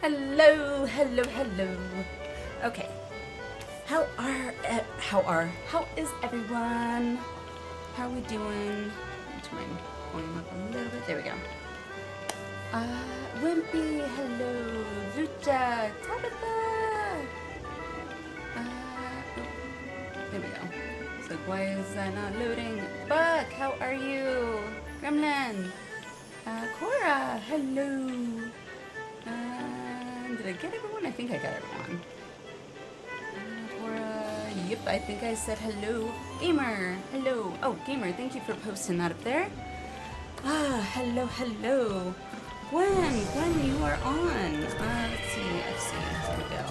Hello, hello, hello. Okay. How is everyone? How are we doing? Turn my volume up a little bit. There we go. Wimpy, hello. Lucha, Tabitha. There we go. So why is that not loading? Buck, how are you? Gremlin. Cora, hello. Did I get everyone? I think I got everyone. Cora, yep, I think I said hello. Gamer, hello. Oh, Gamer, thank you for posting that up there. Hello, hello. Gwen, you are on. Let's see, FC, there we go.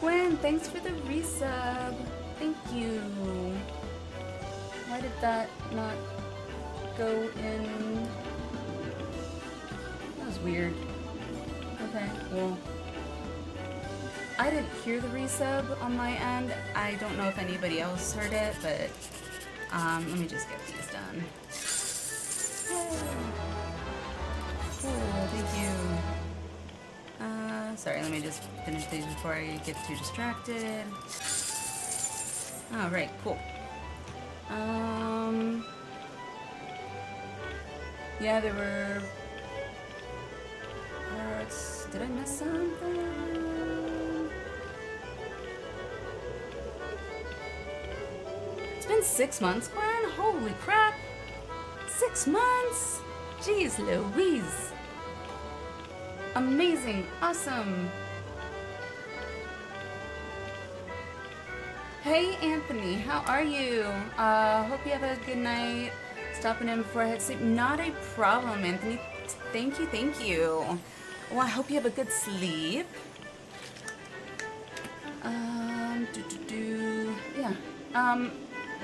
Gwen, thanks for the resub. Thank you. Why did that not go in? That was weird. Okay, well, I didn't hear the resub on my end. I don't know if anybody else heard it, but let me just get these done. Cool, thank you. Sorry, let me just finish these before I get too distracted. All right, cool. Yeah, there were parts. Did I miss something? It's been 6 months, Gwen. Holy crap! 6 months? Jeez Louise. Amazing, awesome. Hey Anthony, how are you? Hope you have a good night. Stopping in before I head to sleep. Not a problem, Anthony. Thank you. Well, I hope you have a good sleep. Yeah.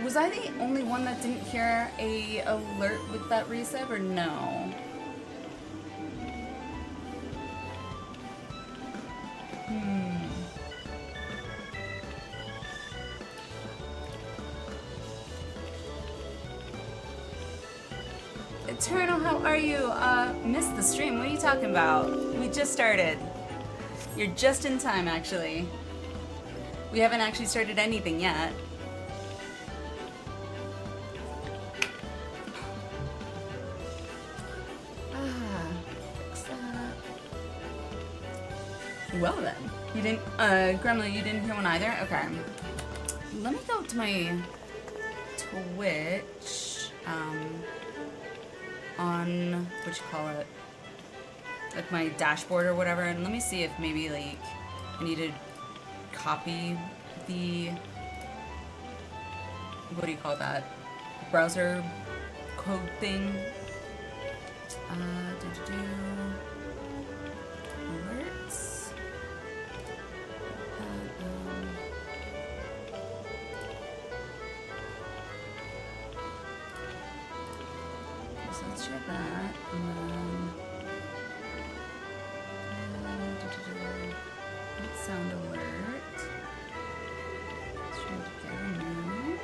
Was I the only one that didn't hear a alert with that resub or no? Eternal, how are you? Missed the stream. What are you talking about? We just started. You're just in time, actually. We haven't actually started anything yet. Well then. You didn't, Gremlin, you didn't hear one either? Okay. Let me go to my Twitch, on, what you call it, like my dashboard or whatever, and let me see if maybe, like, I need to copy the, what do you call that, browser code thing. Alerts. So let's check that, and then sound alert. Let's try to get a new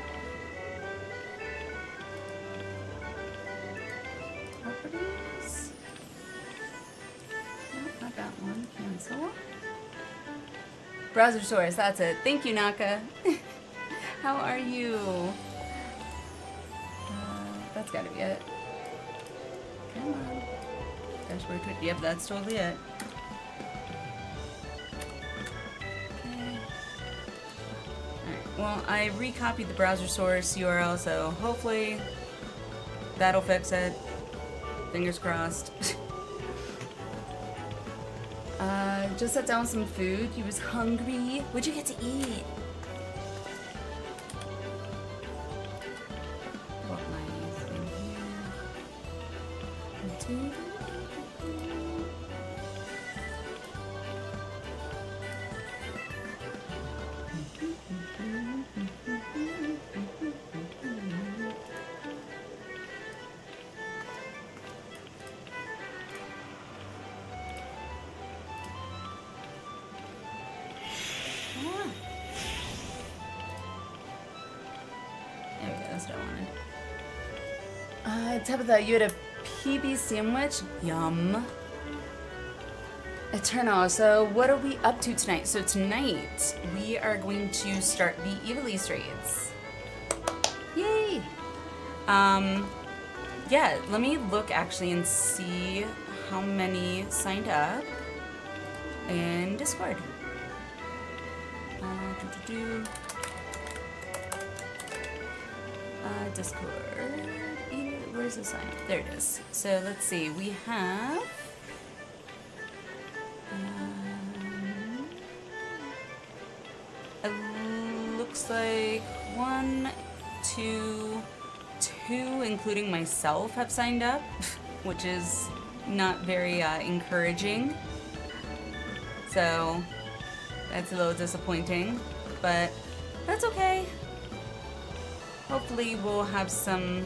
properties. Nope, not that one. Cancel. Browser source, that's it. Thank you, Naka. How are you? That's gotta be it. Come on. Dashboard Twitch. Yep, that's totally it. Okay. Alright, well, I recopied the browser source URL, so hopefully that'll fix it. Fingers crossed. Just sat down with some food. He was hungry. What'd you get to eat? What my thing here. Tabitha, you had a PB sandwich? Yum. Eternal, so what are we up to tonight? So tonight, we are going to start the Ivalice raids. Yay! Yeah, let me look actually and see how many signed up in Discord. Discord. Where's the sign up? There it is. So let's see. We have. It looks like 1, 2, including myself, have signed up, which is not very encouraging. So that's a little disappointing, but that's okay. Hopefully we'll have some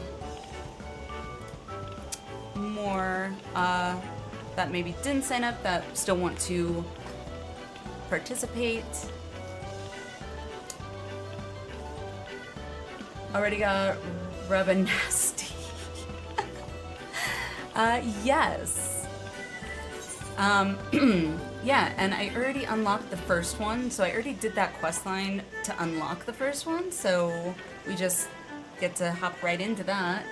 more that maybe didn't sign up that still want to participate. Already got rubbing nasty. Yes. Yeah, and I already unlocked the first one, so I already did that quest line to unlock the first one, so we just get to hop right into that.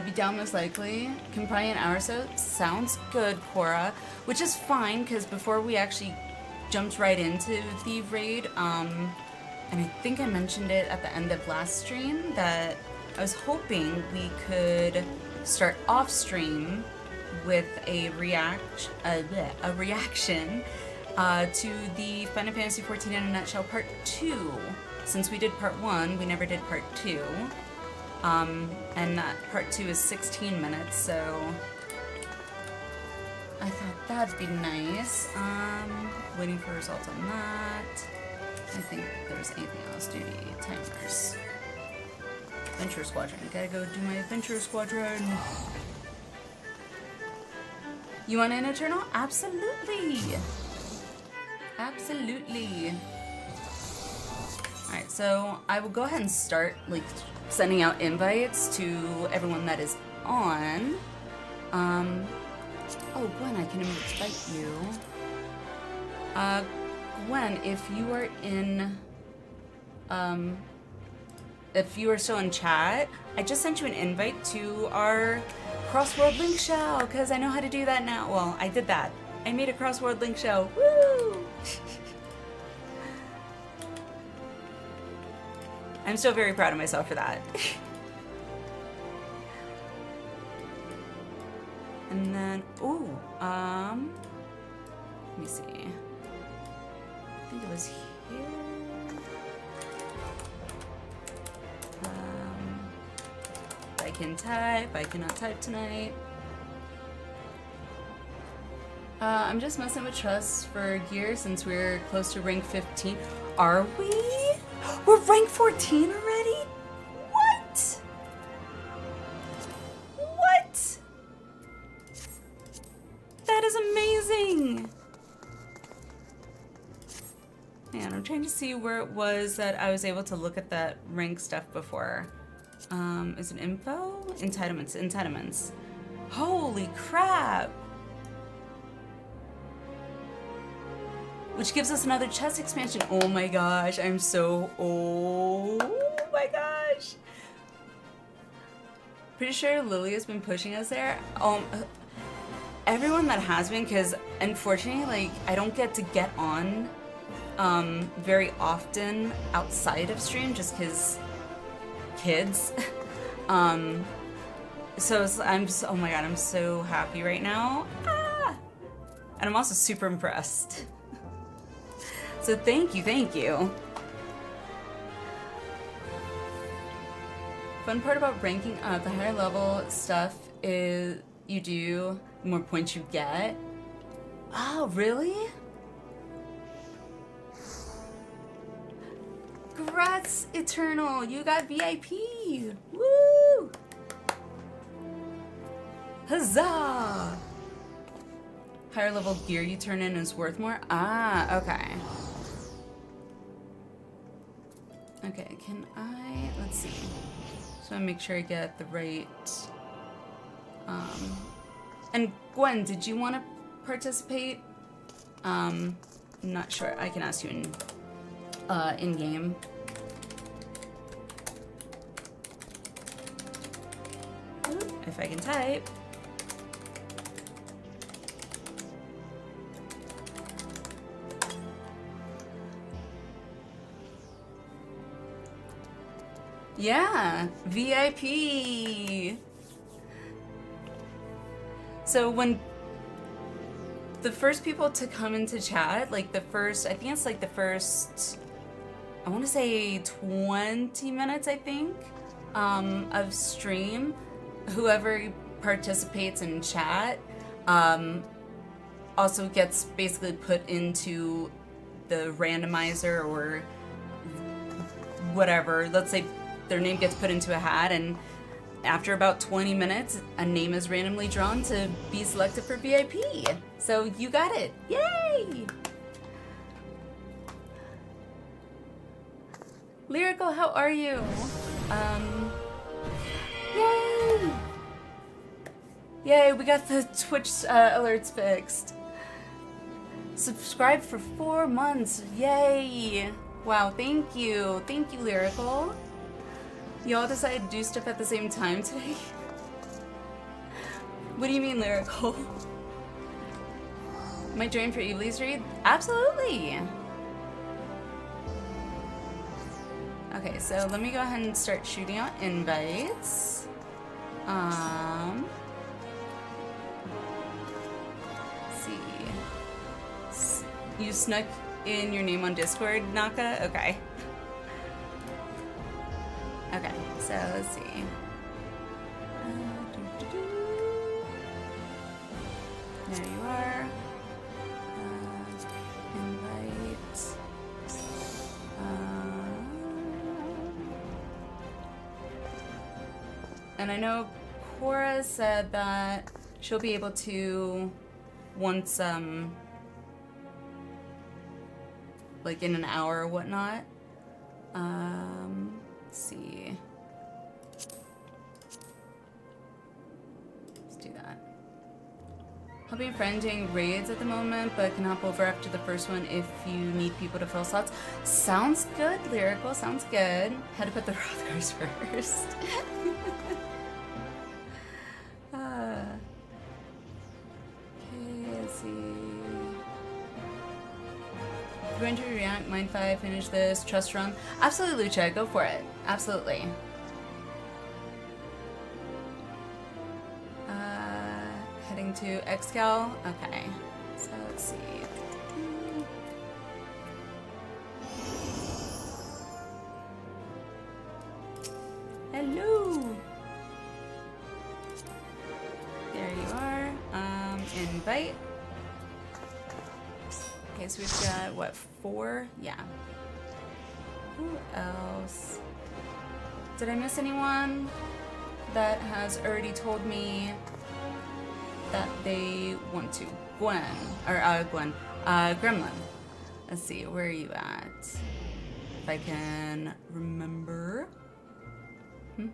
Be down most likely. Can probably an hour or so. Sounds good, Cora. Which is fine, because before we actually jumped right into the raid, and I think I mentioned it at the end of last stream, that I was hoping we could start off stream with a reaction to the Final Fantasy XIV in a nutshell Part 2. Since we did Part 1, we never did Part 2. And that Part 2 is 16 minutes, so I thought that'd be nice. Waiting for results on that. I think there's anything else. Duty, timers. Adventure Squadron. Gotta go do my Adventure Squadron. You want an Eternal? Absolutely! Absolutely. Alright, so I will go ahead and start, like, sending out invites to everyone that is on. Oh, Gwen, I can invite you. Gwen, if you are in, if you are still in chat, I just sent you an invite to our crossword link show, because I know how to do that now. Well, I did that. I made a crossword link show. Woo! I'm still very proud of myself for that. And then, ooh, let me see. I think it was here. I can type. I cannot type tonight. I'm just messing with Trust for gear since we're close to rank 15. Are we? We're rank 14 already? What? What? That is amazing. Man, I'm trying to see where it was that I was able to look at that rank stuff before. Is it info? Entitlements, entitlements. Holy crap! Which gives us another chest expansion. Oh my gosh, I'm so, oh my gosh. Pretty sure Lily has been pushing us there. Everyone that has been, because unfortunately, like, I don't get to get on very often outside of stream just because kids. So I'm just, oh my god, I'm so happy right now. Ah! And I'm also super impressed. So thank you, thank you. Fun part about ranking up, the higher level stuff is you do, the more points you get. Oh, really? Congrats, Eternal, you got VIP. Woo! Huzzah! Higher level gear you turn in is worth more? Ah, okay. Okay, can I, let's see. So I make sure I get the right. And Gwen, did you want to participate? I'm not sure. I can ask you in game. If I can type. Yeah, VIP. So when the first people to come into chat, like the first, I think it's like the first, I want to say 20 minutes, I think, of stream, whoever participates in chat also gets basically put into the randomizer or whatever. Let's say their name gets put into a hat, and after about 20 minutes, a name is randomly drawn to be selected for VIP. So you got it. Yay! Lyrical, how are you? Yay! Yay, we got the Twitch alerts fixed. Subscribe for 4 months. Yay! Wow, thank you. Thank you, Lyrical. Y'all decided to do stuff at the same time today? What do you mean, Lyrical? Am I joined for Ivalice read? Absolutely! Okay, so let me go ahead and start shooting out invites. Let's see. You snuck in your name on Discord, Naka? Okay. Okay, so let's see. There you are. Invite. And I know Cora said that she'll be able to, once, like in an hour or whatnot. Let's see. Let's do that. I'll be friending raids at the moment, but can hop over after the first one if you need people to fill slots. Sounds good, Lyrical. Sounds good. Had to put the Rothgars first. Okay, let's see. Going to react, Mind 5, finish this, trust run. Absolutely, Lucha, go for it. Absolutely. Heading to Excal. Okay, so let's see. Hello. There you are. Invite. Okay, so we've got, what, 4? Yeah. Who else? Did I miss anyone that has already told me that they want to? Gwen. Or, Gremlin. Let's see, where are you at? If I can remember. Okay,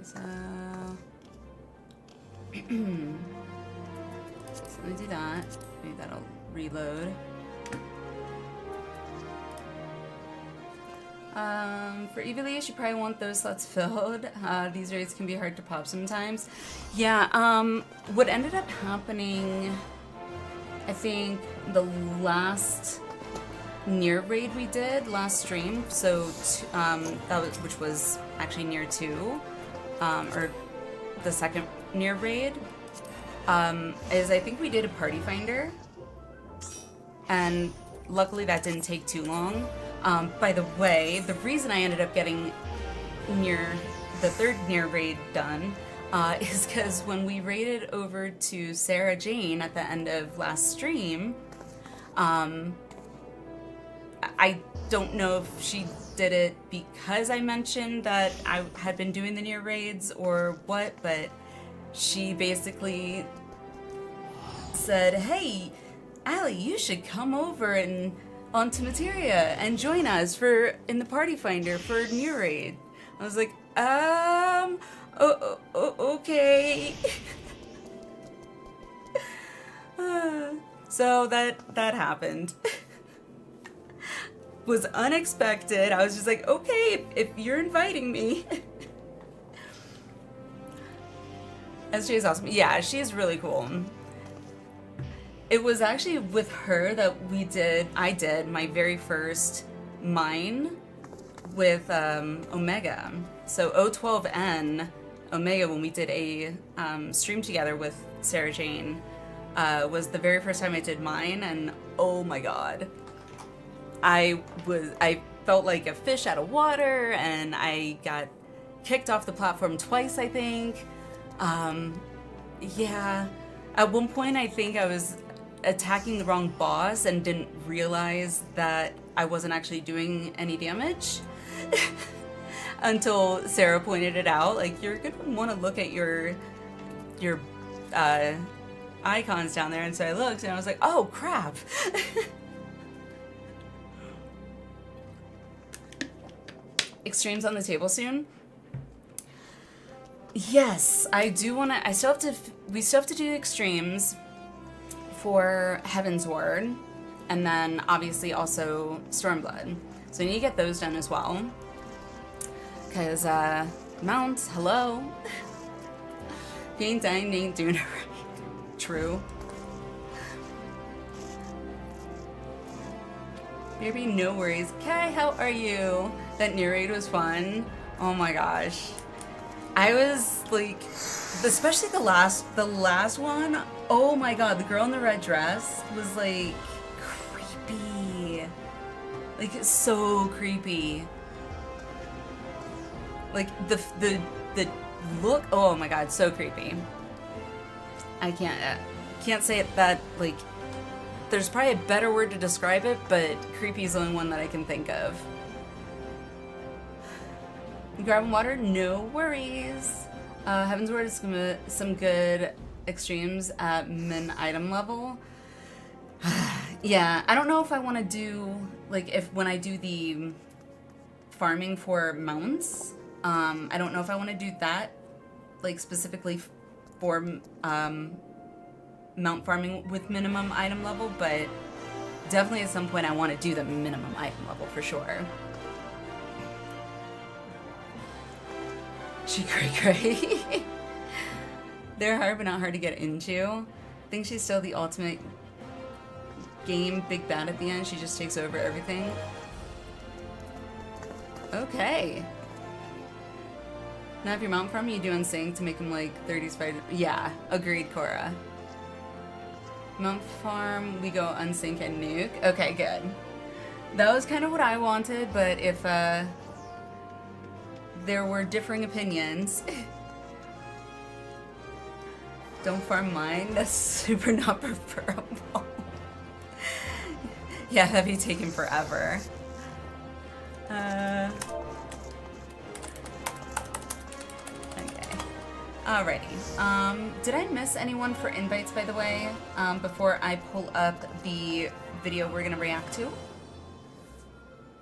so... So let me do that. Maybe that'll reload. For Ivalice, you probably want those slots filled. These raids can be hard to pop sometimes. Yeah, what ended up happening, I think the last near raid we did last stream, so that was, which was actually near 2, or the second near raid, is I think we did a party finder, and luckily that didn't take too long. By the way, the reason I ended up getting near the 3rd near raid done is because when we raided over to Sarah Jane at the end of last stream, I don't know if she did it because I mentioned that I had been doing the near raids or what, but she basically said, "Hey, Allie, you should come over and onto Materia and join us in the party finder for New Raid. I was like, okay. So that happened. Was unexpected. I was just like, okay, if you're inviting me. SJ is awesome. Yeah, she's really cool. It was actually with her that I did my very first mine with Omega. So O12N Omega, when we did a stream together with Sarah Jane, was the very first time I did mine, and oh my god. I felt like a fish out of water, and I got kicked off the platform twice, I think. Yeah. At one point, I think I was attacking the wrong boss and didn't realize that I wasn't actually doing any damage. Until Sarah pointed it out. Like, you're gonna want to look at your icons down there. And so I looked, and I was like, oh, crap. Extremes on the table soon? Yes, I do want to. We still have to do extremes for Heaven's Ward, and then obviously also Stormblood. So I need to get those done as well. Because, Mount, hello. If you ain't dying, you ain't doing it right. True. Maybe no worries. Kai, how are you? That new raid was fun. Oh my gosh. I was like, especially the last one. Oh my god, the girl in the red dress was like creepy. Like, so creepy. Like the look. Oh my god, so creepy. I can't say it that, like, there's probably a better word to describe it, but creepy is the only one that I can think of. Grabbing water? No worries. Heaven's Word is some good extremes at min item level. Yeah, I don't know if I want to do, like, when I do the farming for mounts, I don't know if I want to do that, like, specifically for mount farming with minimum item level, but definitely at some point I want to do the minimum item level for sure. She cray. They're hard, but not hard to get into. I think she's still the ultimate game big bad at the end. She just takes over everything. Okay. Now if you're mount farming, you do unsync to make them like 30s fight. Yeah, agreed, Cora. Mount farm, we go unsync and nuke. Okay, good. That was kind of what I wanted, but if there were differing opinions. Don't farm mine, that's super not preferable. Yeah, that'd be taking forever. Okay. Alrighty. Did I miss anyone for invites, by the way, before I pull up the video we're gonna react to?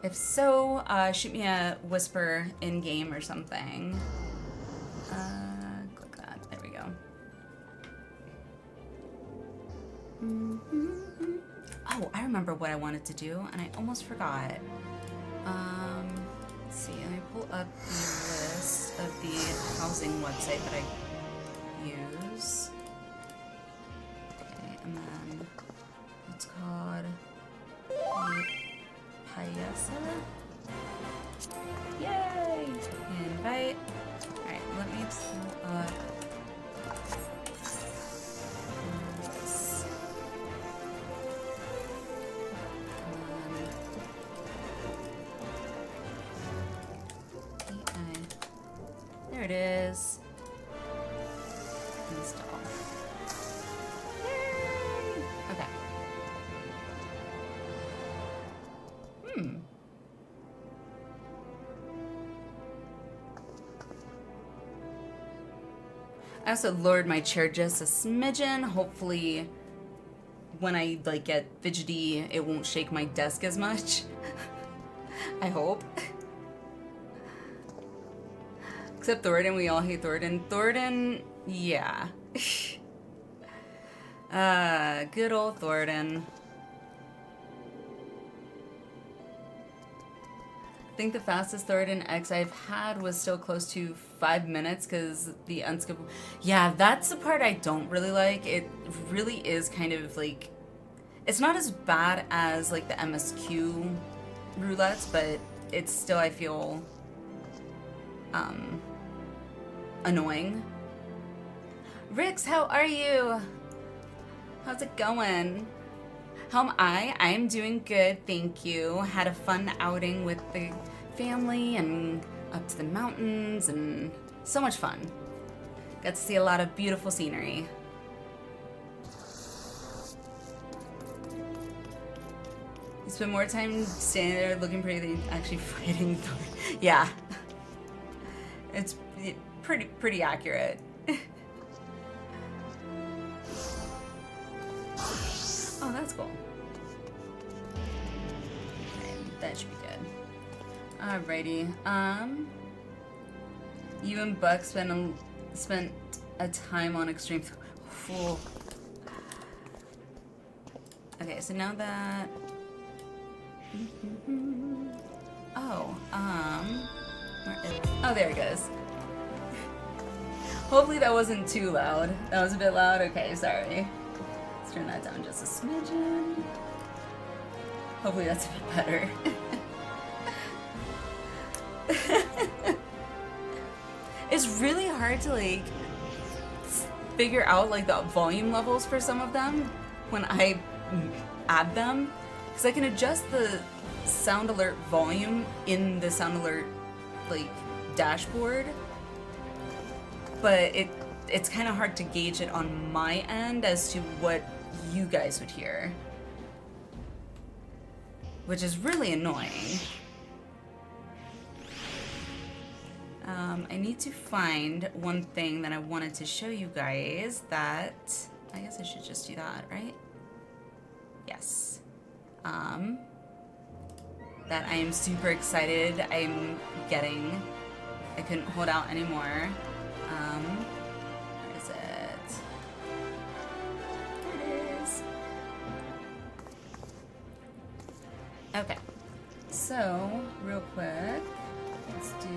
If so, shoot me a whisper in-game or something. Click that. There we go. Oh, I remember what I wanted to do, and I almost forgot. Let's see. Let me pull up the list of the housing website that I use. Okay, and then it's called Payasa. Yay! Invite. Alright, let me pull up this. There it is. Install. Yay! Okay. I also lowered my chair just a smidgen. Hopefully when I like get fidgety, it won't shake my desk as much. I hope. Except Thornton, we all hate Thornton. Thornton, yeah. Good old Thornton. I think the fastest Thornton X I've had was still close to 5 minutes because the unskippable. Yeah, that's the part I don't really like. It really is kind of like, it's not as bad as like the MSQ roulettes, but it's still, I feel, annoying. Rix, how are you? How's it going? How am I? I'm doing good, thank you. Had a fun outing with the family and up to the mountains and so much fun. Got to see a lot of beautiful scenery. You spend more time standing there looking pretty than actually fighting. Yeah. It's pretty accurate. Oh, that's cool. Okay, that should be good. Alrighty. You and Buck spent a time on extreme. Cool. Okay, so now that. Oh, where is... Oh, there it goes. Hopefully that wasn't too loud. That was a bit loud. Okay, sorry. Let's turn that down just a smidgen. Hopefully that's a bit better. It's really hard to like figure out like the volume levels for some of them when I add them, because I can adjust the sound alert volume in the sound alert like dashboard, but it's kind of hard to gauge it on my end as to what you guys would hear, which is really annoying. I need to find one thing that I wanted to show you guys that, I guess I should just do that, right? Yes. That I am super excited I'm getting. I couldn't hold out anymore. Where is it? There it is. Okay. So, real quick, let's do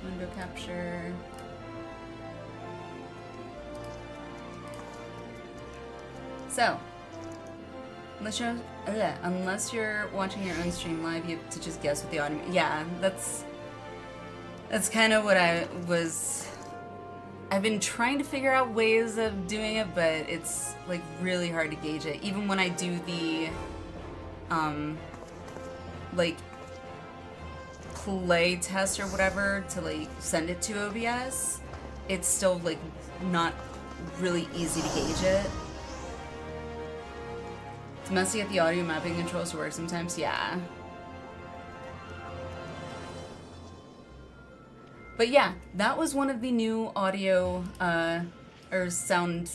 window capture. So, unless you're watching your own stream live, you have to just guess what the audio. Yeah, that's kind of what I've been trying to figure out ways of doing it, but it's like really hard to gauge it. Even when I do the like play test or whatever to like send it to OBS, it's still like not really easy to gauge it. It's messy at the audio mapping controls to work sometimes, yeah. But yeah, that was one of the new audio, or sound,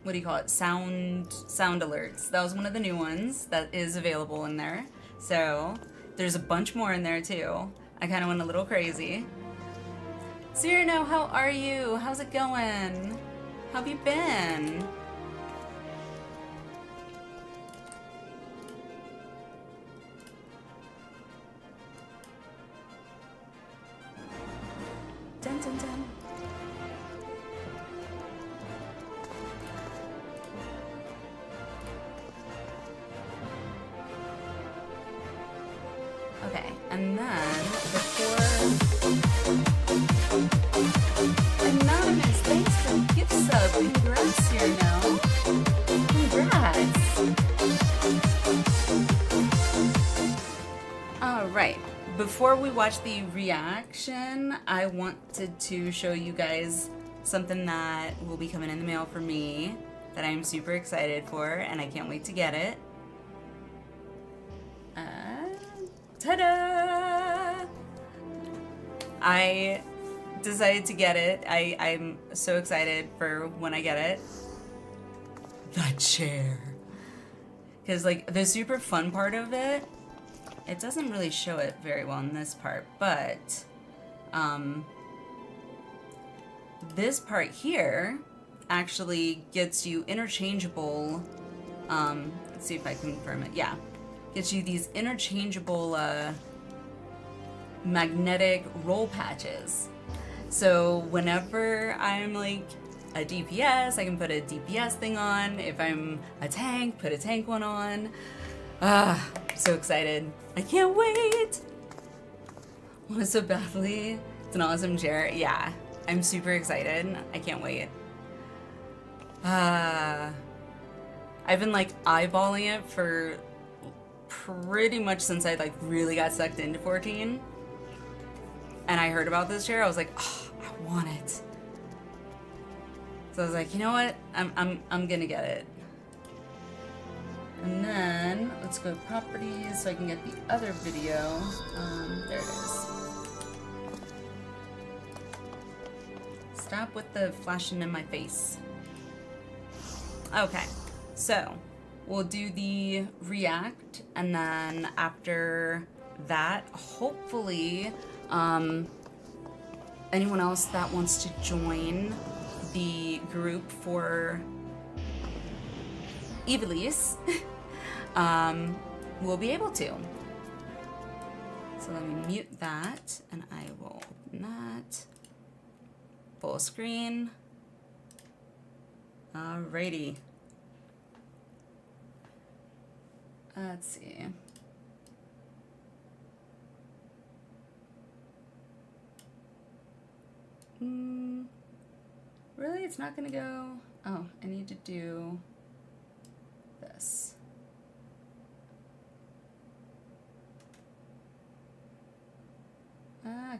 what do you call it? Sound alerts. That was one of the new ones that is available in there. So, there's a bunch more in there too. I kind of went a little crazy. Cyrano, how are you? How's it going? How have you been? Dun, dun, dun. Okay, and then Anonymous, thanks for the gift sub. Congrats here now. Congrats. Alright, before we watch the reaction, I wanted to show you guys something that will be coming in the mail for me that I'm super excited for, and I can't wait to get it. Ta-da! I decided to get it. I'm so excited for when I get it. That chair. Because, like, the super fun part of it, it doesn't really show it very well in this part, but, this part here actually gets you interchangeable, let's see if I can confirm it, yeah. Gets you these interchangeable, magnetic roll patches. So whenever I'm like a DPS, I can put a DPS thing on. If I'm a tank, put a tank one on. Ah, so excited. I can't wait. Want it so badly. It's an awesome chair. Yeah, I'm super excited. I can't wait. I've been like eyeballing it for pretty much since I like really got sucked into 14. And I heard about this chair, I was like, oh, I want it. So I was like, you know what? I'm gonna get it. And then let's go to properties so I can get the other video. There it is. Stop with the flashing in my face. Okay, so we'll do the react, and then after that, hopefully, anyone else that wants to join the group for Ivalice will be able to. So let me mute that, and I will open that. Full screen. Alrighty. Let's see. Really? It's not gonna go? Oh, I need to do this.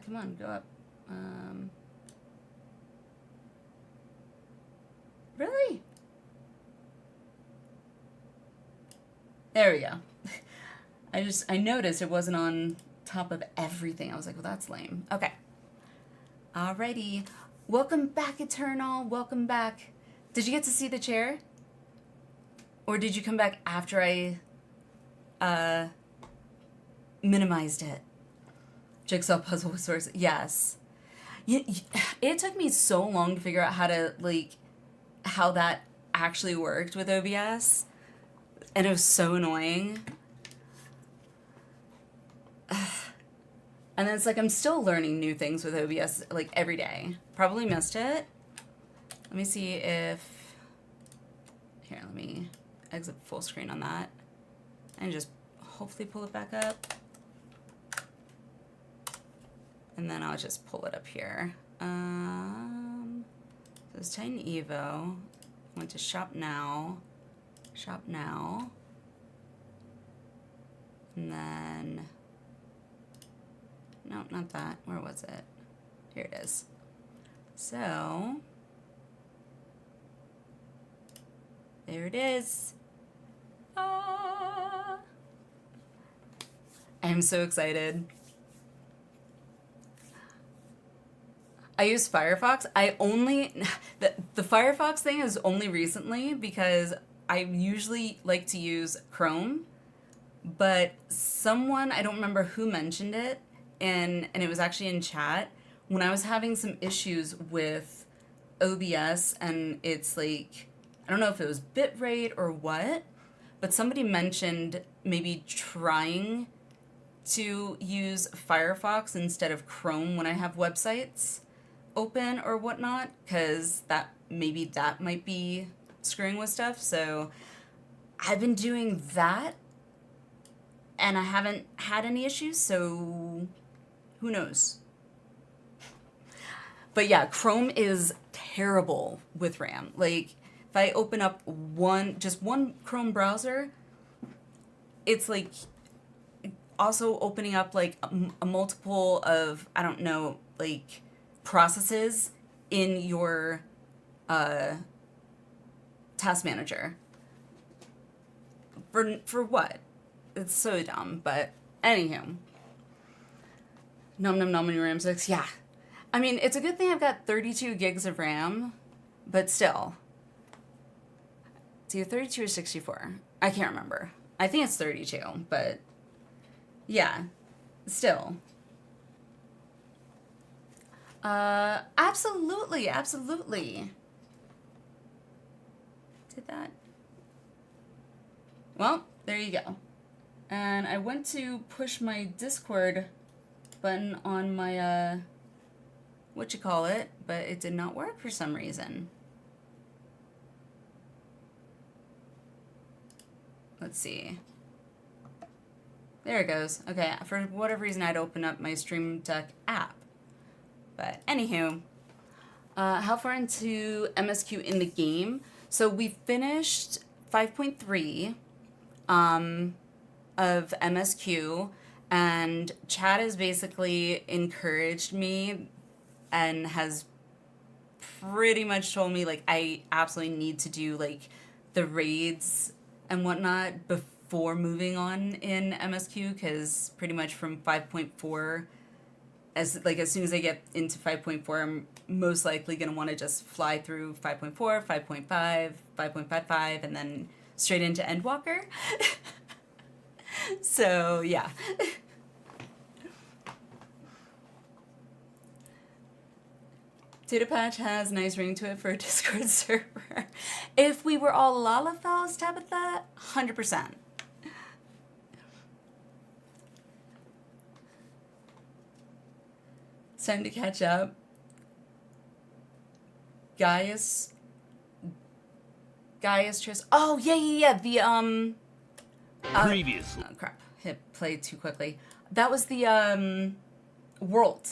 Come on, go up. Really? There we go. I noticed it wasn't on top of everything. I was like, well, that's lame. Okay. Alrighty. Welcome back, Eternal. Welcome back. Did you get to see the chair? Or did you come back after I minimized it? Jigsaw puzzle with source. Yes. It took me so long to figure out how to, like, how that actually worked with OBS. And it was so annoying. And then it's like I'm still learning new things with OBS, like, every day. Probably missed it. Let me see if... Here, let me exit full screen on that. And just hopefully pull it back up. And then I'll just pull it up here. So it's Titan Evo. Went to shop now. Shop now. And then... No, not that. Where was it? Here it is. So... There it is. Ah! I'm so excited. I use Firefox. I only... The Firefox thing is only recently because I usually like to use Chrome. But someone, I don't remember who mentioned it, and it was actually in chat, when I was having some issues with OBS and it's like, I don't know if it was bitrate or what, but somebody mentioned maybe trying to use Firefox instead of Chrome when I have websites open or whatnot, because maybe that might be screwing with stuff. So I've been doing that and I haven't had any issues, so who knows? But yeah, Chrome is terrible with RAM. Like, if I open up just one Chrome browser, it's like also opening up like a multiple of, I don't know, like processes in your task manager. For what? It's so dumb, but anywho. Num num num in your RAM 6, yeah. I mean, it's a good thing I've got 32 gigs of RAM, but still. It's either 32 or 64. I can't remember. I think it's 32, but yeah, still. Absolutely, absolutely. Did that? Well, there you go. And I went to push my Discord button on my, whatchamacallit, but it did not work for some reason. Let's see. There it goes. Okay, for whatever reason, I'd open up my Stream Deck app. But anywho, how far into MSQ in the game? So we finished 5.3 of MSQ, and Chad has basically encouraged me and has pretty much told me, like, I absolutely need to do, like, the raids and whatnot before moving on in MSQ, because pretty much from 5.4, as soon as I get into 5.4, I'm most likely going to want to just fly through 5.4, 5.5, 5.55, and then straight into Endwalker. So, yeah. Data Patch has a nice ring to it for a Discord server. If we were all Lalafels, Tabitha, 100%. It's time to catch up. Gaius Tris. Oh, yeah. The, previously. Oh, crap. Hit play too quickly. That was the, World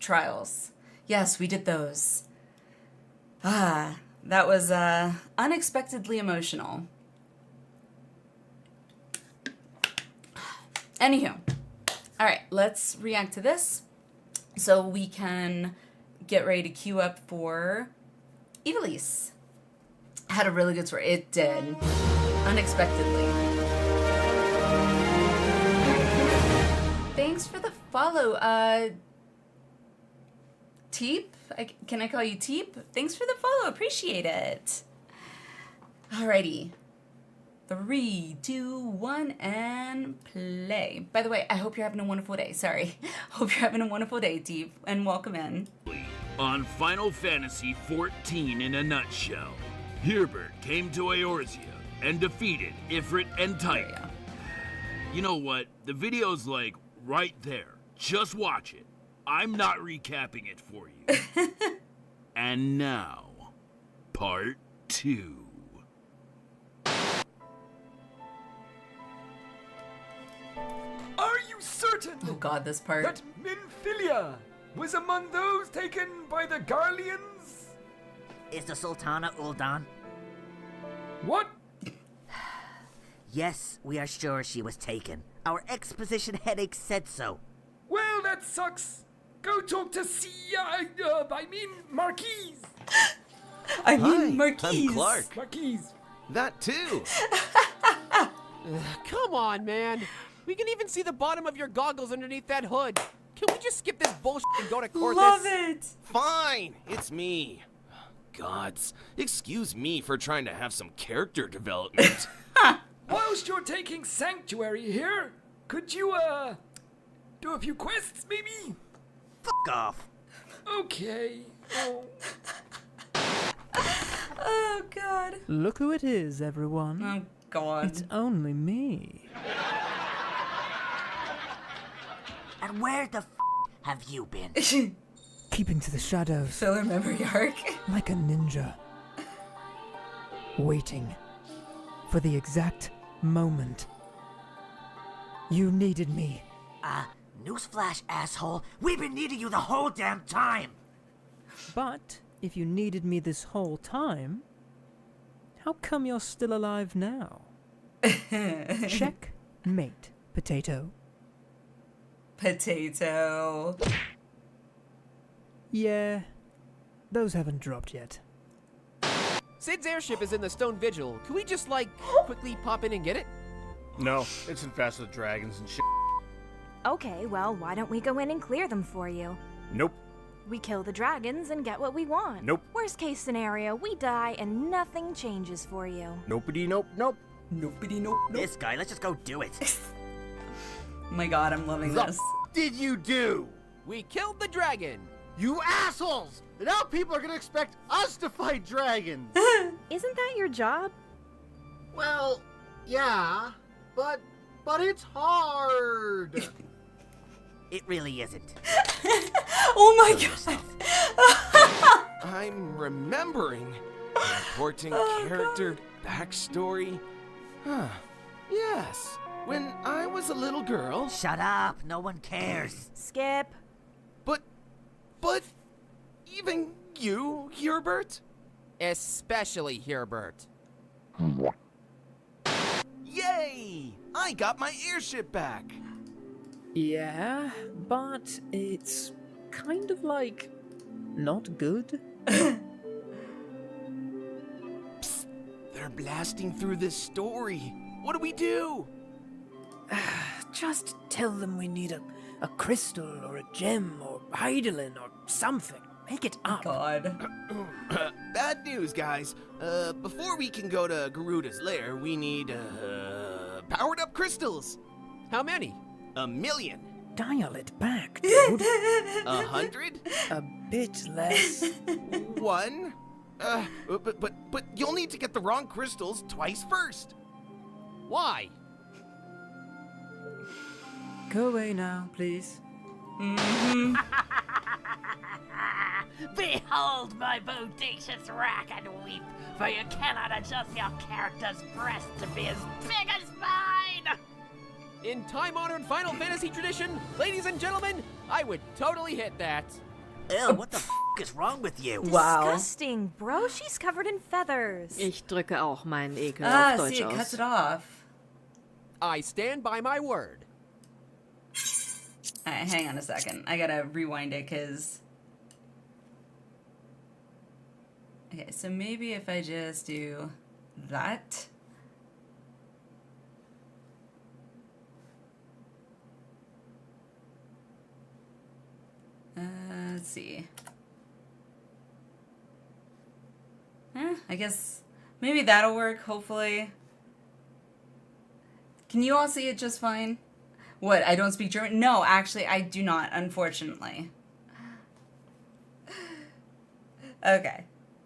Trials. Yes, we did those. That was, unexpectedly emotional. Anywho. Alright, let's react to this so we can get ready to queue up for Ivalice. Had a really good story. It did. Unexpectedly. Thanks for the follow, Teep? Can I call you Teep? Thanks for the follow. Appreciate it. Alrighty. 3, 2, 1, and play. By the way, I hope you're having a wonderful day. Sorry. Hope you're having a wonderful day, Teep, and welcome in. On Final Fantasy XIV in a nutshell, Herbert came to Eorzea and defeated Ifrit and Titan. You know what? The video's like right there. Just watch it. I'm not recapping it for you. And now, part 2. Are you certain Oh god, this part. that Minfilia was among those taken by the Garleans? Is the Sultana Ul'dan? What? Yes, we are sure she was taken. Our exposition headache said so. Well, that sucks. Go talk to Marquise. I mean, Hi, Marquise. I'm Clark. Marquise. That too. Come on, man. We can even see the bottom of your goggles underneath that hood. Can we just skip this bullshit and go to Corthus? Love it. Fine, it's me. Gods, excuse me for trying to have some character development. Whilst you're taking Sanctuary here, could you, do a few quests, maybe? Fuck off. Okay. Oh. Oh god. Look who it is, everyone. Oh god. It's only me. And where the have you been? Keeping to the shadows Filler memory arc. like a ninja. Waiting for the exact moment. You needed me. Newsflash, asshole. We've been needing you the whole damn time. But if you needed me this whole time, how come you're still alive now? Checkmate, potato. Potato. Yeah, those haven't dropped yet. Sid's airship is in the Stone Vigil. Can we just, like, quickly pop in and get it? No, it's infested with dragons and shit. Okay, well, why don't we go in and clear them for you? Nope. We kill the dragons and get what we want. Nope. Worst case scenario, we die and nothing changes for you. Nopey nope nope. Nobody, nope. This guy, let's just go do it. Oh my god, I'm loving The this. did you do? We killed the dragon. You assholes! Now people are gonna expect us to fight dragons. Isn't that your job? Well, yeah, but it's hard. It really isn't. Oh my god. I'm remembering. Important character backstory. Huh. Yes. When I was a little girl. Shut up, no one cares. Skip. But even you, Hubert? Especially Hubert. Yay! I got my airship back. Yeah, but it's kind of like not good. Psst, they're blasting through this story. What do we do? Just tell them we need a crystal or a gem or Eidolon or something. Make it up. God. Bad news, guys. Before we can go to Garuda's lair, we need, powered up crystals. How many? 1 million. Dial it back, dude. 100? A bit less. 1? But you'll need to get the wrong crystals twice first. Why? Go away now, please. Behold my bodacious rack and weep, for you cannot adjust your character's breast to be as big as mine! In time-honored Final Fantasy tradition, ladies and gentlemen, I would totally hit that. Ew, what the f is wrong with you? Wow. Disgusting, bro. She's covered in feathers. Ich drücke auch meinen Ekel auf Deutsch See, it aus. cuts it off. I stand by my word. Alright, hang on a second. I gotta rewind it, because... Okay, so maybe if I just do that... let's see. I guess maybe that'll work, hopefully. Can you all see it just fine? What, I don't speak German? No, actually, I do not, unfortunately. Okay,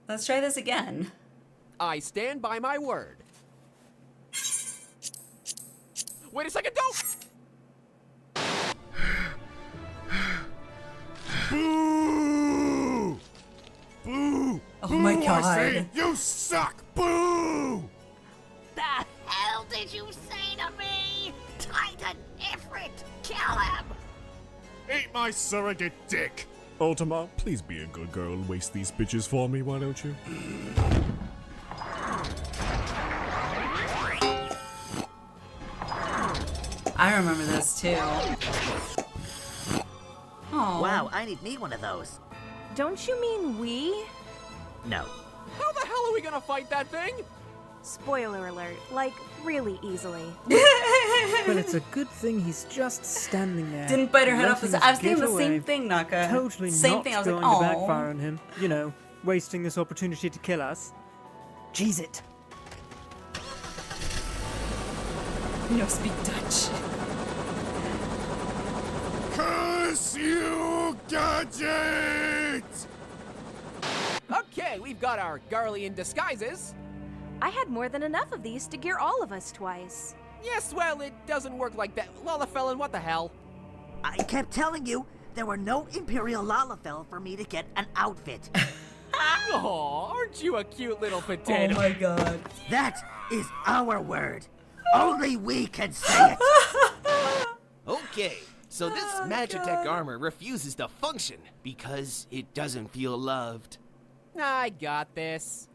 let's try this again. I stand by my word. Wait a second, don't! Boo! Boo! Oh my Boo, god. I say, you suck! Boo! The hell did you say to me? Titan Ifrit, kill him! Ain't my surrogate dick! Ultima, please be a good girl and waste these bitches for me, why don't you? I remember this too. Oh. Wow, I need me one of those. Don't you mean we? No. How the hell are we gonna fight that thing? Spoiler alert, like, really easily. Well, it's a good thing he's just standing there. Didn't bite her head off. letting I was us thinking get the same away. thing, Naka. Totally Same not thing. I was going like, to oh. backfire on him. You know, wasting this opportunity to kill us. Jeez it. No speak Dutch. Curse you, gadget! Okay, we've got our Garlean disguises. I had more than enough of these to gear all of us twice. Yes, well, it doesn't work like that. Lalafellin, what the hell? I kept telling you, there were no Imperial Lalafell for me to get an outfit. Aw, aren't you a cute little potato? Oh my god. That is our word. Only we can say it. Okay, so this Magitech armor refuses to function because it doesn't feel loved. I got this.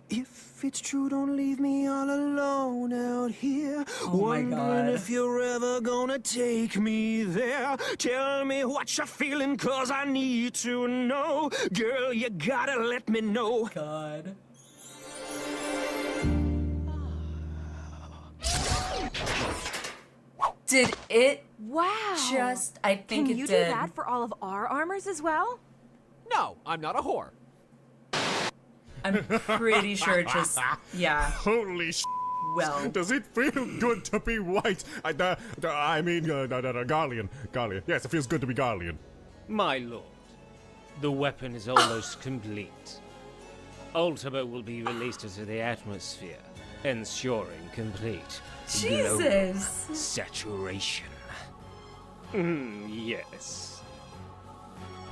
If it's true, don't leave me all alone out here. Oh my Wondering God. if you're ever gonna take me there. Tell me what you're feeling, cause I need to know. Girl, you gotta let me know. God. Did it Wow. just... I think Can it you did. do that for all of our armors as well? No, I'm not a whore. I'm pretty sure it just... Yeah. Holy sh! Well. Does it feel good to be white? I mean, Garlean. Garlean. Yes, it feels good to be Garlean. My lord, the weapon is almost complete. Ultima will be released into the atmosphere, ensuring complete global Jesus. saturation. Yes.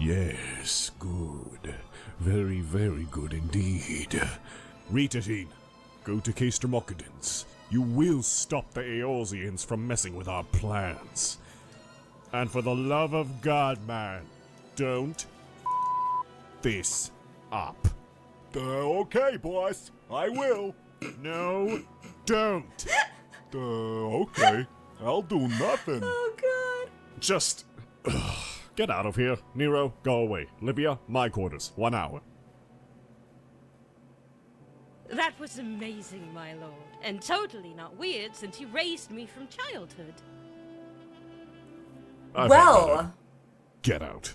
Yes, good. Very, very good indeed. Ritatine, go to Caster Mockadins. You will stop the Eorzeans from messing with our plans. And for the love of God, man, don't this up. Okay, boss. I will. No, don't. Okay. I'll do nothing. Oh, God. Just... get out of here. Nero, go away. Livia, my quarters. 1 hour. That was amazing, my lord, and totally not weird since you raised me from childhood. I've had Well. better. Get out.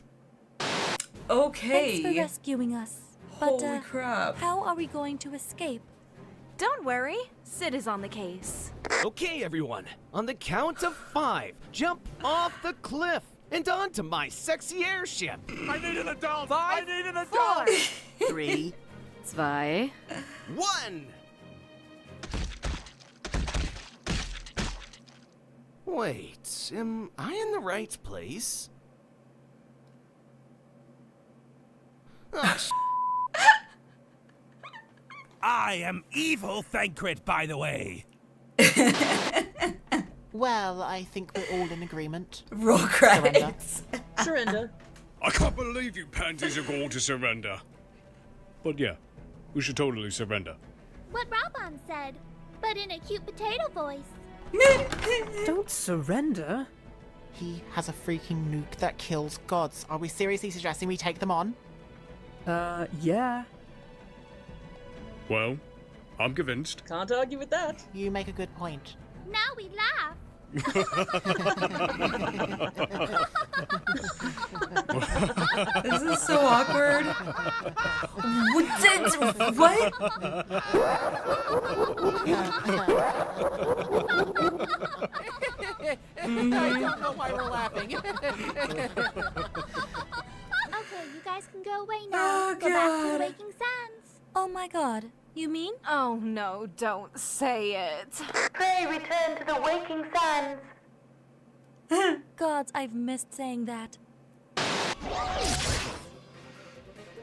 Okay. Thanks for rescuing us. Holy But, crap. how are we going to escape? Don't worry, Sid is on the case. Okay, everyone. On the count of 5, jump off the cliff and onto my sexy airship. I need an adult! 5, I need an adult! 3, 2, 1! Wait, am I in the right place? Oh, I am evil Thancred, by the way. Well, I think we're all in agreement. Roll credits. Surrender. I can't believe you pansies are going to surrender. But yeah, we should totally surrender. What Raban said, but in a cute potato voice. Don't surrender. He has a freaking nuke that kills gods. Are we seriously suggesting we take them on? Yeah. Well, I'm convinced. Can't argue with that. You make a good point. Now we laugh. This is so awkward. What? I don't know why we're laughing. Okay, you guys can go away now. Oh, go back to the God. Waking Sands. Oh my god, you mean? Oh no, don't say it. Pray return to the Waking Sands. Gods, I've missed saying that.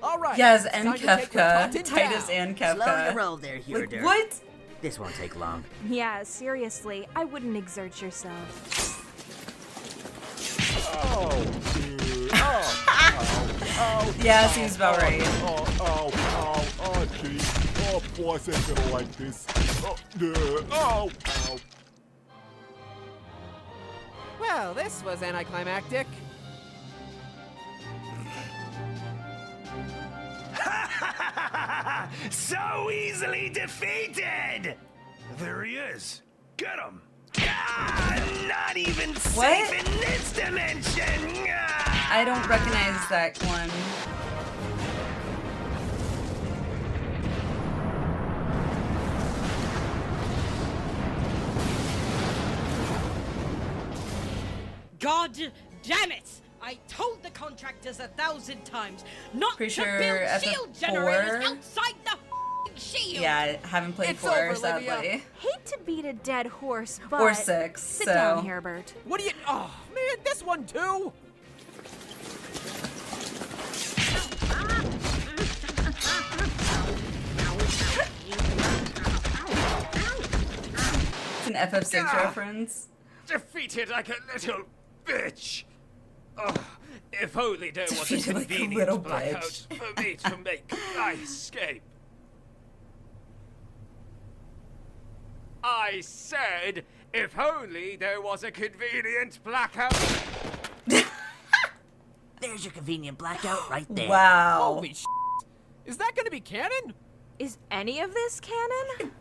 All right. Yes, it's and time to take Kefka. Rapunzel Titus down. and Kefka. Slow your roll there, Like, Hurder. what? This won't take long. Yeah, seriously, I wouldn't exert yourself. Yeah, seems about right. Gee. Oh, boss ain't gonna like this. Oh. Well, this was anticlimactic. So easily defeated! There he is. Get him! Not even safe in this dimension! I don't recognize that one. God damn it! I told the contractors 1,000 times not Pretty to sure build shield FF4. generators outside the f***ing shield. Yeah, I haven't played It's 4, over, sadly. Lydia. Hate to beat a dead horse, but... Or 6, Sit so... down here, Bert. What do you... Oh, man, this one too? It's an FF6 reference. Defeated like a little bitch! Oh, if only there was a Defeated like a convenient little blackout bitch. for me to make my escape. I said, if only there was a convenient blackout. There's your convenient blackout right there. Wow. Holy sh**. Is that gonna be canon? Is any of this canon?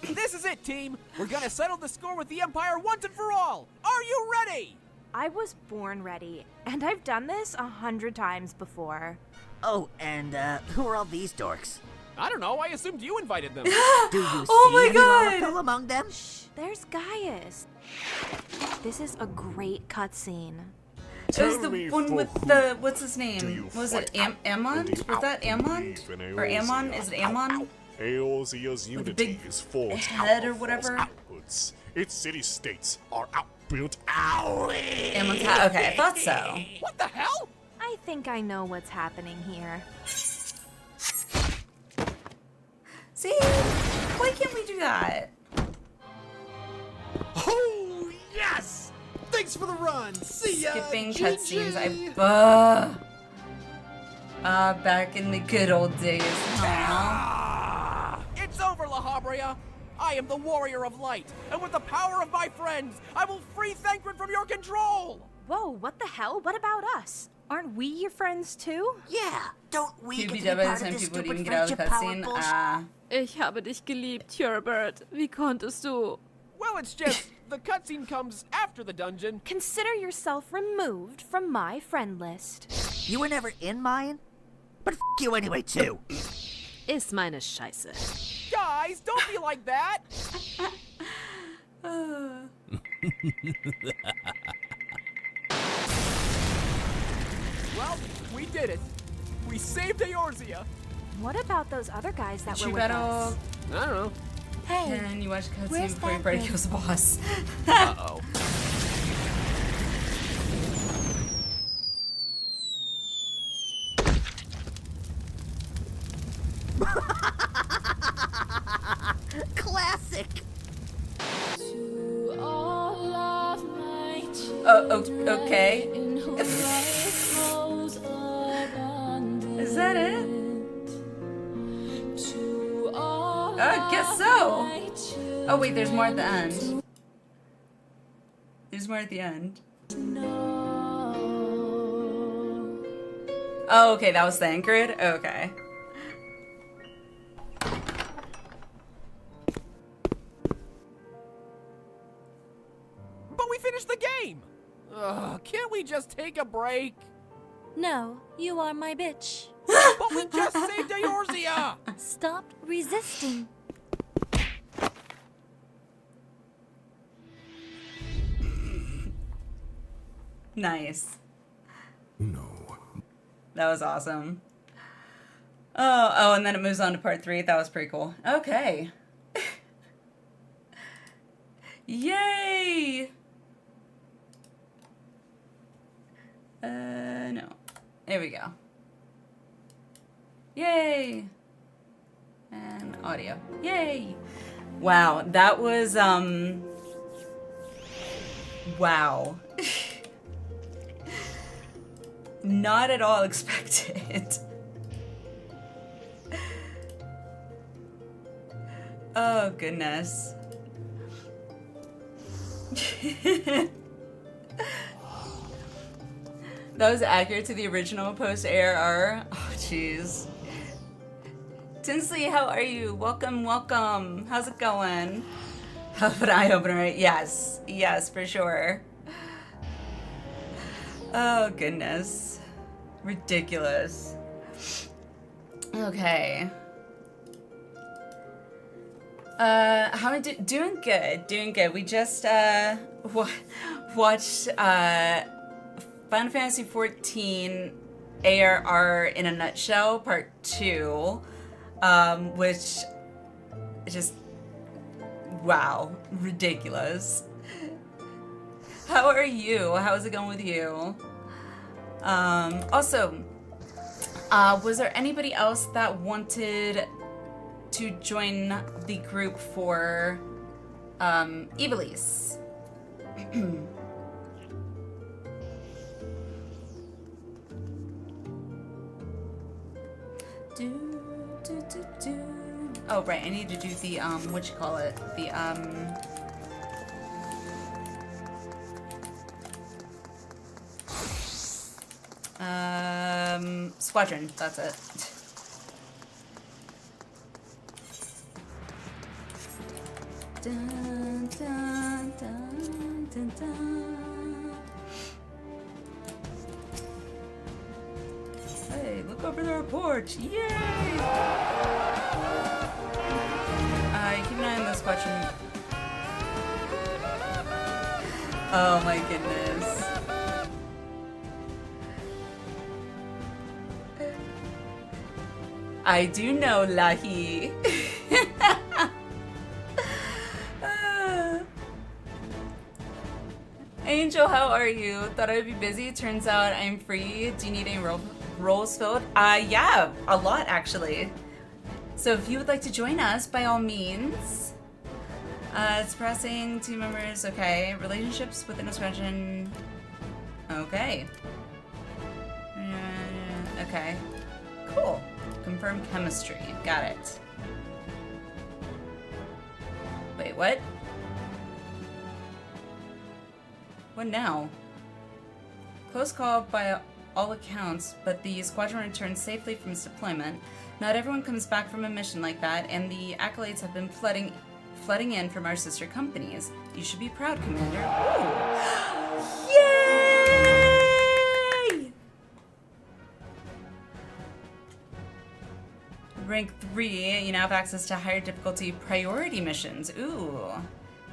This is it, team. We're gonna settle the score with the Empire once and for all. Are you ready? I was born ready, and I've done this 100 times before. Oh, and who are all these dorks? I don't know. I assumed you invited them. Do you see any Lalafell among them? Shh, there's Gaius. This is a great cutscene. It was the one with the, what's his name? Was it Ammon? Was that Ammon? Or Ammon? Is it Ammon? Eorzea's unity is forged head or whatever? outwards. Its city-states are outbuilt out. Ammon's hat. Okay, I thought so. What the hell? I think I know what's happening here. See? Why can't we do that? Oh, yes! Thanks for the run. See ya. Skipping GG. cutscenes. Back in the good old days. Aww. It's over, La Habrea. I am the warrior of light, and with the power of my friends, I will free Thancred from your control. Whoa, what the hell? What about us? Aren't we your friends too? Yeah, don't we You'd get be to be dead by part the of time this people would stupid even get out of the friendship power cutscene. bullshit? Ich habe dich geliebt, Hubert. Wie konntest du? Well, it's just the cutscene comes after the dungeon. Consider yourself removed from my friend list. You were never in mine? But f you anyway, too. Ist meine Scheiße. Guys, don't be like that. Well, we did it. We saved Eorzea. What about those other guys that were with Chibero. us? I don't know. Hey, Can you watch the cutscene where's before that everybody thing? kills the boss? Uh-oh. Classic. Okay. Is that it? I guess so. Oh wait, there's more at the end. There's more at the end. Oh, okay, that was Thancred? Okay. But we finished the game. Can't we just take a break? No, you are my bitch. But we just saved Eorzea. Stop resisting. Nice. No. That was awesome. Oh, and then it moves on to part 3. That was pretty cool. Okay. Yay! No. There we go. Yay! And audio. Yay! Wow, that was, wow. Not at all expected. Oh, goodness. That was accurate to the original post-ARR. Oh, jeez. Tinsley, how are you? Welcome, welcome. How's it going? Have an eye-opener, right? Yes. Yes, for sure. Oh, goodness. Ridiculous. Okay. How am I doing good, doing good. We just, watched, Final Fantasy XIV ARR in a Nutshell, Part 2, which just, wow, ridiculous. How are you? How's it going with you? Also, was there anybody else that wanted to join the group for Ivalice? Oh, right, I need to do the, what you call it? The, Squadron, that's it. Dun, dun, dun, dun, dun. Hey, look over the porch! Yay! You keep an eye on this question. Oh my goodness. I do know, Lahi. Angel, how are you? Thought I'd be busy. Turns out I'm free. Do you need any roles filled? Yeah, a lot actually. So if you would like to join us, by all means. Expressing team members, okay. Relationships within a squadron, okay. Okay, cool. Confirm chemistry, got it. Wait, what? What now? Close call by all accounts, but the squadron returned safely from its deployment. Not everyone comes back from a mission like that, and the accolades have been flooding in from our sister companies. You should be proud, Commander. Ooh. Yay! Rank 3, you now have access to higher difficulty priority missions. Ooh.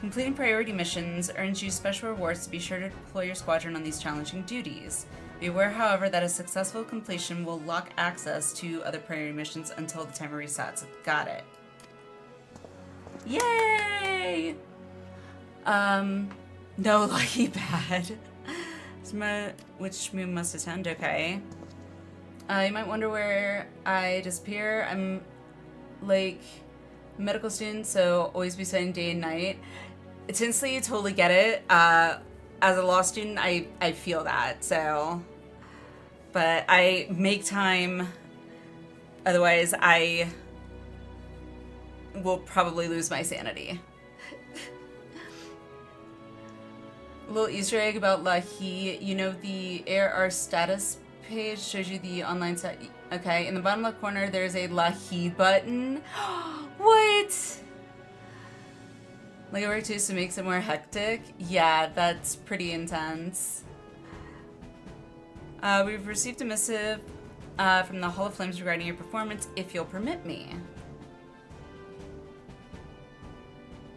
Completing priority missions earns you special rewards to be sure to deploy your squadron on these challenging duties. Be aware, however, that a successful completion will lock access to other priority missions until the timer resets. Got it. Yay! No lucky bad. Which moon must attend? Okay. You might wonder where I disappear. I'm like a medical student, so always be studying day and night. Tinsley, totally get it. As a law student, I feel that, so. But I make time, otherwise I will probably lose my sanity. A little Easter egg about Lahi. You know the ARR status page shows you the online set. Okay, in the bottom left corner there's a Lahi button. What? Like work too, so it makes it more hectic. Yeah, that's pretty intense. We've received a missive from the Hall of Flames regarding your performance, if you'll permit me.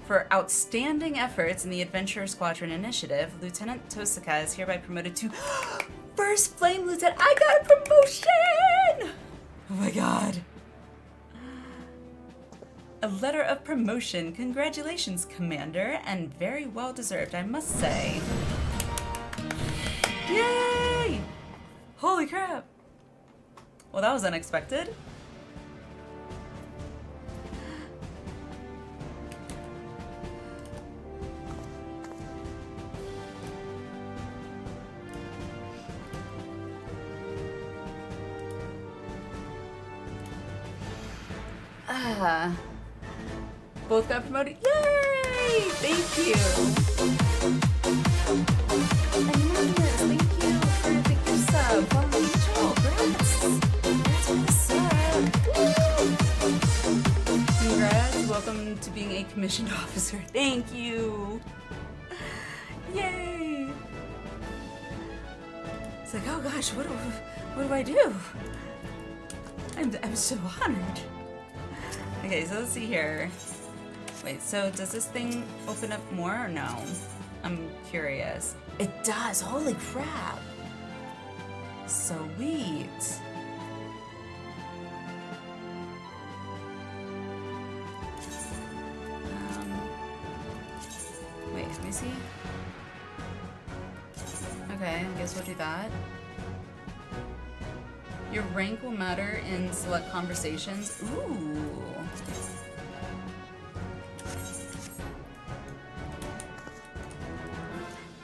For outstanding efforts in the Adventurer Squadron Initiative, Lieutenant Tosaka is hereby promoted to First Flame Lieutenant. I got a promotion! Oh my god. A letter of promotion. Congratulations, Commander, and very well deserved, I must say. Yay! Holy crap. Well, that was unexpected. Both got promoted. Yay! Thank you. Anonymous, thank you for the gift sub. Follow me, Joel. Congrats. Congrats for the sub. Congrats. Welcome to being a commissioned officer. Thank you. Yay. It's like, oh gosh, what do I do? I'm so honored. Okay, so let's see here. Wait, so does this thing open up more or no? I'm curious. It does, holy crap. Sweet. Wait, let me see. Okay, I guess we'll do that. Your rank will matter in select conversations. Ooh.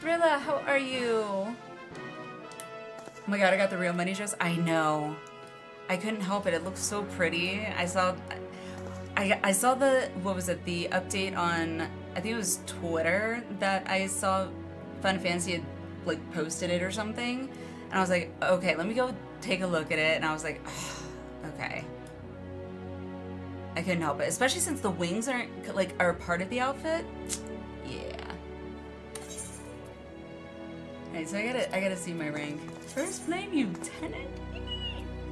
Thrilla, how are you? Oh my god, I got the real money dress. I know. I couldn't help it. It looks so pretty. I saw the, what was it, the update on, I think it was Twitter that I saw Fun Fancy had like posted it or something. And I was like, okay, let me go take a look at it. And I was like, oh, okay. I couldn't help it, especially since the wings aren't like are part of the outfit. Yeah. Alright, so I gotta see my rank. First flame lieutenant.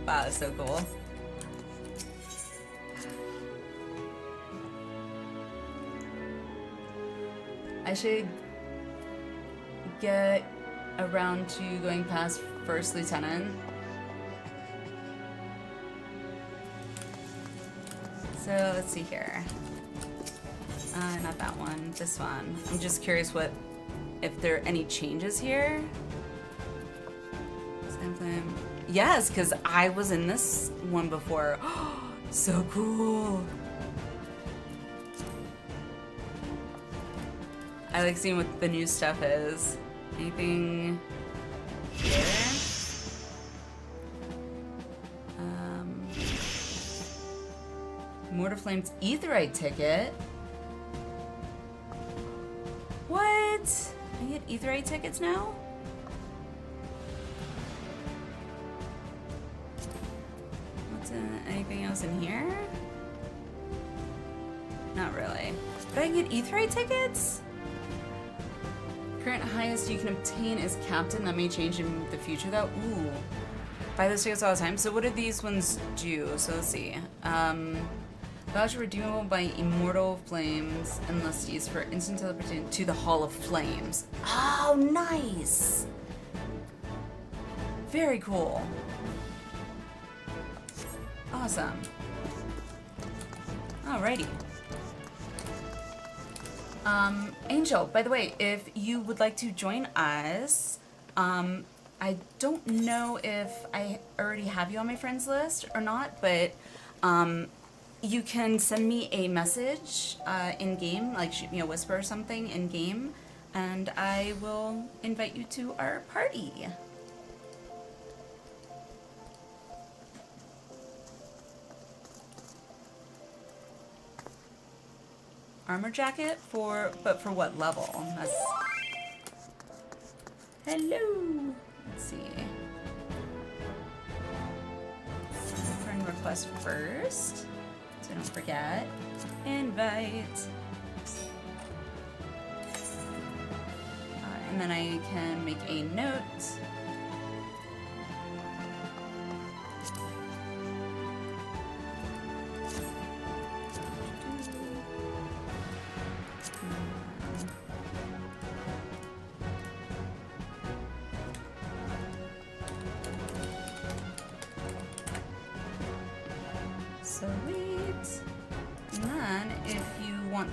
Wow, that's so cool. I should get around to going past first lieutenant. So let's see here. Not that one, this one. I'm just curious if there are any changes here. Yes, because I was in this one before. So cool. I like seeing what the new stuff is. Anything here? Mortar Flames Aetherite ticket. What? I get Aetherite tickets now? Anything else in here? Not really. But I can get Aetherite tickets? Current highest you can obtain is Captain. That may change in the future though. Ooh. Buy those tickets all the time. So what do these ones do? So let's see. Voucher redeemable by Immortal Flames unless used for instant teleportation to the Hall of Flames. Oh, nice! Very cool. Awesome. Alrighty. Angel, by the way, if you would like to join us, I don't know if I already have you on my friends list or not, but you can send me a message in-game, like shoot me a whisper or something in-game, and I will invite you to our party. Armor jacket but for what level? That's... Hello. Let's see. Friend request first, so don't forget. Invite. And then I can make a note.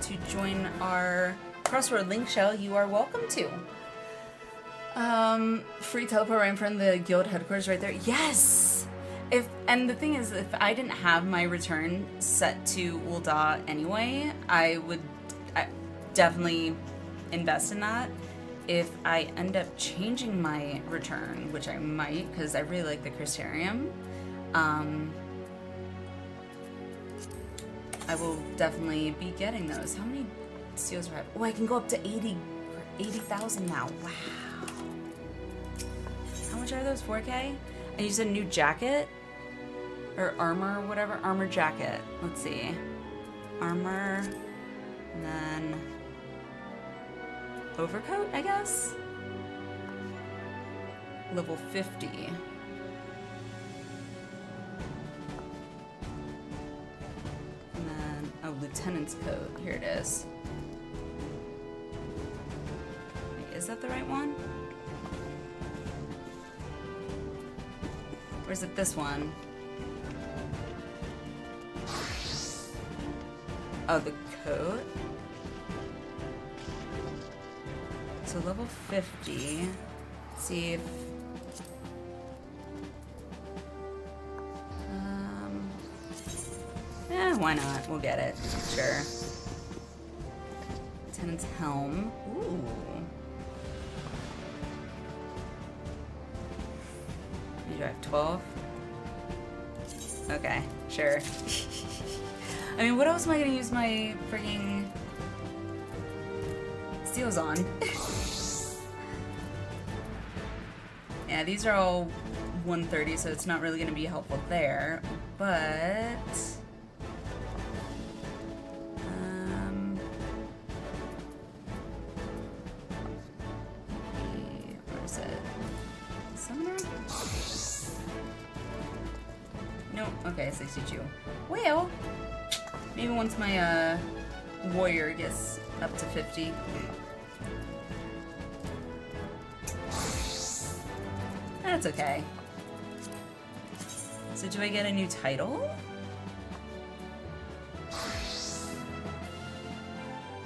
To join our crossword link shell, you are welcome to. Free teleport right in front of the guild headquarters right there. Yes! And the thing is, if I didn't have my return set to Ul'dah anyway, I would definitely invest in that. If I end up changing my return, which I might, because I really like the Crystarium, I will definitely be getting those. How many seals do I have? Oh, I can go up to 80,000 now. Wow. How much are those? 4K? And you said new jacket? Or armor, whatever. Armor jacket. Let's see. Armor. And then overcoat, I guess? Level 50. Lieutenant's coat. Here it is. Wait, is that the right one? Or is it this one? Oh, the coat? So level 50. Let's see if... why not? We'll get it. Sure. Lieutenant's helm. Ooh. You drive 12? Okay, sure. I mean, what else am I gonna use my frigging steels on? Yeah, these are all 130, so it's not really gonna be helpful there, but... Summoner? No, okay, 62. Well, maybe once my warrior gets up to 50. That's okay. So do I get a new title?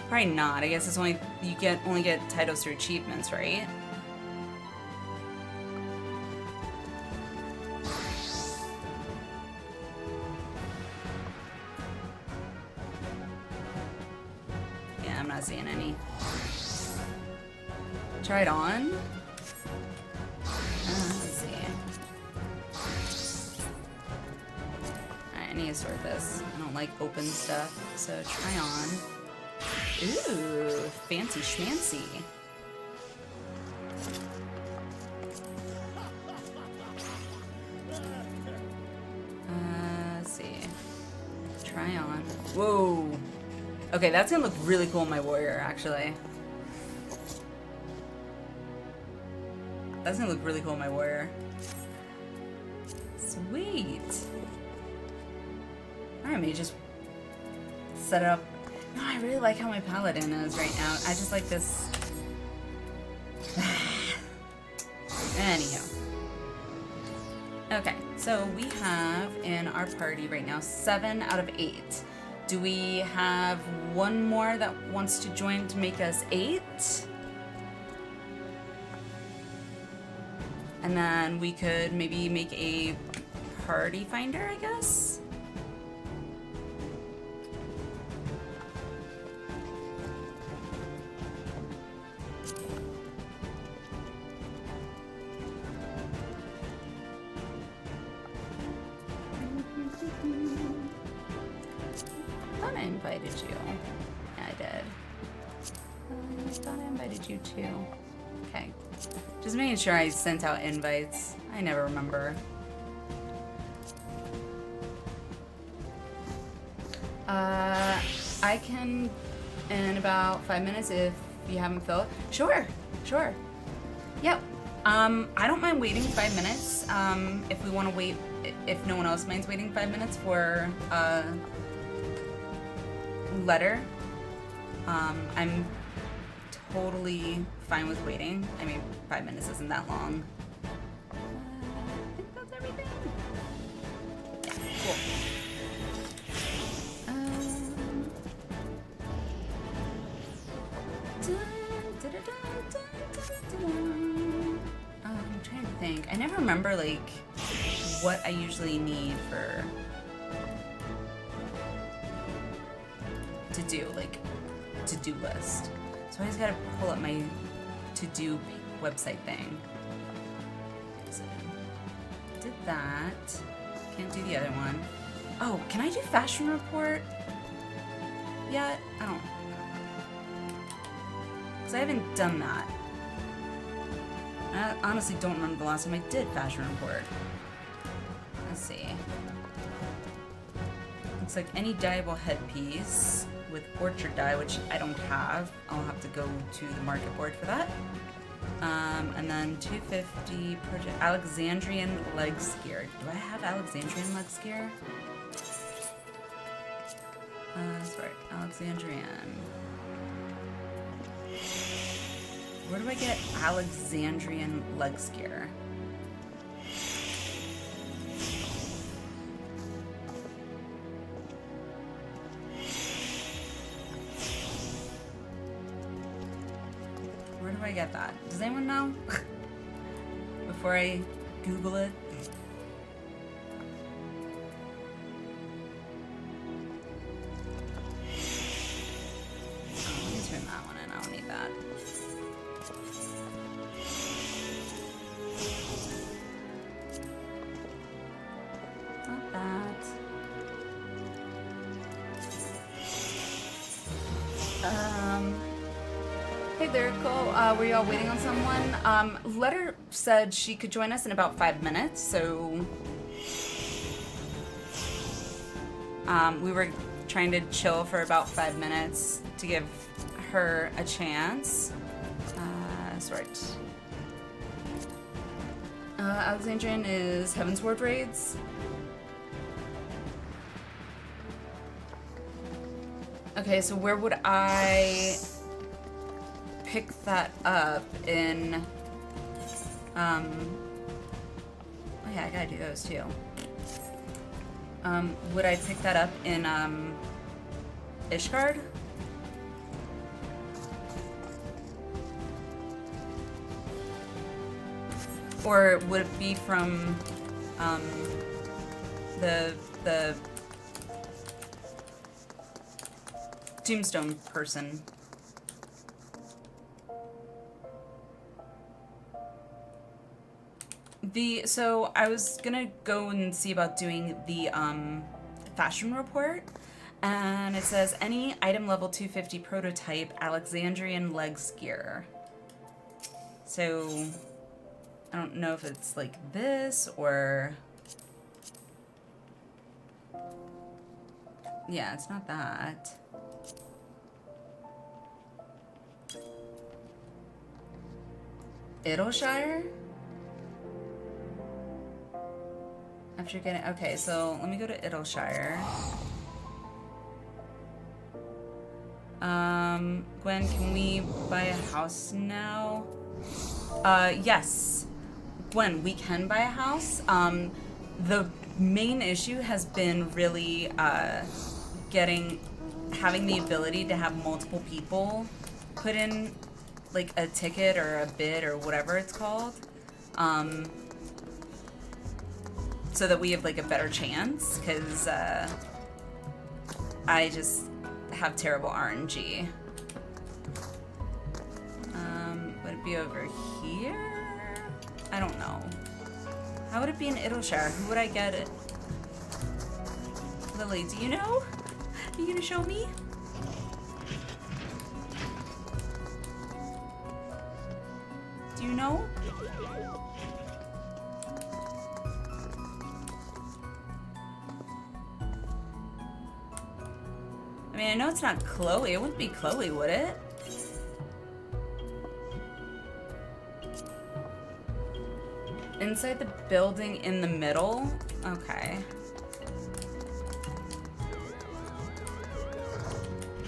Probably not. I guess it's only you only get titles through achievements, right? Yeah, I'm not seeing any. Try it on. Let's see. Alright, I need to sort this. I don't like open stuff, so try on. Ooh, fancy schmancy. Let's see. Try on. Whoa. Okay, that's gonna look really cool in my warrior, actually. That's gonna look really cool in my warrior. Sweet. Alright, maybe just set it up. No, I really like how my paladin is right now. I just like this. Anyhow. Okay, so we have in our party right now 7 out of 8. Do we have one more that wants to join to make us 8? And then we could maybe make a party finder, I guess? I thought I invited you. Yeah, I did. I thought I invited you too. Okay. Just making sure I sent out invites. I never remember. I can in about 5 minutes if you haven't filled. Sure, sure. Yep. I don't mind waiting 5 minutes. If we want to wait, if no one else minds waiting 5 minutes for letter, I'm totally fine with waiting. I mean, 5 minutes isn't that long. I think that's everything. Yeah, cool. I'm trying to think. I never remember like what I usually need for to do, like to-do list. So I just gotta pull up my to-do website thing. So did that. Can't do the other one. Oh, can I do fashion report yet? I don't. Because I haven't done that. I honestly don't remember the last time I did fashion report. Let's see. Looks like any dyeable headpiece with orchard dye, which I don't have. I'll have to go to the market board for that. And then 250 project Alexandrian leg skier. Do I have Alexandrian leg skier? Sorry, Alexandrian. Where do I get Alexandrian leg skier? Where do I get that? Does anyone know? Before I Google it. Let me turn that one in. I don't need that. Not that. Hey there, Cole. Were y'all waiting on someone? Letter said she could join us in about 5 minutes, so we were trying to chill for about 5 minutes to give her a chance. Sort. Alexandrian is Heavensward raids. Okay, so where would I pick that up in, oh yeah, I gotta do those too. Would I pick that up in, Ishgard? Or would it be from, the Tombstone person? So I was gonna go and see about doing the fashion report, and it says any item level 250 prototype Alexandrian legs gear. So I don't know if it's like this or, yeah, it's not that. Idleshire? After getting, okay, so let me go to Idleshire. Gwen, can we buy a house now? Yes. Gwen, we can buy a house. The main issue has been really having the ability to have multiple people put in like a ticket or a bid or whatever it's called, so that we have like a better chance, because I just have terrible RNG. Would it be over here? I don't know. How would it be in Idleshire? Who would I get it? Lily, do you know? Are you gonna show me? Do you know? I mean, I know it's not Chloe. It wouldn't be Chloe, would it? Inside the building in the middle? Okay.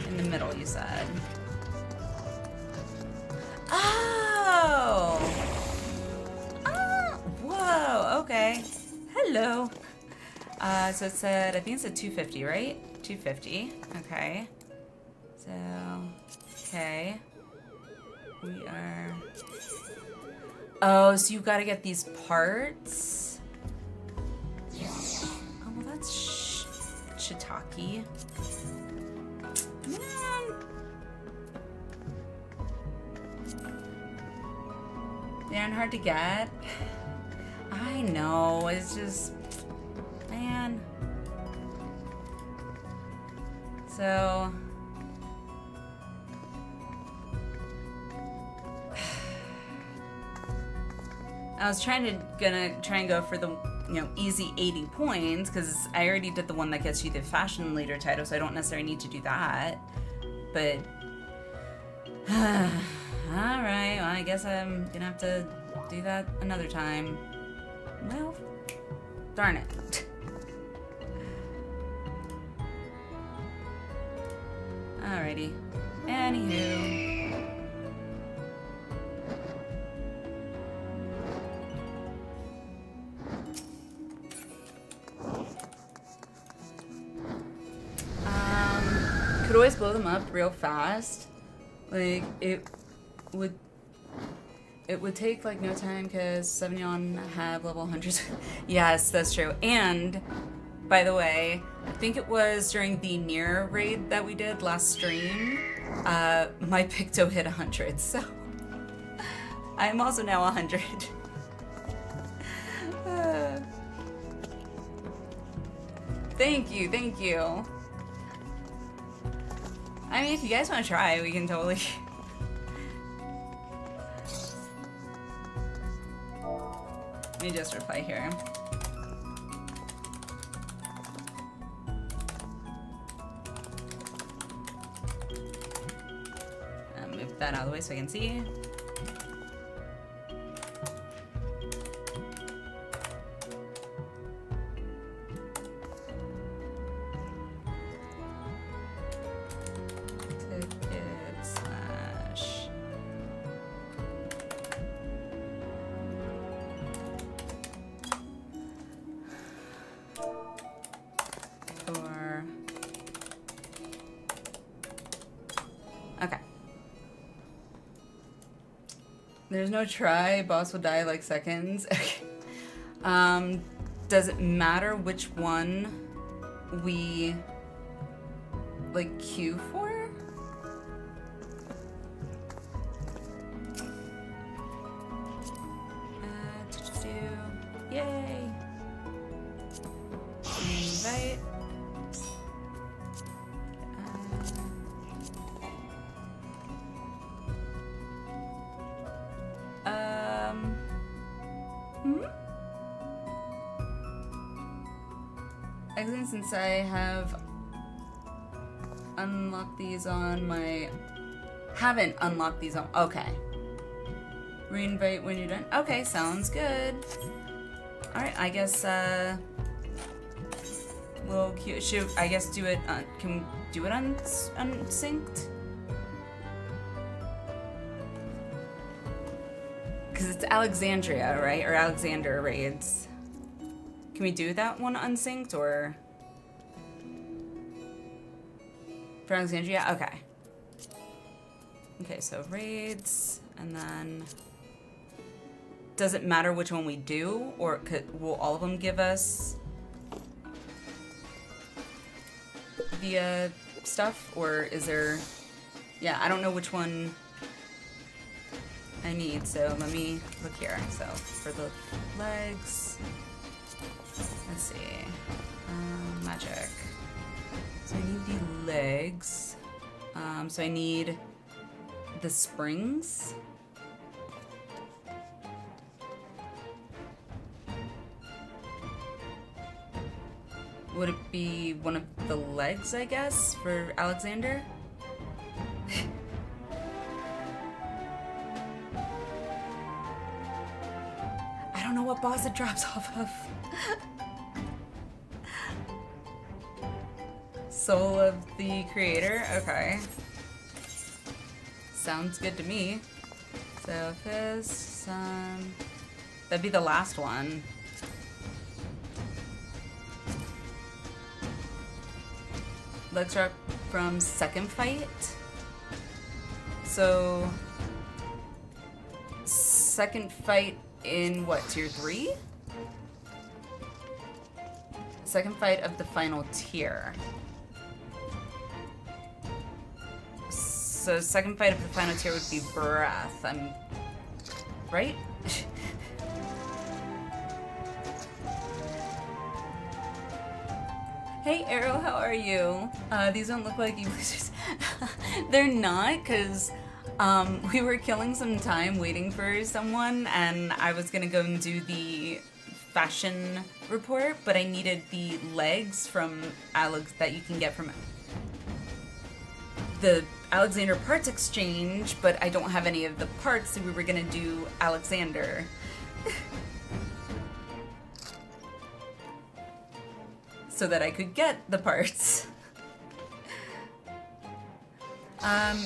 In the middle, you said. Oh! Whoa, okay. Hello. So it said, I think it said 250, right? 250. Okay. So, okay. We are... Oh, so you gotta get these parts? Oh, well that's shiitake. Man. They aren't hard to get. I know, it's just... Man. So... I was gonna try and go for the, easy 80 points, because I already did the one that gets you the fashion leader title, so I don't necessarily need to do that. But, alright, well, I guess I'm gonna have to do that another time. Well, darn it. Alrighty. Anywho. Could always blow them up real fast. Like, it would take like no time because Sauvignon have level 100s. Yes, that's true. And by the way, I think it was during the Nier raid that we did last stream, my Picto hit 100, so I am also now 100. Thank you, thank you. I mean, if you guys want to try, we can totally... Let me just reply here. Move that out of the way so I can see. There's no try. Boss will die like seconds. Does it matter which one we like queue for? Yay! Invite. Excellent, since I have unlocked these on my... Haven't unlocked these on... Okay. Reinvite when you're done. Okay, sounds good. Alright, I guess, we'll queue... Should I guess do it... can we do it unsynced? Because it's Alexandria, right? Or Alexander raids. Can we do that one unsynced, or... For Alexandria? Okay. Okay, so raids, and then... Does it matter which one we do, or will all of them give us the stuff, or is there... Yeah, I don't know which one I need, so let me look here. So, for the legs... Let's see. Magic. So I need the legs. So I need the springs. Would it be one of the legs, I guess, for Alexander? I don't know what boss it drops off of. Soul of the creator? Okay. Sounds good to me. So this, that'd be the last one. Legs drop from second fight. So second fight in what, tier 3? Second fight of the final tier. So second fight of the final tier would be breath. I'm right? Hey Arrow, how are you? These don't look like Evilizers. They're not, because we were killing some time waiting for someone, and I was gonna go and do the fashion report, but I needed the legs from Alex that you can get from the Alexander parts exchange, but I don't have any of the parts, so we were gonna do Alexander. So that I could get the parts.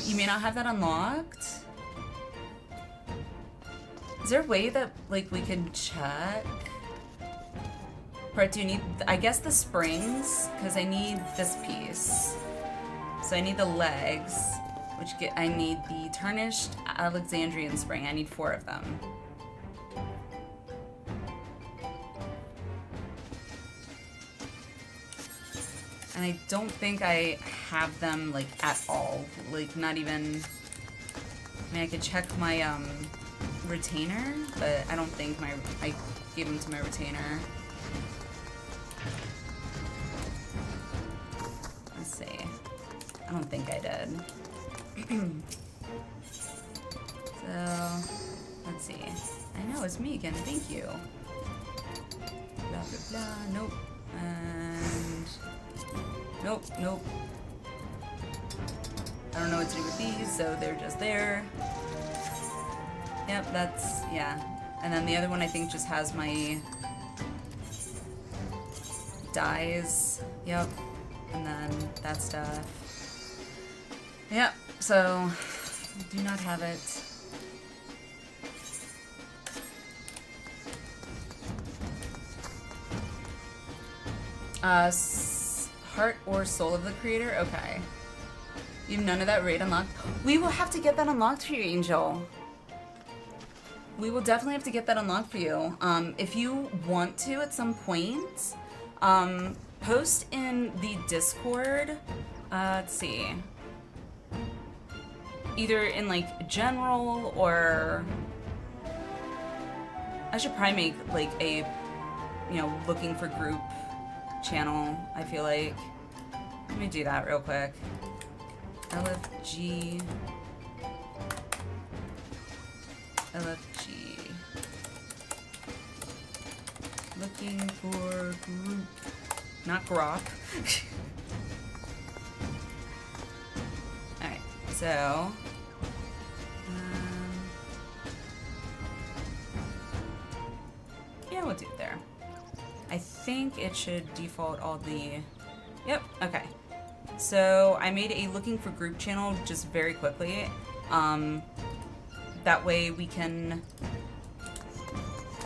You may not have that unlocked. Is there a way that, like, we can check? Part 2, need, I guess, the springs, because I need this piece. So I need the legs, which I need the tarnished Alexandrian spring. I need 4 of them. And I don't think I have them, like, at all. Like, not even... I mean, I could check my, retainer, but I don't think I gave them to my retainer. Let's see. I don't think I did. So, let's see. I know, it's me again. Thank you. Blah, blah, blah. Nope. And... Nope, nope. I don't know what to do with these, so they're just there. Yep, that's, yeah. And then the other one I think just has my dyes. Yep. And then that stuff. Yep, so I do not have it. Heart or soul of the creator? Okay. You have none of that raid unlocked? We will have to get that unlocked for you, Angel. we will definitely have to get that unlocked for you. If you want to at some point, post in the Discord, let's see, either in like general or I should probably make like a, you know, looking for group channel, I feel like. Let me do that real quick. LFG. Looking for group. Not grok. Alright, so. Yeah, we'll do it there. I think it should default all the. Yep, okay. So I made a looking for group channel just very quickly. That way we can,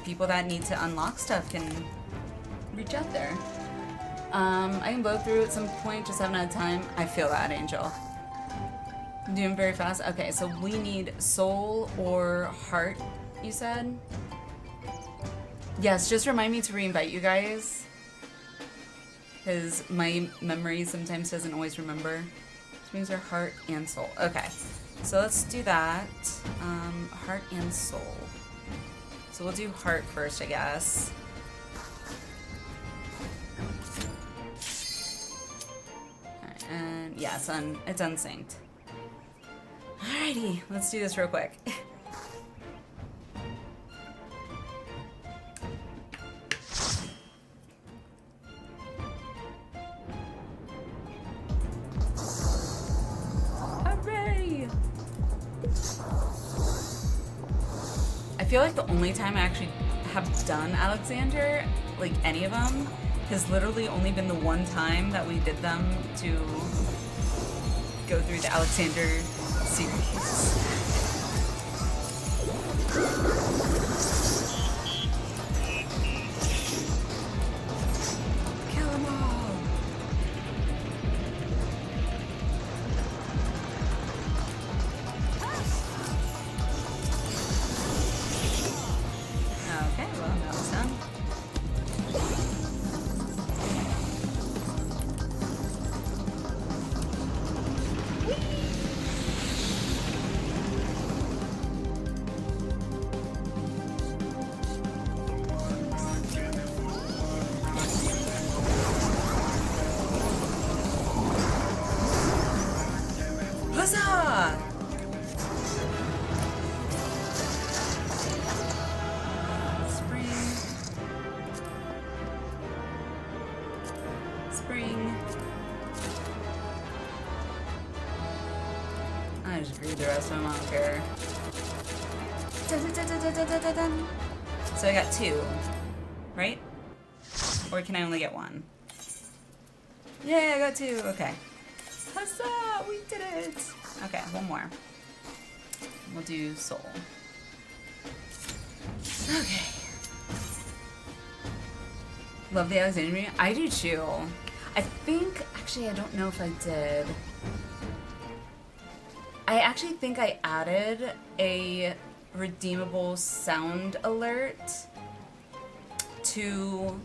people that need to unlock stuff can reach out there. I can blow through at some point, just haven't had time. I feel that, Angel. I'm doing very fast. Okay, so we need soul or heart, you said? Yes, just remind me to reinvite you guys. Because my memory sometimes doesn't always remember. Which means our heart and soul. Okay, so let's do that. Heart and soul. So we'll do heart first, I guess. Alright, and yeah, it's unsynced. Alrighty, let's do this real quick. I feel like the only time I actually have done Alexander, like any of them, has literally only been the one time that we did them to go through the Alexander series. Kill them all! Okay, well, that was done. Huzzah! Spring. I just read the rest of them, I don't care. Dun. So I got 2, right? Or can I only get 1? Yay, I got 2, okay. Huzzah, we did it! Okay, 1 more. We'll do soul. Okay. Love the Alexandria. I do too. I think, actually, I don't know if I did. I actually think I added a redeemable sound alert to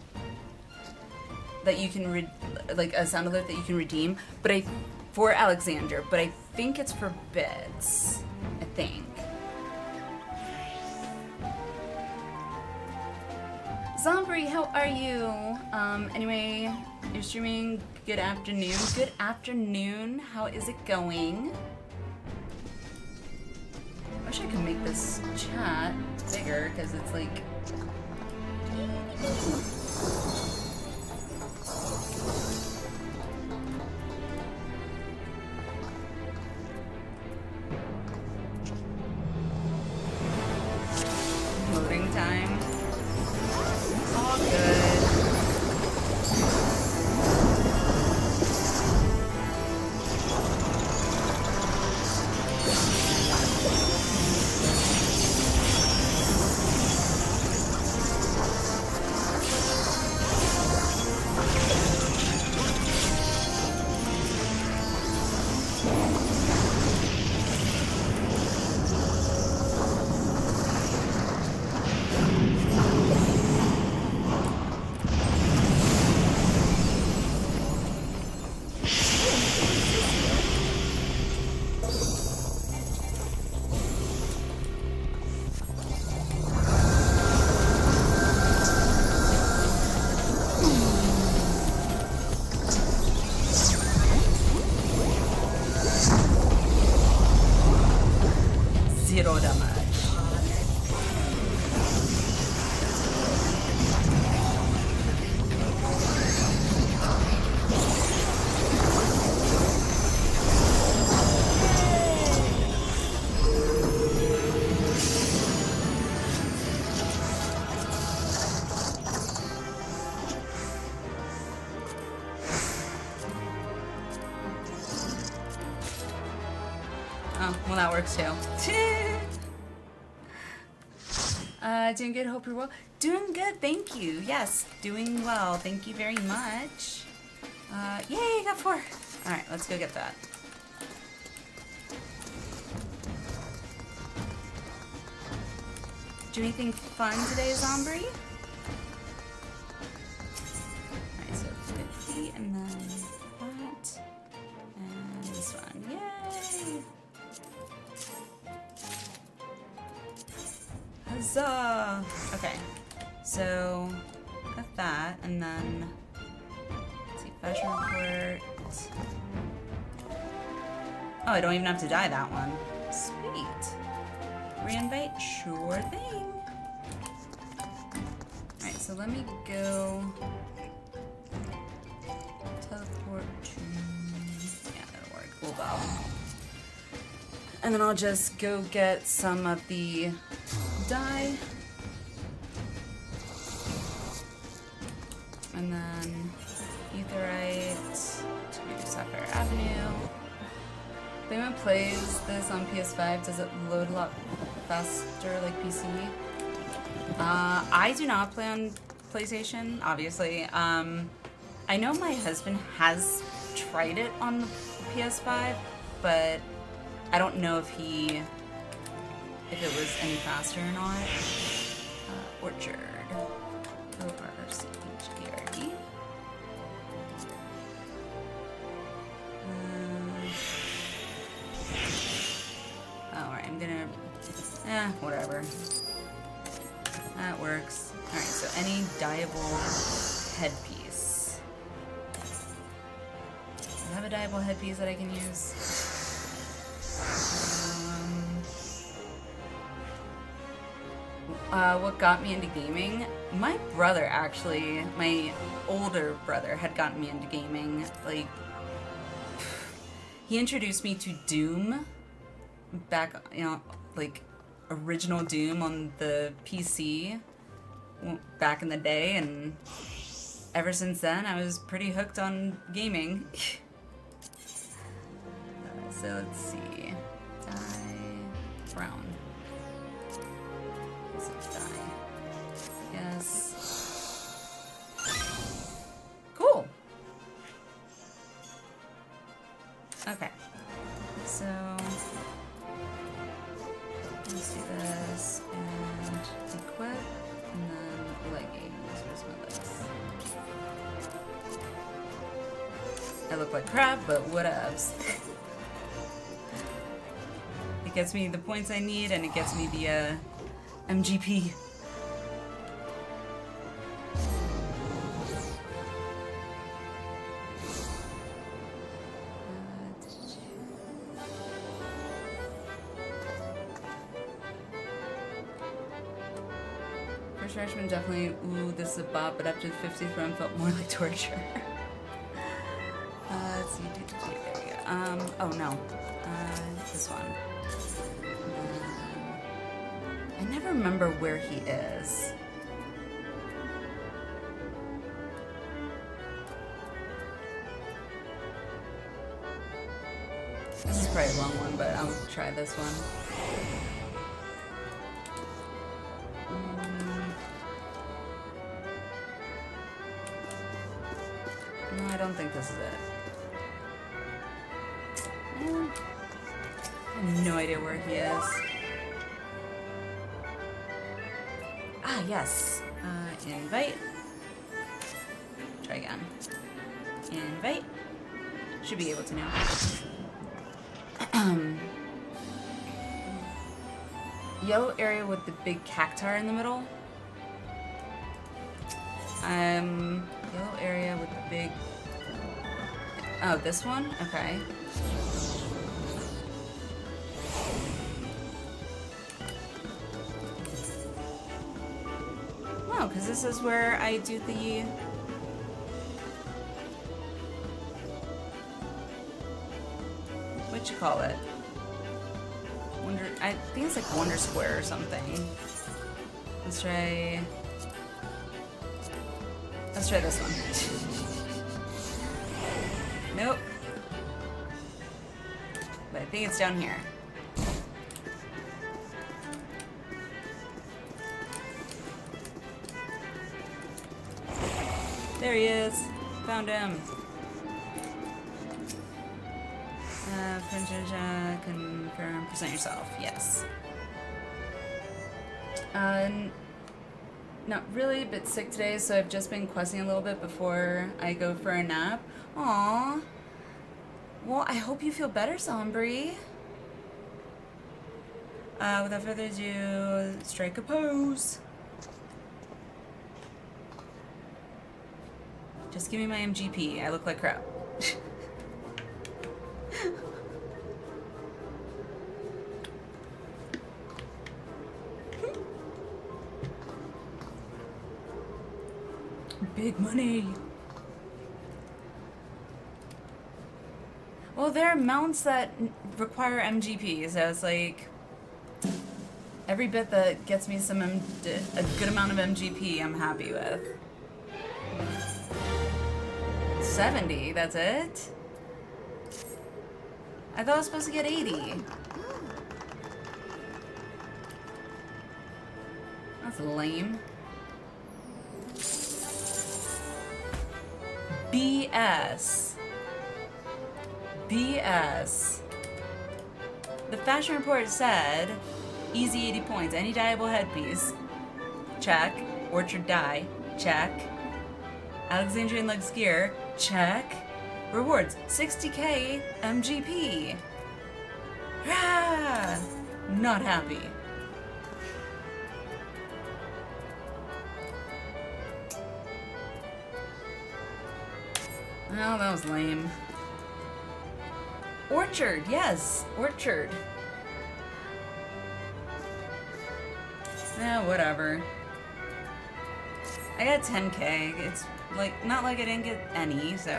that you can like a sound alert that you can redeem, but for Alexander, but I think it's for bits. I think. Zombie, how are you? Anyway, you're streaming. Good afternoon. Good afternoon. How is it going? I wish I could make this chat bigger, because it's like... loading time. All good. Oh, well that works too. Doing good, hope you're well. Doing good, thank you. Yes, doing well. Thank you very much. Yay, got 4. Alright, let's go get that. Do anything fun today, Zombie? Alright, so 50 and then that. And this one. Yay! Huzzah! Okay, so got that, and then let's see, fashion report. Oh, I don't even have to dye that one. Sweet. Reinvite? Sure thing. Alright, so let me go teleport to... Yeah, that'll work. We'll go. And then I'll just go get some of the dye. And then Etherite to Sapphire Avenue. If anyone plays this on PS5, does it load a lot faster like PC? I do not play on PlayStation, obviously. I know my husband has tried it on the PS5, but I don't know if it was any faster or not. Orchard. O-R-C-H-A-R-D. Alright, I'm gonna... whatever. That works. Alright, so any dyeable headpiece. Do I have a dyeable headpiece that I can use? What got me into gaming? My brother, actually, my older brother, had gotten me into gaming. Like, he introduced me to Doom back, like, original Doom on the PC back in the day, and ever since then, I was pretty hooked on gaming. So let's see. Dye brown. Yes. Cool. Okay. So let's do this and equip, and then leggings. Where's my legs? I look like crap, but whatevs. It gets me the points I need, and it gets me the MGP. First freshman definitely, ooh, this is a bop, but after the 50th run felt more like torture. Let's see, there we go. Oh no, this one. I never remember where he is. This is probably a long one, but I'll try this one. No, I don't think this is it. I have no idea where he is. Ah, yes. Invite. Try again. Invite. Should be able to now. Yellow area with the big cactar in the middle. Yellow area with the big... Oh, this one? Okay. Oh, because this is where I do the... What you call it? I think it's like Wonder Square or something. Let's try this one. Nope. But I think it's down here. There he is. Found him. Confirm. Present yourself. Yes. Not really, but sick today, so I've just been questing a little bit before I go for a nap. Aww. Well, I hope you feel better, Sombri. Without further ado, strike a pose. Just give me my MGP. I look like crap. Big money. Well, there are mounts that require MGP, so it's like every bit that gets me some a good amount of MGP, I'm happy with. 70, that's it? I thought I was supposed to get 80. That's lame. BS. BS. The fashion report said, easy 80 points, any dyeable headpiece. Check. Orchard dye. Check. Alexandrian legs gear. Check. Rewards, 60k MGP. Ah, not happy. Oh, that was lame. Orchard, yes, Orchard. Yeah, whatever. I got 10k. It's like not like I didn't get any, so.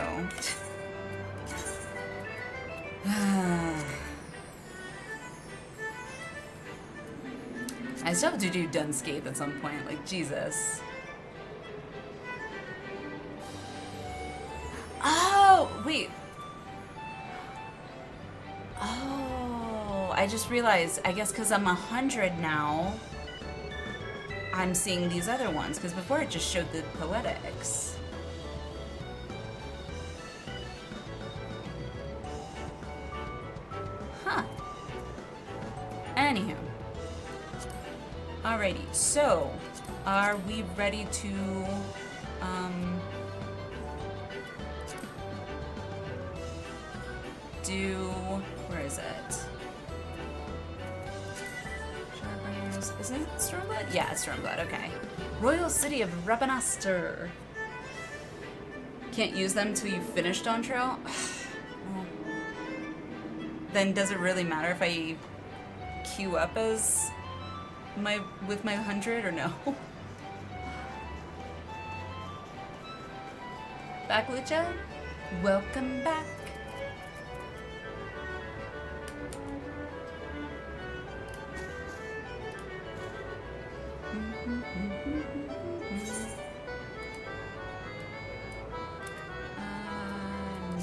I still have to do Dunscape at some point, like Jesus. Oh, wait. Oh, I just realized, I guess because I'm 100 now, I'm seeing these other ones, because before it just showed the poetics. Huh. Anywho. Alrighty, so, are we ready to, do, where is it? Shadowbringers, isn't it Stormblood? Yeah, it's Stormblood, okay. Royal City of Rabanaster. Can't use them until you've finished on trail? Well, then does it really matter if I queue up as with my 100 or no? Back, Lucha? Welcome back.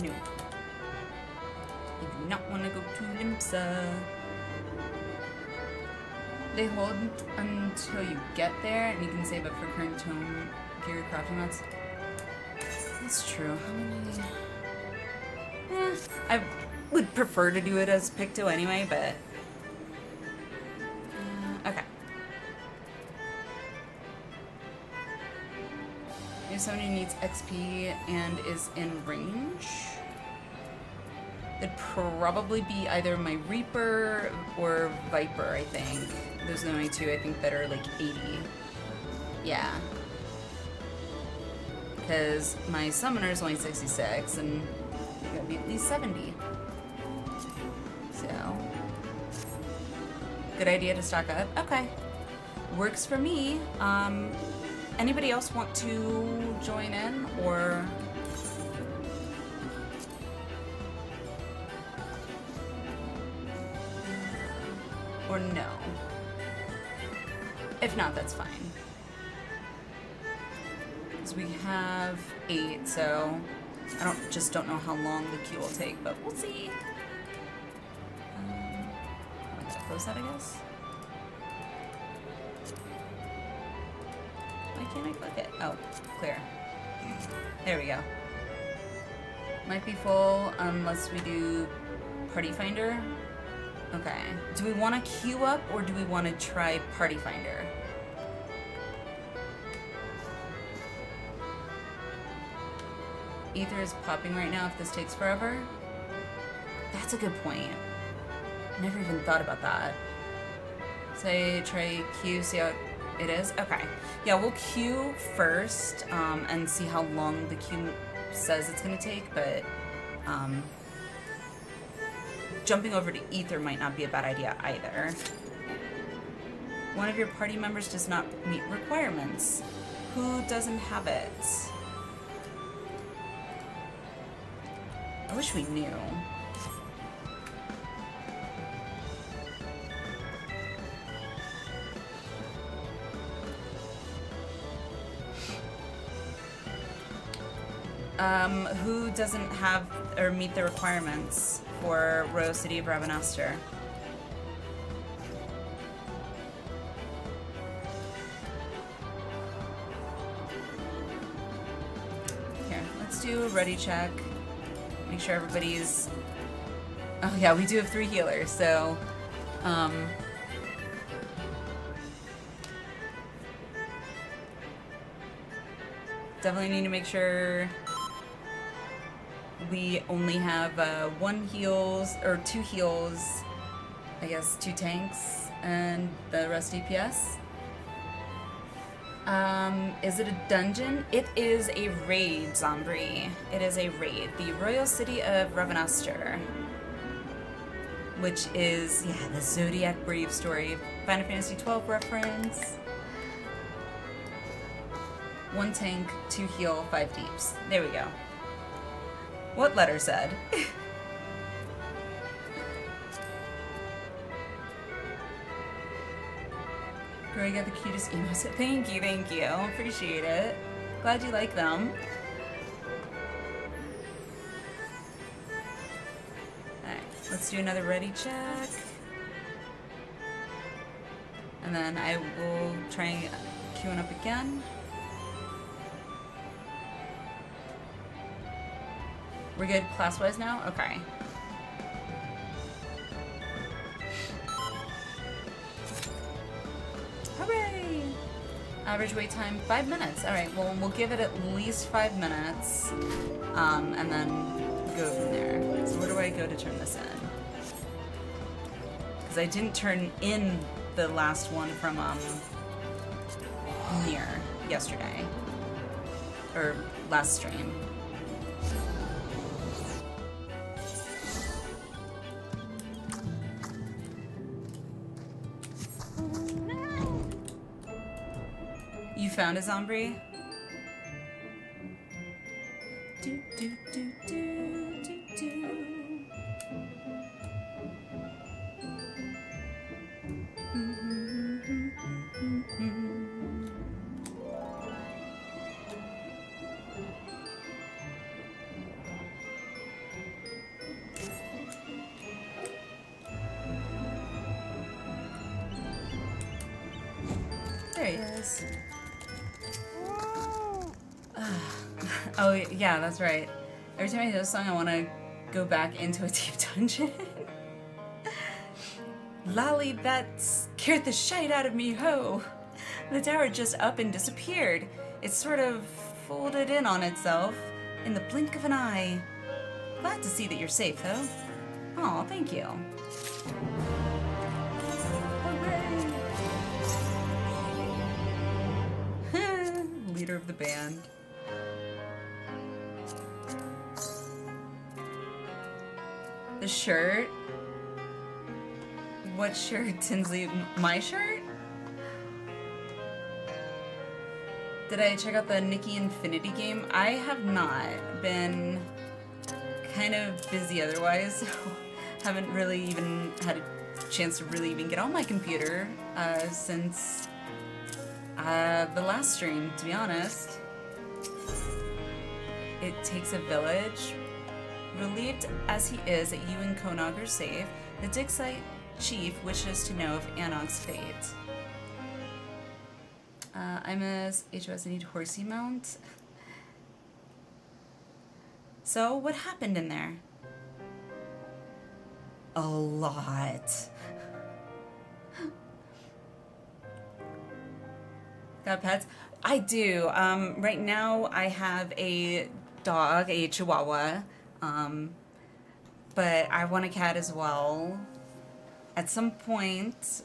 No. I do not want to go to Limsa. They hold until you get there, and you can save up for current tome gear crafting mods. That's true. How many? I would prefer to do it as Picto anyway, but okay. If somebody needs XP and is in range, it'd probably be either my Reaper or Viper, I think. Those are the only two I think that are like 80. Yeah. Because my Summoner is only 66 and you gotta be at least 70. So, good idea to stock up. Okay. Works for me. Anybody else want to join in or? Or no? If not, that's fine. Because we have 8, so I don't know how long the queue will take, but we'll see. I gotta close that, I guess. Why can't I click it? Oh, clear. There we go. Might be full unless we do Party Finder. Okay. Do we want to queue up or do we want to try Party Finder? Ether is popping right now if this takes forever. That's a good point. Never even thought about that. Say try queue, see how it is? Okay. Yeah, we'll queue first and see how long the queue says it's gonna take, but jumping over to Ether might not be a bad idea either. One of your party members does not meet requirements. Who doesn't have it? I wish we knew. Who doesn't have or meet the requirements for Royal City of Ravenastor? Here, let's do a ready check. Make sure everybody's... Oh yeah, we do have 3 healers, so... Definitely need to make sure we only have 1 heals, or 2 heals, I guess 2 tanks, and the rest DPS. Is it a dungeon? It is a raid, Zombie. It is a raid. The Royal City of Ravenastor, which is, yeah, the Zodiac Brave story. Final Fantasy XII reference. 1 tank, 2 heal, 5 deeps. There we go. What letter said? Greg got the cutest emos. Thank you, thank you. Appreciate it. Glad you like them. Alright, let's do another ready check. And then I will try queuing up again. We're good class-wise now? Okay. Hooray! Average wait time, 5 minutes. Alright, well, we'll give it at least 5 minutes. And then go from there. So where do I go to turn this in? Because I didn't turn in the last one from, Nier yesterday. Or last stream. You found a zombie? Do, do, do, do, do, do. There he is. Oh, yeah, that's right. Every time I hear this song, I want to go back into a deep dungeon. Lolly, that scared the shite out of me, ho! The tower just up and disappeared. It sort of folded in on itself in the blink of an eye. Glad to see that you're safe, though. Aw, thank you. Hooray! Leader of the band. The shirt? What shirt, Tinsley? My shirt? Did I check out the Nikki Infinity game? I have not. Been kind of busy otherwise, so haven't really even had a chance to really even get on my computer since the last stream, to be honest. It takes a village. Relieved as he is that you and Konog are safe, the Dixite chief wishes to know of Anok's fate. I'm a HOS, I need horsey mount. So, what happened in there? A lot. Got pets? I do. Right now I have a dog, a Chihuahua. But I want a cat as well. At some point,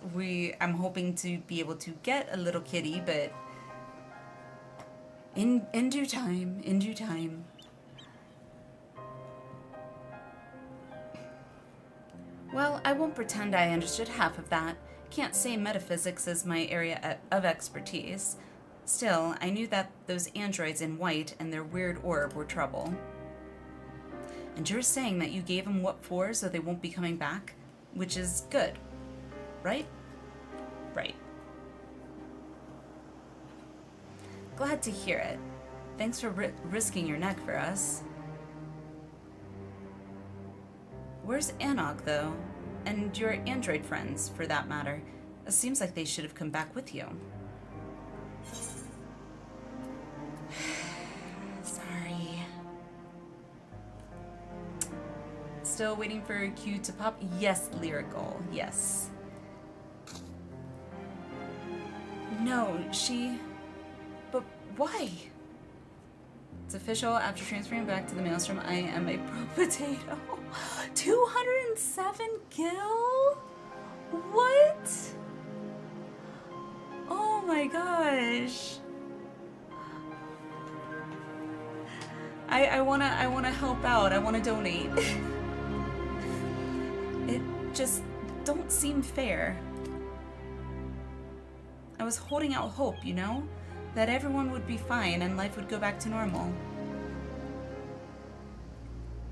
I'm hoping to be able to get a little kitty, but in due time, in due time. Well, I won't pretend I understood half of that. Can't say metaphysics is my area of expertise. Still, I knew that those androids in white and their weird orb were trouble. And you're saying that you gave them what for so they won't be coming back? Which is good, right? Right. Glad to hear it. Thanks for risking your neck for us. Where's Anog, though? And your android friends, for that matter. It seems like they should have come back with you. Sorry. Still waiting for a cue to pop? Yes, Lyrical. Yes. No, she... But why? It's official. After transferring back to the Maelstrom, I am a pro potato. 207 gil? What? Oh my gosh. I wanna help out. I wanna donate. It just don't seem fair. I was holding out hope, you know? That everyone would be fine and life would go back to normal.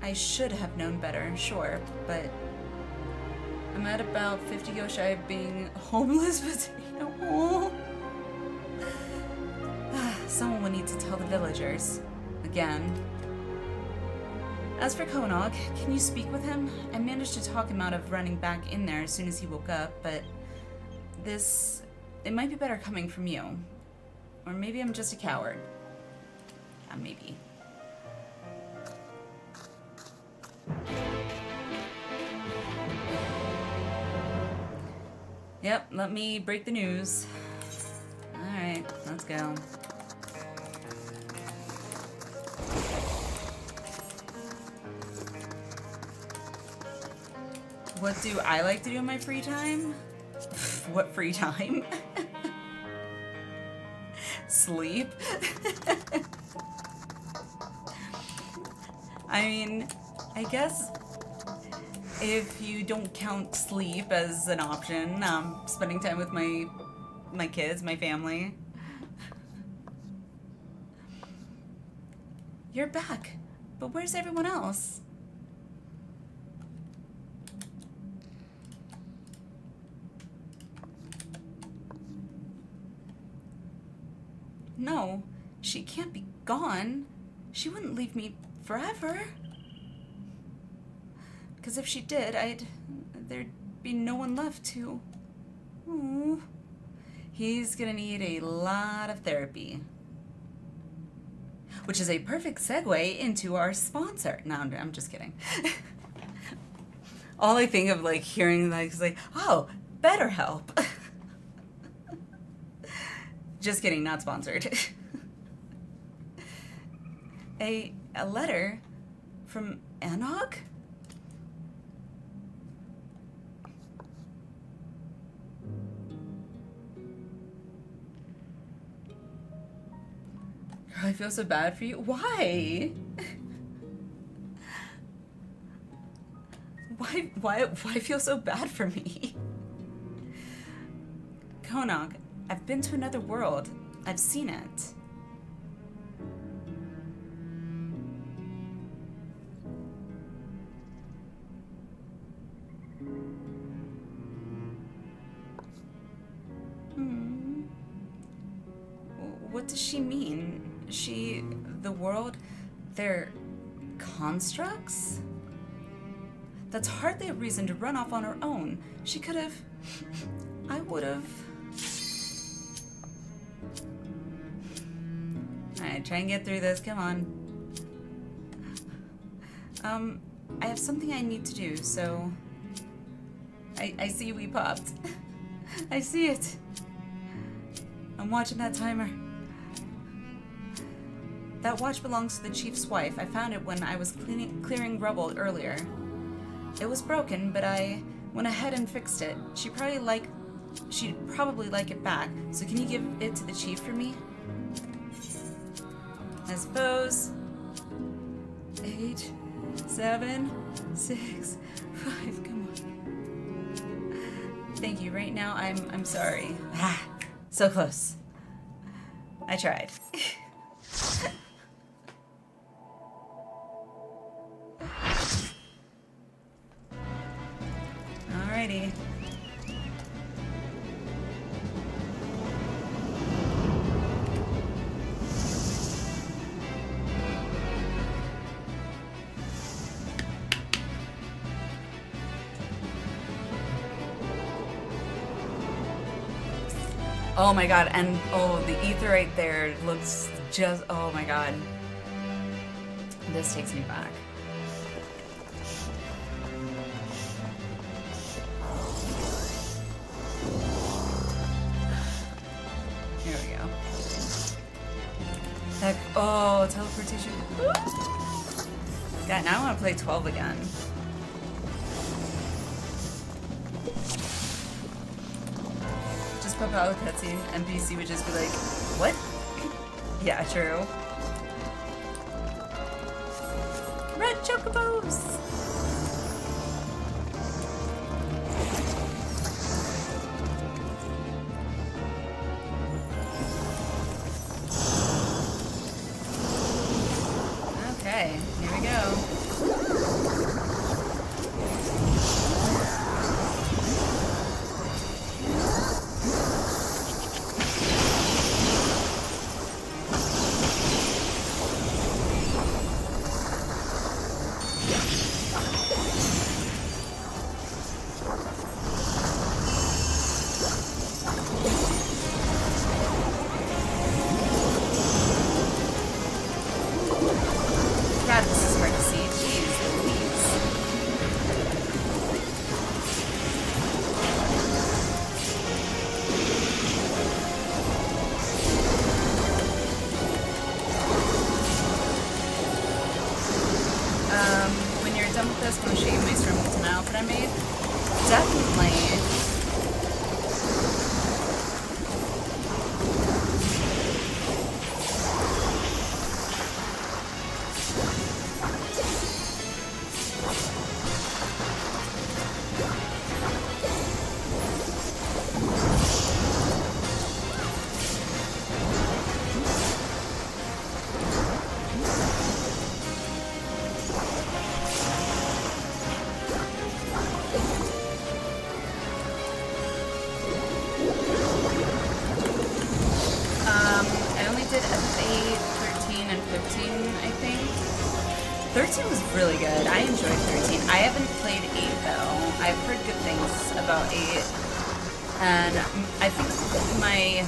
I should have known better, sure, but I'm at about 50 gil shy of being homeless potato. Oh. Someone would need to tell the villagers. Again. As for Konog, can you speak with him? I managed to talk him out of running back in there as soon as he woke up, but it might be better coming from you. Or maybe I'm just a coward. Yeah, maybe. Yep, let me break the news. Alright, let's go. What do I like to do in my free time? What free time? Sleep? I mean, I guess if you don't count sleep as an option, spending time with my kids, my family. You're back, but where's everyone else? No, she can't be gone. She wouldn't leave me forever. Because if she did, there'd be no one left to... Ooh. He's gonna need a lot of therapy. Which is a perfect segue into our sponsor. No, I'm just kidding. All I think of, like, hearing, like, is like, oh, BetterHelp. Just kidding, not sponsored. A letter from Anog? Girl, I feel so bad for you. Why? Why feel so bad for me? Konog, I've been to another world. I've seen it. What does she mean? The world, they're constructs? That's hardly a reason to run off on her own. She could have... I would have... Alright, try and get through this. Come on. I have something I need to do, so... I see we popped. I see it. I'm watching that timer. That watch belongs to the chief's wife. I found it when I was clearing rubble earlier. It was broken, but I went ahead and fixed it. She'd probably like it back. So can you give it to the chief for me? I suppose. 8, 7, 6, 5. Come on. Thank you. Right now, I'm sorry. Ah, so close. I tried. Alrighty. Oh my god, and oh, the ether right there looks just, oh my god. This takes me back. Here we go. Heck, oh, teleportation. God, now I want to play 12 again. Pop out with cutscene, NPC would just be like, what? Yeah, true. Red chocobos! Okay, here we go.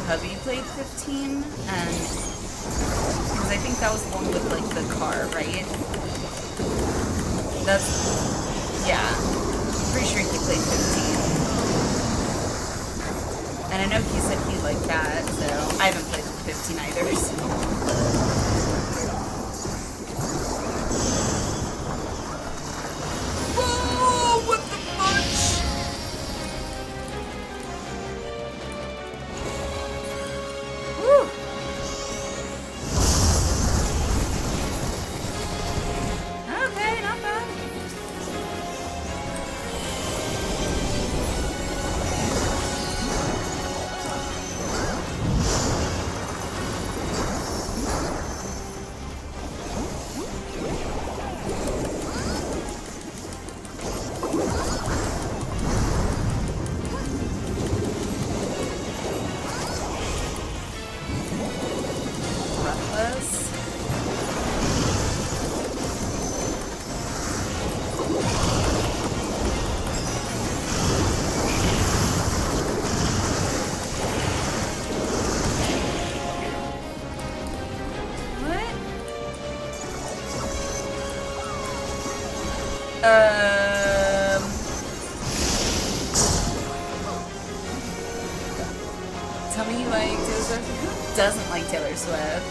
Hubby played 15, and because I think that was the one with like the car, right? That's, yeah, pretty sure he played 15. And I know he said he liked that, so I haven't played 15 either, so. Tell me you like Taylor Swift. Who doesn't like Taylor Swift?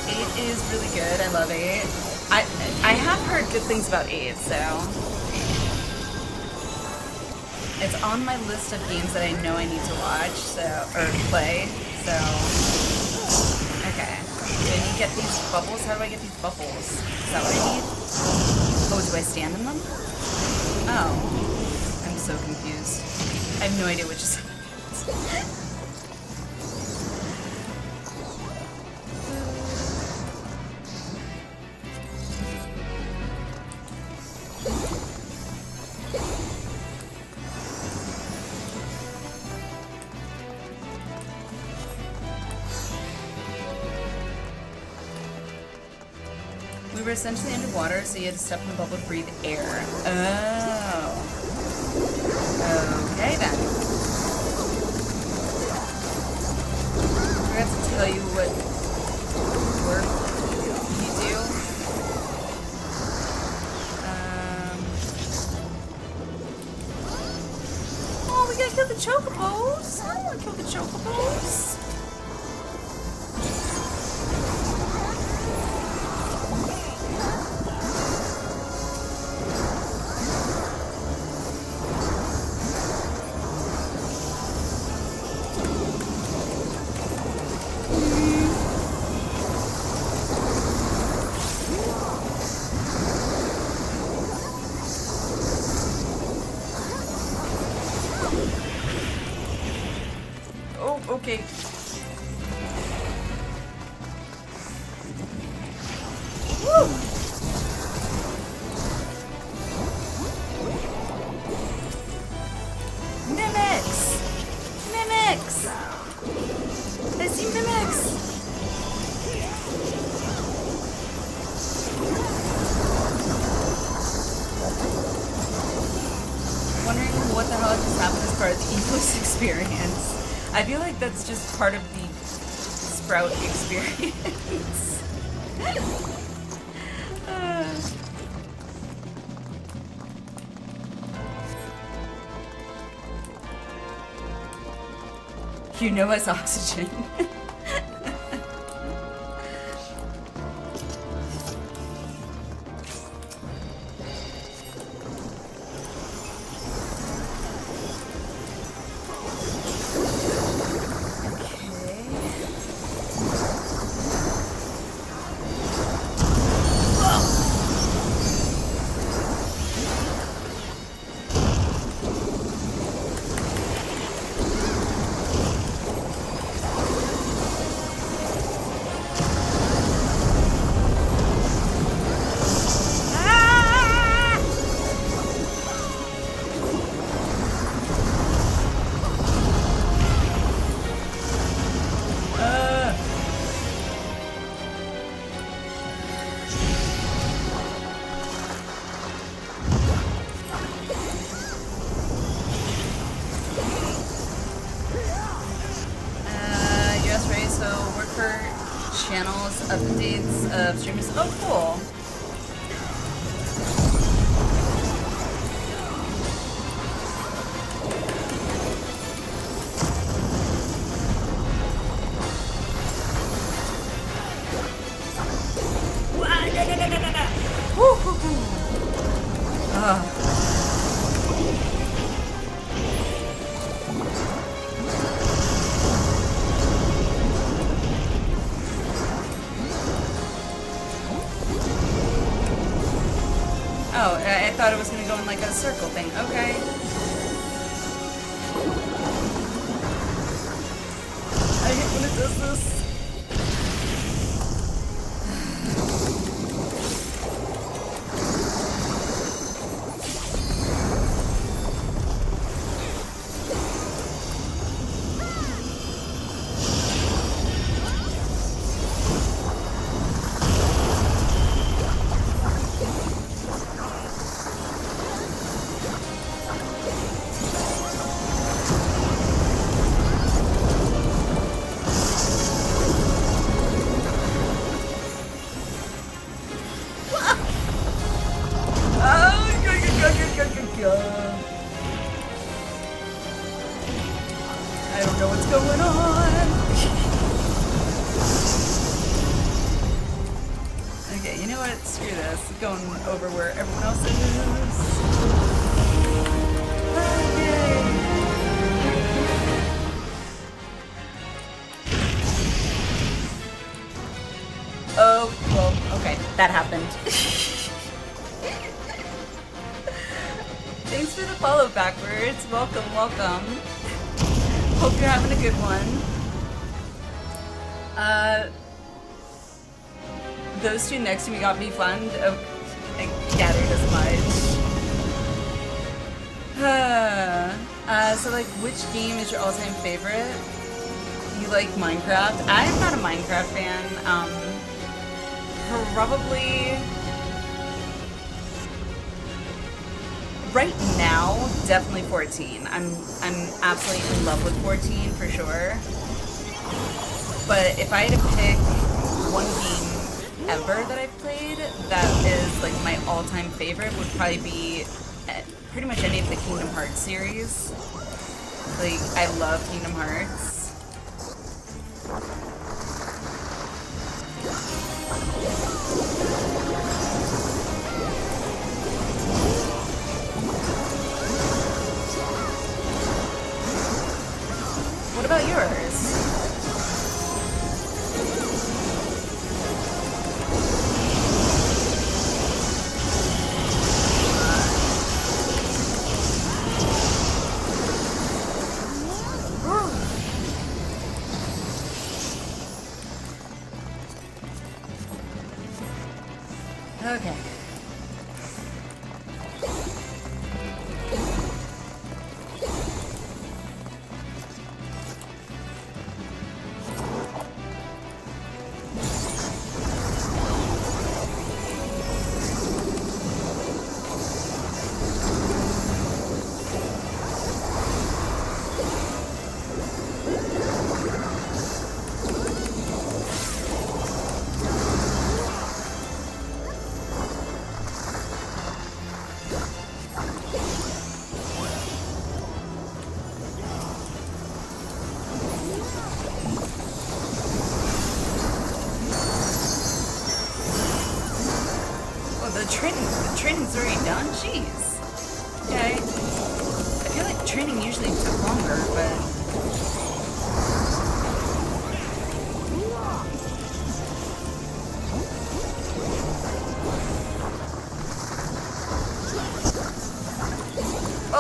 8 is really good. I love 8. I have heard good things about 8, so it's on my list of games that I know I need to watch, or play. So okay. Do I need to get these bubbles? How do I get these bubbles? Is that what I need? Oh, do I stand in them? Oh, I'm so confused. I have no idea which is. We were essentially underwater, so you had to step in the bubble to breathe air. Oh. Okay then. I forgot to tell you what work you do. Oh, we gotta kill the chocobos. I don't wanna kill the chocobos. Okay. Woo! Mimics! Mimics! I see mimics! Wondering what the hell just happened as part of the Ivalice experience. I feel like that's just part of the Sprout experience. You know us, Oxygen. Channels, updates of streamers. Oh, cool. Oh, I thought it was going to go in like a circle thing. Okay. I hate when it does this. just going over where everyone else is. Oh, well, okay, that happened. Thanks for the follow backwards. Welcome, welcome. Hope you're having a good one. Those two next to me got me fun. Oh, I gathered as much. So like, which game is your all-time favorite? You like Minecraft? I'm not a Minecraft fan. Probably right now, definitely 14. I'm absolutely in love with 14 for sure. But if I had to pick one game ever that I've played that is like my all-time favorite, would probably be pretty much any of the Kingdom Hearts series. Like, I love Kingdom Hearts. What about yours? Okay. The training's already done? Jeez. Okay. I feel like training usually took longer, but...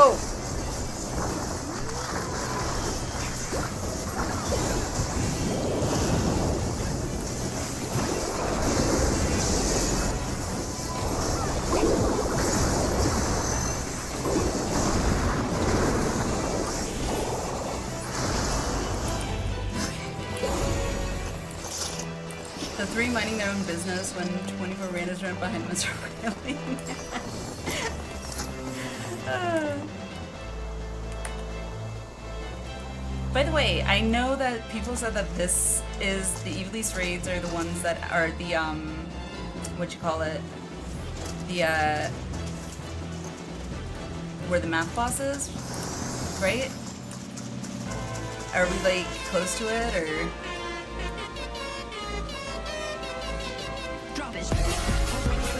Oh! The three minding their own business when 24 randos run behind them is railing. By the way, I know that people said that this is the Ivalice raids are the ones that are the what you call it? The where the math boss is, right? Are we like close to it or?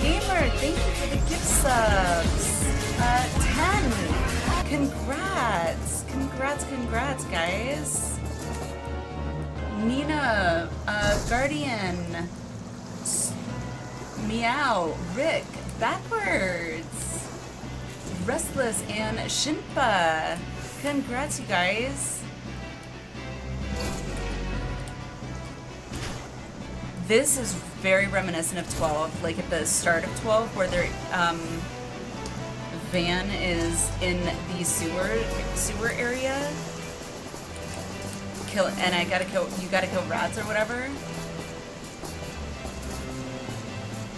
Gamer, thank you for the gift subs. 10. Congrats. Congrats, guys. Nina, Guardian, Meow, Rick, Backwards, Restless, and Shinpa. Congrats, you guys. This is very reminiscent of 12, like at the start of 12, where their van is in the sewer area. And you gotta kill rats or whatever.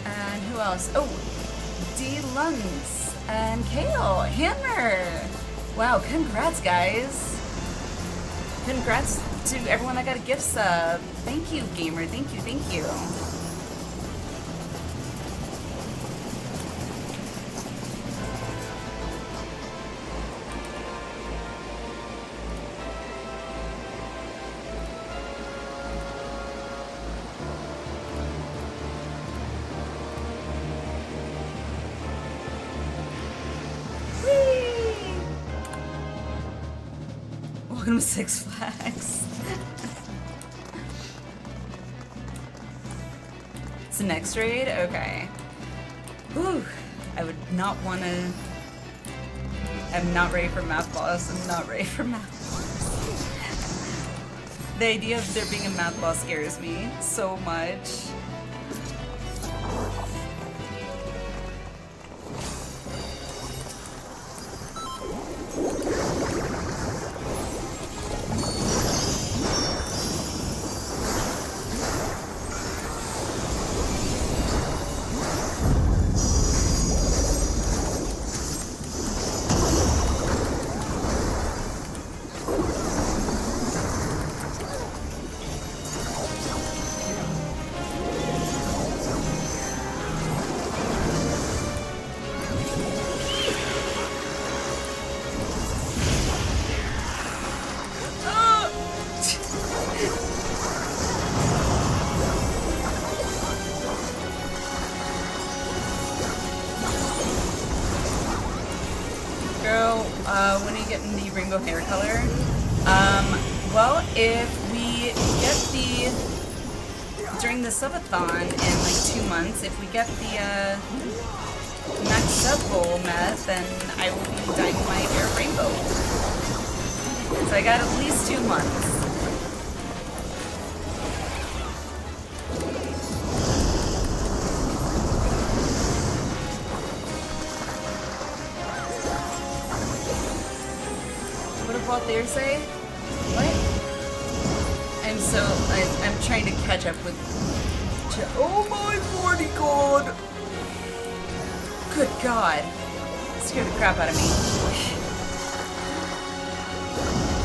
And who else? Oh, D Lungs and Kale, Hammer. Wow, congrats, guys. Congrats to everyone that got a gift sub. Thank you, Gamer. Thank you. Welcome to Six Flags. It's the next raid? Okay. Whew. I would not want to... I'm not ready for math boss. I'm not ready for math boss. The idea of there being a math boss scares me so much. When are you getting the rainbow hair color? Well, if we get the... During the subathon in like 2 months, if we get the max sub goal met, then I will be dyeing my hair rainbow. So I got at least 2 months. What they say? What? I'm trying to catch up with... Oh my 40 gold! Good God. Scared the crap out of me.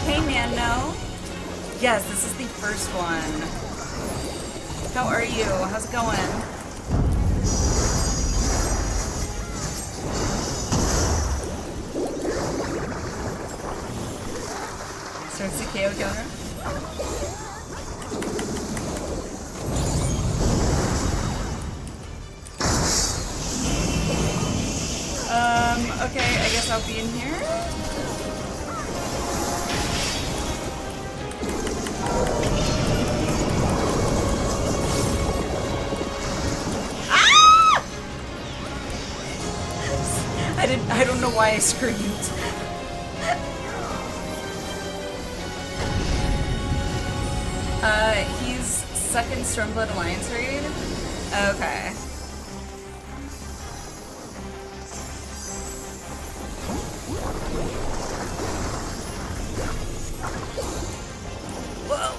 Hey Nano. Yes, this is the first one. How are you? How's it going? Starts the KO counter. Okay, I guess I'll be in here. Ah! I don't know why I screamed. He's second Stormblood Alliance raid? Okay. Whoa!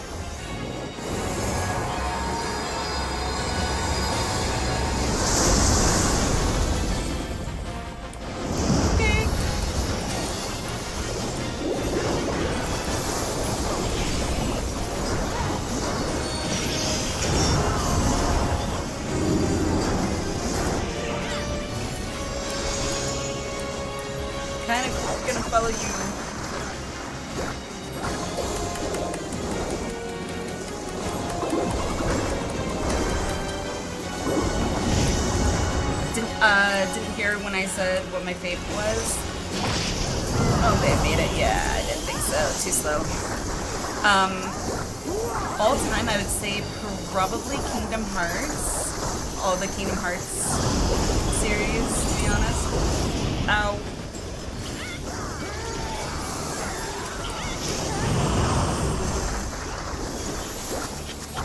Okay. Kind of gonna follow you. Didn't hear when I said what my fave was. Oh, they made it. Yeah, I didn't think so. Too slow. All time, I would say probably Kingdom Hearts. All the Kingdom Hearts series, to be honest. Ow.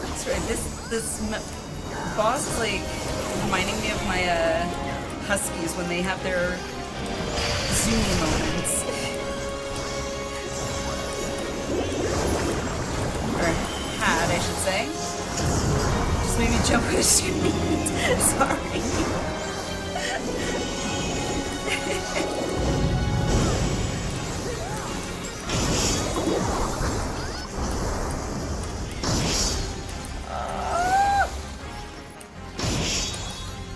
That's right. This boss is like reminding me of my Huskies when they have their zoomy moments. Or had, I should say. Just made me jump with a screen. Sorry.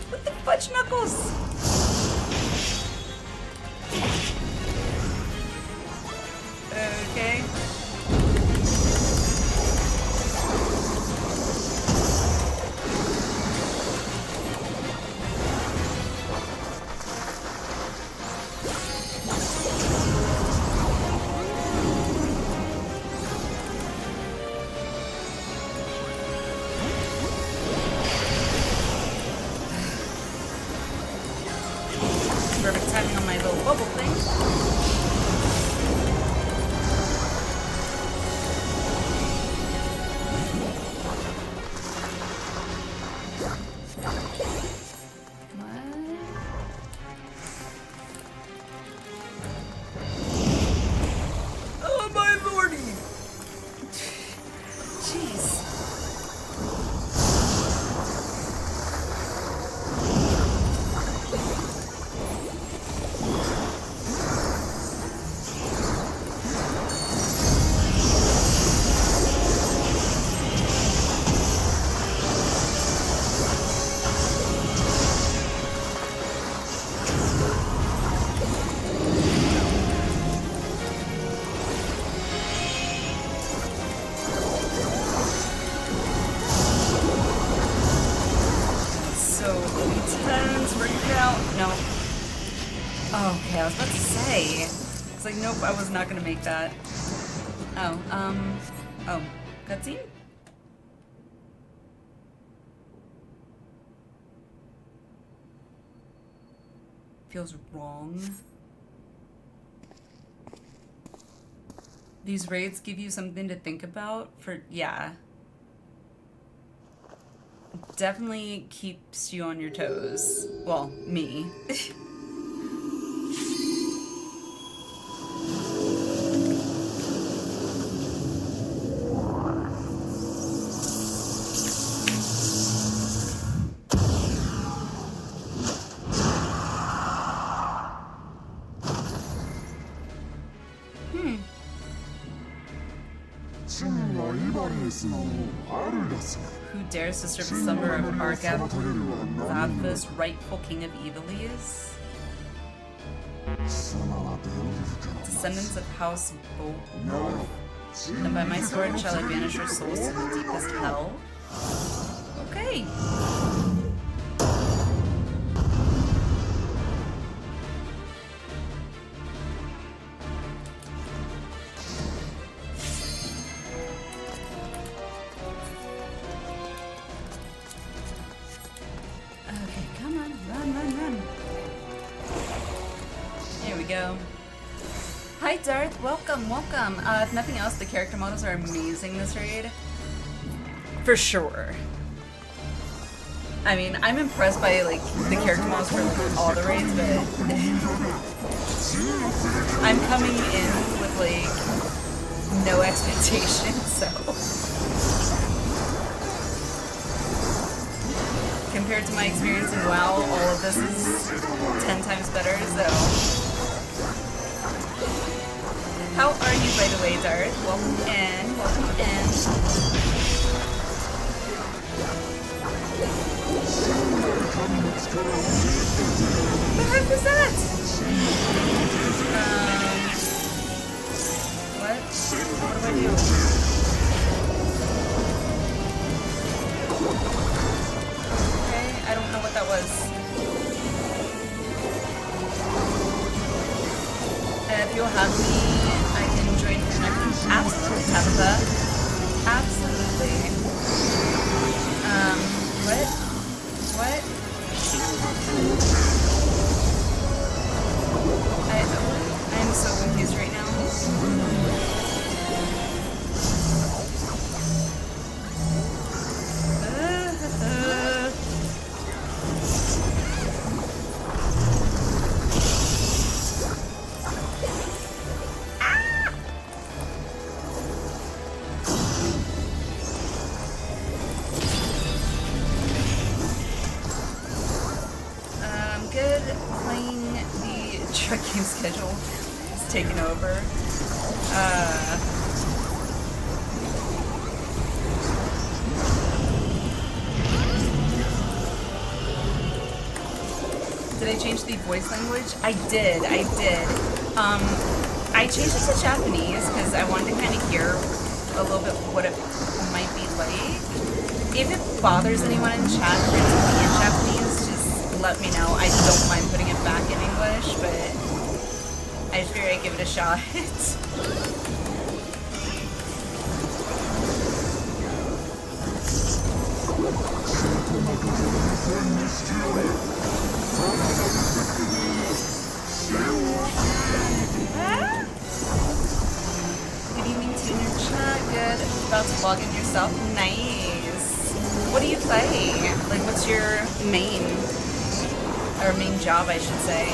What the fudge knuckles? Okay. No, no. Oh, okay, I was about to say. It's like, nope, I was not gonna make that. Oh, oh, cutscene? Feels wrong. These raids give you something to think about for, yeah. Definitely keeps you on your toes. Well, me. Who dares to serve the slumber of Argath's rightful king of Ivalice? Descendants of House Bo. And by my sword shall I banish your souls to the deepest hell? Okay. Hi Darth, welcome, welcome. If nothing else, the character models are amazing this raid. For sure. I mean, I'm impressed by like the character models for like, all the raids, but I'm coming in with like no expectations, so compared to my experience in WoW, all of this is 10 times better, so. How are you, by the way, Darth? Welcome in, welcome in. What the heck was that? What? What do I do? Okay, I don't know what that was. If you'll have me, I can join your next. Absolutely, Tabitha. Absolutely. What? What? I'm so confused right now. Schedule is taking over. Did I change the voice language? I did. I changed it to Japanese because I wanted to kind of hear a little bit what it might be like. If it bothers anyone in chat for it to be in Japanese, just let me know. I don't mind putting it back in English, but I just figured I'd give it a shot. Good evening to your chat. Good. About to log in yourself. Nice. What do you play? Like, what's your main? Or main job, I should say.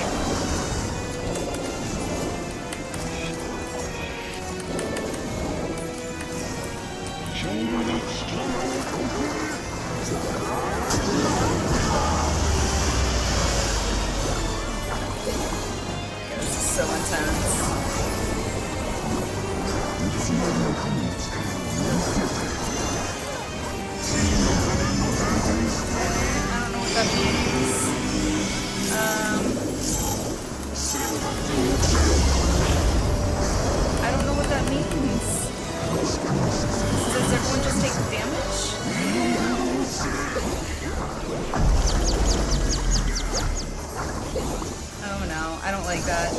This is so intense. I don't know what that means. I don't know what that means. Does everyone just take damage? like that.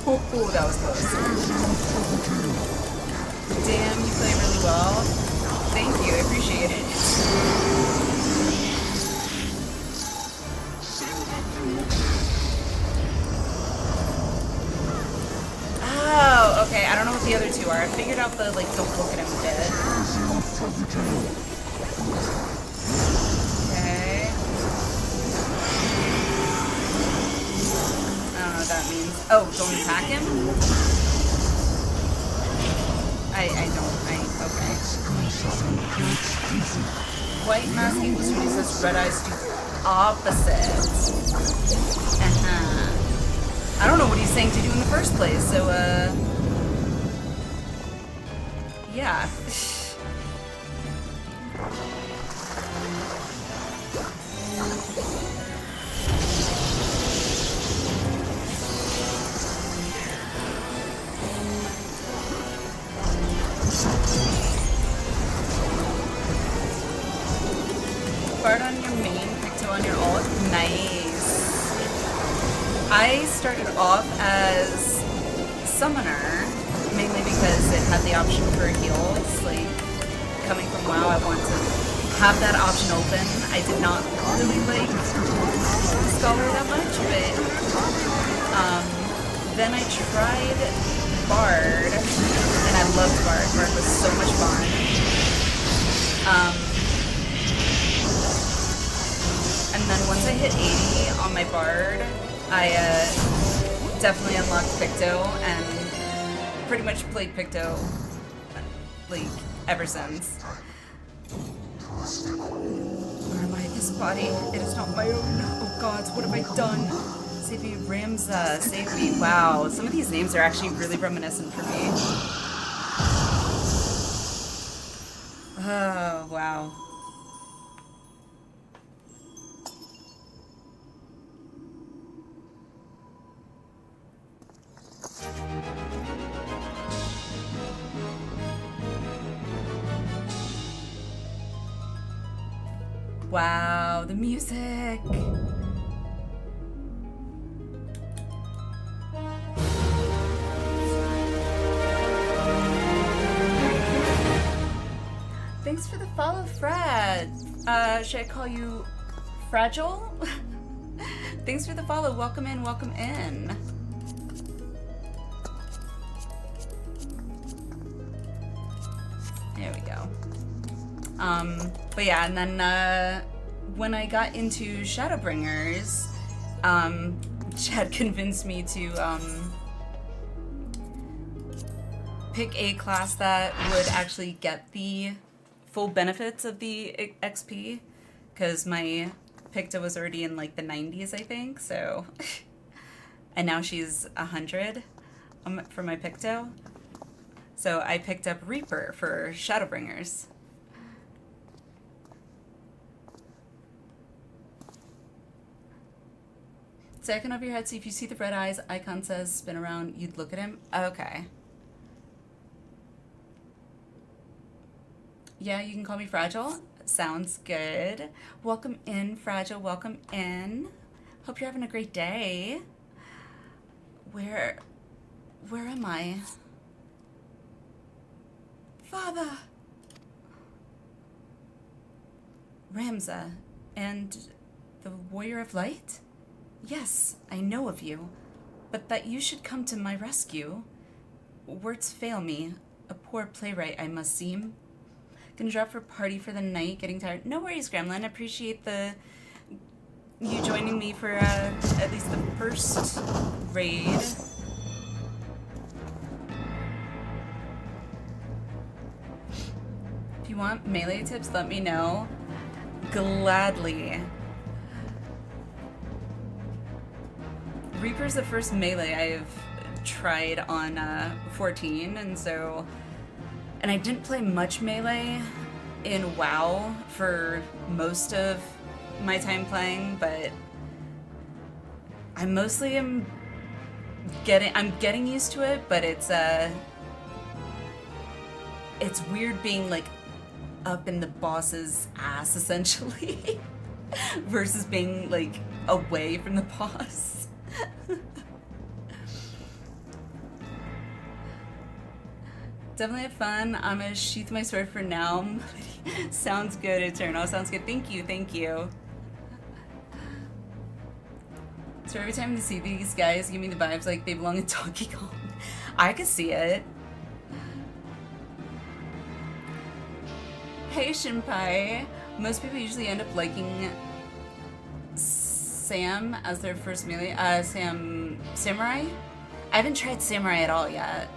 Ooh, that was close. Damn, you play really well. Thank you, I appreciate it. Oh, okay, I don't know what the other two are. I figured out the, like, don't look at him bit. Okay. I don't know what that means. Oh, don't attack him? Okay. White masking plus when he says red eyes do opposite. I don't know what he's saying to do in the first place, so, yeah. Bard on your main, Picto on your ult. Nice. I started off as Summoner, mainly because it had the option for heals. Like, coming from WoW, I want to have that option open. I did not really like Scholar that much, but then I tried Bard, and I loved Bard. Bard was so much fun. And then once I hit 80 on my Bard, I definitely unlocked Picto and pretty much played Picto like ever since. Where am I? This body, it is not my own. Oh gods, what have I done? Save me, Ramza, save me. Wow, some of these names are actually really reminiscent for me. Oh, wow. Wow, the music. Thanks for the follow, Fred. Should I call you Fragile? Thanks for the follow. Welcome in, welcome in. There we go. But yeah, and then when I got into Shadowbringers, Chad convinced me to pick a class that would actually get the full benefits of the XP, because my Picto was already in like the 90s, I think, so and now she's 100 for my Picto. So I picked up Reaper for Shadowbringers. Second over your head, see if you see the red eyes. Icon says spin around. You'd look at him. Okay. Yeah, you can call me Fragile. Sounds good. Welcome in, Fragile. Welcome in. Hope you're having a great day. Where am I? Father! Ramza and the Warrior of Light? Yes, I know of you, but that you should come to my rescue. Words fail me. A poor playwright I must seem. Gonna drop for party for the night, getting tired. No worries, Gremlin. Appreciate you joining me for at least the first raid. If you want melee tips, let me know. Gladly. Reaper's the first melee I've tried on 14, and I didn't play much melee in WoW for most of my time playing, but I mostly am getting used to it, but it's it's weird being like up in the boss's ass essentially versus being like away from the boss. Definitely have fun. I'm gonna sheath my sword for now. Sounds good, Eternal. Sounds good. Thank you, thank you. So every time you see these guys, give me the vibes like they belong in Donkey Kong. I could see it. Hey, Shinpai. Most people usually end up liking Sam as their first melee. Samurai? I haven't tried Samurai at all yet.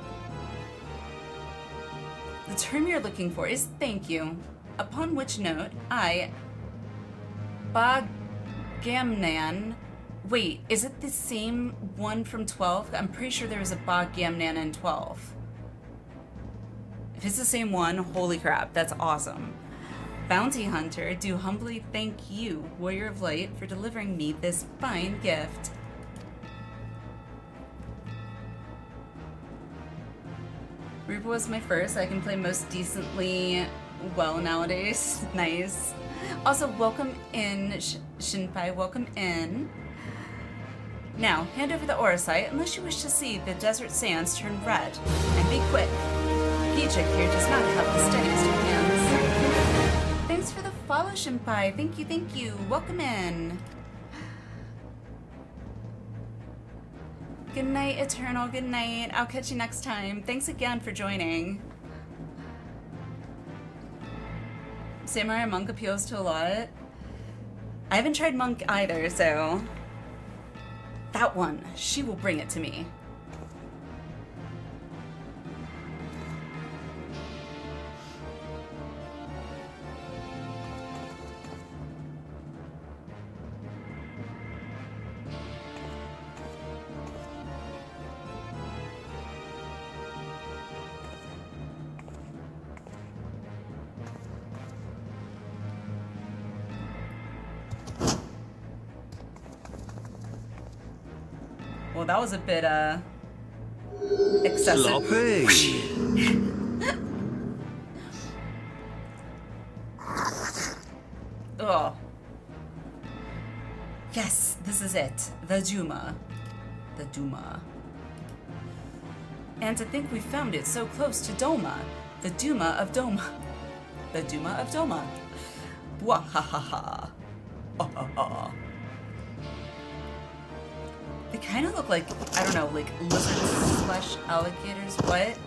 The term you're looking for is thank you. Upon which note, Bagamnan. Wait, is it the same one from 12? I'm pretty sure there was a Bagamnan in 12. If it's the same one, holy crap, that's awesome. Bounty Hunter, do humbly thank you, Warrior of Light, for delivering me this fine gift. Reaper was my first. I can play most decently well nowadays. Nice. Also, welcome in, Shinpai, welcome in. Now, hand over the aura sight unless you wish to see the desert sands turn red. And be quick. Peachik here does not have the steadiest of hands. Thanks for the follow, Shinpai. Thank you, thank you. Welcome in. Good night, Eternal. Good night. I'll catch you next time. Thanks again for joining. Samurai Monk appeals to a lot. I haven't tried Monk either, so... That one, she will bring it to me. Well, that was a bit, excessive. Sloppy. Oh. Yes, this is it. The Duma. The Duma. And to think we found it so close to Doma. The Duma of Doma. The Duma of Doma. Wahahaha. Oh, oh, oh. They kind of look like, I don't know, like lizards / alligators. What?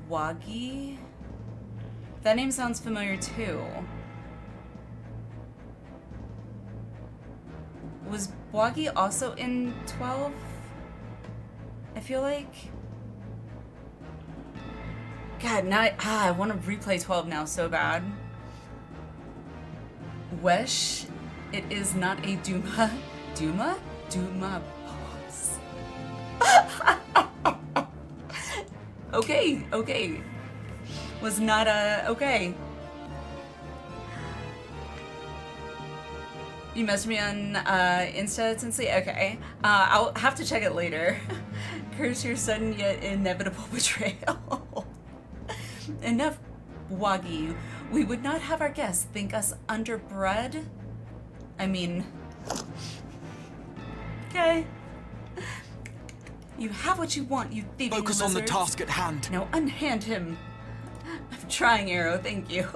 Wagi? That name sounds familiar too. Was Wagi also in 12? I feel like... God, now I want to replay 12 now so bad. Wesh, it is not a Duma. Duma? Duma boss. Okay, okay. Was not a... Okay. You messaged me on Insta, Sensei? Okay. I'll have to check it later. Curse your sudden yet inevitable betrayal. Enough, Wagi. We would not have our guests think us underbred. I mean... Okay. You have what you want, you thieving Focus lizards. on the task at hand. Now unhand him. I'm trying, Arrow, thank you.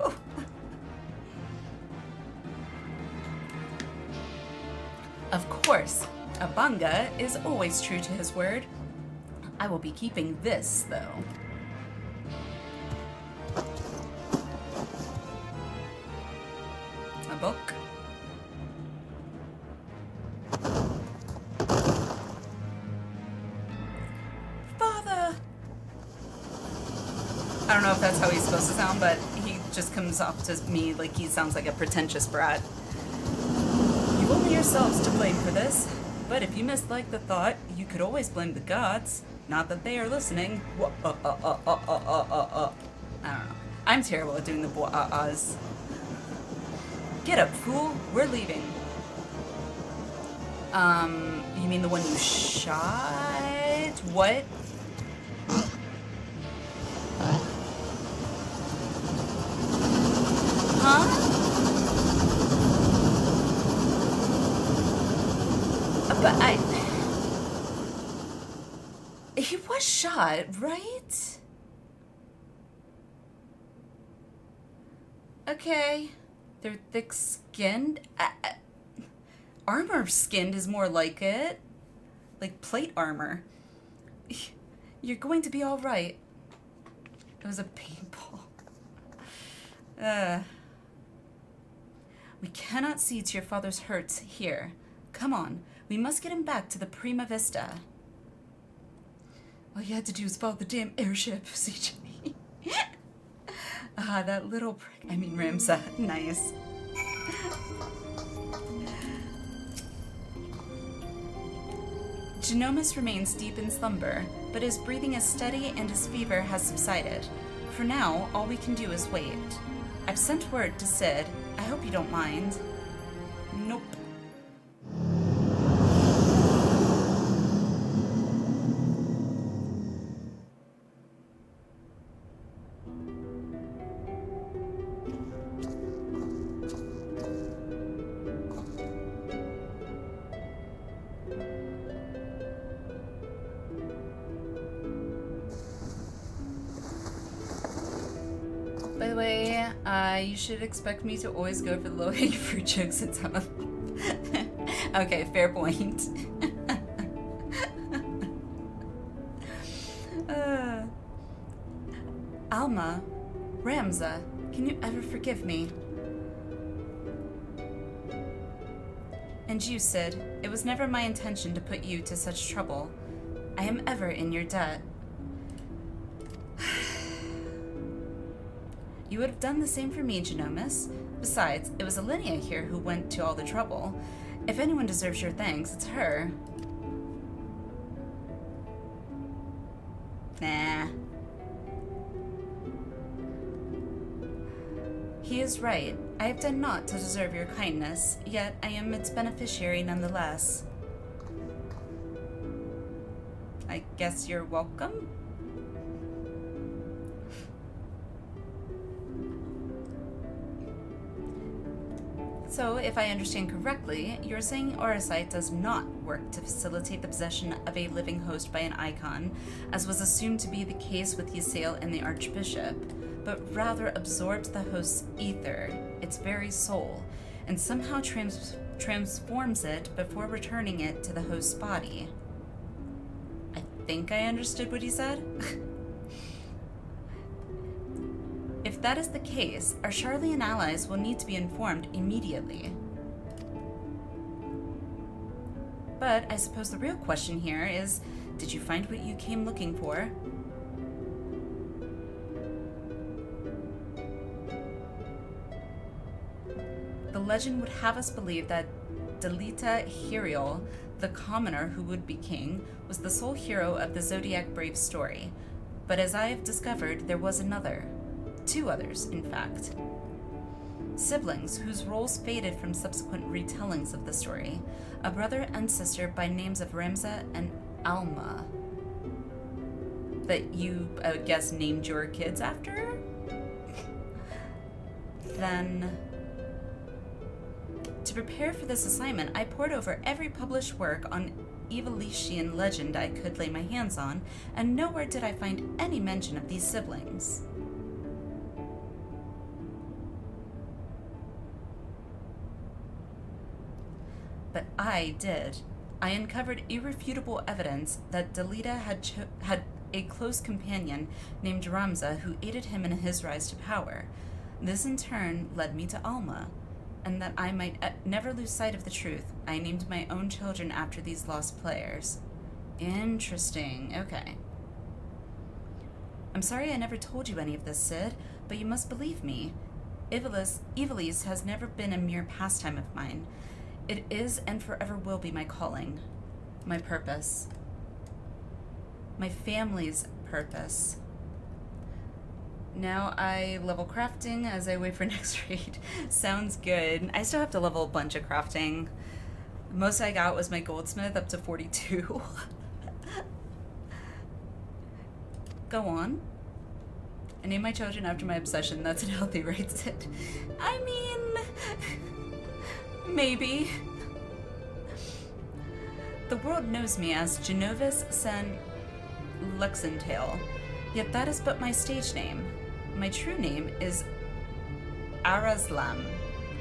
Of course, Abanga is always true to his word. I will be keeping this, though. A book. Father! I don't know if that's how he's supposed to sound, but he just comes off to me like he sounds like a pretentious brat. You've only yourselves to blame for this, but if you mislike the thought, you could always blame the gods. Not that they are listening. I don't know. I'm terrible at doing the boah-ahs. Get up, fool. We're leaving. You mean the one you shot? What? Huh? But he was shot, right? Okay. They're thick-skinned. Armor-skinned is more like it. Like plate armor. You're going to be all right. It was a paintball. We cannot see to your father's hurts here. Come on. We must get him back to the Prima Vista. All you had to do was follow the damn airship, CJ. That little prick. I mean, Ramsa. Nice. Genomus remains deep in slumber, but his breathing is steady and his fever has subsided. For now, all we can do is wait. I've sent word to Sid. I hope you don't mind. Nope. By the way, you should expect me to always go for the low-hanging fruit jokes at some of them. Okay, fair point. Alma, Ramza, can you ever forgive me? And you, Sid, it was never my intention to put you to such trouble. I am ever in your debt. You would have done the same for me, Genomus. Besides, it was Alliniea here who went to all the trouble. If anyone deserves your thanks, it's her. Nah. He is right. I have done naught to deserve your kindness, yet I am its beneficiary nonetheless. I guess you're welcome? So, if I understand correctly, you're saying Orosite does not work to facilitate the possession of a living host by an icon, as was assumed to be the case with Ysael and the Archbishop, but rather absorbs the host's ether, its very soul, and somehow transforms it before returning it to the host's body. I think I understood what he said. If that is the case, our Charlian allies will need to be informed immediately. But I suppose the real question here is, did you find what you came looking for? The legend would have us believe that Delita Hiriol, the commoner who would be king, was the sole hero of the Zodiac Brave story. But as I have discovered, there was another. Two others, in fact. Siblings whose roles faded from subsequent retellings of the story. A brother and sister by names of Ramza and Alma. That you, I guess, named your kids after? Then, to prepare for this assignment, I pored over every published work on Ivalician legend I could lay my hands on, and nowhere did I find any mention of these siblings. But I did. I uncovered irrefutable evidence that Delita had a close companion named Ramza who aided him in his rise to power. This in turn led me to Alma, and that I might never lose sight of the truth, I named my own children after these lost players. Interesting. Okay. I'm sorry I never told you any of this, Sid, but you must believe me. Ivalice has never been a mere pastime of mine. It is and forever will be my calling, my purpose, my family's purpose. Now I level crafting as I wait for next raid. Sounds good. I still have to level a bunch of crafting. The most I got was my goldsmith up to 42. Go on. I name my children after my obsession. That's an healthy rate. I mean, maybe. The world knows me as Genovis Sen Luxentail, yet that is but my stage name. My true name is Arazlam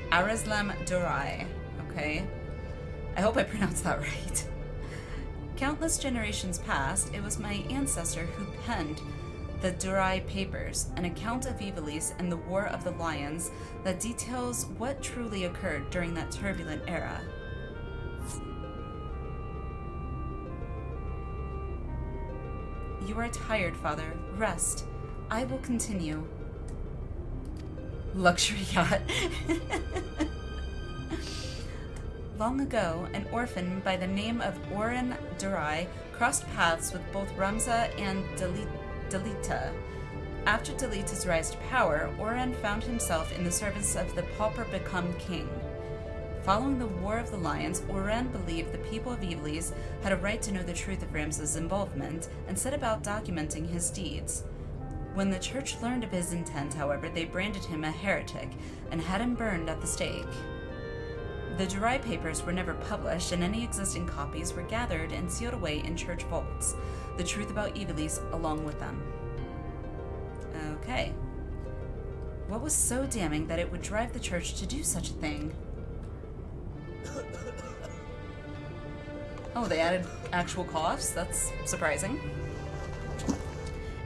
Durai, okay? I hope I pronounced that right. Countless generations past, it was my ancestor who penned the Durai Papers, an account of Ivalice and the War of the Lions that details what truly occurred during that turbulent era. You are tired, father. Rest. I will continue. Luxury yacht. Long ago, an orphan by the name of Oren Durai crossed paths with both Ramza and Delita. After Delita's rise to power, Oren found himself in the service of the pauper become king. Following the War of the Lions, Oren believed the people of Ivalice had a right to know the truth of Ramza's involvement and set about documenting his deeds. When the church learned of his intent, however, they branded him a heretic and had him burned at the stake. The Durai Papers were never published, and any existing copies were gathered and sealed away in church vaults, the truth about Ivalice along with them. Okay. What was so damning that it would drive the church to do such a thing? Oh, they added actual coughs? That's surprising.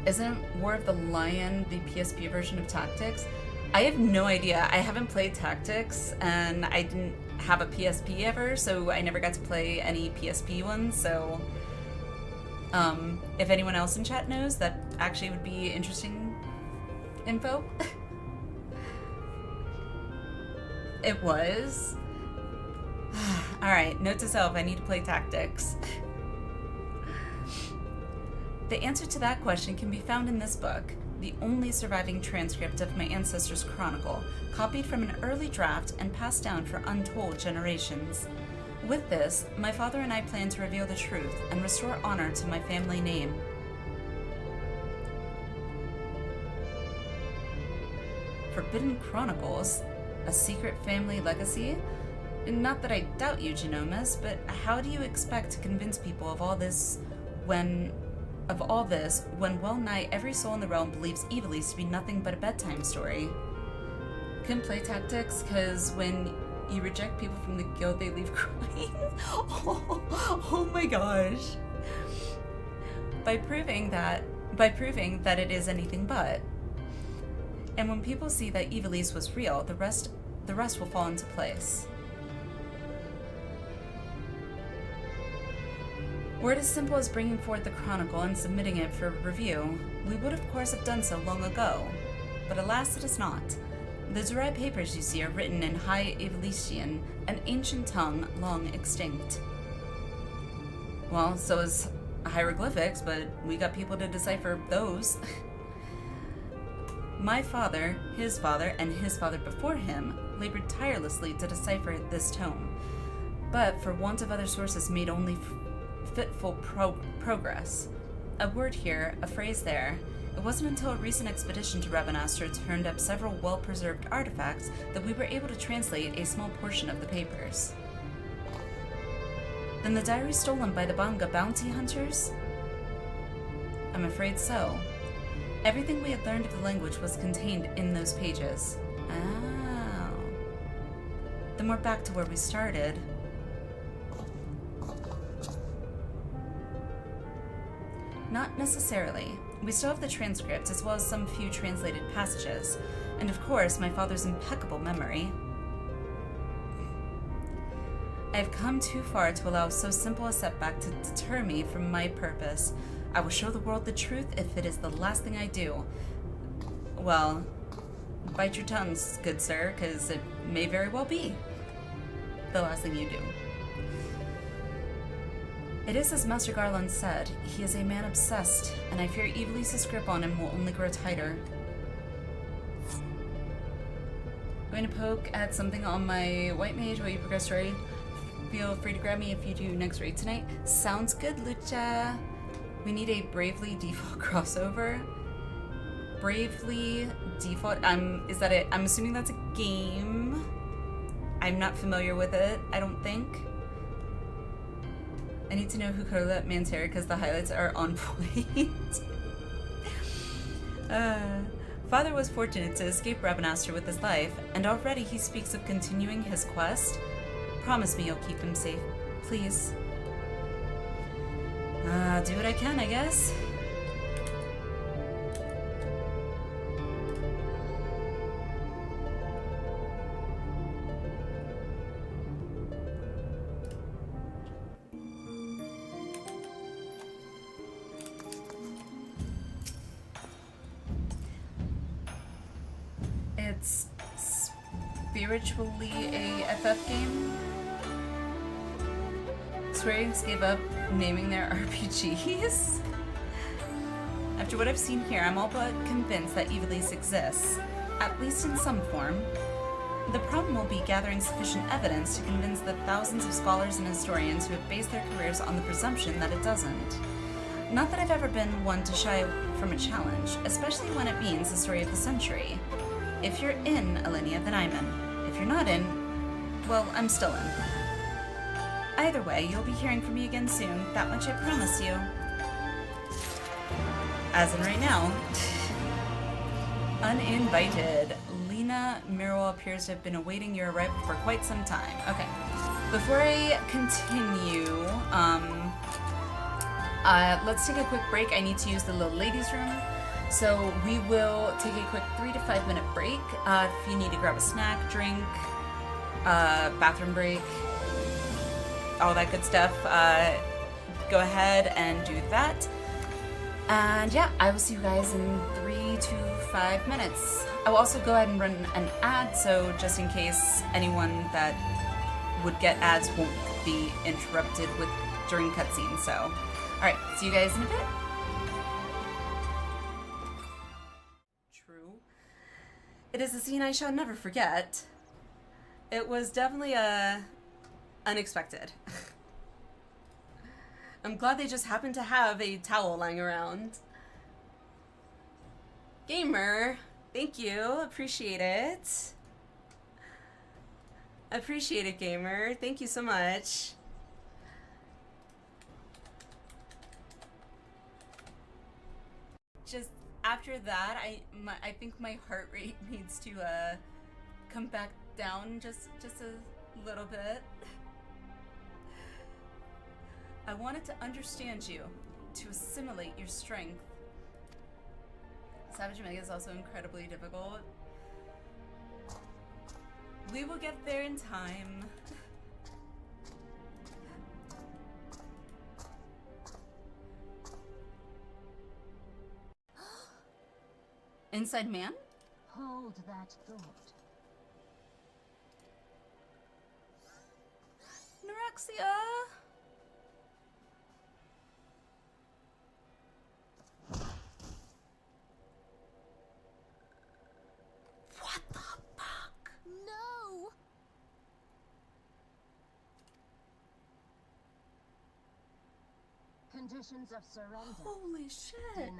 Isn't War of the Lion the PSP version of Tactics? I have no idea. I haven't played Tactics, and I didn't have a PSP ever, so I never got to play any PSP ones, so... if anyone else in chat knows, that actually would be interesting info. It was? Alright, note to self, I need to play Tactics. The answer to that question can be found in this book, the only surviving transcript of my ancestors' chronicle, copied from an early draft and passed down for untold generations. With this, my father and I plan to reveal the truth and restore honor to my family name. Forbidden Chronicles? A secret family legacy? Not that I doubt you, Genomas, but how do you expect to convince people of all this when well nigh every soul in the realm believes Ivalice to be nothing but a bedtime story? Couldn't play Tactics, because when you reject people from the guild, they leave crying. Oh my gosh. By proving that it is anything but. And when people see that Ivalice was real, the rest will fall into place. Were it as simple as bringing forth the chronicle and submitting it for review, we would of course have done so long ago. But alas, it is not. The Durai Papers you see are written in High Ivalician, an ancient tongue long extinct. Well, so is hieroglyphics, but we got people to decipher those. My father, his father, and his father before him labored tirelessly to decipher this tome, but for want of other sources made only fitful progress. A word here, a phrase there. It wasn't until a recent expedition to Rabanastre turned up several well-preserved artifacts that we were able to translate a small portion of the papers. Then the diary stolen by the Banga bounty hunters? I'm afraid so. Everything we had learned of the language was contained in those pages. Oh. Then we're back to where we started. Not necessarily. We still have the transcripts as well as some few translated passages, and of course my father's impeccable memory. I have come too far to allow so simple a setback to deter me from my purpose. I will show the world the truth if it is the last thing I do. Well, bite your tongues, good sir, because it may very well be the last thing you do. It is as Master Garland said, he is a man obsessed, and I fear Ivalice's grip on him will only grow tighter. Going to poke at something on my white mage while you progress story. Feel free to grab me if you do next raid tonight. Sounds good, Lucha. We need a Bravely default crossover. Bravely default. Is that it? I'm assuming that's a game. I'm not familiar with it, I don't think. I need to know who colored that man's hair because the highlights are on point. Father was fortunate to escape Rabanastre with his life, and already he speaks of continuing his quest. Promise me you'll keep him safe, please. Do what I can, I guess. It's spiritually a FF game. Square's gave up naming their RPGs. After what I've seen here, I'm all but convinced that Ivalice exists, at least in some form. The problem will be gathering sufficient evidence to convince the thousands of scholars and historians who have based their careers on the presumption that it doesn't. Not that I've ever been one to shy from a challenge, especially when it means the story of the century. If you're in Alliniea, then I'm in. If you're not in, well, I'm still in. Either way, you'll be hearing from me again soon. That much I promise you. As in right now. Uninvited. Lena Miro appears to have been awaiting your arrival for quite some time. Okay. Before I continue, let's take a quick break. I need to use the little ladies' room. So we will take a quick 3 to 5 minute break. If you need to grab a snack, drink, bathroom break, all that good stuff, go ahead and do that. And yeah, I will see you guys in 3 to 5 minutes. I will also go ahead and run an ad, so just in case anyone that would get ads won't be interrupted during cutscenes. So, all right, see you guys in a bit. True. It is a scene I shall never forget. It was definitely unexpected. I'm glad they just happened to have a towel lying around. Gamer, thank you. Appreciate it. Appreciate it, Gamer. Thank you so much. Just after that, I think my heart rate needs to come back down just a little bit. I wanted to understand you, to assimilate your strength. Savage Mega is also incredibly difficult. We will get there in time. Inside man? Hold that thought. Norexia! What the fuck? No! Conditions of surrender. Holy shit! Denied.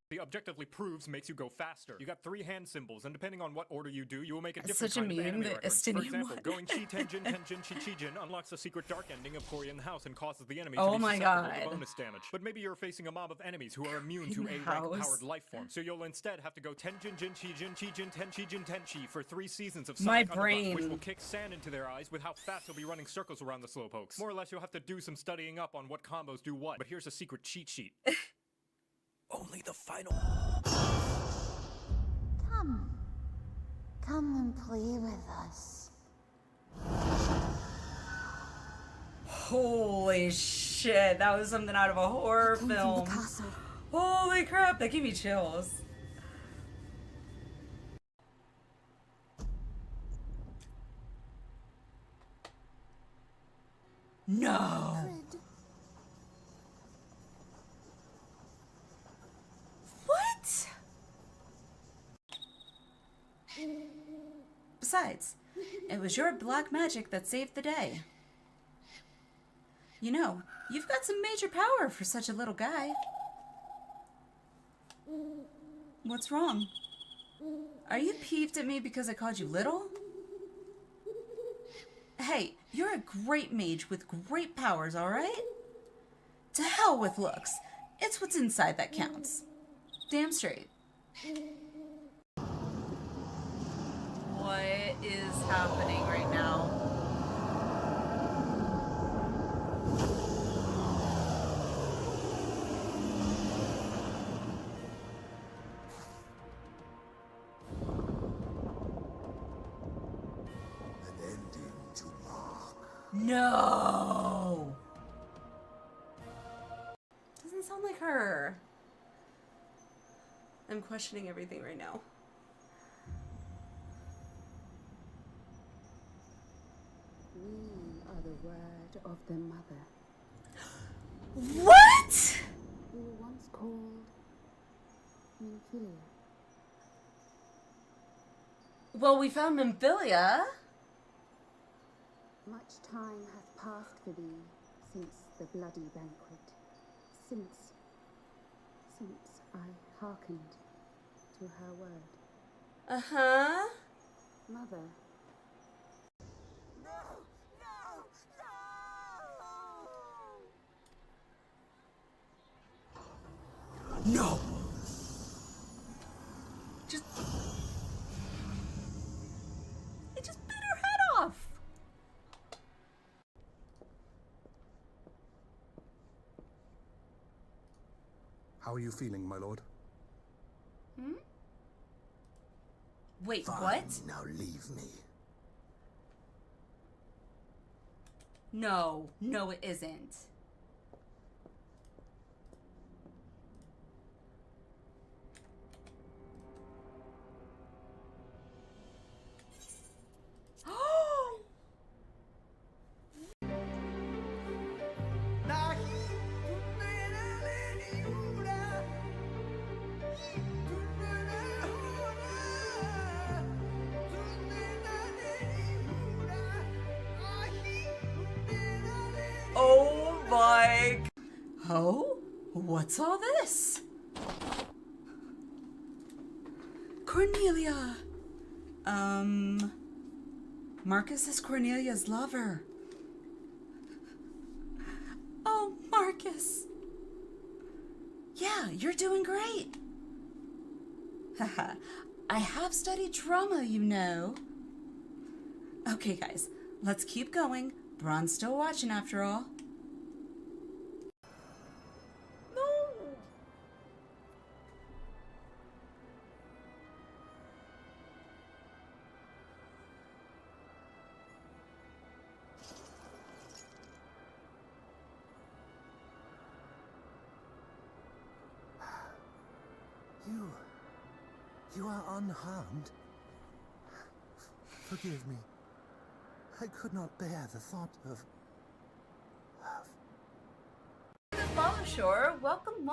The objectively proves makes you go faster. You got 3 hand symbols, and depending on what order you do, you will make a different such a kind of meme, anime the reference. For Estinian example, one. going Chi Tenjin Tenjin Chi Chijin unlocks the secret dark ending of Korean House and causes the enemy Oh to be my susceptible God. to bonus damage. But maybe you're facing a mob of enemies who are immune to Korean A rank House. powered life form, so you'll instead have to go Tenjin Jin Chijin Chijin Ten Chijin Tenchi for 3 seasons of My Sonic Underground, brain. which will kick sand into their eyes with how fast you'll be running circles around the slowpokes. More or less, you'll have to do some studying up on what combos do what. But here's a secret cheat sheet. Only the final. Come and play with us. Holy shit, that was something out of a horror film. Holy crap, that gave me chills. No. What? Besides, it was your black magic that saved the day. You know, you've got some major power for such a little guy. What's wrong? Are you peeved at me because I called you little? Hey, you're a great mage with great powers, alright? To hell with looks. It's what's inside that counts. Damn straight. What is happening right now? No! Doesn't sound like her. I'm questioning everything right now. We are the word of the mother. What? We were once called Nymphilia. Well, we found Nymphilia. Much time hath passed for thee since the bloody banquet, since I hearkened to her word. Uh-huh. Mother. No! Just... It just bit her head off! How are you feeling, my lord? Hmm? Wait, Fine, what? Now leave me. No, it isn't. Oh my... Oh? What's all this? Cornelia! Marcus is Cornelia's lover. Oh, Marcus! Yeah, you're doing great. Haha, I have studied drama, you know. Okay, guys, let's keep going. Braun's still watching after all. No! You are unharmed. Forgive me. I could not bear the thought of... Follow Shore, welcome.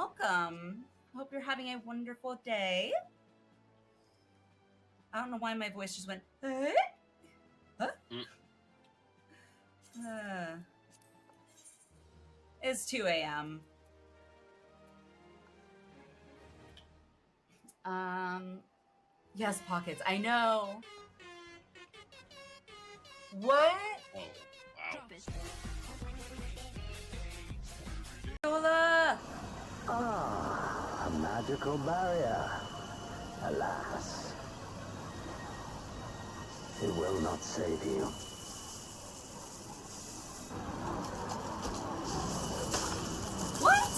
Hope you're having a wonderful day. I don't know why my voice just went, eh? Huh? It's 2 a.m. Yes, Pockets, I know. What? Oh, wow. Lola! Ah, a magical barrier. Alas, it will not save you. What?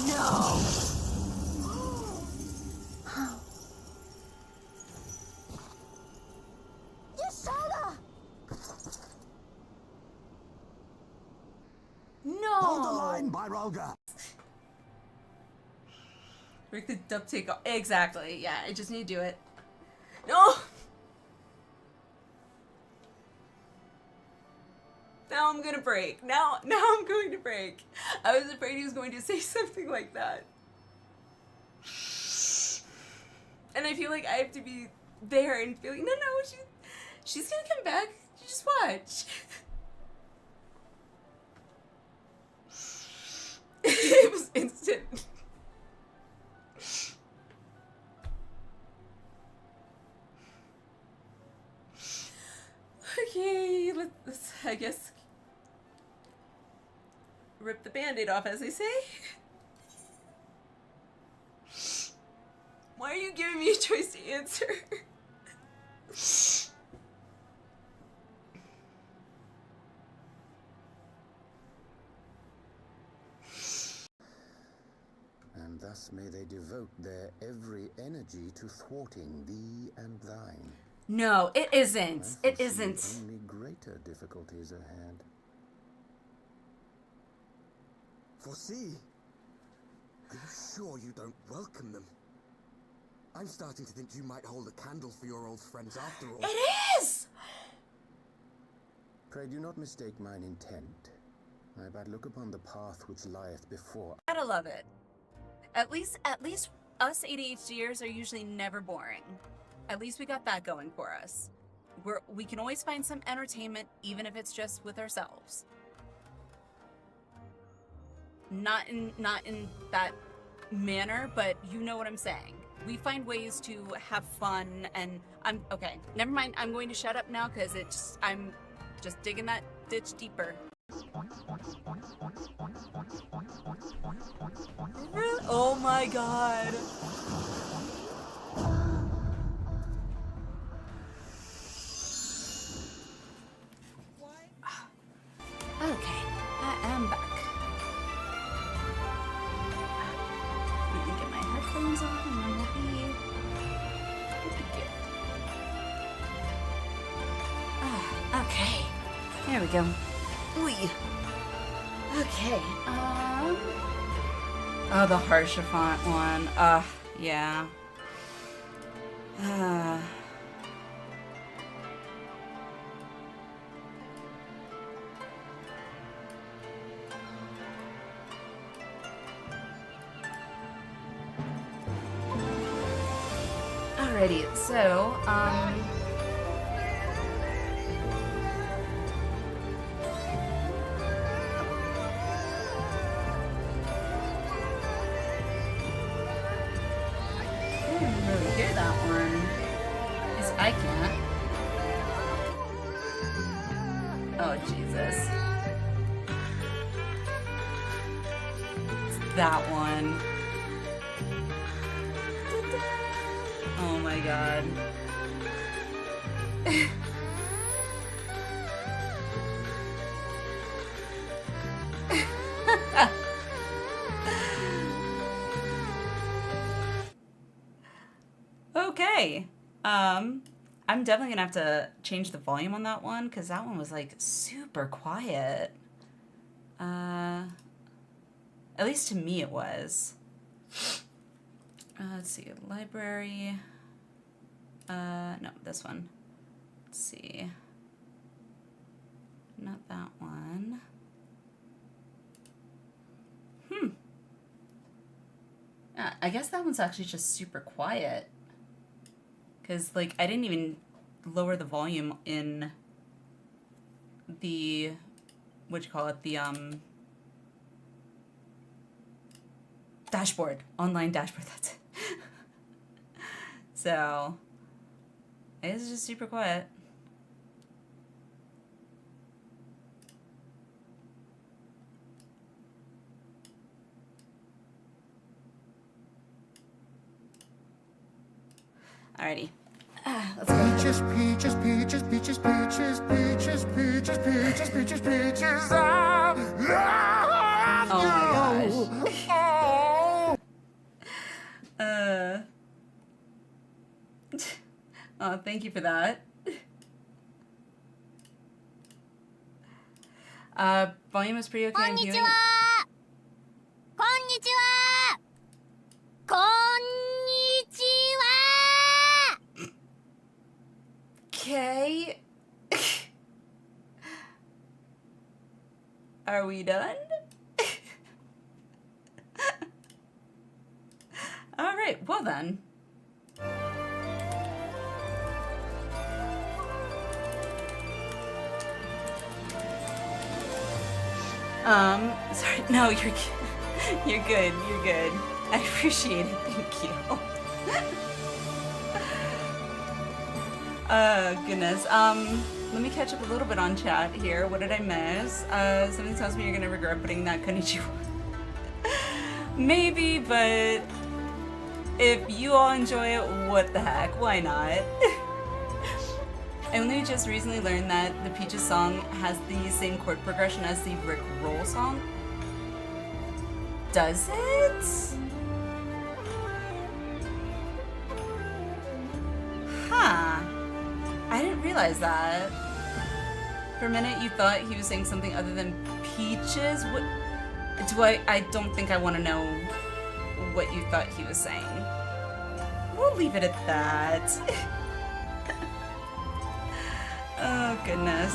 No! No! Hold the line, Byroga. Break the duct tape off. Exactly. Yeah, I just need to do it. No! Now I'm gonna break. Now I'm going to break. I was afraid he was going to say something like that. And I feel like I have to be there and feel like, no, she's gonna come back. Just watch. instant. Okay, let's, I guess, rip the band-aid off, as they say. Why are you giving me a choice to answer? And thus may they devote their every energy to thwarting thee and thine. No, it isn't. It isn't. Only greater difficulties ahead. Foresee? Are you sure you don't welcome them? I'm starting to think you might hold a candle for your old friends after all. It is! Pray do not mistake mine intent. I but look upon the path which lieth before. Gotta love it. At least us ADHDers are usually never boring. At least we got that going for us. We can always find some entertainment, even if it's just with ourselves. Not in that manner, but you know what I'm saying. We find ways to have fun, and okay. Never mind. I'm going to shut up now because I'm just digging that ditch deeper. Oh my god. Okay, I am back. Let me get my headphones on and then we'll be good. Okay, there we go. Ooh. Okay, oh, the harsher font one. Yeah. Alrighty, so, really hear that one. At least I can't. Oh, Jesus. It's that one. Oh my god. Okay. I'm definitely gonna have to change the volume on that one because that one was like super quiet. At least to me it was. Let's see, library. No, this one. Let's see. Not that one. I guess that one's actually just super quiet. Because, like, I didn't even lower the volume in the, the, dashboard. Online dashboard, that's it. So, it's just super quiet. Alrighty. Let's go. Peaches, peaches, peaches, peaches, peaches, peaches, peaches, peaches, peaches, peaches. I love you. Oh, thank you for that. Volume is pretty okay. I'm hearing. Konnichiwa! Konnichiwa! Okay. Are we done? All right, well then. Sorry, no, you're You're good, you're good. I appreciate it, thank you. Goodness. Let me catch up a little bit on chat here. What did I miss? Something tells me you're gonna regret putting that konnichiwa. Maybe, but if you all enjoy it, what the heck? Why not? I only just recently learned that the Peaches song has the same chord progression as the Rick Roll song. Does it? Huh. I didn't realize that. For a minute you thought he was saying something other than Peaches? What? I don't think I want to know what you thought he was saying. We'll leave it at that. Oh, goodness.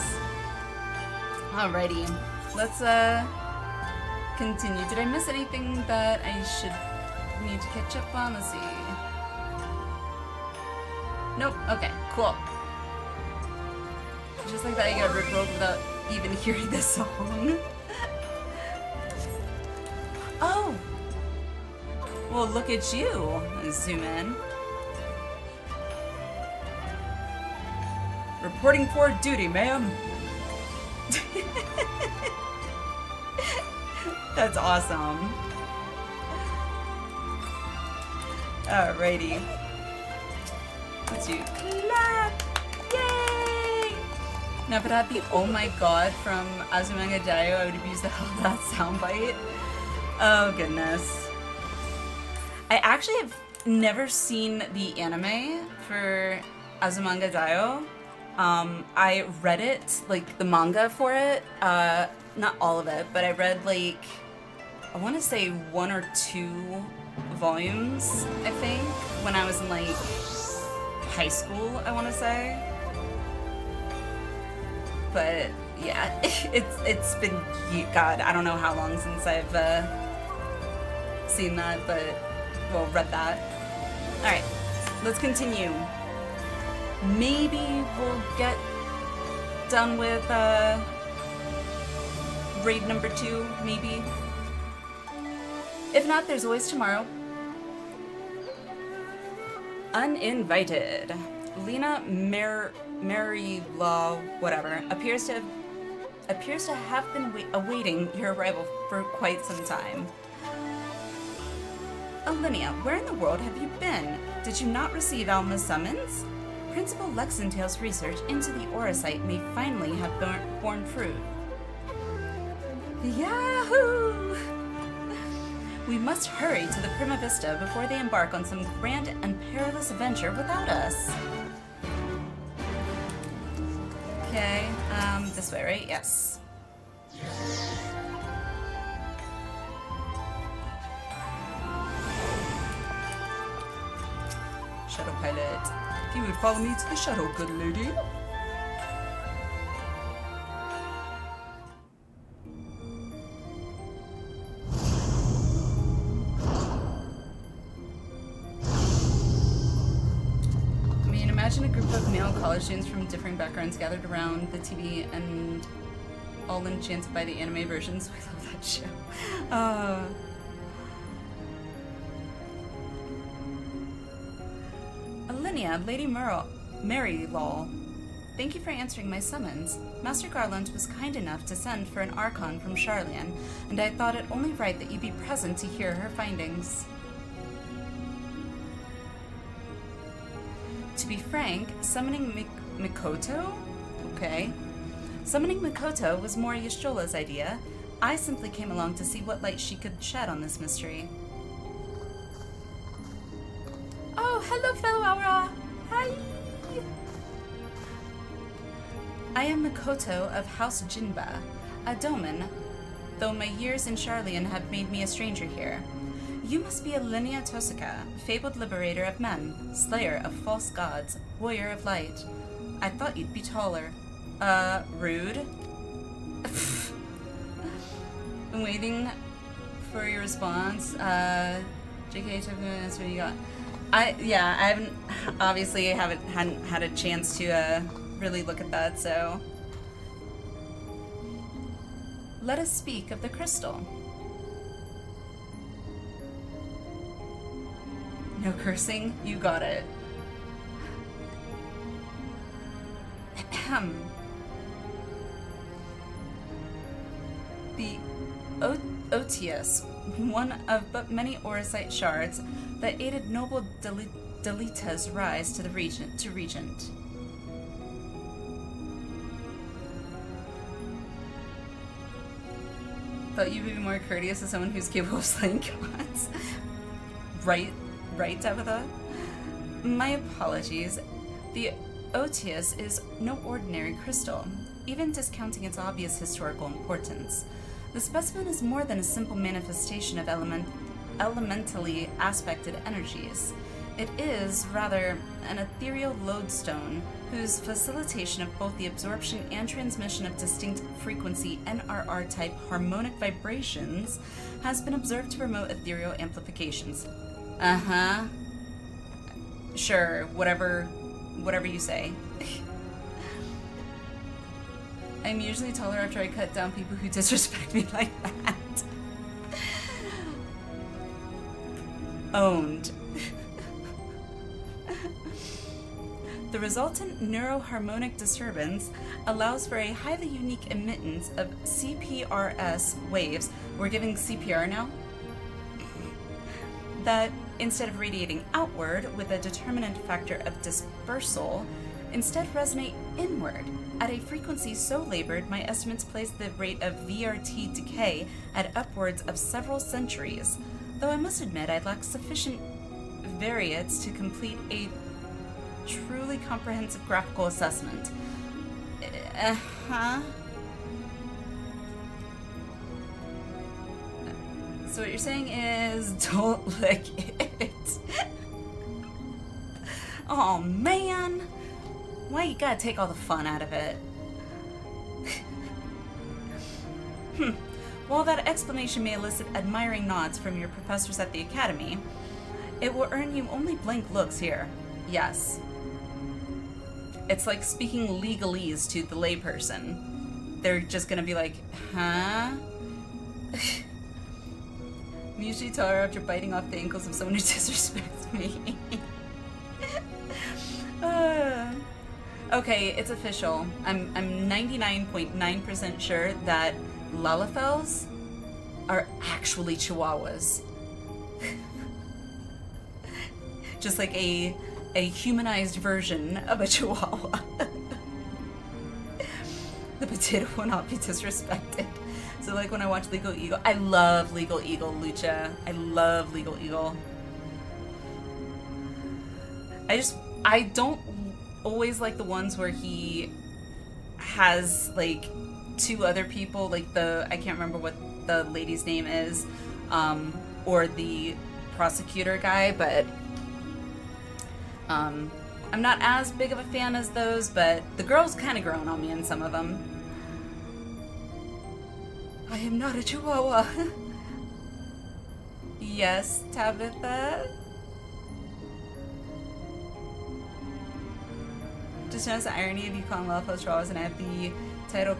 Alrighty. Let's, continue. Did I miss anything that I should need to catch up on? Let's see. Nope. Okay, cool. Just like that, you got rickrolled without even hearing the song. Oh! Well, look at you. Let's zoom in. Reporting for duty, ma'am. That's awesome. Alrighty. Let's do clap. Yay! Now, if it had the "Oh my god" from Azumanga Daioh, I would have used the hell of that soundbite. Oh goodness. I actually have never seen the anime for Azumanga Daioh. I read it, like the manga for it, not all of it, but I read like, I want to say 1 or 2 volumes, I think, when I was in like high school, I want to say. But yeah, it's been, God, I don't know how long since I've seen that, but, well, read that. Alright, let's continue. Maybe we'll get done with raid number 2, maybe. If not, there's always tomorrow. Uninvited. Lena Mary Law, whatever, appears to have been awaiting your arrival for quite some time. Alliniea, where in the world have you been? Did you not receive Alma's summons? Principal Lexentale's research into the Aura site may finally have borne fruit. Yahoo! We must hurry to the Prima Vista before they embark on some grand and perilous adventure without us. Okay, this way, right? Yes. Shadow Pilot. If you would follow me to the shuttle, good lady. I mean, imagine a group of male college students from different backgrounds gathered around the TV and all enchanted by the anime versions. I love that show. Alliniea, Lady Mary Law. Thank you for answering my summons. Master Garland was kind enough to send for an Archon from Sharlayan, and I thought it only right that you be present to hear her findings. To be frank, summoning Mikoto? Okay. Summoning Mikoto was more Y'shtola's idea. I simply came along to see what light she could shed on this mystery. Oh, hello, fellow Aura! Hi! I am Mikoto of House Jinba, a doman, though my years in Sharlayan have made me a stranger here. You must be Alliniea Tosuka, fabled liberator of men, slayer of false gods, warrior of light. I thought you'd be taller. Rude? I'm waiting for your response. JK, that's what you got. I haven't, obviously hadn't had a chance to really look at that, so. Let us speak of the crystal. No cursing? You got it. The Otius, one of but many Orosite shards that aided noble Delita's rise to the regent. Thought you would be more courteous to someone who's capable of slaying gods. Right, Tabitha? My apologies. The Otius is no ordinary crystal, even discounting its obvious historical importance. The specimen is more than a simple manifestation of elementally aspected energies. It is, rather, an ethereal lodestone whose facilitation of both the absorption and transmission of distinct frequency NRR-type harmonic vibrations has been observed to promote ethereal amplifications. Uh-huh. Sure, whatever you say. I'm usually taller after I cut down people who disrespect me like that. Owned. The resultant neuroharmonic disturbance allows for a highly unique emittance of CPRS waves. We're giving CPR now? That, instead of radiating outward with a determinant factor of dispersal, instead resonate inward at a frequency so labored my estimates place the rate of VRT decay at upwards of several centuries, though I must admit I lack sufficient variates to complete a truly comprehensive graphical assessment. So what you're saying is, don't lick it. Oh man! Why you gotta take all the fun out of it? While that explanation may elicit admiring nods from your professors at the academy, it will earn you only blank looks here. Yes. It's like speaking legalese to the layperson. They're just gonna be like, huh? I'm usually taller after biting off the ankles of someone who disrespects me. Okay, it's official. I'm 99.9% sure that Lalafels are actually Chihuahuas. Just like a humanized version of a Chihuahua. The potato will not be disrespected. So like when I watch Legal Eagle, I love Legal Eagle, Lucha. I love Legal Eagle. I don't always like the ones where he has like two other people, like I can't remember what the lady's name is, or the prosecutor guy, but I'm not as big of a fan as those, but the girl's kind of grown on me in some of them. I am not a Chihuahua. Yes, Tabitha? Just notice the irony of you calling Lalafels Chihuahuas and I have the title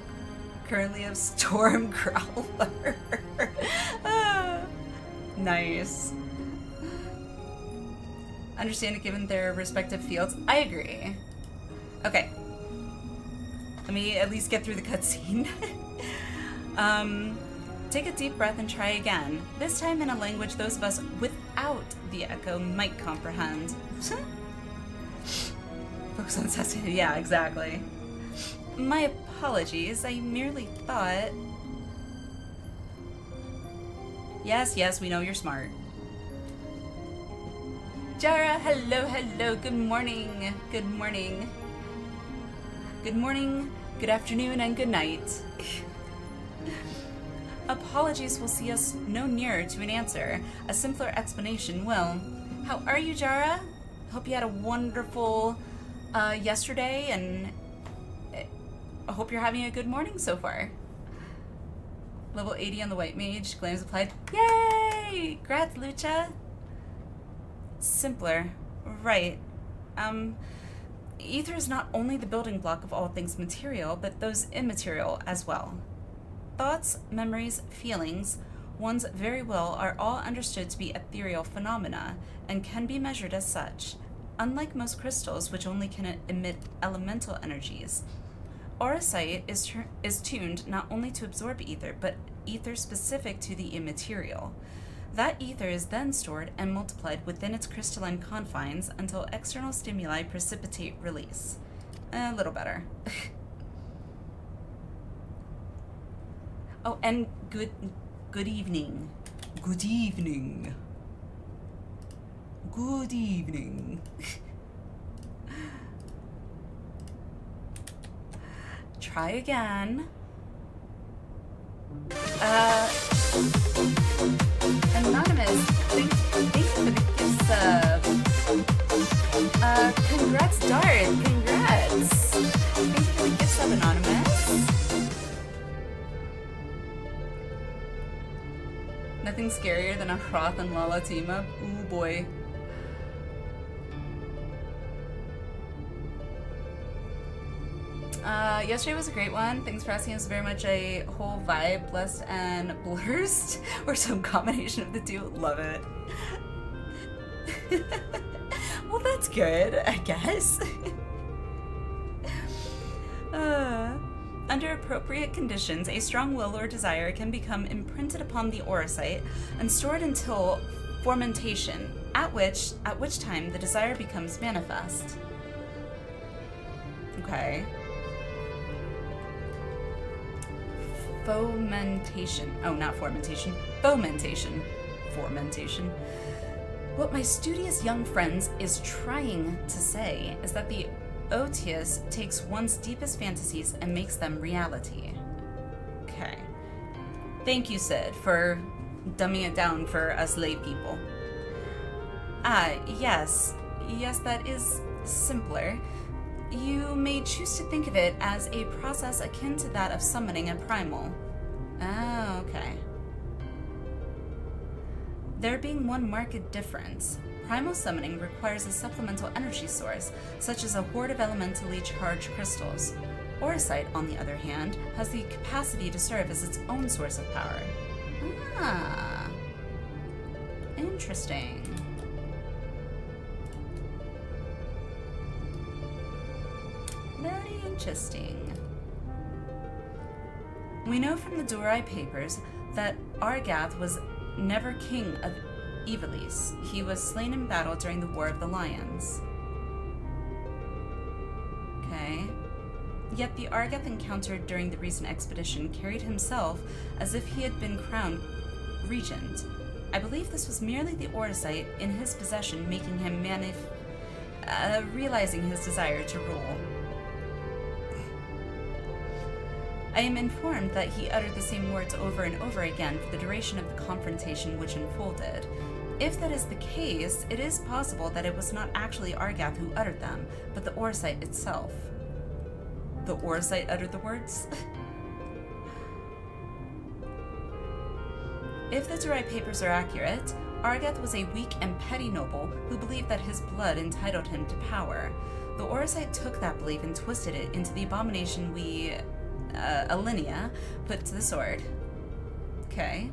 currently of Storm Growler. Nice. Understand it given their respective fields. I agree. Okay. Let me at least get through the cutscene. Take a deep breath and try again. This time in a language those of us without the echo might comprehend. Focus on Sesame. Yeah, exactly. My apologies. I merely thought... Yes, we know you're smart. Jara, hello, good morning. Good morning. Good morning, good afternoon, and good night. Apologies will see us no nearer to an answer. A simpler explanation will. How are you, Jara? Hope you had a wonderful yesterday, and I hope you're having a good morning so far. Level 80 on the White Mage, Glams applied. Yay! Grats, Lucha! Simpler. Right. Ether is not only the building block of all things material, but those immaterial as well. Thoughts, memories, feelings, ones very well are all understood to be ethereal phenomena and can be measured as such. Unlike most crystals, which only can emit elemental energies, auracite is tuned not only to absorb ether, but ether specific to the immaterial. That ether is then stored and multiplied within its crystalline confines until external stimuli precipitate release. A little better. Oh, and good evening. Good evening. Good evening. Try again. Anonymous, thank you for the gift sub. Congrats, Dart. Congrats. Thank you for the gift sub, Anonymous. Nothing scarier than a Hroth and Lala team up. Ooh boy. Yesterday was a great one. Thanks for asking. It was very much a whole vibe, blessed and blurst, or some combination of the two. Love it. Well, that's good, I guess. Under appropriate conditions, a strong will or desire can become imprinted upon the auracite and stored until fermentation, at which time the desire becomes manifest. Okay. Fomentation. Oh, not fermentation. Fomentation. Fermentation. What my studious young friends is trying to say is that the Otius takes one's deepest fantasies and makes them reality. Okay. Thank you, Sid, for dumbing it down for us lay people. Yes. Yes, that is simpler. You may choose to think of it as a process akin to that of summoning a primal. Oh, okay. There being one marked difference. Primal summoning requires a supplemental energy source, such as a horde of elementally charged crystals. Auracite, on the other hand, has the capacity to serve as its own source of power. Ah. Interesting. Very interesting. We know from the Dorai papers that Argath was never king of Ivalice. He was slain in battle during the War of the Lions. Okay. Yet the Argath encountered during the recent expedition carried himself as if he had been crowned regent. I believe this was merely the auracite in his possession making him realizing his desire to rule. I am informed that he uttered the same words over and over again for the duration of the confrontation which unfolded. If that is the case, it is possible that it was not actually Argath who uttered them, but the auracite itself. The auracite uttered the words? If the Dorai papers are accurate, Argath was a weak and petty noble who believed that his blood entitled him to power. The auracite took that belief and twisted it into the abomination we, alliniea, put to the sword. Okay.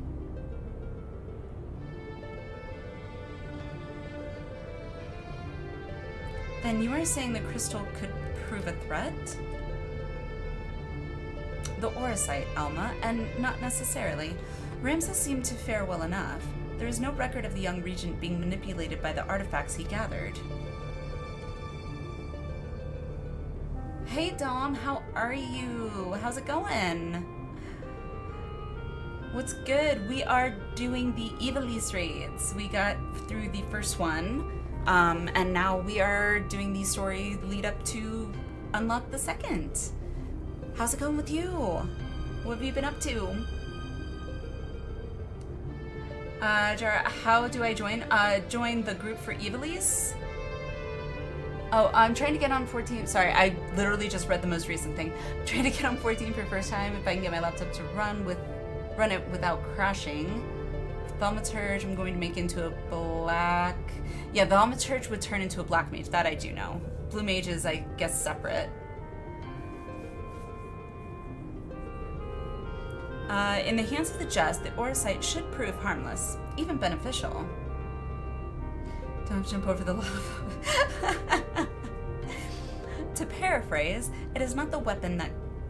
Then you are saying the crystal could prove a threat? The auracite, Alma, and not necessarily. Ramses seemed to fare well enough. There is no record of the young regent being manipulated by the artifacts he gathered. Hey Dom, how are you? How's it going? What's good? We are doing the Ivalice raids. We got through the first one, and now we are doing the story lead up to unlock the second. How's it going with you? What have you been up to? Jara, how do I join? Join the group for Ivalice? Oh, I'm trying to get on 14. Sorry, I literally just read the most recent thing. I'm trying to get on 14 for the first time. If I can get my laptop to run it without crashing. Thaumaturge, I'm going to make into a black. Yeah, the Thaumaturge would turn into a black mage. That I do know. Blue mage is, I guess, separate. In the hands of the just, the Orosite should prove harmless, even beneficial. Don't jump over the lava. To paraphrase, it is not the weapon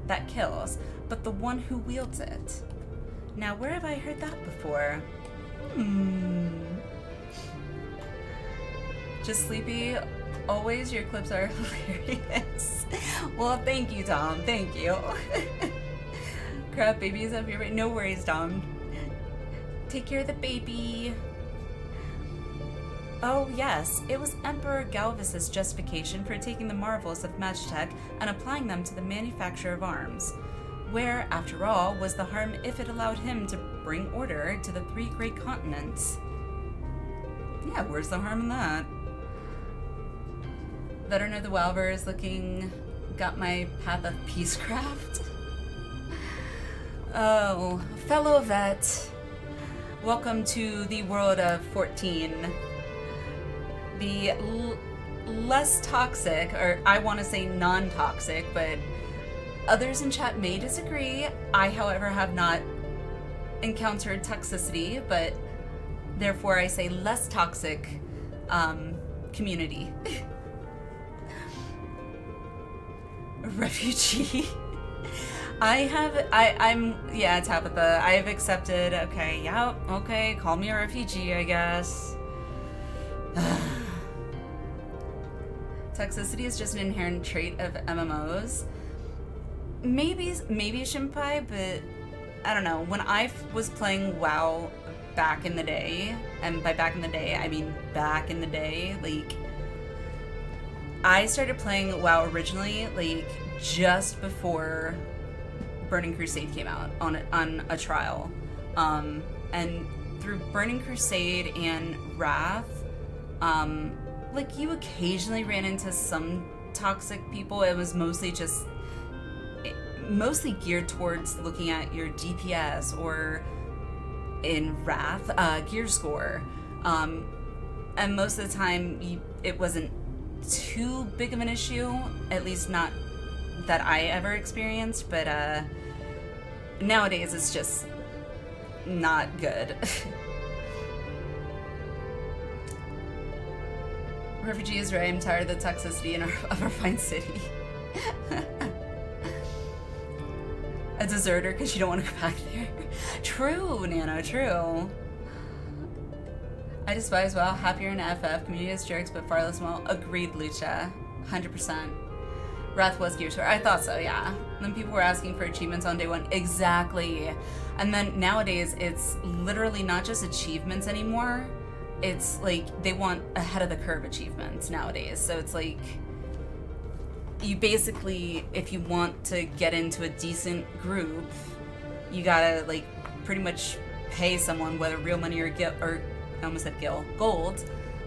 that kills, but the one who wields it. Now, where have I heard that before? Just sleepy. Always, your clips are hilarious. Well, thank you, Tom. Thank you. Crap, babies up here. No worries, Tom. Take care of the baby. Oh, yes. It was Emperor Galvus's justification for taking the marvels of Magitech and applying them to the manufacture of arms. Where, after all, was the harm if it allowed him to bring order to the 3 great continents? Yeah, where's the harm in that? Veteran of the Wowverse looking... Got my Path of Peacecraft? Oh, fellow vet. Welcome to the world of 14. The less toxic, or I want to say non-toxic, but others in chat may disagree. I, however, have not encountered toxicity, but therefore I say less toxic community. Refugee. Yeah, Tabitha, I have accepted, okay, yeah, okay, call me a refugee, I guess. Toxicity is just an inherent trait of MMOs. Maybe Shimpai, but I don't know. When I was playing WoW back in the day, and by back in the day, I mean back in the day, like, I started playing WoW originally, like, just before Burning Crusade came out on a trial. And through Burning Crusade and Wrath, like, you occasionally ran into some toxic people. It was mostly geared towards looking at your DPS or in Wrath, gear score. And most of the time, it wasn't too big of an issue, at least not that I ever experienced, but nowadays it's just not good. Refugee is right, I'm tired of the toxicity of our fine city. A deserter because you don't want to go back there. True, Nano, true. I despise WoW, happier in FF, community is jerks, but far less well. Agreed, Lucha. 100%. Wrath was geared toward. I thought so, yeah. And then people were asking for achievements on day one. Exactly. And then nowadays, it's literally not just achievements anymore. It's like they want ahead of the curve achievements nowadays. So it's like you basically, if you want to get into a decent group, you gotta like pretty much pay someone, whether real money or I almost said gold,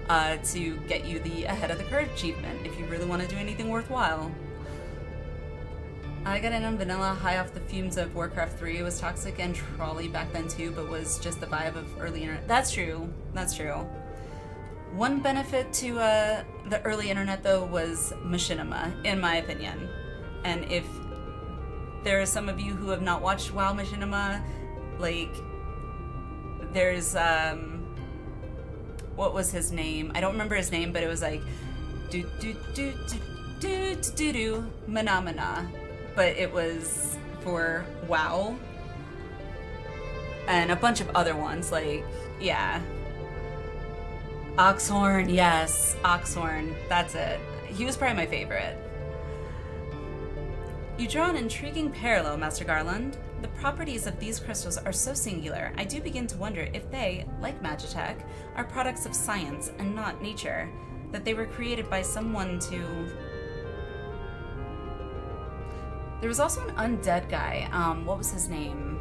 to get you the ahead of the curve achievement if you really want to do anything worthwhile. I got in on vanilla, high off the fumes of Warcraft 3. It was toxic and trolley back then too, but was just the vibe of early internet. That's true. That's true. One benefit to the early internet though was machinima, in my opinion. And if there are some of you who have not watched WoW Machinima, like there's what was his name? I don't remember his name, but it was like do do do do do do do Manamana. But it was for WoW and a bunch of other ones, like, yeah. Oxhorn, yes, Oxhorn, that's it. He was probably my favorite. You draw an intriguing parallel, Master Garland. The properties of these crystals are so singular, I do begin to wonder if they, like Magitech, are products of science and not nature, that they were created by someone to... There was also an undead guy. What was his name?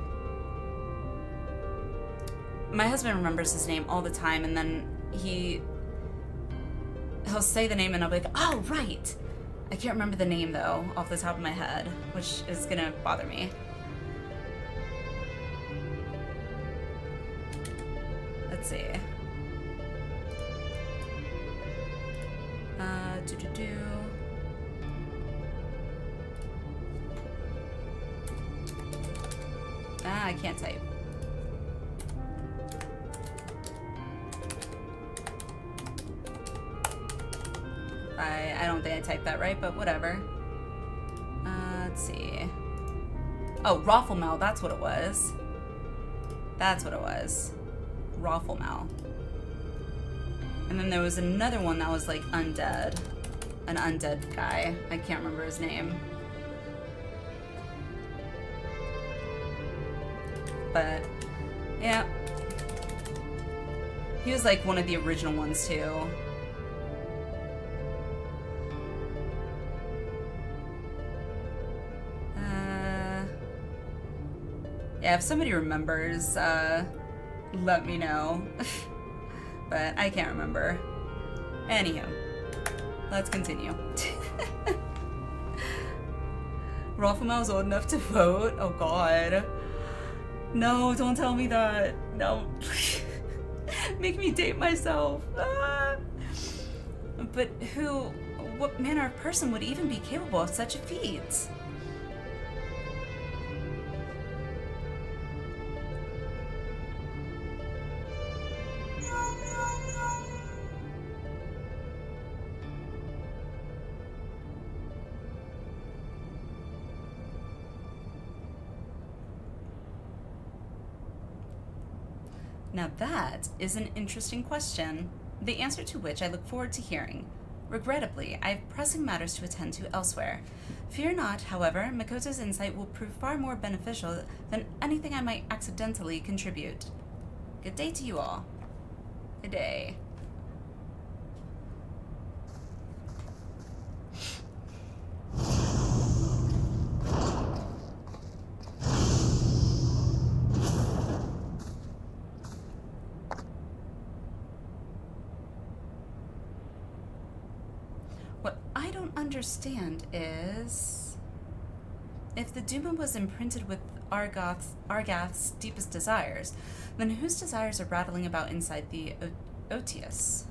My husband remembers his name all the time, and then he'll say the name and I'll be like, oh, right. I can't remember the name, though, off the top of my head, which is gonna bother me. Let's see. I can't type. I don't think I typed that right, but whatever. Let's see. Oh, Rafflemal, that's what it was. That's what it was. Rafflemal. And then there was another one that was like undead. An undead guy. I can't remember his name. But, yeah. He was like one of the original ones too. Yeah, if somebody remembers, let me know. But I can't remember. Anywho, let's continue. Rafflemal's old enough to vote? Oh god. No, don't tell me that. No. Make me date myself. Ah. But what manner of person would even be capable of such a feat? Now that is an interesting question, the answer to which I look forward to hearing. Regrettably, I have pressing matters to attend to elsewhere. Fear not, however, Makoto's insight will prove far more beneficial than anything I might accidentally contribute. Good day to you all. Good day. Understand is if the Duma was imprinted with Argath's deepest desires, then whose desires are rattling about inside the Otius?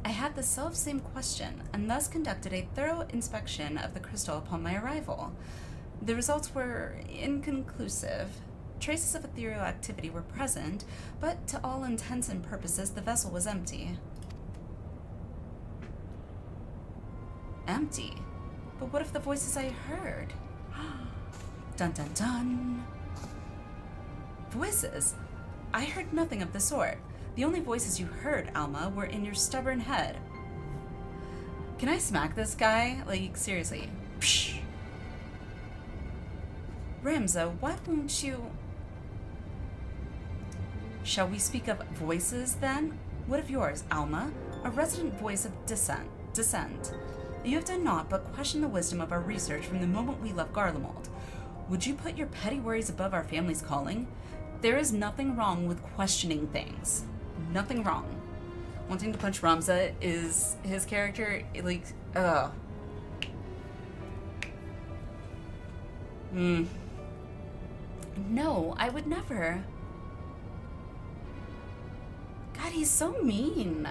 I had the self-same question, and thus conducted a thorough inspection of the crystal upon my arrival. The results were inconclusive. Traces of ethereal activity were present, but to all intents and purposes, the vessel was empty. Empty? But what if the voices I heard? Dun dun dun. Voices? I heard nothing of the sort. The only voices you heard, Alma, were in your stubborn head. Can I smack this guy? Like, seriously. Psh. Ramza, why won't you... Shall we speak of voices, then? What of yours, Alma? A resident voice of dissent. You have done naught but question the wisdom of our research from the moment we left Garlemald. Would you put your petty worries above our family's calling? There is nothing wrong with questioning things. Nothing wrong. Wanting to punch Ramza is his character, like, ugh. No, I would never. God, he's so mean.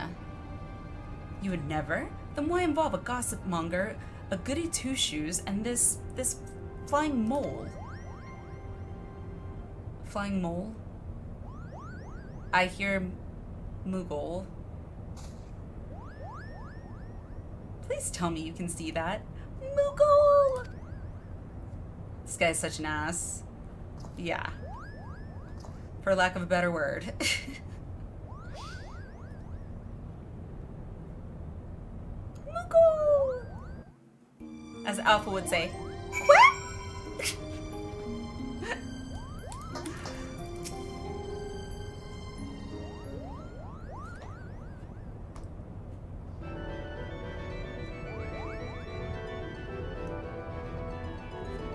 You would never? Then why involve a gossip monger, a goody two-shoes, and this flying mole? Flying mole? I hear Moogle. Please tell me you can see that. Moogle! This guy's such an ass. Yeah. For lack of a better word. As Alpha would say, what?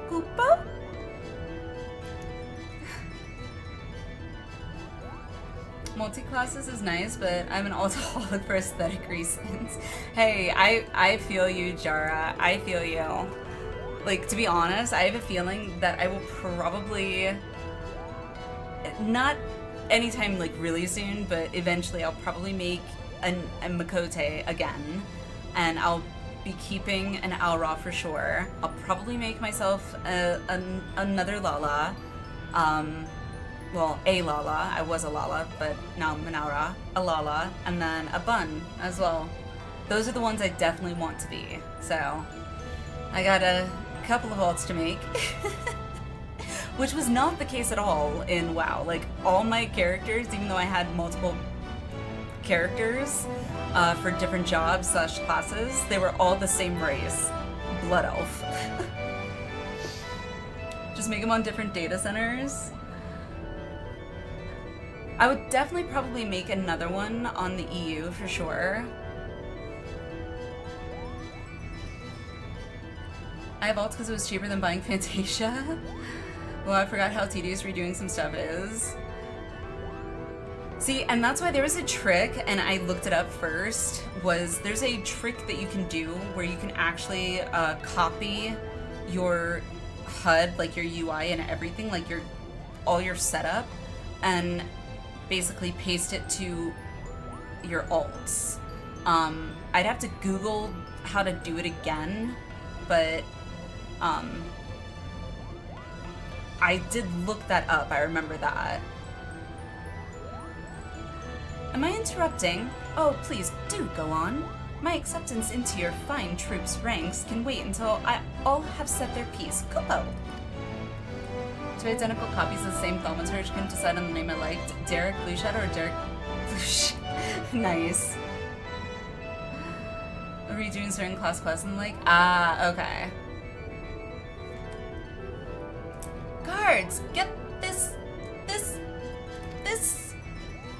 Koopa? Multi-classes is nice, but I'm an alcoholic for aesthetic reasons. Hey, I feel you, Jara. I feel you. Like, to be honest, I have a feeling that I will probably, not anytime like really soon, but eventually I'll probably make a Makote again, and I'll be keeping an Alra for sure. I'll probably make myself another Lala. Well, a Lala. I was a Lala, but now I'm an Aura. A Lala, and then a Bun as well. Those are the ones I definitely want to be. So, I got a couple of alts to make. Which was not the case at all in WoW. Like, all my characters, even though I had multiple characters for different jobs / classes, they were all the same race. Blood Elf. Just make them on different data centers. I would definitely probably make another one on the EU for sure. I have alts because it was cheaper than buying Fantasia. Well, I forgot how tedious redoing some stuff is. See, and that's why there was a trick, and I looked it up first, was there's a trick that you can do where you can actually copy your HUD, like your UI and everything, like all your setup, and basically paste it to your alts. I'd have to Google how to do it again, but I did look that up, I remember that. Am I interrupting? Oh, please do go on. My acceptance into your fine troops' ranks can wait until all have said their piece. Kupo! Two identical copies of the same thaumaturge, couldn't decide on the name I liked. Derek Blueshadow or Derek Bluesh? Nice. Redoing certain class quests and like, okay. Guards, get this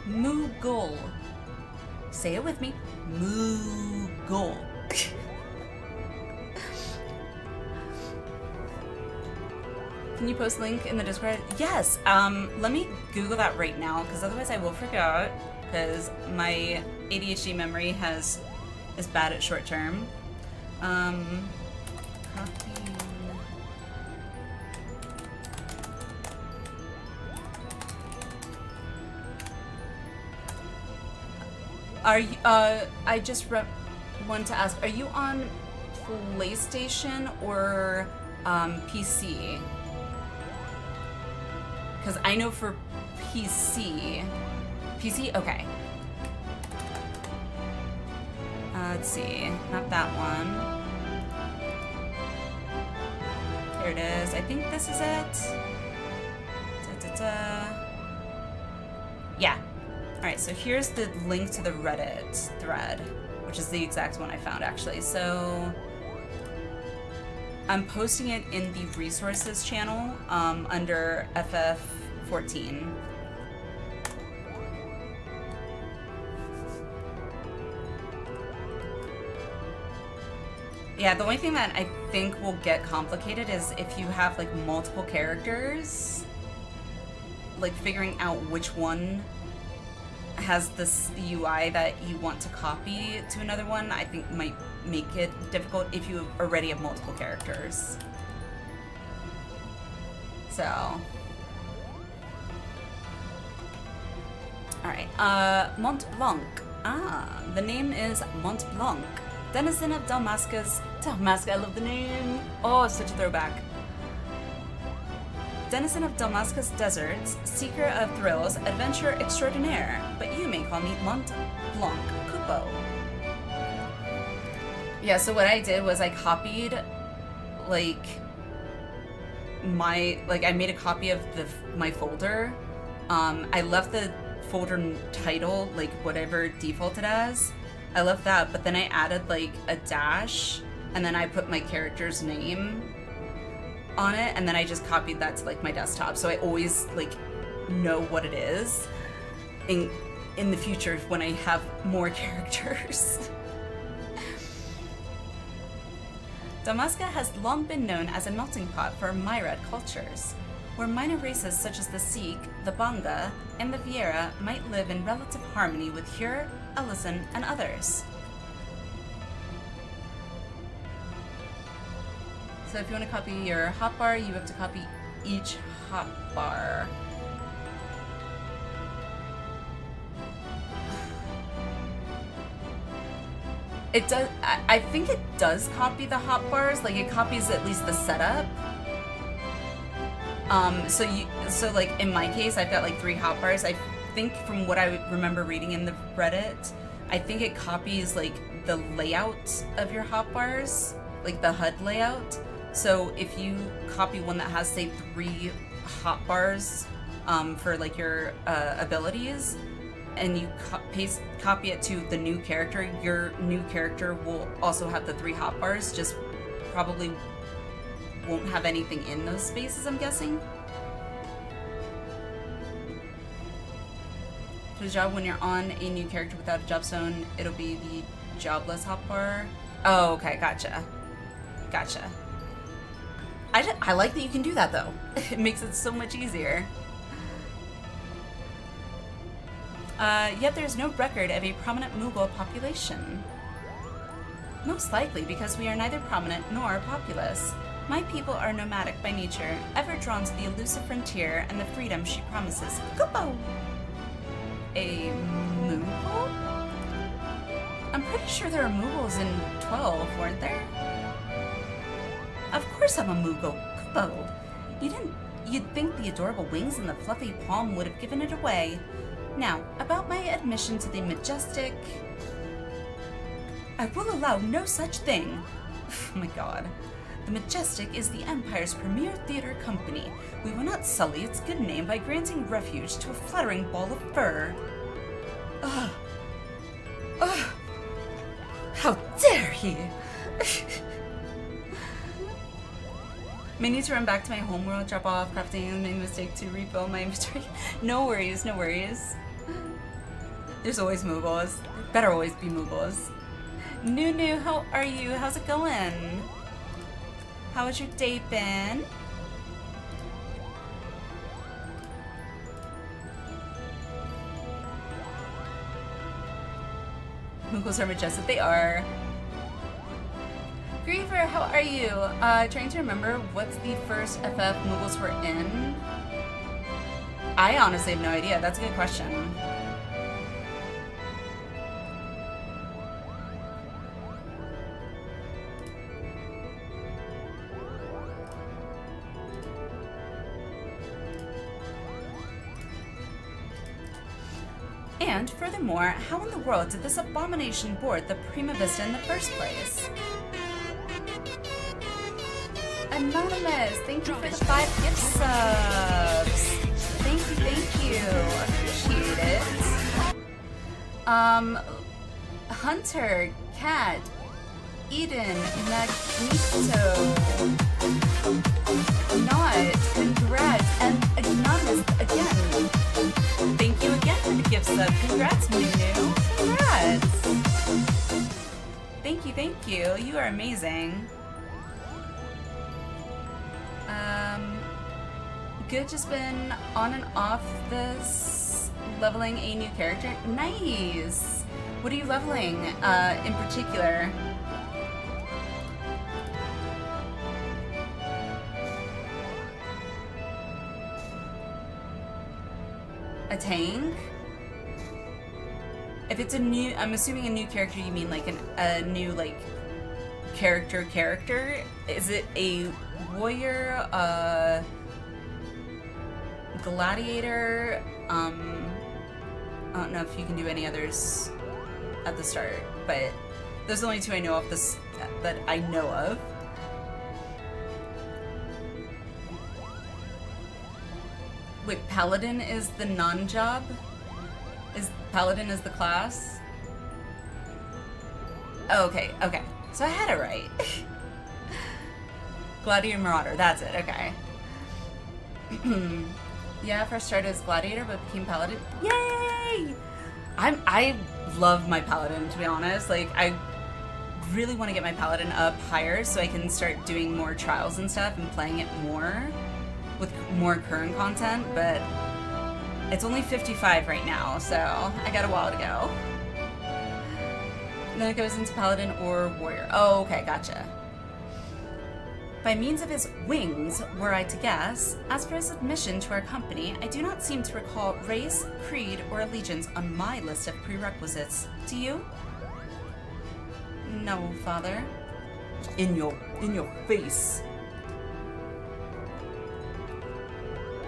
Moogle. Say it with me. Moogle. Can you post link in the Discord? Yes. Let me Google that right now, because otherwise I will forget. Because my ADHD memory is bad at short term. Copy. Are you? I just want to ask. Are you on PlayStation or PC? Because I know for PC, okay. Let's see, not that one. Here it is. I think this is it. Yeah. All right. So here's the link to the Reddit thread, which is the exact one I found actually. So I'm posting it in the resources channel under FF14. Yeah, the only thing that I think will get complicated is if you have like multiple characters, like figuring out which one has this UI that you want to copy to another one, I think might make it difficult if you already have multiple characters. So, alright, Mont Blanc. The name is Mont Blanc. Denizen of Dalmasca's... Dalmasca, I love the name! Oh, such a throwback. Denizen of Dalmasca's deserts, seeker of thrills, adventure extraordinaire. But you may call me Mont Blanc Kupo. Yeah, so what I did was I copied, I made a copy of my folder. I left the folder title, like, whatever defaulted as. I left that, but then I added, like, a dash, and then I put my character's name on it, and then I just copied that to, like, my desktop. So I always, like, know what it is in the future when I have more characters. Dalmasca has long been known as a melting pot for myriad cultures, where minor races such as the Sikh, the Banga, and the Vieira might live in relative harmony with Hyur, Ellison, and others. So if you want to copy your hotbar, you have to copy each hotbar. It does. I think it does copy the hotbars. Like it copies at least the setup. So like in my case, I've got like 3 hotbars. I think from what I remember reading in the Reddit, I think it copies like the layout of your hotbars, like the HUD layout. So if you copy one that has say 3 hotbars for like your abilities, and you copy it to the new character, your new character will also have the 3 hotbars, just probably won't have anything in those spaces, I'm guessing. For the job, when you're on a new character without a job zone, it'll be the jobless hotbar. Oh, okay, gotcha. Gotcha. I like that you can do that, though. It makes it so much easier. Yet there's no record of a prominent Moogle population. Most likely because we are neither prominent nor populous. My people are nomadic by nature, ever drawn to the elusive frontier and the freedom she promises. Kupo! A Moogle? I'm pretty sure there were Moogles in 12, weren't there? Of course I'm a Moogle. Kupo! You'd think the adorable wings and the fluffy palm would have given it away. Now, about my admission to the majestic... I will allow no such thing. Oh my god. The Majestic is the Empire's premier theater company. We will not sully its good name by granting refuge to a fluttering ball of fur. Ugh. Ugh. How dare he! May need to run back to my homeworld, drop off crafting, and make a mistake to refill my inventory. No worries, no worries. There's always Moogles. There better always be Moogles. Nunu, how are you? How's it going? How has your day been? Moogles are majestic. They are. Griever, how are you? Trying to remember what's the first FF Moogles were in. I honestly have no idea. That's a good question. And furthermore, how in the world did this abomination board the Prima Vista in the first place? Anonymous, thank you for the 5 gift subs. Thank you. Appreciate it. Hunter, Cat, Eden, Magneto, Not, congrats, and Anonymous again. Thank you again for the gift sub. Congrats, Nunu. Congrats. Thank you. You are amazing. Good, just been on and off this, leveling a new character. Nice! What are you leveling, in particular? A tank? If it's a new, I'm assuming a new character, you mean like a new, like, character? Is it a warrior, gladiator? I don't know if you can do any others at the start, but those are the only 2 I know of that I know of. Wait, Paladin is the non-job? Paladin is the class? Oh, okay. So I had it right. Gladiator Marauder, that's it, okay. Yeah, first started as Gladiator, but became Paladin. Yay! I love my Paladin, to be honest. Like, I really want to get my Paladin up higher so I can start doing more trials and stuff and playing it more with more current content, but it's only 55 right now, so I got a while to go. And then it goes into Paladin or Warrior. Oh, okay, gotcha. By means of his wings, were I to guess. As for his admission to our company, I do not seem to recall race, creed, or allegiance on my list of prerequisites. Do you? No, father. In your face.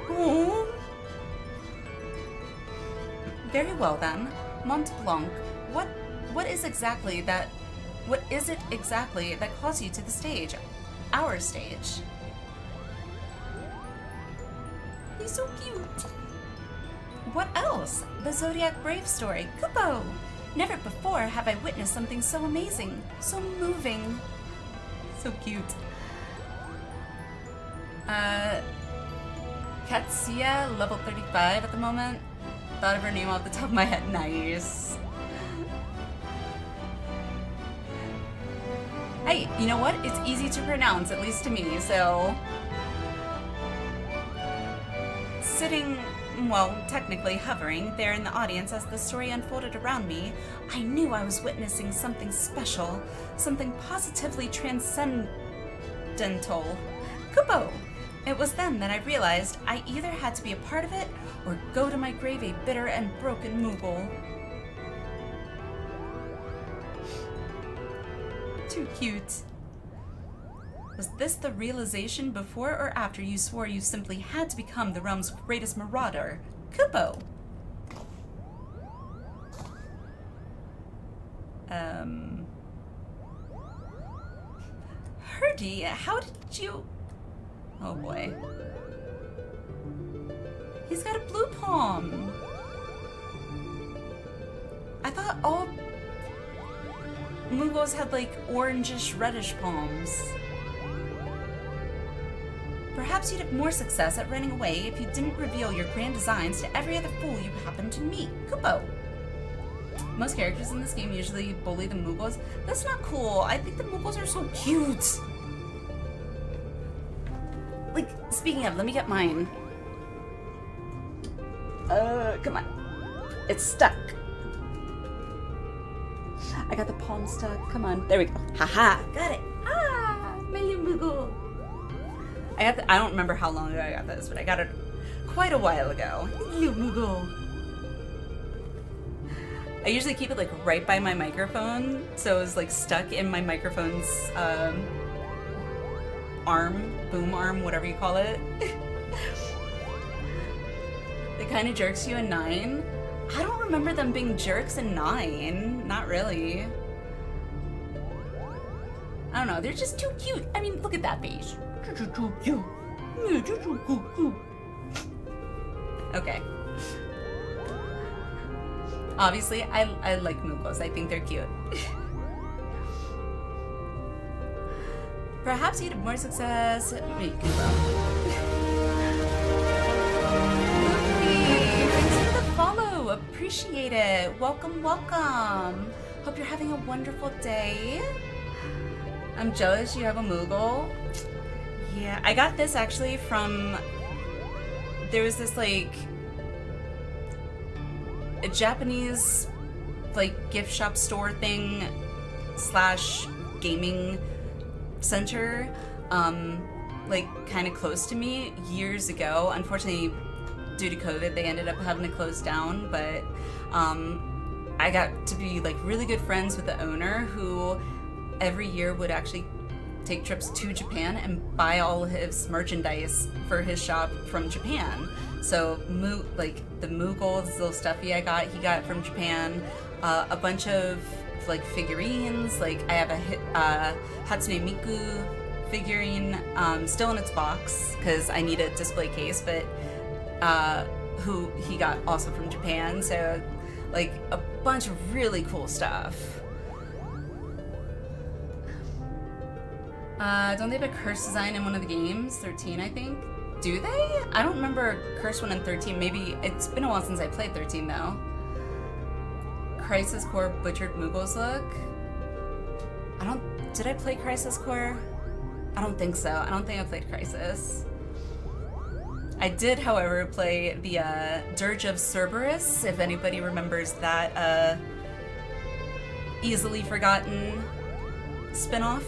Oh. Very well then. Mont Blanc, what is it exactly that calls you to the stage? Our stage. He's so cute. What else? The Zodiac Brave story. Kupo! Never before have I witnessed something so amazing, so moving. So cute. Katsia, level 35 at the moment. Thought of her name off the top of my head. Nice. Hey, you know what? It's easy to pronounce, at least to me, so... Sitting, well, technically hovering there in the audience as the story unfolded around me, I knew I was witnessing something special, something positively transcendental. Kupo! It was then that I realized I either had to be a part of it or go to my grave a bitter and broken Moogle. Too cute. Was this the realization before or after you swore you simply had to become the realm's greatest marauder? Kupo! Herdy, how did you... Oh boy. He's got a blue palm. I thought all Moogles had like orangish reddish palms. Perhaps you'd have more success at running away if you didn't reveal your grand designs to every other fool you happen to meet. Kupo! Most characters in this game usually bully the Moogles. That's not cool. I think the Moogles are so cute. Like, speaking of, let me get mine. Come on. It's stuck. I got the palm stuck. Come on. There we go. Haha. Got it. Ah, my little Moogle. I don't remember how long ago I got this, but I got it quite a while ago. Little Moogle. I usually keep it like right by my microphone, so it was like stuck in my microphone's arm, boom arm, whatever you call it. It kind of jerks you in 9. I don't remember them being jerks in 9. Not really. I don't know, they're just too cute. I mean, look at that face. Okay. Obviously, I like Moogles. I think they're cute. Perhaps you'd have more success. Thanks for the follow. Appreciate it. Welcome, welcome. Hope you're having a wonderful day. I'm jealous you have a Moogle. Yeah, I got this actually from... There was this like... a Japanese like gift shop store thing / gaming center like kind of close to me years ago. Unfortunately, due to COVID, they ended up having to close down, but I got to be like really good friends with the owner, who every year would actually take trips to Japan and buy all his merchandise for his shop from Japan. So like the Moogles, little stuffy I got, he got from Japan. A bunch of like figurines, like I have a Hatsune Miku figurine still in its box because I need a display case, but who he got also from Japan. So like a bunch of really cool stuff. Don't they have a curse design in one of the games? 13, I think. Do they? I don't remember Curse 1 and 13. Maybe it's been a while since I played 13 though. Crisis Core Butchered Moogles look. Did I play Crisis Core? I don't think so. I don't think I played Crisis. I did, however, play the Dirge of Cerberus, if anybody remembers that easily forgotten spin-off.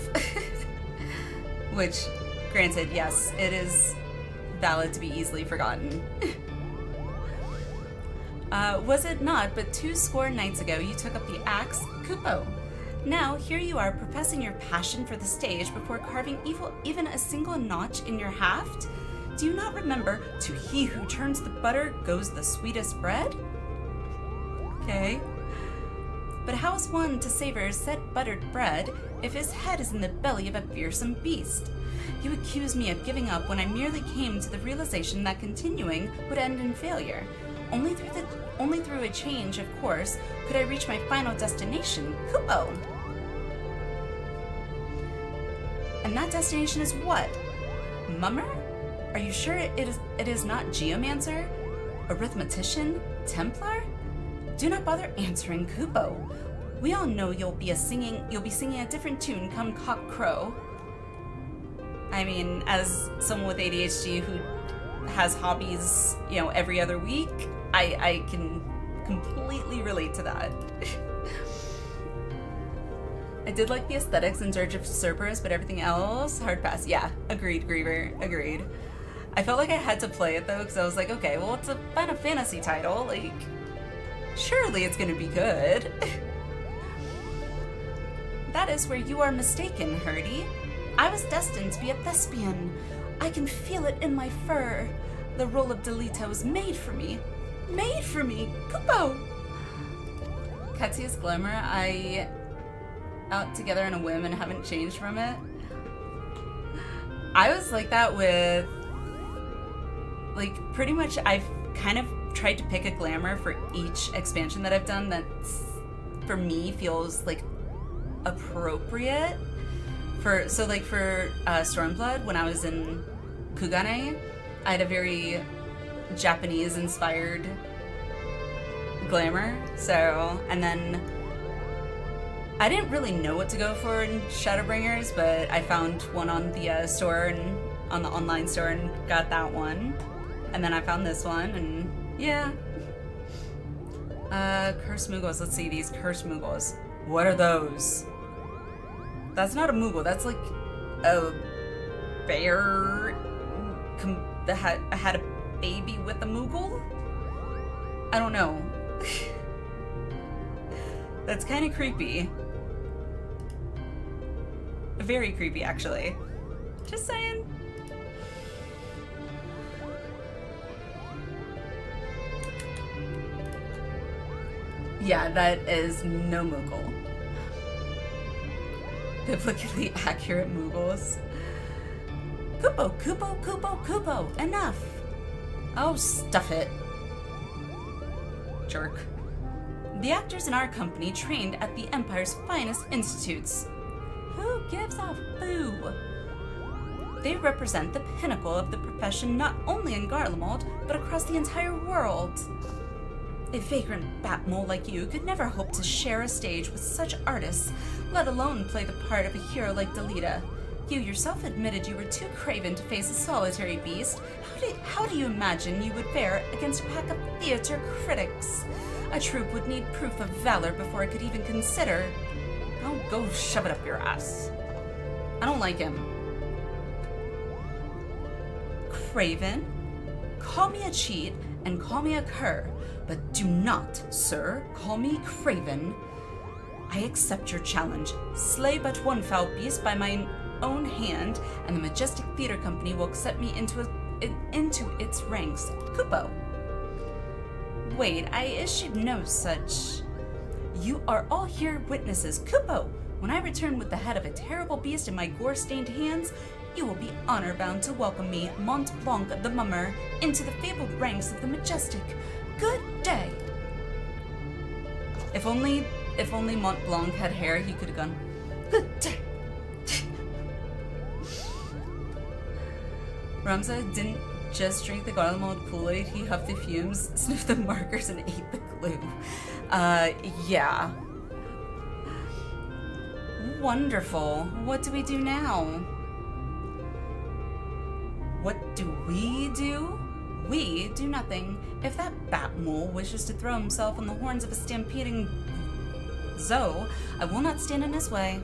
Which, granted, yes, it is valid to be easily forgotten. Was it not, but 2 score nights ago you took up the axe, Kupo. Now, here you are professing your passion for the stage before carving even a single notch in your haft? Do you not remember, to he who turns the butter goes the sweetest bread? Okay. But how is one to savor said buttered bread if his head is in the belly of a fearsome beast? You accuse me of giving up when I merely came to the realization that continuing would end in failure. Only through a change of course could I reach my final destination, Kupo. And that destination is what? Mummer? Are you sure it is not Geomancer? Arithmetician? Templar? Do not bother answering, Kupo. We all know you'll be singing a different tune come cock crow. I mean, as someone with ADHD who has hobbies, every other week, I can completely relate to that. I did like the aesthetics in Dirge of Cerberus, but everything else, hard pass. Yeah, agreed, Griever, agreed. I felt like I had to play it though, because I was like, okay, well, it's a Final Fantasy title, like, surely it's gonna be good. That is where you are mistaken, Hurdy. I was destined to be a thespian. I can feel it in my fur. The role of Delito is made for me. Made for me! Kupo! Katsuya's Glamour, I out together on a whim and haven't changed from it. I was like that with, like, pretty much I've kind of tried to pick a glamour for each expansion that I've done that's, for me, feels, like, appropriate. For Stormblood, when I was in Kugane, I had a very Japanese-inspired glamour, and then I didn't really know what to go for in Shadowbringers, but I found one on the store and on the online store and got that one, and then I found this one, and yeah. Cursed Moogles, let's see these Cursed Moogles. What are those? That's not a Moogle, that's like a bear that had a baby with a Moogle? I don't know. That's kind of creepy. Very creepy, actually. Just saying. Yeah, that is no Moogle. Biblically accurate Moogles. Kupo, Kupo, Kupo, Kupo, enough! Oh, stuff it. Jerk. The actors in our company trained at the Empire's finest institutes. Who gives a foo? They represent the pinnacle of the profession not only in Garlemald, but across the entire world. A vagrant bat mole like you could never hope to share a stage with such artists, let alone play the part of a hero like Delita. You yourself admitted you were too craven to face a solitary beast. How do you imagine you would fare against a pack of theater critics? A troupe would need proof of valor before it could even consider. Oh, go shove it up your ass. I don't like him. Craven? Call me a cheat and call me a cur, but do not, sir, call me Craven. I accept your challenge. Slay but one foul beast by my own hand, and the Majestic Theater Company will accept me into its ranks. Kupo. Wait, I issued no such. You are all here witnesses. Kupo, when I return with the head of a terrible beast in my gore-stained hands, you will be honor-bound to welcome me, Mont Blanc the Mummer, into the fabled ranks of the Majestic. Good day. If only Mont Blanc had hair, he could have gone, good day. Ramza didn't just drink the Garlemald Kool-Aid, he huffed the fumes, sniffed the markers, and ate the glue. Yeah. Wonderful. What do we do now? What do we do? We do nothing. If that bat mole wishes to throw himself on the horns of a stampeding Zoe, I will not stand in his way.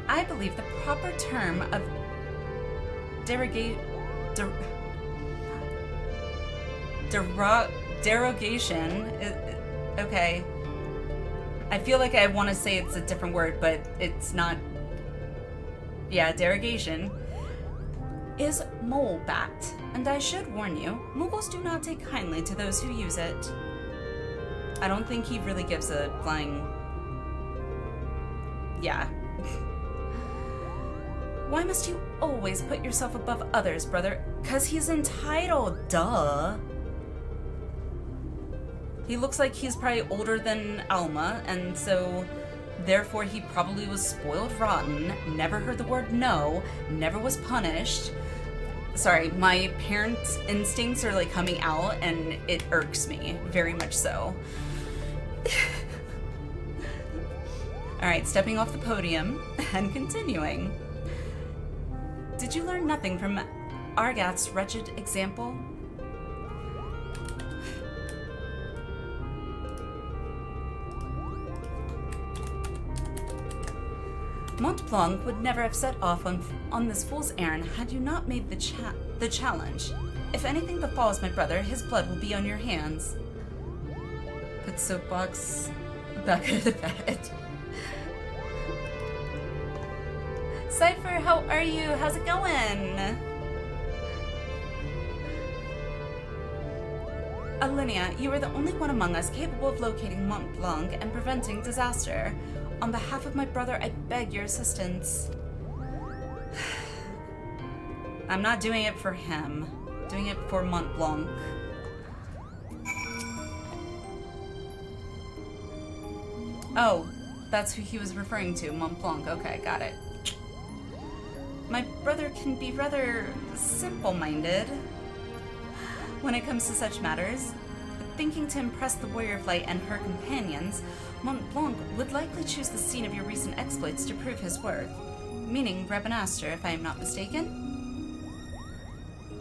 I believe the proper term of derogation Okay. I feel like I want to say it's a different word, but it's not. Yeah, derogation. Is mole-backed, and I should warn you, Muggles do not take kindly to those who use it. I don't think he really gives a flying... Yeah. Why must you always put yourself above others, brother? 'Cause he's entitled, duh. He looks like he's probably older than Alma, and so therefore he probably was spoiled rotten, never heard the word no, never was punished. Sorry, my parents' instincts are like coming out and it irks me, very much so. Alright, stepping off the podium and continuing. Did you learn nothing from Argath's wretched example? Mont Blanc would never have set off on this fool's errand had you not made the challenge. If anything befalls my brother, his blood will be on your hands. Put soapbox back in the bed. Cypher, how are you? How's it going? Alliniea, you are the only one among us capable of locating Mont Blanc and preventing disaster. On behalf of my brother, I beg your assistance. I'm not doing it for him. I'm doing it for Mont Blanc. Oh, that's who he was referring to, Mont Blanc. Okay, got it. My brother can be rather simple-minded when it comes to such matters. Thinking to impress the Warrior of Light and her companions, Mont Blanc would likely choose the scene of your recent exploits to prove his worth. Meaning Rebanaster, if I am not mistaken?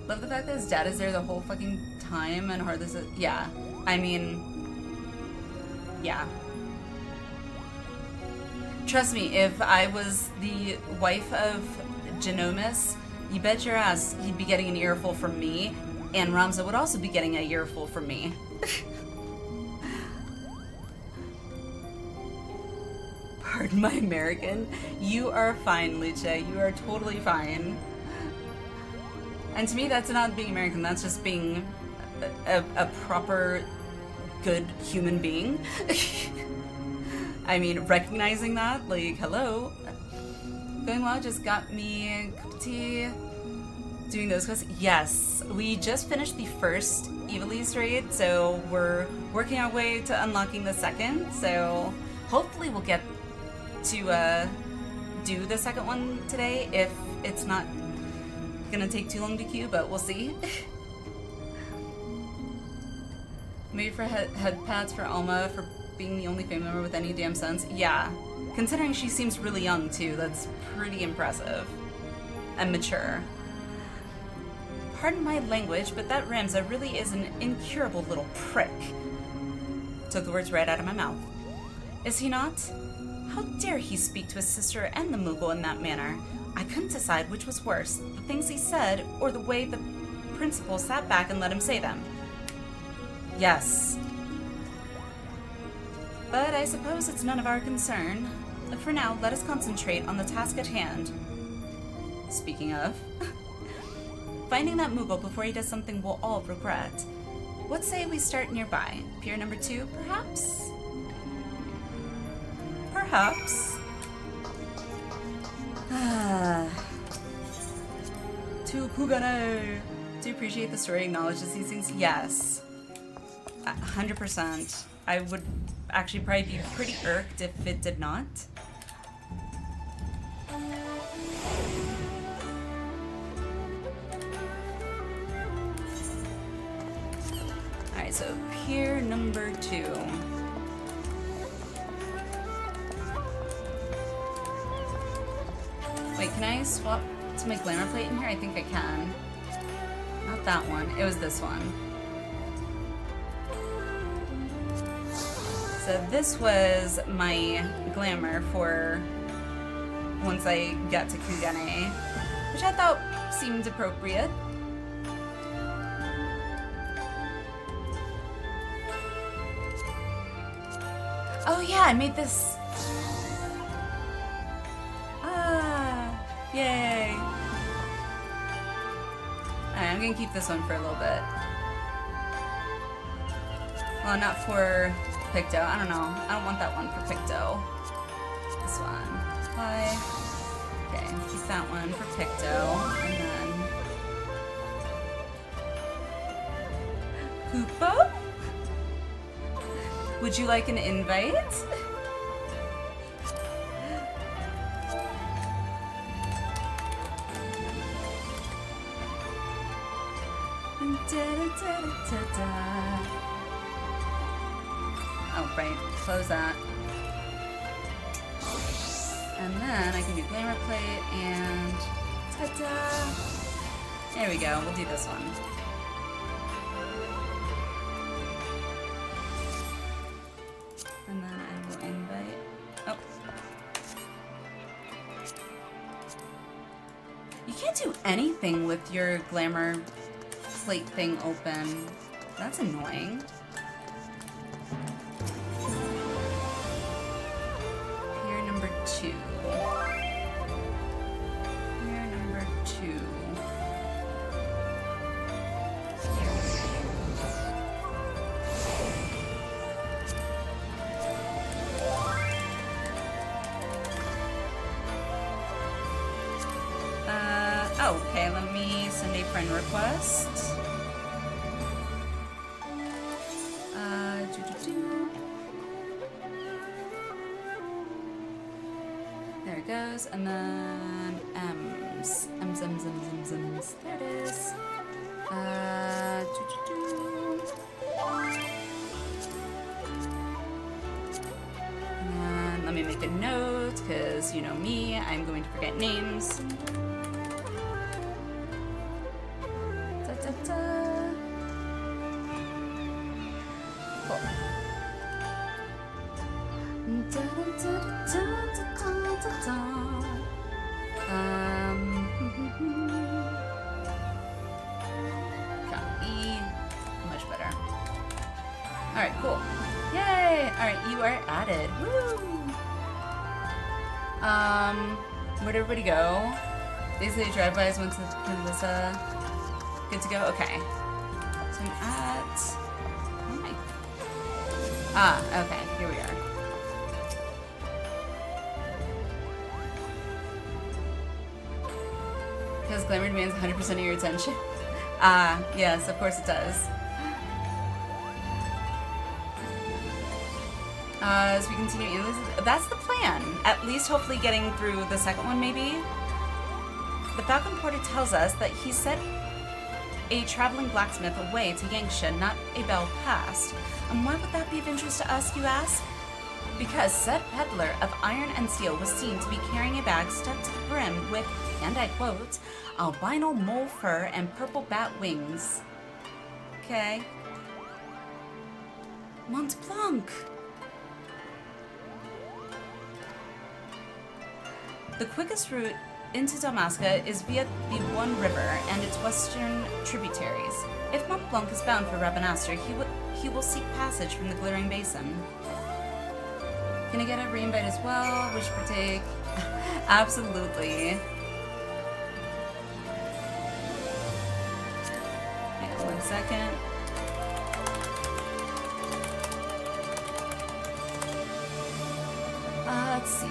Love the fact that his dad is there the whole fucking time and Heartless is... Yeah. I mean... Yeah. Trust me, if I was the wife of Genomus, you bet your ass he'd be getting an earful from me, and Ramza would also be getting a earful from me. Pardon my American. You are fine, Luce. You are totally fine. And to me, that's not being American. That's just being a proper, good human being. I mean, recognizing that, like, hello. Going well, just got me a cup of tea. Doing those quests. Yes, we just finished the first Ivalice raid, so we're working our way to unlocking the second. So hopefully we'll get to do the second one today if it's not gonna take too long to queue, but we'll see. Maybe for head pads for Alma for being the only family member with any damn sons. Yeah, considering she seems really young too, that's pretty impressive and mature. Pardon my language, but that Ramza really is an incurable little prick. Took the words right out of my mouth. Is he not? How dare he speak to his sister and the Moogle in that manner? I couldn't decide which was worse, the things he said or the way the principal sat back and let him say them. Yes. But I suppose it's none of our concern. For now, let us concentrate on the task at hand. Speaking of... Finding that Moogle before he does something we'll all regret. What say we start nearby? Pier number 2, perhaps? Perhaps. To Kugane. Do you appreciate the story acknowledges these things? Yes. 100%. I would actually probably be pretty irked if it did not. Alright, so pier number 2. Wait, can I swap to my glamour plate in here? I think I can. Not that one. It was this one. So this was my glamour for once I got to Kugane, which I thought seemed appropriate. Oh yeah, I made this. Ah, yay. Alright, I'm gonna keep this one for a little bit. Well, not for Picto. I don't know. I don't want that one for Picto. This one. Apply. Okay, keep that one for Picto. And then... Hoopo? Would you like an invite? Oh, right. Close that. And then I can do glamour plate and ta-da! There we go. We'll do this one. And then I will invite. Oh. You can't do anything with your glamour plate thing open. That's annoying. Here, number 2. Here, number 2. Oh, okay, let me send a friend request. There it goes, and then M's. M's. There it is. And then let me make a note, because you know me, I'm going to forget names. Cool. Copy. Much better. Alright, cool. Yay! Alright, you are added. Woo! Where'd everybody go? Basically, drive-bys once this, good to go? Okay. So I'm at... Oh my... Ah, okay. Here we are. Because glamour demands 100% of your attention. Ah, yes, of course it does. As we continue, that's the plan. At least hopefully getting through the second one, maybe. The Falcon Porter tells us that he sent a traveling blacksmith away to Yangsha, not a bell past. And why would that be of interest to us, you ask? Because said peddler of iron and steel was seen to be carrying a bag stuffed to the brim with, and I quote, albino mole fur and purple bat wings. Okay. Mont Blanc! The quickest route into Dalmasca is via the One River and its western tributaries. If Mont Blanc is bound for Rabanastre, he will seek passage from the Glittering Basin. Can I get a re-invite as well? Wish partake? Absolutely. Hang on 1 second. Let's see.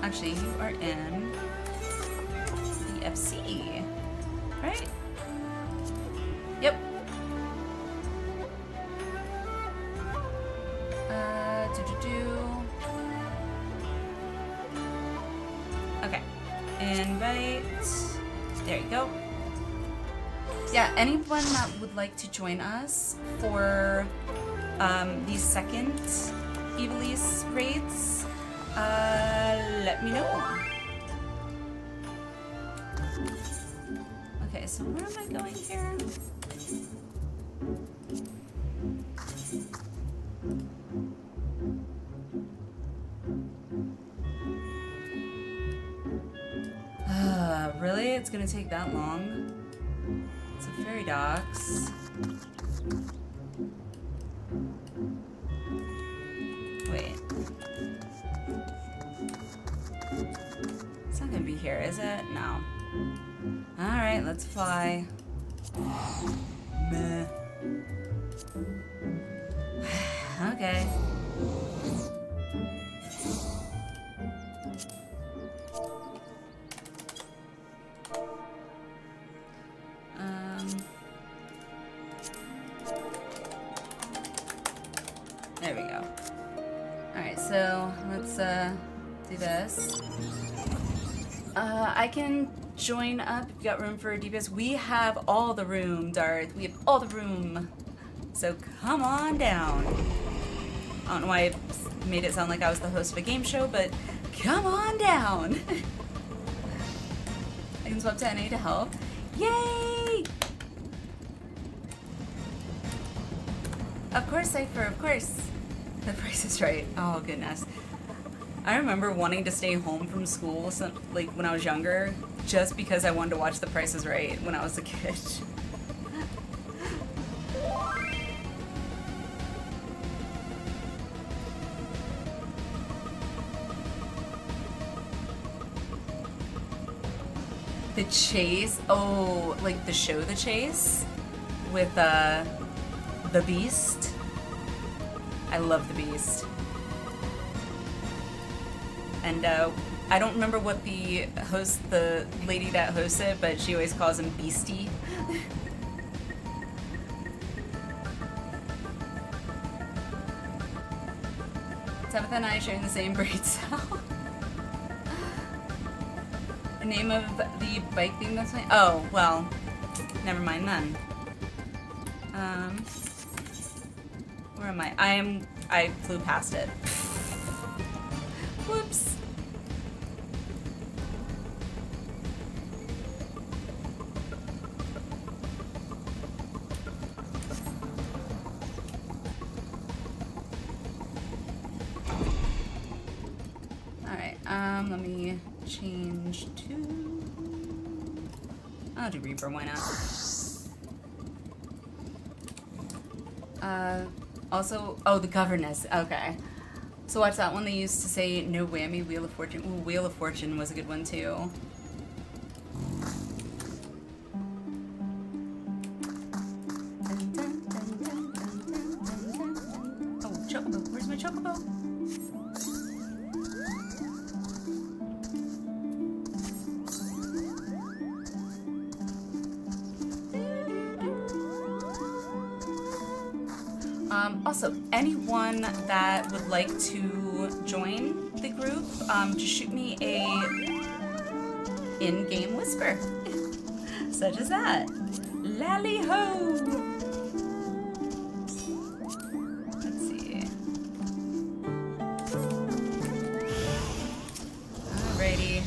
Actually, you are in the FC, right? Yep. Okay. Invite. There you go. Yeah, anyone that would like to join us for the second Ivalice raids, let me know. Okay, so where am I going here? Really? It's gonna take that long? It's a fairy docks. Wait. It's not gonna be here, is it? No. Alright, let's fly. Meh. Okay. There we go. Alright, so let's do this. I can join up if you got room for a DPS. We have all the room, Darth. We have all the room. So come on down. I don't know why I made it sound like I was the host of a game show, but come on down. I can swap to NA to help. Yay! Of course, Cypher, of course. The price is right. Oh, goodness. I remember wanting to stay home from school, like when I was younger, just because I wanted to watch The Price is Right when I was a kid. The Chase? Oh, like the show The Chase? With, The Beast? I love The Beast. And, I don't remember what the lady that hosts it, but she always calls him Beastie. Tabitha and I are sharing the same braid cell. The name of the bike theme that's my— oh, well, never mind then. Where am I? I flew past it. Whoops. Alright, let me change to— I'll do Reaper, why not? Also, oh, the governess, okay. So watch that one. They used to say no whammy, Wheel of Fortune. Ooh, Wheel of Fortune was a good one too. Oh, chocobo, where's my chocobo? Also, anyone that would like to join the group, just shoot me a in-game whisper, such as that. Lally-ho! Let's see. Alrighty.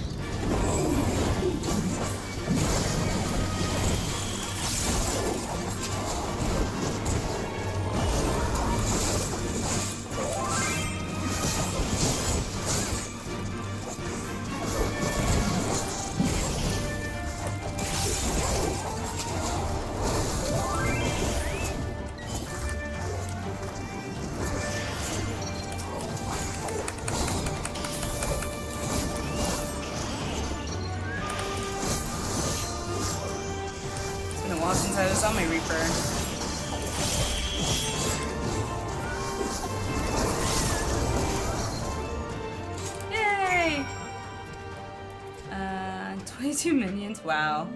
22 minions, wow.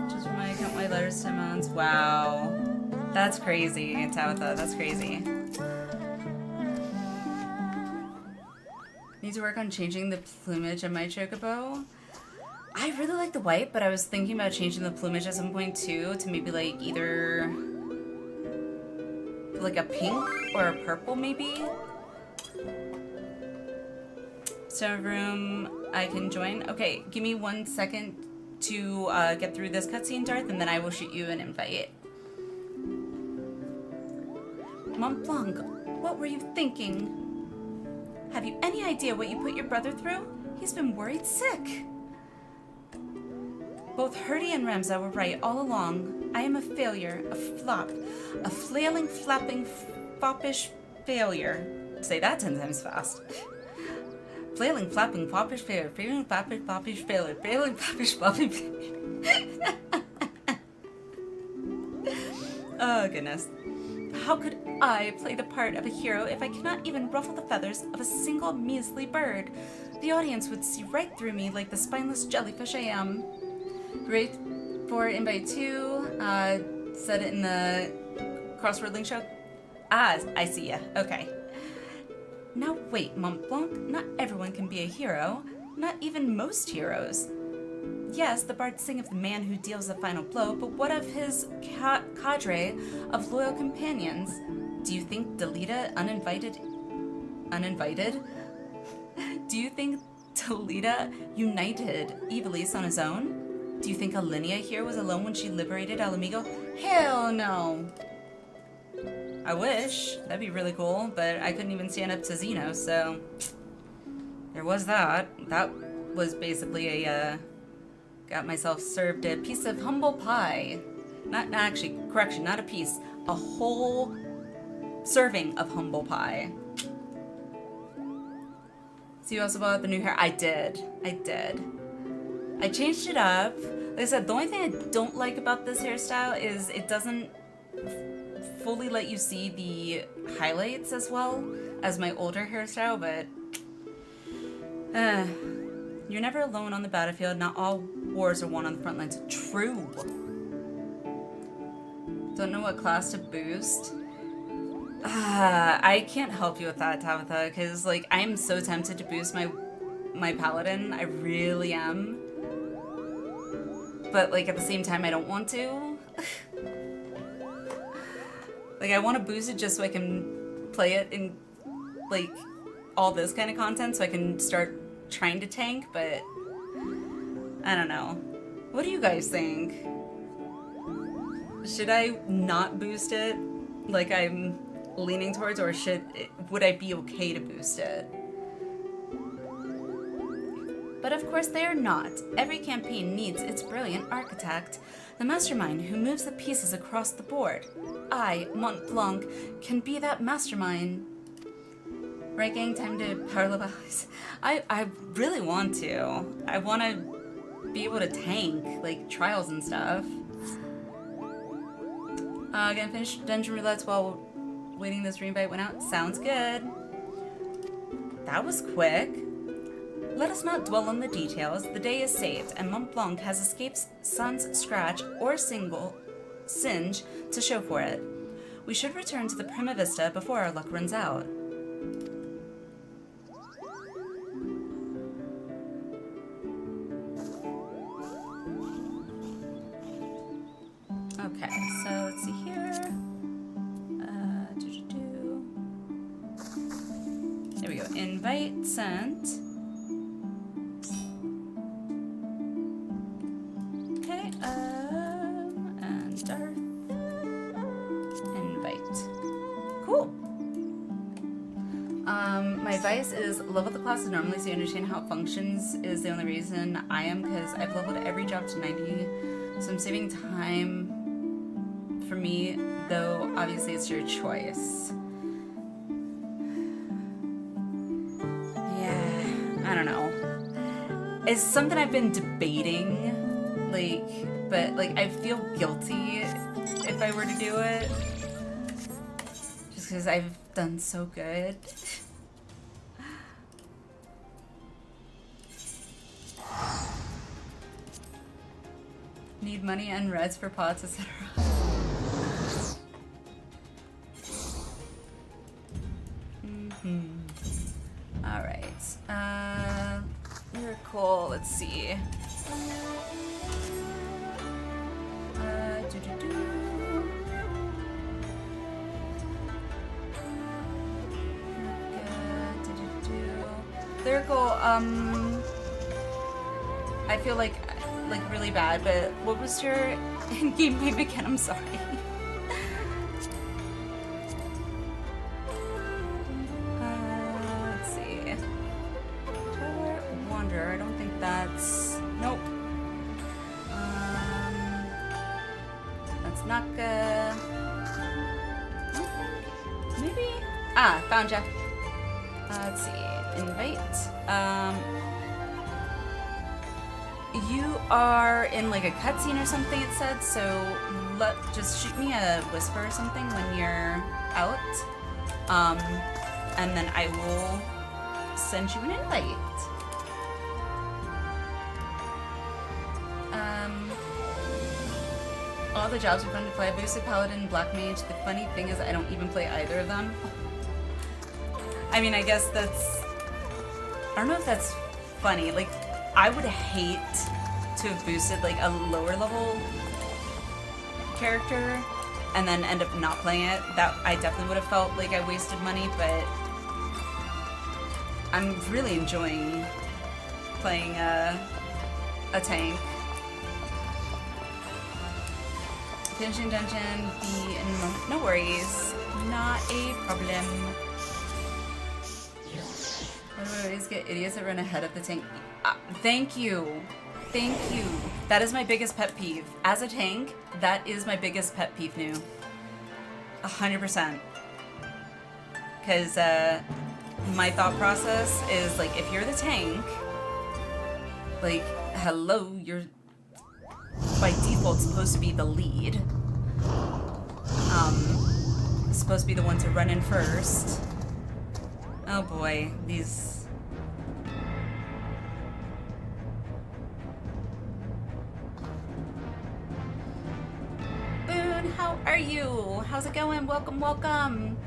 Just for my account, white letters, Simmons, wow. That's crazy, Tabitha, that's crazy. Need to work on changing the plumage of my chocobo. I really like the white, but I was thinking about changing the plumage at some point too, to maybe like either like a pink or a purple maybe. Server room, I can join. Okay, give me 1 second to get through this cutscene, Darth, and then I will shoot you an invite. Mont Blanc, what were you thinking? Have you any idea what you put your brother through? He's been worried sick. Both Herdy and Remza were right all along. I am a failure, a flop, a flailing, flapping foppish failure. Say that 10 times fast. Flailing, flapping, foppish failure. Flailing, flapping, foppish failure. Flailing, foppish, flopping failure. Oh, goodness. How could I play the part of a hero if I cannot even ruffle the feathers of a single measly bird? The audience would see right through me like the spineless jellyfish I am. Great for invite 2. Said it in the crossword link show. Ah, I see ya. Okay. Now wait, Mont Blanc, not everyone can be a hero. Not even most heroes. Yes, the bards sing of the man who deals the final blow, but what of his cadre of loyal companions? Do you think Delita uninvited? Do you think Delita united Ivalice on his own? Do you think Alliniea here was alone when she liberated Alamigo? Hell no! I wish. That'd be really cool, but I couldn't even stand up to Xeno, so... There was that. That was basically a, got myself served a piece of humble pie. Not actually, correction, not a piece. A whole serving of humble pie. So you also bought the new hair? I did. I changed it up. Like I said, the only thing I don't like about this hairstyle is it doesn't fully let you see the highlights as well as my older hairstyle, but you're never alone on the battlefield. Not all wars are won on the front lines. True. Don't know what class to boost. I can't help you with that, Tabitha, because like I'm so tempted to boost my paladin. I really am. But like at the same time I don't want to. Like I want to boost it just so I can play it in like all this kind of content so I can start trying to tank, but I don't know. What do you guys think? Should I not boost it like I'm leaning towards, or would I be okay to boost it? But of course they are not. Every campaign needs its brilliant architect, the mastermind who moves the pieces across the board. I, Mont Blanc, can be that mastermind. Right, gang? Time to power level. I really want to. I want to be able to tank, like, trials and stuff. Gonna finish Dungeon Roulettes while waiting this reinvite went out. Sounds good. That was quick. Let us not dwell on the details. The day is saved, and Mont Blanc has escaped Sun's scratch or singe to show for it. We should return to the Prima Vista before our luck runs out. Okay, so let's see here. There we go. Invite sent. Okay, and Darth. Invite. Cool. My advice is level the classes normally so you understand how it functions is the only reason I am, because I've leveled every job to 90, so I'm saving time for me, though obviously it's your choice. Yeah, I don't know. It's something I've been debating, like, but like I feel guilty if I were to do it, just because I've done so good. Need money and reds for pots, etc. Alright. Miracle, let's see. Lyrical, I feel like really bad, but what was your in-game name again? I'm sorry. Let's see. Tower Wanderer, I don't think that's... Nope. That's Naka. Maybe Ah, found ya. Let's see. Invite. You are in like a cutscene or something, it said, so just shoot me a whisper or something when you're out. And then I will send you an invite. All the jobs are fun to play. Boosted Paladin, Black Mage. The funny thing is I don't even play either of them. I mean, I guess that's... I don't know if that's funny. Like, I would hate to have boosted, like, a lower level character and then end up not playing it. That I definitely would have felt like I wasted money, but I'm really enjoying playing a tank. Finishing dungeon, be in a moment. No worries. Not a problem. Why do I always get idiots that run ahead of the tank? Thank you. Thank you. That is my biggest pet peeve. As a tank, that is my biggest pet peeve new. 100%. Because my thought process is, like, if you're the tank, like, hello, you're by default supposed to be the lead. Supposed to be the one to run in first. Oh boy, these... Boone, how are you? How's it going? Welcome, welcome.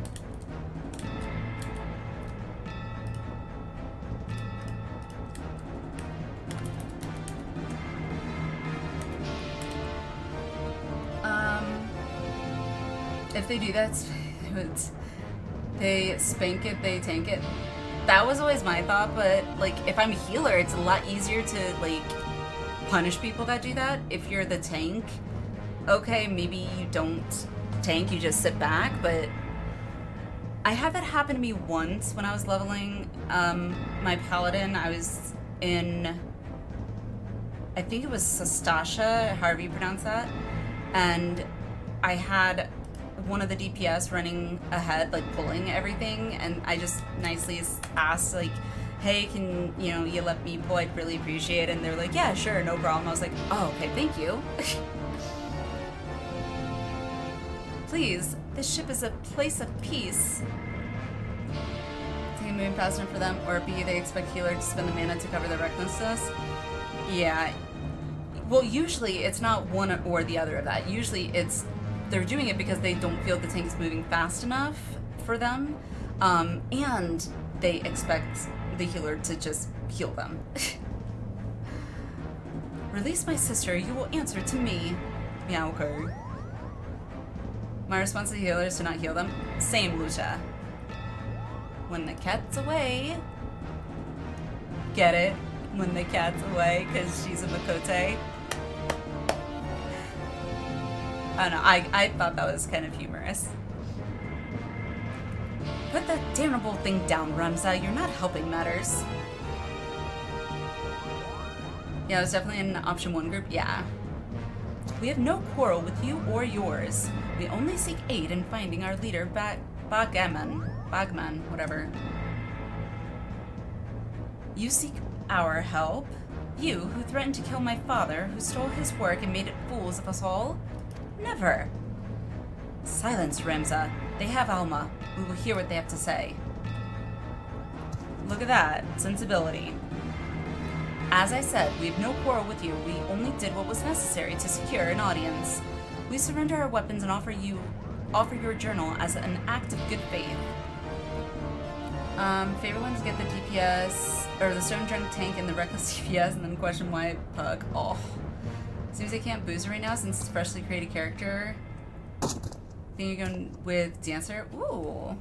If they do that, they spank it, they tank it. That was always my thought, but like if I'm a healer, it's a lot easier to like punish people that do that. If you're the tank, okay, maybe you don't tank, you just sit back, but I had that happen to me once when I was leveling my paladin. I was in, I think it was Sastasha, however you pronounce that, and I had one of the DPS running ahead, like pulling everything, and I just nicely asked, like, hey, can you let me pull? I'd really appreciate it. And they're like, yeah, sure, no problem. I was like, oh, okay, thank you. Please, this ship is a place of peace. Take a moving fast enough for them, or B, they expect healer to spend the mana to cover their recklessness. Yeah. Well, usually it's not one or the other of that. Usually it's they're doing it because they don't feel the tank is moving fast enough for them, and they expect the healer to just heal them. Release my sister, you will answer to me. Yeah, okay. My response to the healer is to not heal them. Same, Lucia. When the cat's away. Get it? When the cat's away, because she's a Makote. I don't know, I thought that was kind of humorous. Put that damnable thing down, Ramza. You're not helping matters. Yeah, I was definitely in option 1 group. Yeah. We have no quarrel with you or yours. We only seek aid in finding our leader, Bagman, whatever. You seek our help? You, who threatened to kill my father, who stole his work and made it fools of us all? Never. Silence, Ramza. They have Alma. We will hear what they have to say. Look at that. Sensibility. As I said, we have no quarrel with you. We only did what was necessary to secure an audience. We surrender our weapons and offer your journal as an act of good faith. Favorite ones get the DPS, or the Stone Drunk Tank and the Reckless DPS, and then question why Pug. Oh. Seems I can't boost it right now since it's freshly created character. Think you're going with Dancer? Ooh.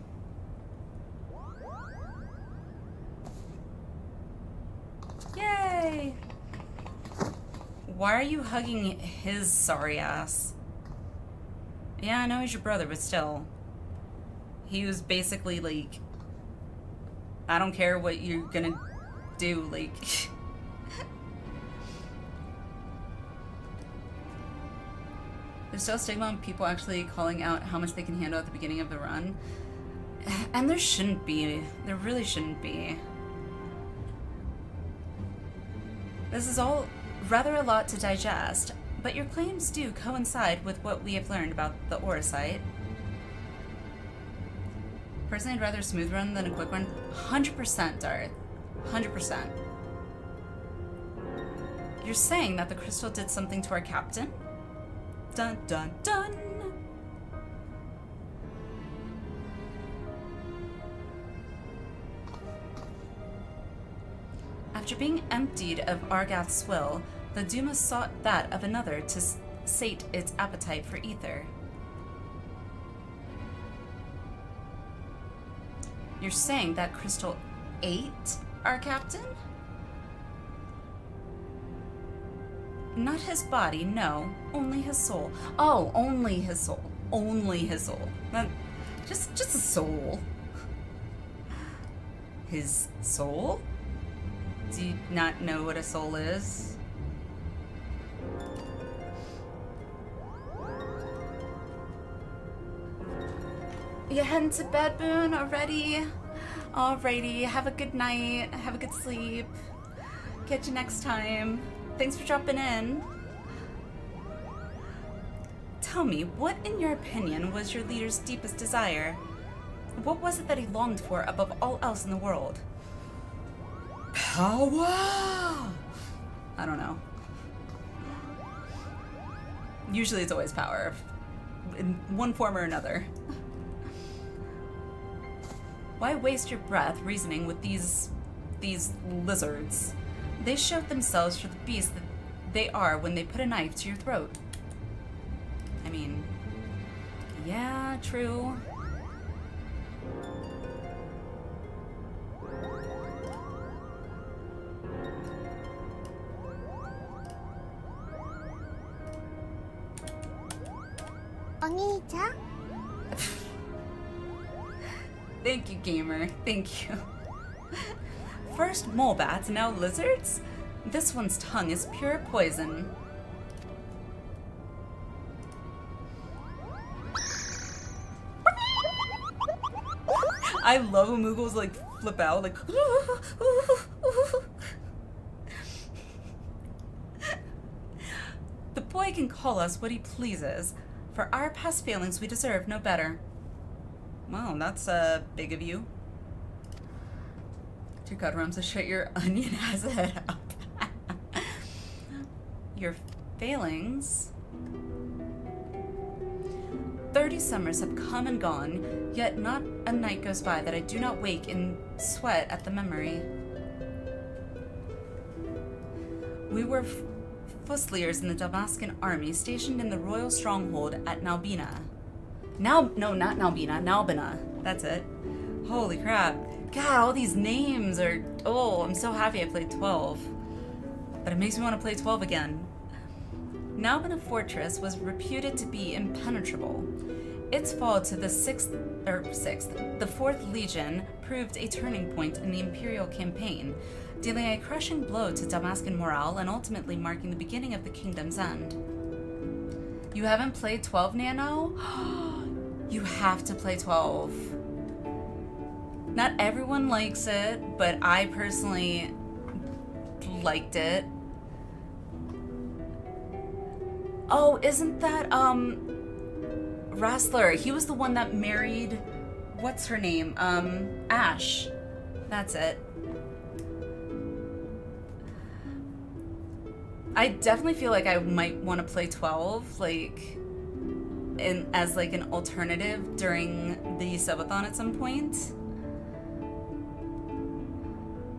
Yay! Why are you hugging his sorry ass? Yeah, I know he's your brother, but still. He was basically like, I don't care what you're gonna do, like... There's still stigma on people actually calling out how much they can handle at the beginning of the run. And there shouldn't be. There really shouldn't be. This is all rather a lot to digest, but your claims do coincide with what we have learned about the Aura site. Personally, I'd rather a smooth run than a quick one. 100%, Darth. 100%. You're saying that the crystal did something to our captain? Dun dun dun! After being emptied of Argath's will, the Duma sought that of another to sate its appetite for ether. You're saying that crystal ate our captain? Not his body, no. Only his soul. Oh, only his soul. Only his soul. Not, just a soul. His soul? Do you not know what a soul is? You heading to bed, Boone, already? Alrighty, have a good night, have a good sleep. Catch you next time. Thanks for dropping in. Tell me, what in your opinion was your leader's deepest desire? What was it that he longed for above all else in the world? Power! I don't know. Usually it's always power, in one form or another. Why waste your breath reasoning with these lizards? They showed themselves for the beasts that they are when they put a knife to your throat. I mean, yeah, true. Thank you, gamer. Thank you. First mole bats, now lizards? This one's tongue is pure poison. I love when Moogles like flip out, like. The boy can call us what he pleases. For our past failings, we deserve no better. Wow, that's big of you. To cut rums to shut your onion ass head up. Your failings? 30 summers have come and gone, yet not a night goes by that I do not wake in sweat at the memory. We were Fusiliers in the Damascan army stationed in the royal stronghold at Nalbina. No, not Nalbina, Nalbina. That's it. Holy crap. God, all these names are... Oh, I'm so happy I played 12. But it makes me want to play 12 again. Nalbina Fortress was reputed to be impenetrable. Its fall to the 4th Legion proved a turning point in the Imperial campaign, dealing a crushing blow to Damascan morale and ultimately marking the beginning of the kingdom's end. You haven't played 12, Nano? You have to play 12. Not everyone likes it, but I personally liked it. Oh, isn't that, Wrestler? He was the one that married, what's her name? Ash. That's it. I definitely feel like I might want to play 12, like, as like an alternative during the subathon at some point.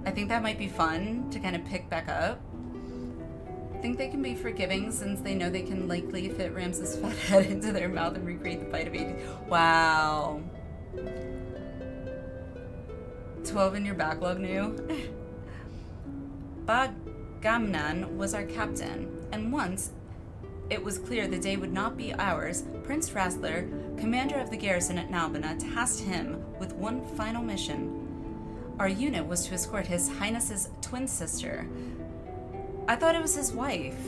I think that might be fun to kind of pick back up. I think they can be forgiving since they know they can likely fit Ramses' fat head into their mouth and recreate the fight of 80. Wow. 12 in your backlog, new. Bagamnan was our captain, and once it was clear the day would not be ours, Prince Rassler, commander of the garrison at Nalbina, tasked him with one final mission. Our unit was to escort His Highness's twin sister. I thought it was his wife.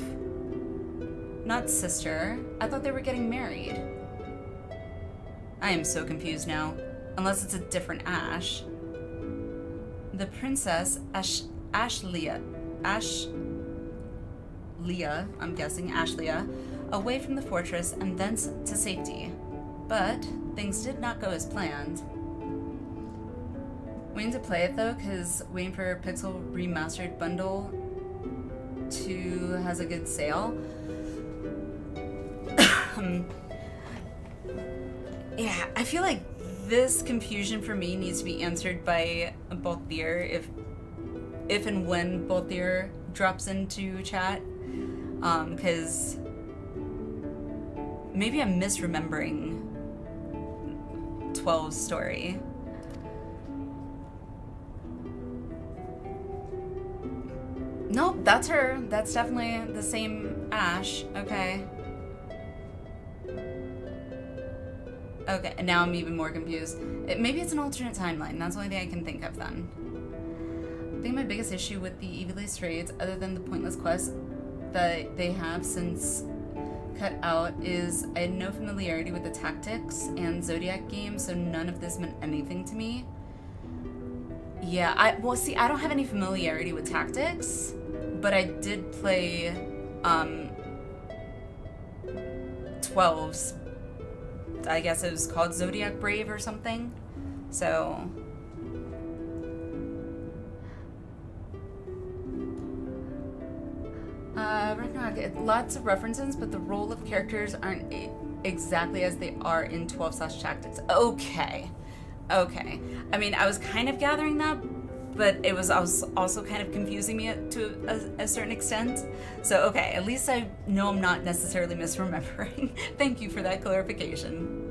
Not sister. I thought they were getting married. I am so confused now. Unless it's a different Ash. The princess Ashleia, I'm guessing, Ashleia, away from the fortress and thence to safety. But things did not go as planned. Waiting to play it though, because waiting for Pixel Remastered Bundle 2 has a good sale. Yeah, I feel like this confusion for me needs to be answered by Balthier if and when Balthier drops into chat. Because maybe I'm misremembering 12's story. Nope, that's her. That's definitely the same Ash. Okay. Okay, and now I'm even more confused. Maybe it's an alternate timeline. That's the only thing I can think of then. I think my biggest issue with the Ivalice raids, other than the pointless quests that they have since cut out, is I had no familiarity with the tactics and Zodiac games, so none of this meant anything to me. Yeah, I don't have any familiarity with tactics, but I did play 12's, I guess it was called Zodiac Brave or something. So Ragnarok, lots of references, but the role of characters aren't exactly as they are in 12/Tactics. Okay. Okay. I mean, I was kind of gathering that, but it was also kind of confusing me to a certain extent. So, okay, at least I know I'm not necessarily misremembering. Thank you for that clarification.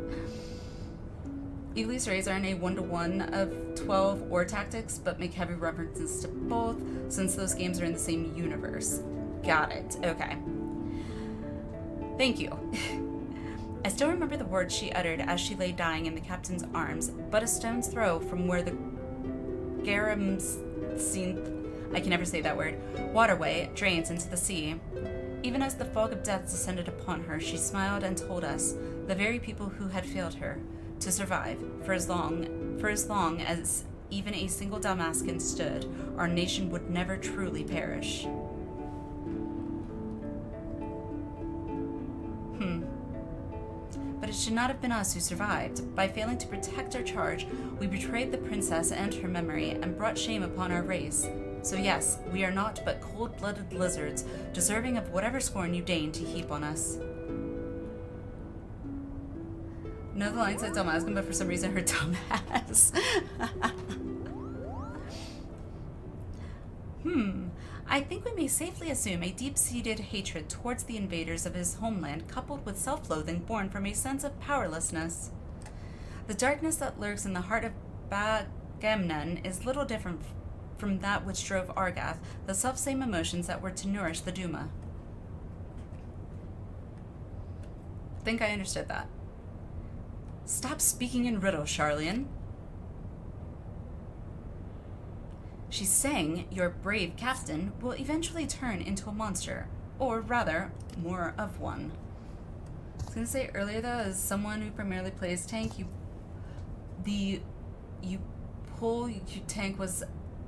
Ivalice raids aren't a one-to-one of 12 or Tactics, but make heavy references to both, since those games are in the same universe. Got it. Okay. Thank you. I still remember the words she uttered as she lay dying in the captain's arms, but a stone's throw from where the I can never say that word, waterway drains into the sea. Even as the fog of death descended upon her, she smiled and told us, the very people who had failed her, to survive, for as long as even a single Damascan stood, our nation would never truly perish. But it should not have been us who survived. By failing to protect our charge, we betrayed the princess and her memory and brought shame upon our race. So yes, we are naught but cold-blooded lizards, deserving of whatever scorn you deign to heap on us. No, the line said Damascan, but for some reason her dumbass. I think we may safely assume a deep-seated hatred towards the invaders of his homeland, coupled with self-loathing born from a sense of powerlessness. The darkness that lurks in the heart of Bagamnon is little different from that which drove Argath, the self-same emotions that were to nourish the Duma. I think I understood that. Stop speaking in riddles, Charlian. She's saying your brave captain will eventually turn into a monster, or rather, more of one. I was gonna say earlier though, as someone who primarily plays tank, you tank was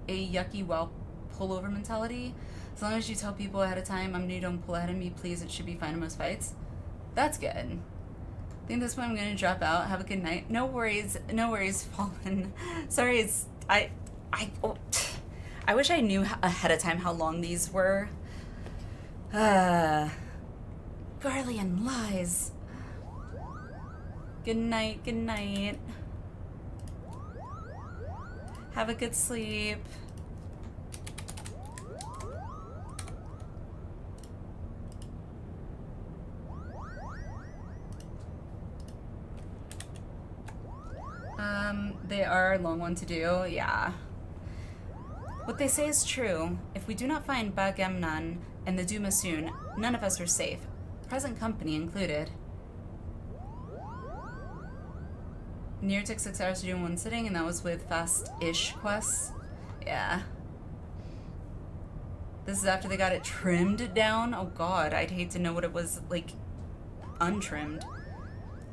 a yucky well pullover mentality. As long as you tell people ahead of time, I'm new, don't pull ahead of me, please, it should be fine in most fights. That's good. I think this one I'm gonna drop out. Have a good night. No worries, Fallen. Sorry, I wish I knew ahead of time how long these were. Garlean lies. Good night, good night. Have a good sleep. They are a long one to do, yeah. What they say is true. If we do not find Bagamnon and the Duma soon, none of us are safe, present company included. Nier took 6 hours to do in one sitting, and that was with fast-ish quests. Yeah. This is after they got it trimmed down? Oh god, I'd hate to know what it was, like, untrimmed.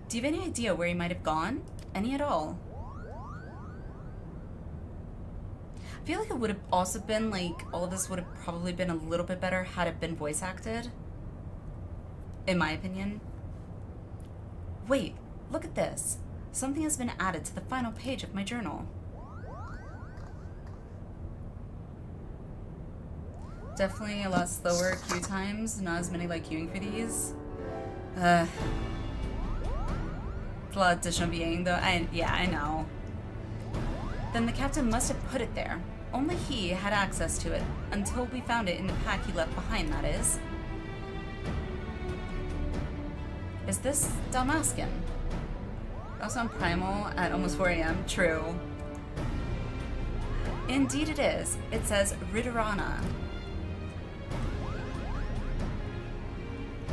Do you have any idea where he might have gone? Any at all? feel like it would have also been like, all of this would have probably been a little bit better had it been voice acted. In my opinion. Wait, look at this. Something has been added to the final page of my journal. Definitely a lot slower queue times, not as many like queuing for these. It's a lot of additional VAing though. Yeah, I know. Then the captain must have put it there. Only he had access to it, until we found it in the pack he left behind, that is. Is this Dalmascan? Also on Primal at almost 4 AM. True. Indeed it is. It says Ridorana.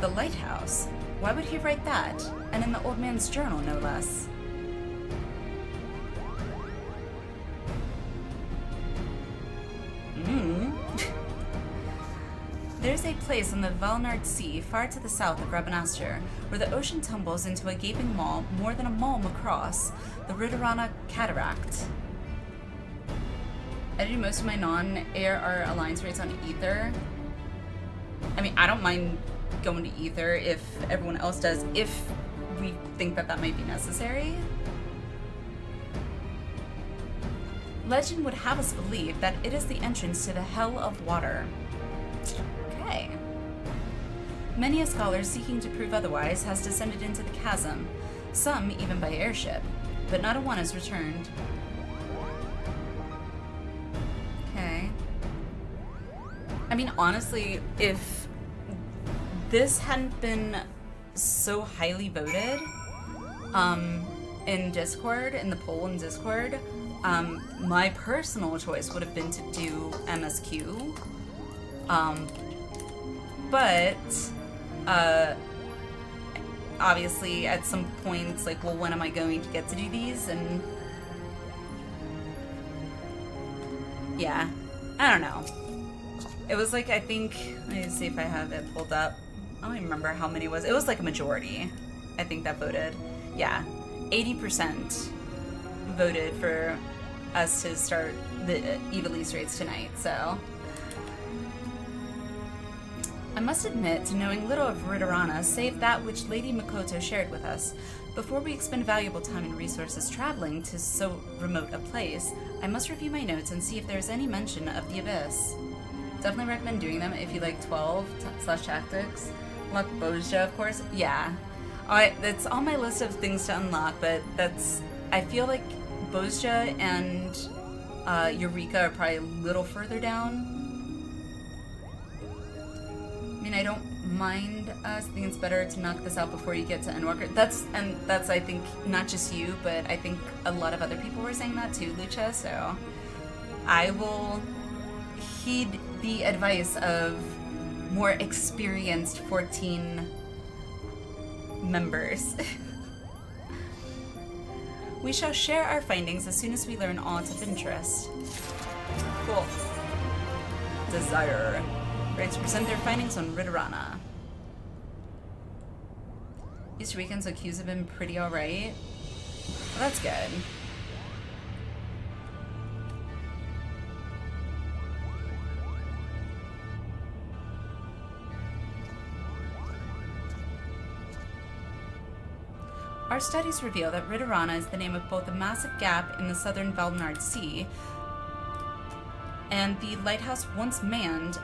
The lighthouse? Why would he write that? And in the old man's journal, no less. There's a place on the Valnard Sea, far to the south of Rabanastre, where the ocean tumbles into a gaping maw more than a mile across, the Ridorana Cataract. I do most of my non-ARR alliance rates on Ether. I mean, I don't mind going to Ether if everyone else does, if we think that that might be necessary. Legend would have us believe that it is the entrance to the Hell of Water. Okay. Many a scholar seeking to prove otherwise has descended into the chasm, some even by airship, but not a one has returned. Okay. I mean, honestly, if this hadn't been so highly voted in Discord, in the poll in Discord, my personal choice would have been to do MSQ. But obviously at some point it's like, well, when am I going to get to do these? And yeah, I don't know. It was like, I think, let me see if I have it pulled up. I don't even remember how many it was. It was like a majority, I think, that voted. Yeah, 80% voted for us to start the Ivalice raids tonight, so. I must admit to knowing little of Ridorana, save that which Lady Makoto shared with us. Before we expend valuable time and resources traveling to so remote a place, I must review my notes and see if there is any mention of the Abyss. Definitely recommend doing them if you like 12/tactics. Unlock Bozja, of course. Yeah. That's on my list of things to unlock, but that's... I feel like Bozja and Eureka are probably a little further down. I mean, I don't mind us. I think it's better to knock this out before you get to Endwalker. That's, I think, not just you, but I think a lot of other people were saying that too, Lucha, so I will heed the advice of more experienced 14 members. We shall share our findings as soon as we learn aught of interest. Cool. Desire. Ready to present their findings on Ridorana. Easter weekends, so queues have been pretty alright. Well, that's good. Our studies reveal that Ridorana is the name of both a massive gap in the southern Valnard Sea and the lighthouse once manned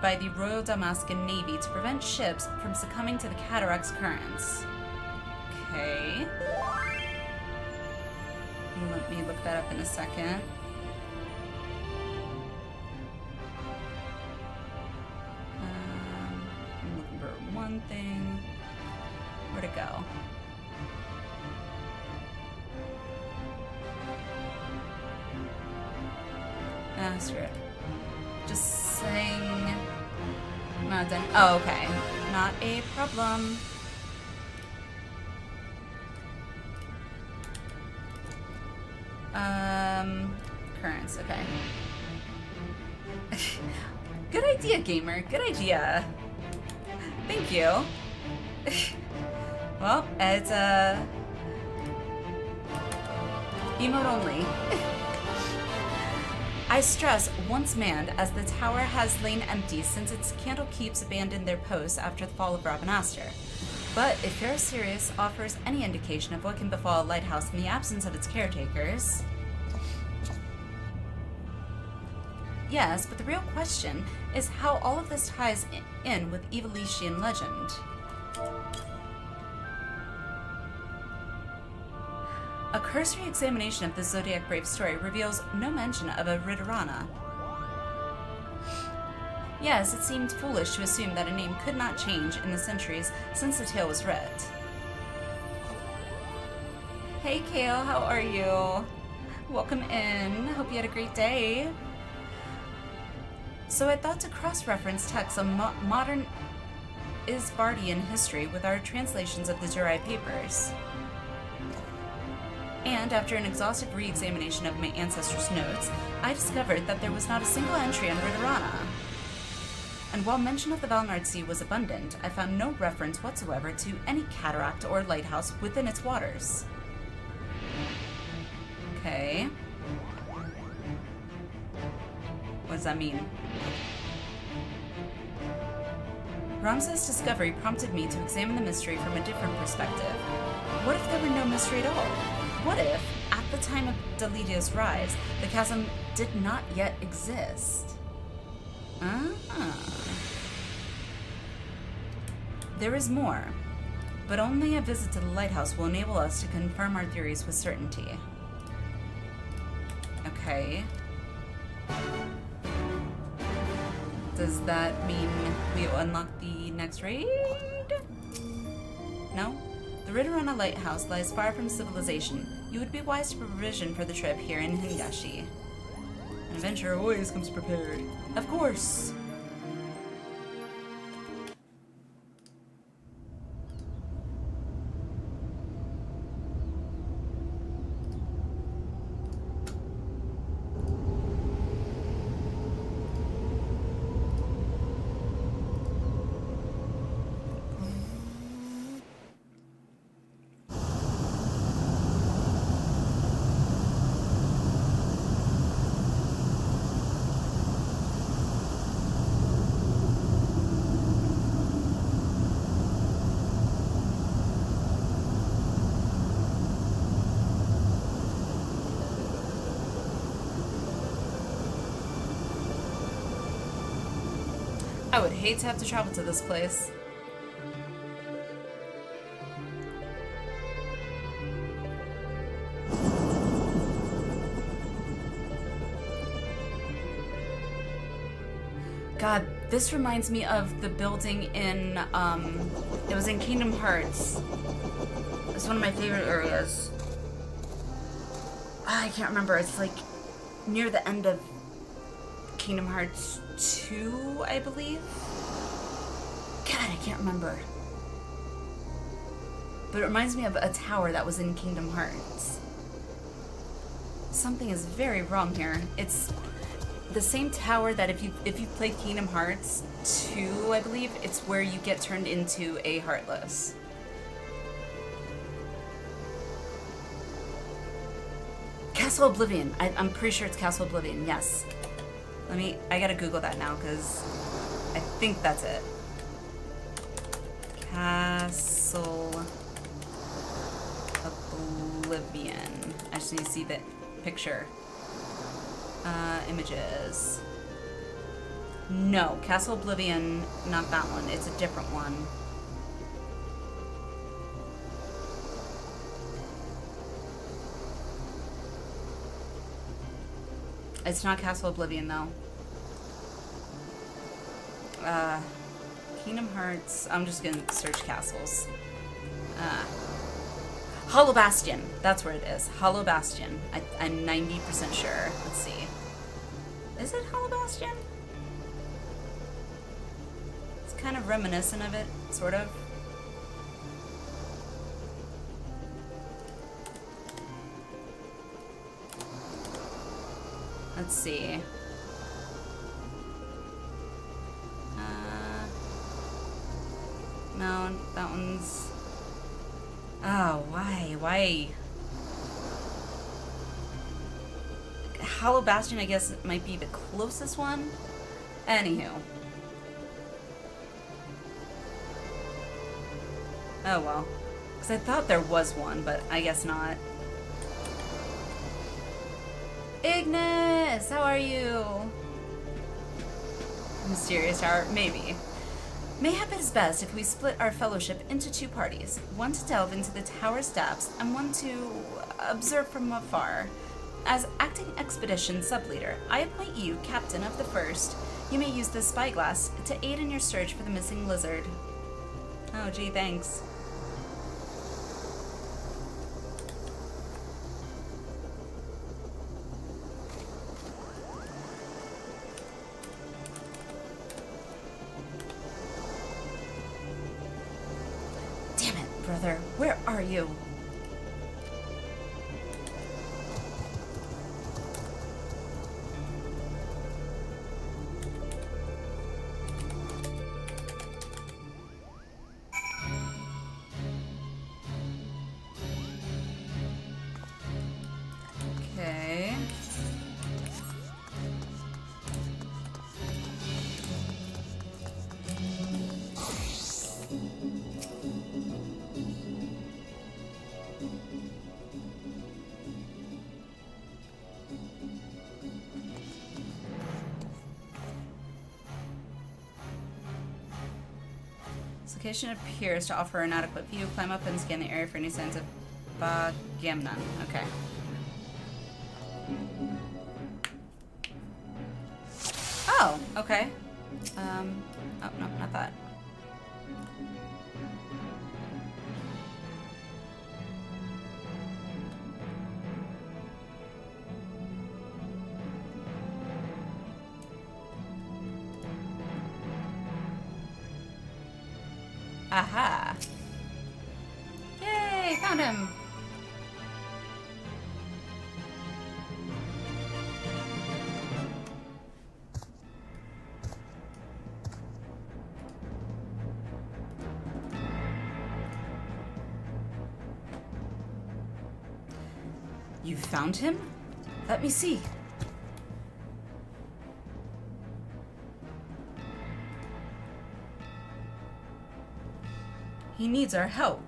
by the Royal Dalmascan Navy to prevent ships from succumbing to the cataract's currents. Okay. Let me look that up in a second. I'm looking for one thing. Where'd it go? Ah, screw it. Just saying... Not done. Oh, okay. Not a problem. Currents, okay. Good idea, gamer. Good idea. Thank you. Well, it's, emote only. I stress once manned, as the tower has lain empty since its candlekeeps abandoned their posts after the fall of Robinaster. But if Fair Sirius offers any indication of what can befall a lighthouse in the absence of its caretakers... Yes, but the real question is how all of this ties in with Ivalician legend. A cursory examination of the Zodiac Brave story reveals no mention of a Ridorana. Yes, it seemed foolish to assume that a name could not change in the centuries since the tale was read. Hey Kale, how are you? Welcome in. Hope you had a great day. So I thought to cross-reference texts on modern Isbardian history with our translations of the Jurai papers. And after an exhaustive re-examination of my ancestors' notes, I discovered that there was not a single entry on Ridorana. And while mention of the Valnard Sea was abundant, I found no reference whatsoever to any cataract or lighthouse within its waters. Okay. What does that mean? Ramses' discovery prompted me to examine the mystery from a different perspective. What if there were no mystery at all? What if, at the time of Deletia's rise, the chasm did not yet exist? There is more, but only a visit to the lighthouse will enable us to confirm our theories with certainty. Okay. Does that mean we unlock the next raid? No? The Ridorana Lighthouse lies far from civilization. You would be wise to provision for the trip here in Hingashi. An adventurer always comes prepared. Of course! I would hate to have to travel to this place. God, this reminds me of the building in, it was in Kingdom Hearts. It's one of my favorite areas. I can't remember, it's like near the end of Kingdom Hearts 2, I believe? God, I can't remember. But it reminds me of a tower that was in Kingdom Hearts. Something is very wrong here. It's the same tower that if you played Kingdom Hearts 2, I believe, it's where you get turned into a Heartless. Castle Oblivion. I'm pretty sure it's Castle Oblivion, yes. I gotta Google that now, because I think that's it. Castle Oblivion. I just need to see the picture. Images. No, Castle Oblivion, not that one. It's a different one. It's not Castle Oblivion, though. Kingdom Hearts. I'm just gonna search castles. Hollow Bastion. That's where it is. Hollow Bastion. I'm 90% sure. Let's see. Is it Hollow Bastion? It's kind of reminiscent of it, sort of. Let's see. No, that one's... Oh, why? Hollow Bastion, I guess, might be the closest one. Anywho. Oh well. Because I thought there was one, but I guess not. Ignis! How are you? Mysterious Tower? Maybe. Mayhap it is best if we split our fellowship into two parties. One to delve into the tower's depths, and one to observe from afar. As acting expedition subleader, I appoint you captain of the first. You may use the spyglass to aid in your search for the missing lizard. Oh gee, thanks. Damn it, brother. Where are you? Okay. This location appears to offer an adequate view. Climb up and scan the area for any signs of Bagamnon. Okay. Oh, okay. Oh, no, not that. Aha! Yay! Found him! You found him? Let me see. He needs our help.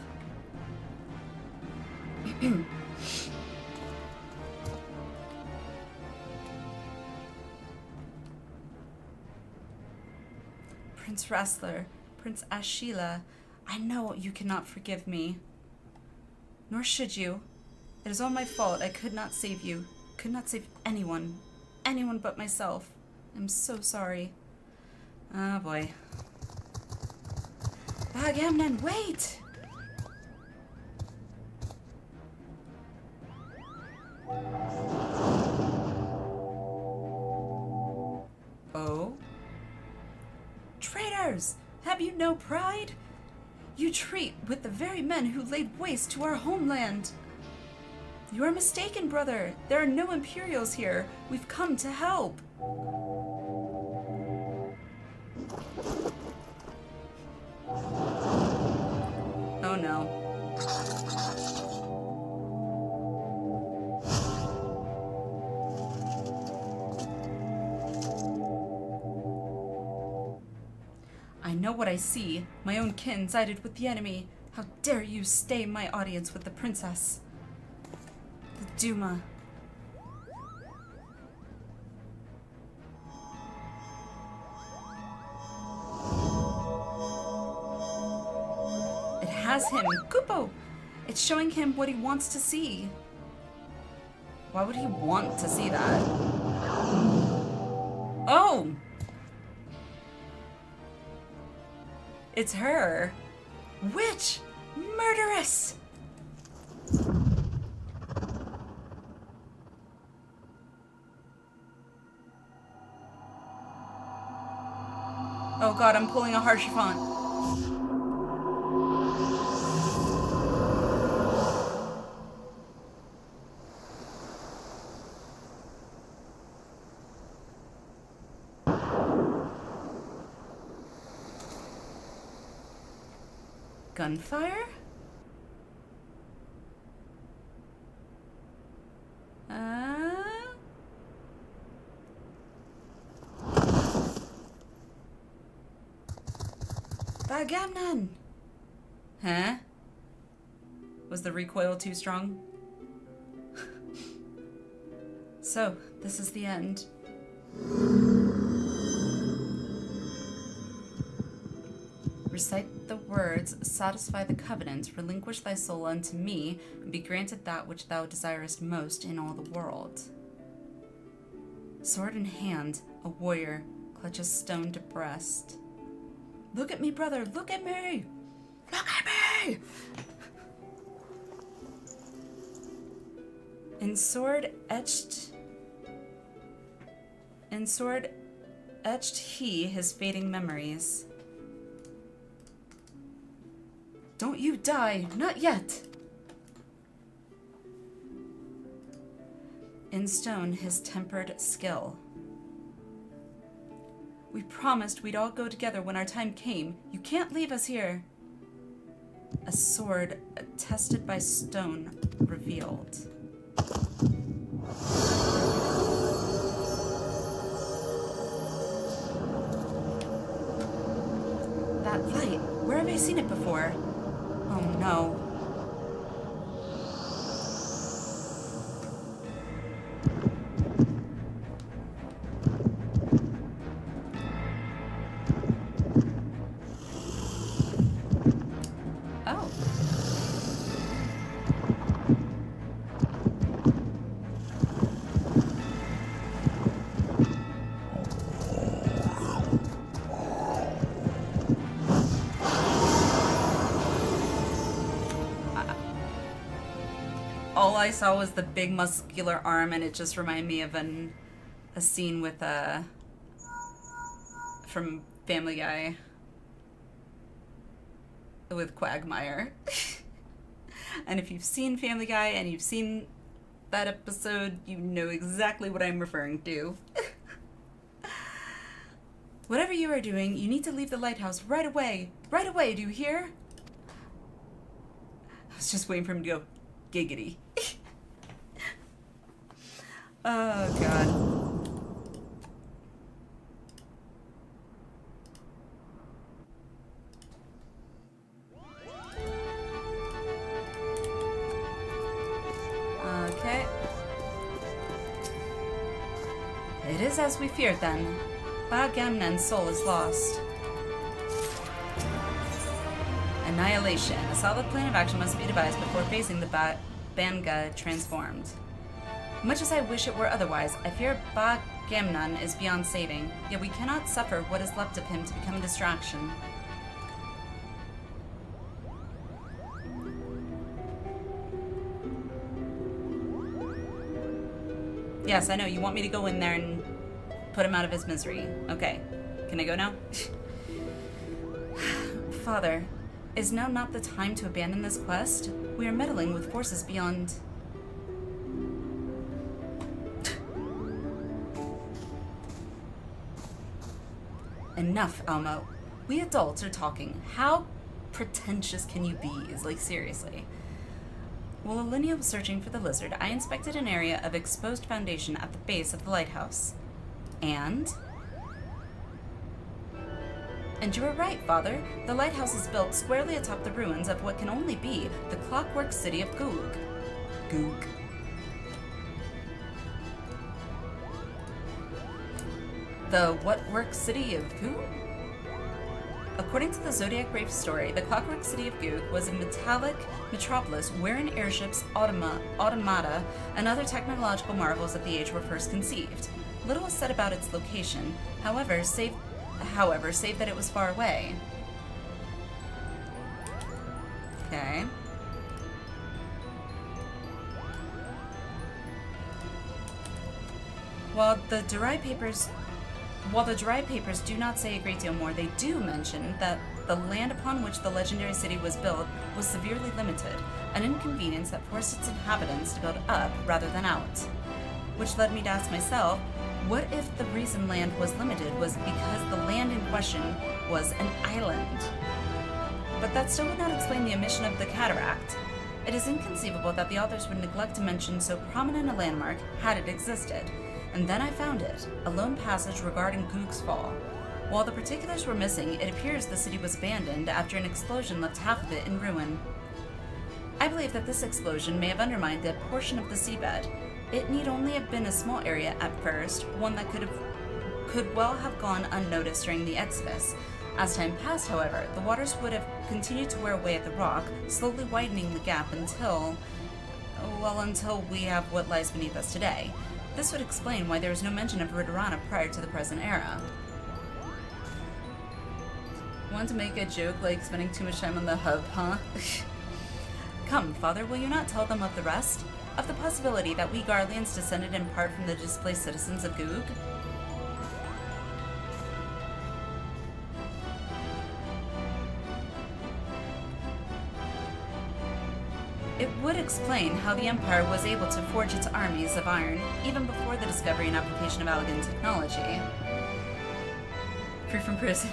Prince Wrestler, Prince Ashila, I know you cannot forgive me. Nor should you. It is all my fault. I could not save you. Could not save anyone. Anyone but myself. I'm so sorry. Oh boy. Bagamnon, wait! Oh? Traitors! Have you no pride? You treat with the very men who laid waste to our homeland. You are mistaken, brother. There are no Imperials here. We've come to help. Oh no. I know what I see. My own kin sided with the enemy. How dare you stay my audience with the princess? The Duma. It has him. Kupo! It's showing him what he wants to see. Why would he want to see that? Oh! It's her. Witch! Murderess! Oh god, I'm pulling a harsh font. Gunfire? Bagamnon! Huh? Was the recoil too strong? So, this is the end. Recite the words, satisfy the covenant, relinquish thy soul unto me, and be granted that which thou desirest most in all the world. Sword in hand, a warrior clutches stone to breast. Look at me, brother, look at me! Look at me! In sword etched he his fading memories. Don't you die, not yet! In stone his tempered skill. We promised we'd all go together when our time came. You can't leave us here. A sword tested by stone revealed. That light, where have I seen it before? Oh no. Oh. All I saw was the big muscular arm, and it just reminded me of a scene with from Family Guy with Quagmire. And if you've seen Family Guy and you've seen that episode, you know exactly what I'm referring to. Whatever you are doing, you need to leave the lighthouse right away. Right away, do you hear? I was just waiting for him to go, giggity. Oh, God. Okay. It is as we feared, then. Bagamnon's soul is lost. Annihilation. A solid plan of action must be devised before facing the Banga transformed. Much as I wish it were otherwise, I fear Bagamnon is beyond saving, yet we cannot suffer what is left of him to become a distraction. Yes, I know, you want me to go in there and put him out of his misery. Okay, can I go now? Father, is now not the time to abandon this quest? We are meddling with forces beyond... Enough, Elmo. We adults are talking. How pretentious can you be? Is like, seriously. While Alliniea was searching for the lizard, I inspected an area of exposed foundation at the base of the lighthouse. And you were right, Father. The lighthouse is built squarely atop the ruins of what can only be the clockwork city of Goog. Goog. The what-work city of who? According to the Zodiac Wraith story, the clockwork city of Goog was a metallic metropolis wherein airships, automata, and other technological marvels of the age were first conceived. Little is said about its location, however, save that it was far away. Okay. While the dry papers do not say a great deal more, they do mention that the land upon which the legendary city was built was severely limited, an inconvenience that forced its inhabitants to build up rather than out. Which led me to ask myself, what if the reason land was limited was because the land in question was an island? But that still would not explain the omission of the cataract. It is inconceivable that the authors would neglect to mention so prominent a landmark had it existed. And then I found it, a lone passage regarding Goog's fall. While the particulars were missing, it appears the city was abandoned after an explosion left half of it in ruin. I believe that this explosion may have undermined a portion of the seabed. It need only have been a small area at first, one that could well have gone unnoticed during the exodus. As time passed, however, the waters would have continued to wear away at the rock, slowly widening the gap until we have what lies beneath us today. This would explain why there is no mention of Ridorana prior to the present era. Want to make a joke like spending too much time on the hub, huh? Come, Father, will you not tell them of the rest? Of the possibility that we Garleans descended in part from the displaced citizens of Goog? It would explain how the Empire was able to forge its armies of iron even before the discovery and application of Allagan technology. Free from prison.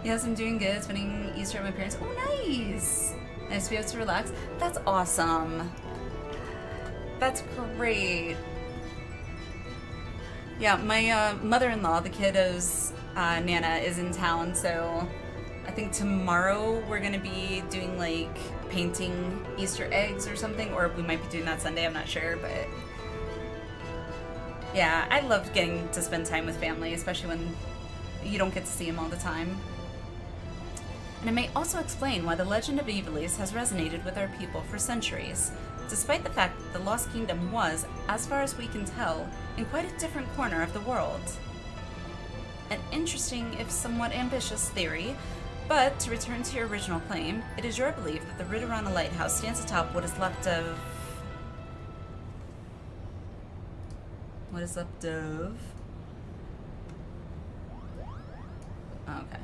Yes, I'm doing good. Spending Easter at my parents'. Oh, nice! Nice to be able to relax. That's awesome. That's great. Yeah, my mother-in-law, the kiddo's Nana, is in town, so I think tomorrow we're gonna be doing like painting Easter eggs or something, or we might be doing that Sunday, I'm not sure, but yeah, I love getting to spend time with family, especially when you don't get to see them all the time. And it may also explain why the legend of Ivalice has resonated with our people for centuries, despite the fact that the Lost Kingdom was, as far as we can tell, in quite a different corner of the world. An interesting, if somewhat ambitious theory, but to return to your original claim, it is your belief that the Ridorana Lighthouse stands atop what is left of... What is left of... Oh, okay.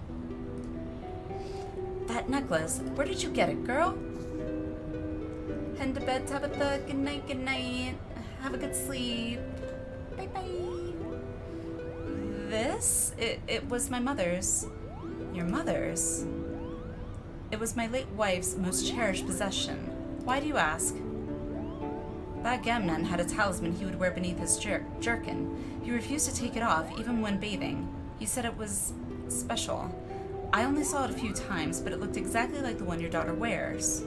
That necklace, where did you get it, girl? Head to bed, Tabitha. Good night, good night. Have a good sleep. Bye bye. This? It was my mother's. Your mother's? It was my late wife's most cherished possession. Why do you ask? Bagamnon had a talisman he would wear beneath his jerkin. He refused to take it off, even when bathing. He said it was special. I only saw it a few times, but it looked exactly like the one your daughter wears.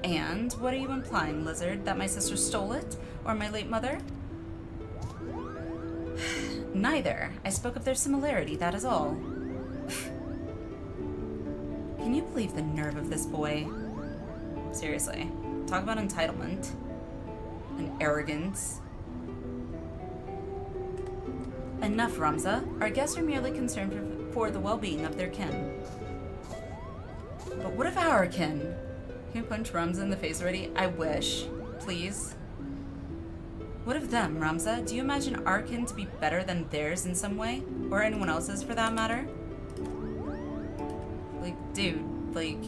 And what are you implying, Lizard? That my sister stole it? Or my late mother? Neither. I spoke of their similarity, that is all. Can you believe the nerve of this boy? Seriously. Talk about entitlement. And arrogance. Enough, Ramza. Our guests are merely concerned for the well-being of their kin. But what of our kin? Can you punch Ramza in the face already? I wish. Please. What of them, Ramza? Do you imagine our kin to be better than theirs in some way? Or anyone else's, for that matter? Like, dude, like...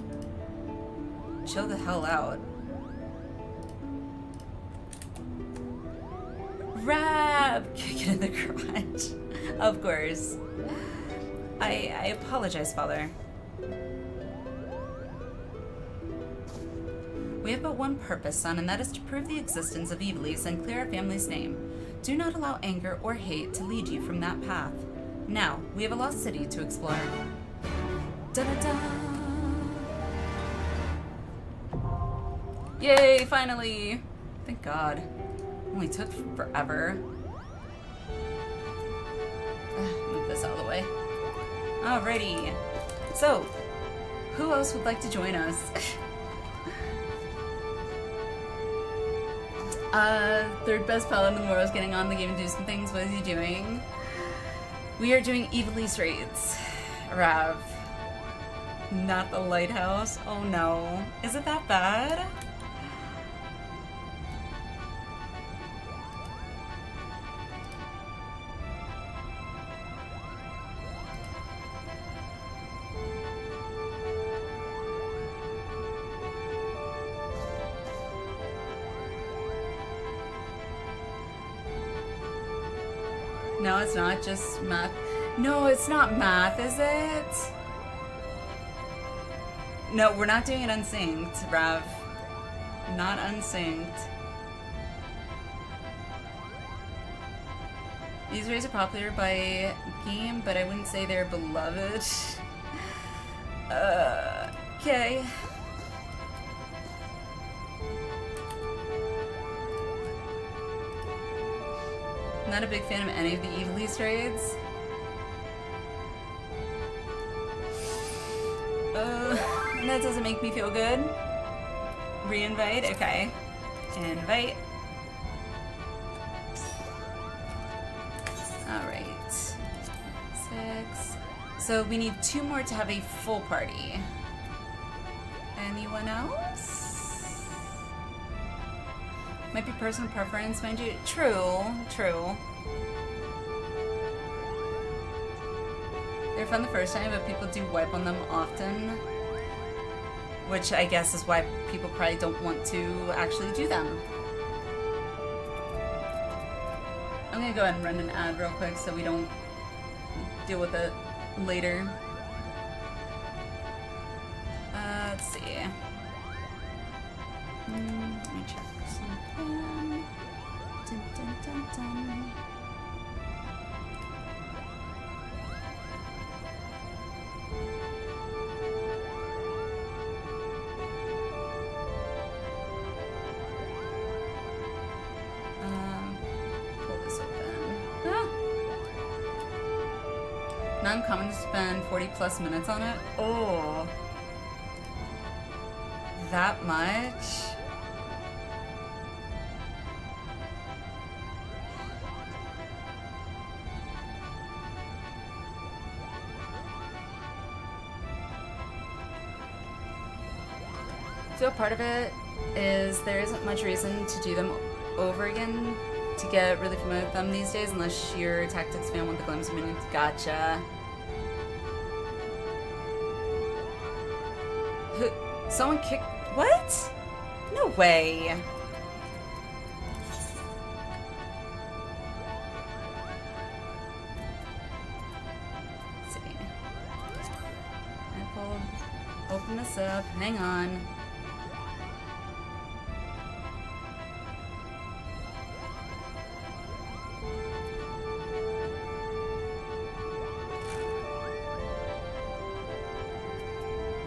chill the hell out. Rab! Kick it in the crotch. Of course. I apologize, Father. We have but one purpose, son, and that is to prove the existence of Ivalice and clear our family's name. Do not allow anger or hate to lead you from that path. Now, we have a lost city to explore. Da-da-da! Yay, finally! Thank God. Only took forever. Move this out of the way. Alrighty. So, who else would like to join us? Third best paladin in the world is getting on the game and do some things. What is he doing? We are doing Ivalice raids. Rav. Not the lighthouse. Oh no. Is it that bad? No, it's not just math. No, it's not math, is it? No, we're not doing it unsynced, Rav. Not unsynced. These raids are popular by game, but I wouldn't say they're beloved. Okay. Not a big fan of any of the Ivalice raids. That doesn't make me feel good. Re-invite? Okay. Invite. Alright. 6. So we need 2 more to have a full party. Anyone else? Might be personal preference, mind you. True, true. They're fun the first time, but people do wipe on them often. Which I guess is why people probably don't want to actually do them. I'm gonna go ahead and run an ad real quick so we don't deal with it later. Let's see. Let me check something. Dun, dun, dun, dun. Pull this open. Ah. Non-common to spend 40 plus minutes on it? Oh. That much? So part of it is there isn't much reason to do them over again to get really familiar with them these days unless you're a tactics fan with the glimpse of minutes. Gotcha. Someone kicked... What? No way. Let's see. Open this up. Hang on.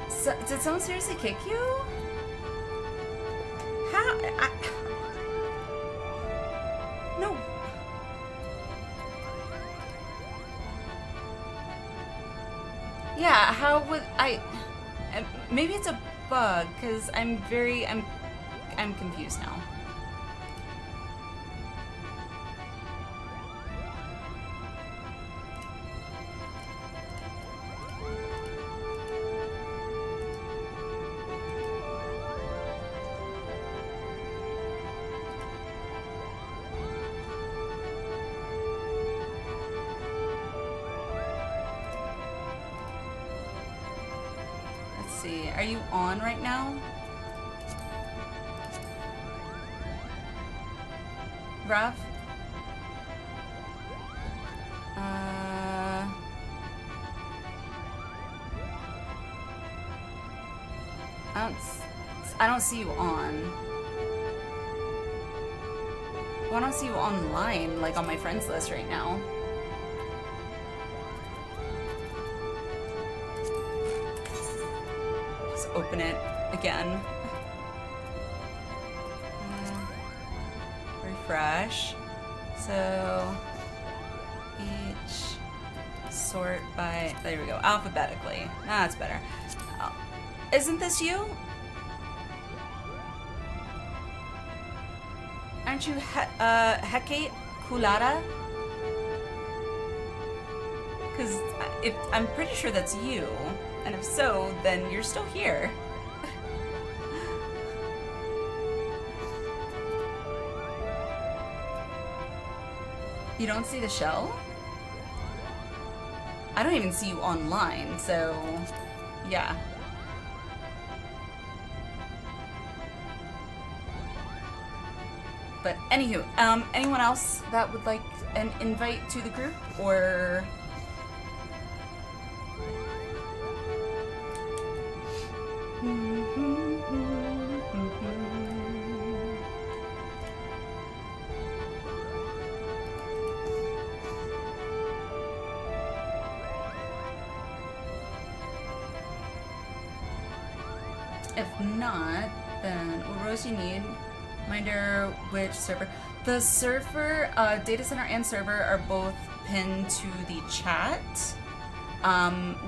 So, did someone seriously kick you? How? No. Yeah, how would I... Maybe it's a bug, because I'm confused now. See, are you on right now? Raph? I don't see you on. Well, I don't see you online, like on my friends list right now. Open it again. Refresh. So each sort by, there we go, alphabetically. Ah, that's better. Oh. Isn't this you? Aren't you Hecate Kulada? Because I'm pretty sure that's you. And if so, then you're still here. You don't see the shell? I don't even see you online, so yeah. But anywho, anyone else that would like an invite to the group, or... If not, then what rules you need? Reminder which server. The server, data center and server are both pinned to the chat.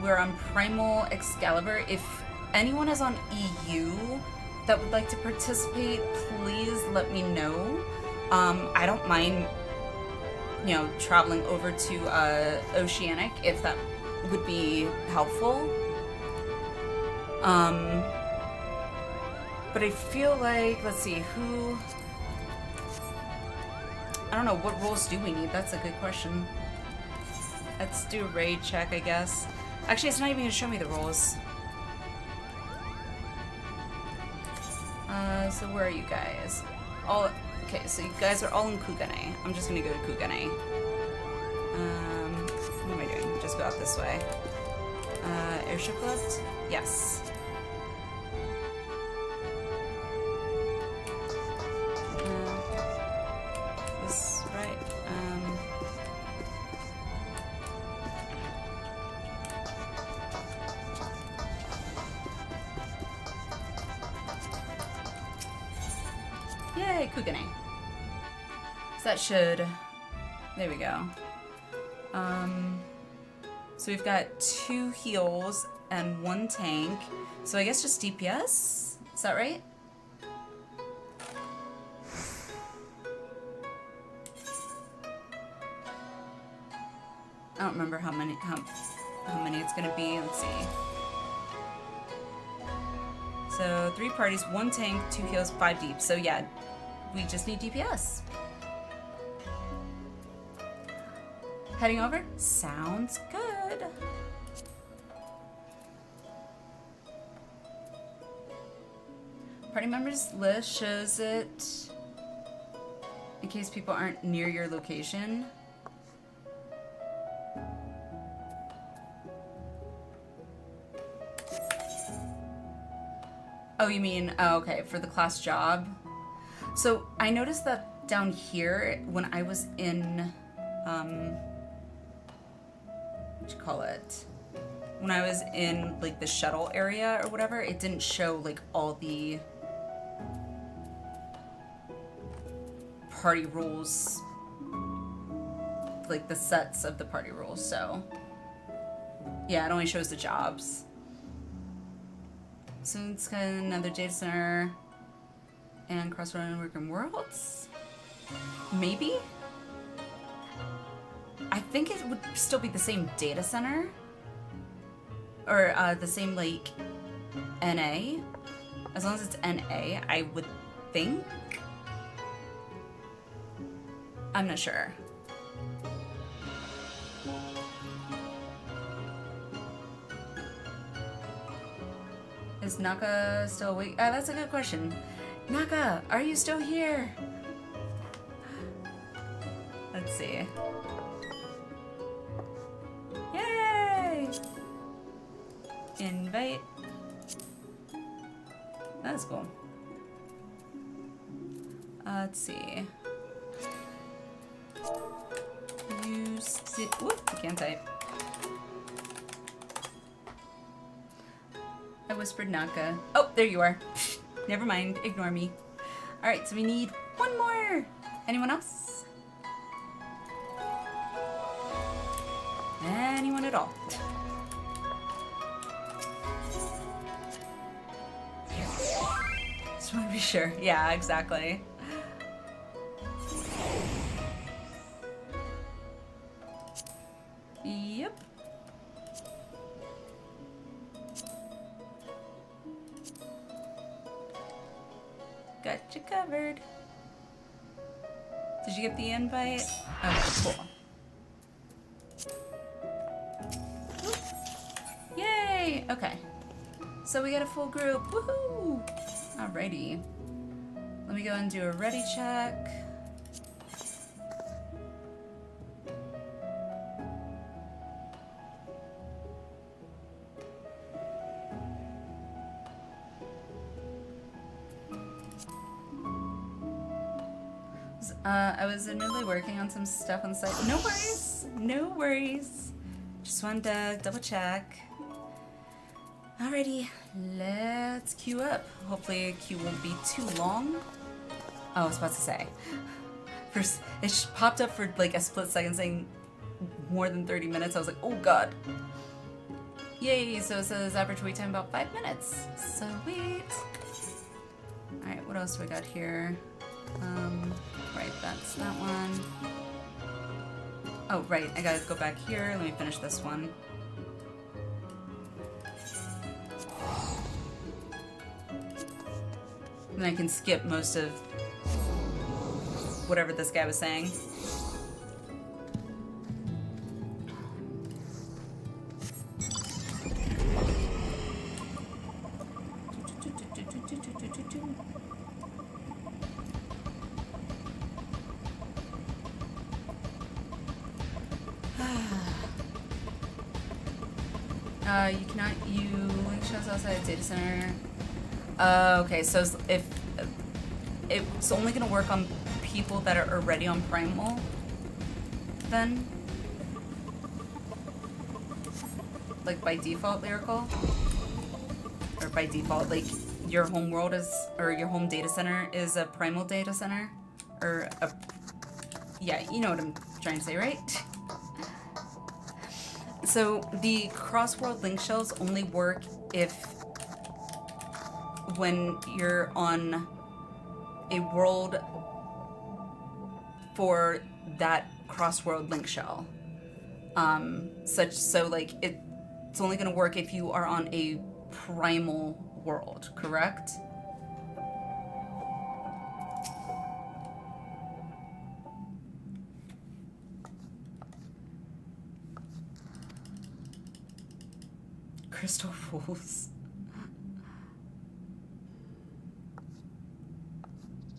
We're on Primal Excalibur. If anyone is on EU that would like to participate, please let me know. I don't mind, you know, traveling over to Oceanic if that would be helpful. But I feel like, let's see, who... I don't know, what roles do we need? That's a good question. Let's do a raid check, I guess. Actually, it's not even gonna show me the roles. So where are you guys? All... Okay, so you guys are all in Kugane. I'm just gonna go to Kugane. What am I doing? Just go out this way. Airship left? Yes. This, right. Yay, Kugane. So that should... There we go. So we've got 2 heals and 1 tank. So I guess just DPS? Is that right? I don't remember how many it's gonna be. Let's see. So 3 parties, 1 tank, 2 heals, 5 deep. So yeah, we just need DPS. Heading over? Sounds good. Party members list shows it in case people aren't near your location. Oh, you mean, oh, okay, for the class job. So I noticed that down here when I was in, what you call it? When I was in like the shuttle area or whatever, it didn't show like all the party rules, like the sets of the party rules. So yeah, it only shows the jobs. So it's got another data center and crossroad and working worlds. Maybe? I think it would still be the same data center. Or the same, like, NA. As long as it's NA, I would think. I'm not sure. Is Naka still awake? That's a good question. Naka, are you still here? Let's see. Yay! Invite. That's cool. Let's see. Use it. Whoop, I can't type. I whispered Naka. Oh, there you are. Never mind, ignore me. Alright, so we need 1 more. Anyone else? Anyone at all? Just want to be sure. Yeah, exactly. Yep. Got you covered. Did you get the invite? Oh, cool. Yay! Okay. So we got a full group. Woohoo! Alrighty. Let me go and do a ready check. I was admittedly working on some stuff on the site. No worries! No worries! Just wanted to double check. Alrighty, let's queue up. Hopefully a queue won't be too long. Oh, I was about to say. First, it popped up for like a split second saying more than 30 minutes. I was like, oh god. Yay, so it says average wait time about 5 minutes. Sweet. Alright, what else do we got here? Right, that's that one. Oh, right, I gotta go back here. Let me finish this one. And I can skip most of whatever this guy was saying. You cannot use link shows outside a data center. Okay, so if it's only gonna work on people that are already on Primal, then? Like by default, Lyrical? Or by default, like your home world is, or your home data center is a Primal data center? Or a, yeah, you know what I'm trying to say, right? So the cross-world link shells only work if when you're on a world for that cross-world link shell. So like it's only gonna work if you are on a primal world, correct? Crystal rules.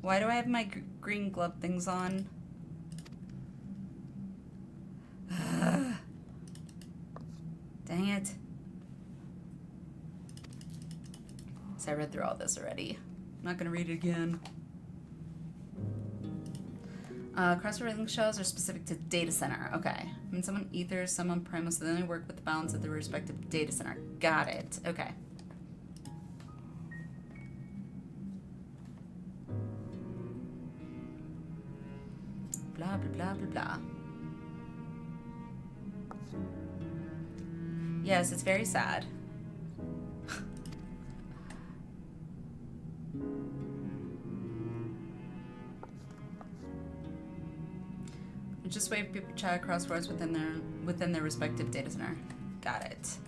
Why do I have my green glove things on? Dang it. So I read through all this already. I'm not gonna read it again. Cross-world link shells are specific to data center. Okay. When someone ethers, someone primal, so they only work with the balance of the respective data center. Got it. Okay. Blah, blah, blah, blah, blah. Yes, it's very sad. Just wait for people to chat across worlds within their respective data center. Got it.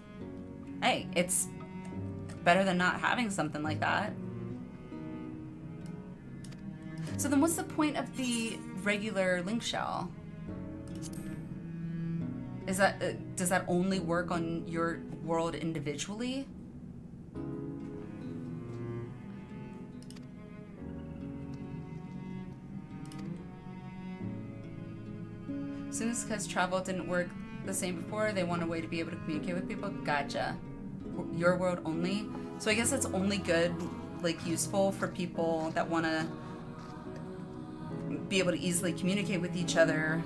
Hey, it's better than not having something like that. So then what's the point of the regular link shell? Is that does that only work on your world individually? As soon as because travel didn't work the same before, they want a way to be able to communicate with people. Gotcha. Your world only. So I guess it's only good, like useful for people that want to be able to easily communicate with each other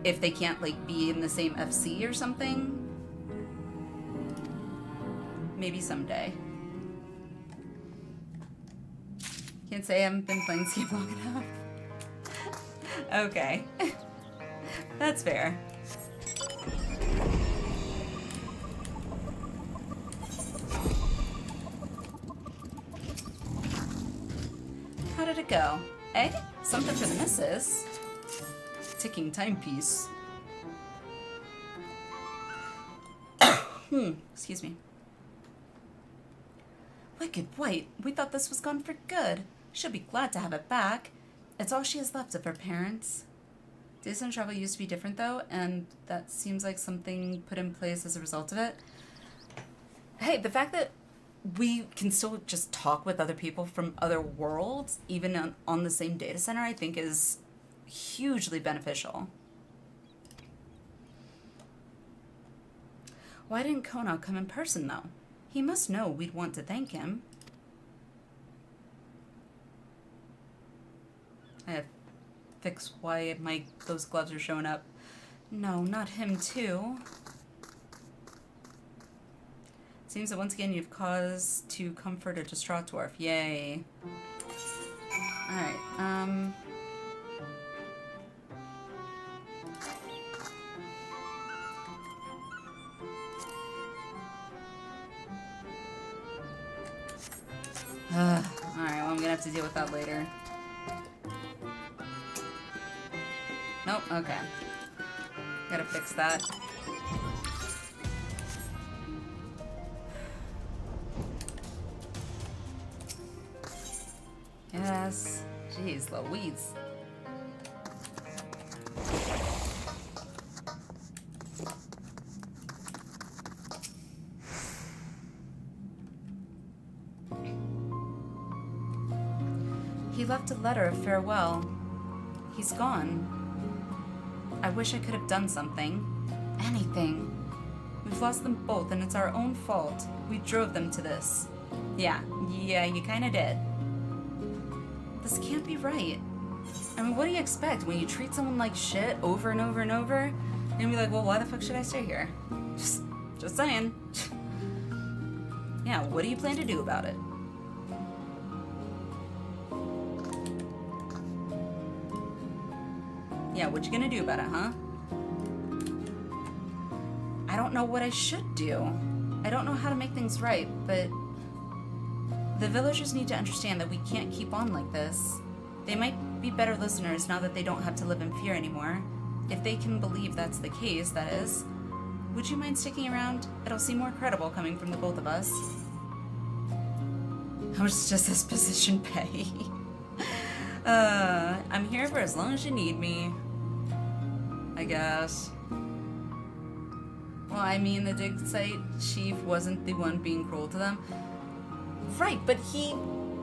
if they can't like be in the same FC or something. Maybe someday. Can't say I haven't been playing this game long enough. Okay. That's fair. How did it go? Eh? Something for the missus. Ticking timepiece. Excuse me. Wicked White, we thought this was gone for good. She'll be glad to have it back. It's all she has left of her parents. Days on travel used to be different though, and that seems like something put in place as a result of it. Hey, the fact that we can still just talk with other people from other worlds, even on the same data center, I think is hugely beneficial. Why didn't Kona come in person though? He must know we'd want to thank him. I have fixed why those gloves are showing up. No, not him too. Seems that once again you've cause to comfort a distraught dwarf. Yay. Alright, alright, well I'm gonna have to deal with that later. Nope, okay. Gotta fix that. Yes. Jeez Louise. He left a letter of farewell. He's gone. I wish I could have done something. Anything. We've lost them both and it's our own fault. We drove them to this. Yeah, you kinda did. This can't be right. I mean, what do you expect when you treat someone like shit over and over and over? And be like, well, why the fuck should I stay here? Just saying. Yeah, what do you plan to do about it? Yeah, what you gonna do about it, huh? I don't know what I should do. I don't know how to make things right, but the villagers need to understand that we can't keep on like this. They might be better listeners now that they don't have to live in fear anymore. If they can believe that's the case, that is. Would you mind sticking around? It'll seem more credible coming from the both of us. How much does this position pay? I'm here for as long as you need me. I guess. Well, I mean, the dig site chief wasn't the one being cruel to them. Right, but he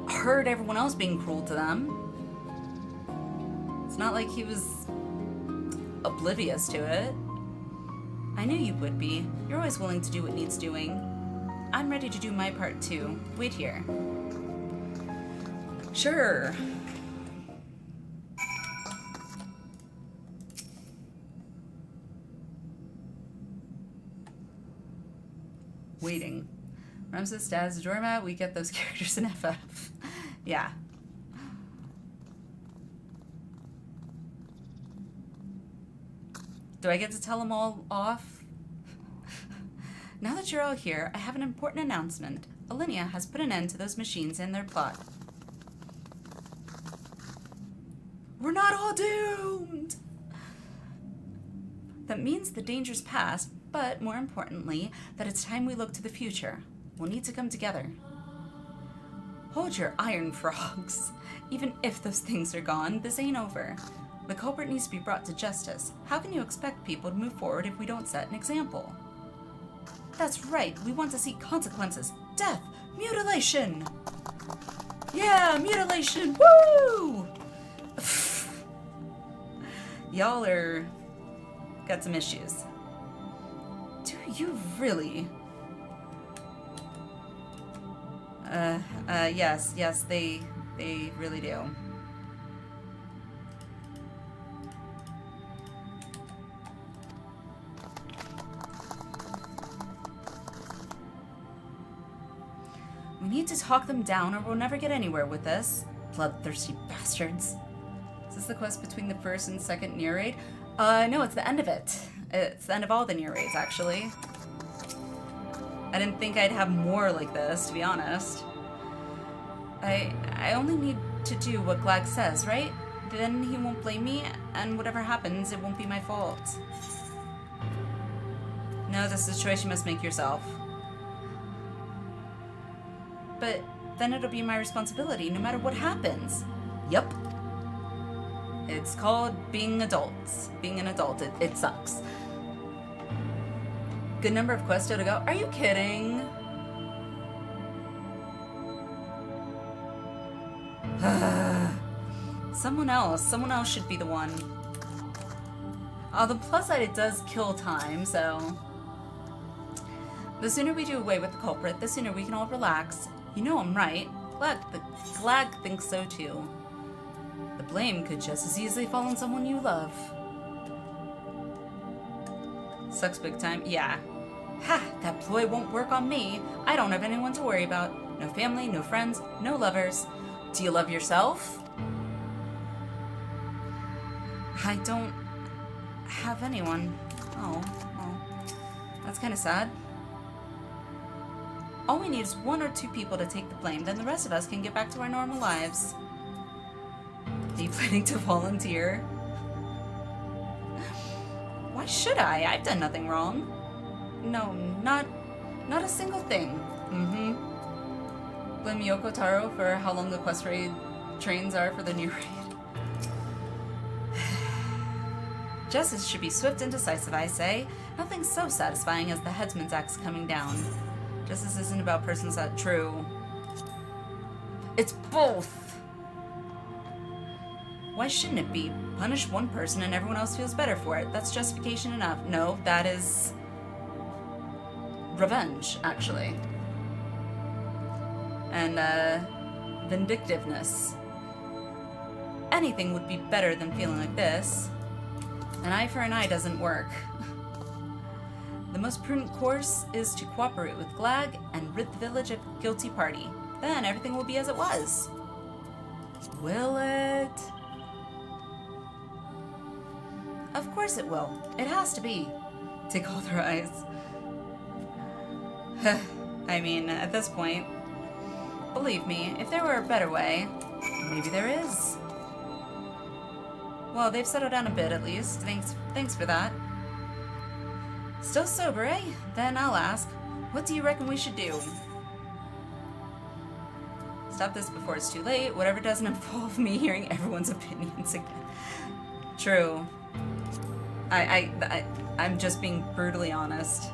heard everyone else being cruel to them. It's not like he was oblivious to it. I knew you would be. You're always willing to do what needs doing. I'm ready to do my part too. Wait here. Sure. Waiting. Ramses' dad's a doormat. We get those characters in FF. Yeah. Do I get to tell them all off? Now that you're all here, I have an important announcement. Alliniea has put an end to those machines and their plot. We're not all doomed! That means the danger's past, but more importantly, that it's time we look to the future. We'll need to come together. Hold your iron, frogs. Even if those things are gone, this ain't over. The culprit needs to be brought to justice. How can you expect people to move forward if we don't set an example? That's right, we want to see consequences. Death! Mutilation! Yeah, mutilation! Woo! Y'all are... got some issues. Do you really? Yes, they really do. We need to talk them down or we'll never get anywhere with this. Bloodthirsty bastards. Is this the quest between the first and second near raid? No, it's the end of it. It's the end of all the near raids, actually. I didn't think I'd have more like this, to be honest. I only need to do what Glag says, right? Then he won't blame me, and whatever happens, it won't be my fault. No, this is a choice you must make yourself. But then it'll be my responsibility, no matter what happens. Yup. It's called being adults. Being an adult, it sucks. Good number of quests still to go. Are you kidding? Someone else should be the one. The plus side, it does kill time, so... The sooner we do away with the culprit, the sooner we can all relax. You know I'm right. Glag thinks so too. The blame could just as easily fall on someone you love. Sucks big time. Yeah. Ha! That ploy won't work on me. I don't have anyone to worry about. No family, no friends, no lovers. Do you love yourself? I don't have anyone. Oh, well, that's kind of sad. All we need is 1 or 2 people to take the blame, then the rest of us can get back to our normal lives. Are you planning to volunteer? Why should I? I've done nothing wrong. No, not a single thing. Blame Yoko Taro for how long the quest raid trains are for the new raid. Justice should be swift and decisive, I say. Nothing so satisfying as the headsman's axe coming down. Justice isn't about persons that true. It's both! Why shouldn't it be? Punish one person and everyone else feels better for it. That's justification enough. No, that is revenge, actually. And, vindictiveness. Anything would be better than feeling like this. An eye for an eye doesn't work. The most prudent course is to cooperate with Glag and rid the village of the guilty party. Then everything will be as it was. Will it? Of course it will. It has to be. Take all their eyes. I mean, at this point, believe me, if there were a better way, maybe there is. Well, they've settled down a bit at least. Thanks for that. Still sober, eh? Then I'll ask, what do you reckon we should do? Stop this before it's too late. Whatever doesn't involve me hearing everyone's opinions again. True. I'm just being brutally honest.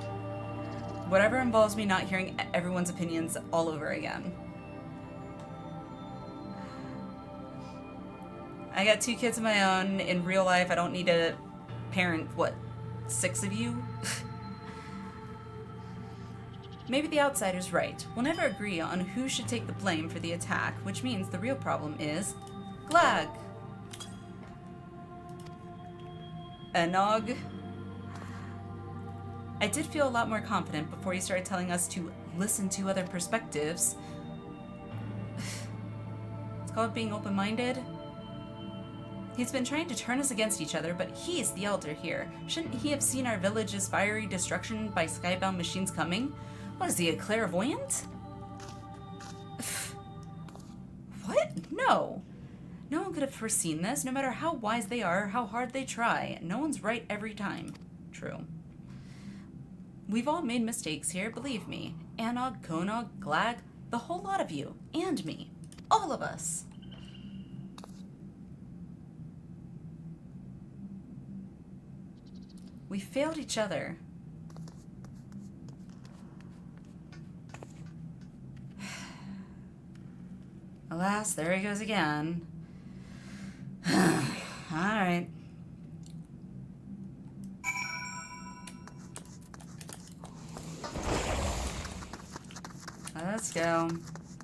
Whatever involves me not hearing everyone's opinions all over again. I got 2 kids of my own. In real life, I don't need to parent, what, 6 of you? Maybe the outsider's right. We'll never agree on who should take the blame for the attack, which means the real problem is Glag. Enog. I did feel a lot more confident before you started telling us to listen to other perspectives. It's called being open-minded. He's been trying to turn us against each other, but he's the elder here. Shouldn't he have seen our village's fiery destruction by skybound machines coming? What is he, a clairvoyant? What? No. No one could have foreseen this, no matter how wise they are or how hard they try. No one's right every time. True. We've all made mistakes here, believe me. Anog, Konog, Glag, the whole lot of you. And me. All of us. We failed each other. Alas, there he goes again. Alright. Let's go.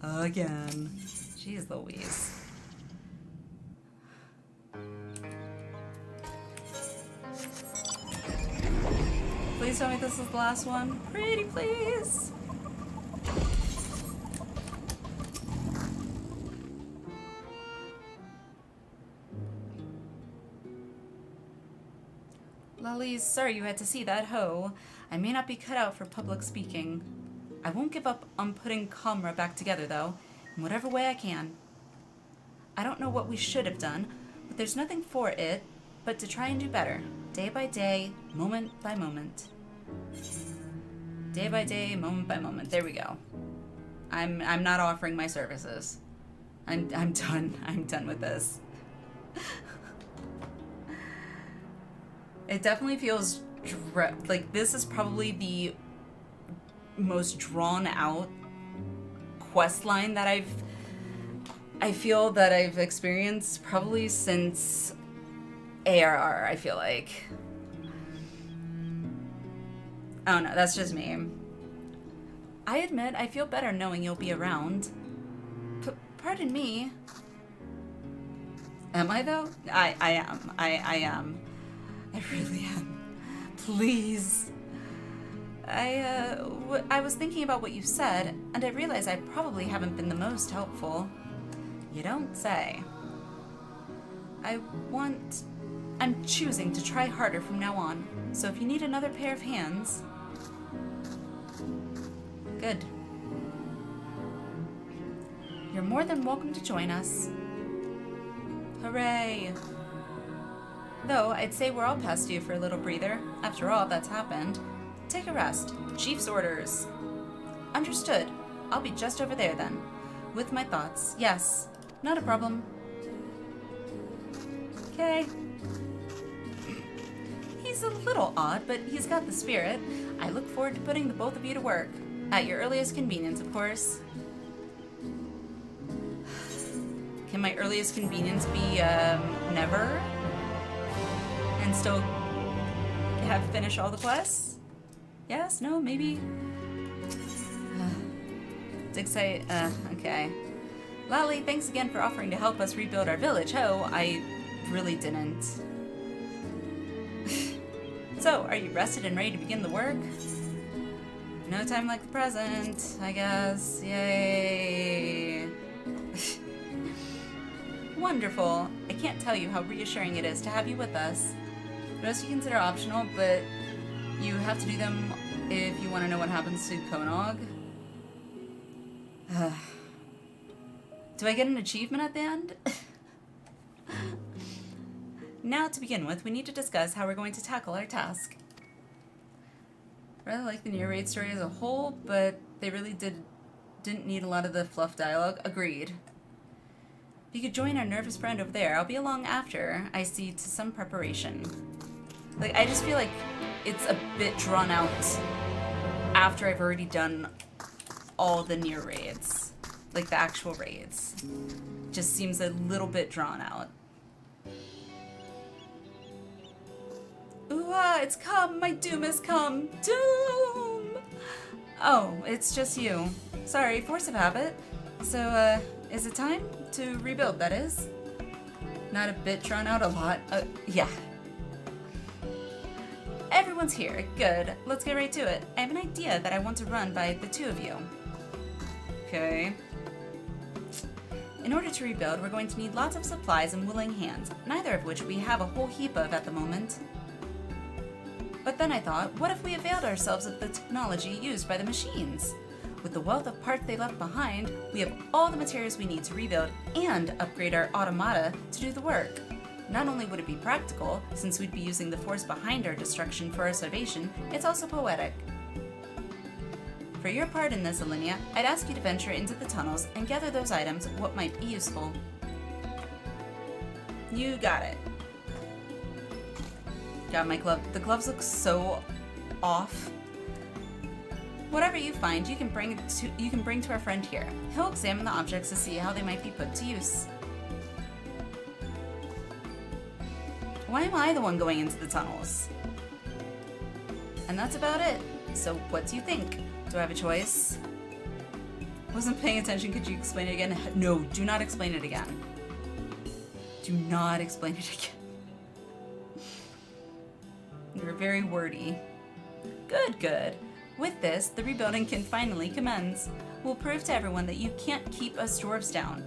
Again. Jeez Louise. Please tell me this is the last one. Pretty please. Lollies, sorry you had to see that, ho. I may not be cut out for public speaking. I won't give up on putting Comra back together, though, in whatever way I can. I don't know what we should have done, but there's nothing for it but to try and do better. Day by day, moment by moment. Day by day, moment by moment. There we go. I'm not offering my services. I'm done. I'm done with this. It definitely feels like this is probably the most drawn out quest line that I feel that I've experienced probably since ARR, I feel like. I don't know, that's just me. I admit I feel better knowing you'll be around. Pardon me. Am I though? I am. I am. I really am. Please. I was thinking about what you said, and I realize I probably haven't been the most helpful. You don't say. I'm choosing to try harder from now on, so if you need another pair of hands... Good. You're more than welcome to join us. Hooray! Though, I'd say we're all past due for a little breather. After all that's happened. Take a rest. Chief's orders. Understood. I'll be just over there then. With my thoughts. Yes. Not a problem. Okay. He's a little odd, but he's got the spirit. I look forward to putting the both of you to work. At your earliest convenience, of course. Can my earliest convenience be, never? And still have finish all the quests? Yes? No? Maybe? Okay. Lally, thanks again for offering to help us rebuild our village. Oh, I really didn't. So, are you rested and ready to begin the work? No time like the present, I guess. Yay. Wonderful. I can't tell you how reassuring it is to have you with us. Those you consider optional, but you have to do them if you want to know what happens to Konog. Do I get an achievement at the end? Now, to begin with, we need to discuss how we're going to tackle our task. I really like the Near Raid story as a whole, but they really didn't need a lot of the fluff dialogue. Agreed. If you could join our nervous friend over there, I'll be along after I see to some preparation. Like, I just feel like it's a bit drawn out after I've already done all the Near raids. Like, the actual raids. Just seems a little bit drawn out. Ooh, it's come! My doom has come! Doom! Oh, it's just you. Sorry, force of habit. So, is it time to rebuild, that is? Not a bit drawn out, a lot. Yeah. Everyone's here. Good. Let's get right to it. I have an idea that I want to run by the two of you. Okay. In order to rebuild, we're going to need lots of supplies and willing hands, neither of which we have a whole heap of at the moment. But then I thought, what if we availed ourselves of the technology used by the machines? With the wealth of parts they left behind, we have all the materials we need to rebuild and upgrade our automata to do the work. Not only would it be practical, since we'd be using the force behind our destruction for our salvation, it's also poetic. For your part in this, Alliniea, I'd ask you to venture into the tunnels and gather those items, what might be useful. You got it. Got my glove. The gloves look so off. Whatever you find, you can bring to our friend here. He'll examine the objects to see how they might be put to use. Why am I the one going into the tunnels? And that's about it. So what do you think? Do I have a choice? Wasn't paying attention. Could you explain it again? No, do not explain it again. Do not explain it again. You're very wordy. Good, good. With this, the rebuilding can finally commence. We'll prove to everyone that you can't keep us dwarves down.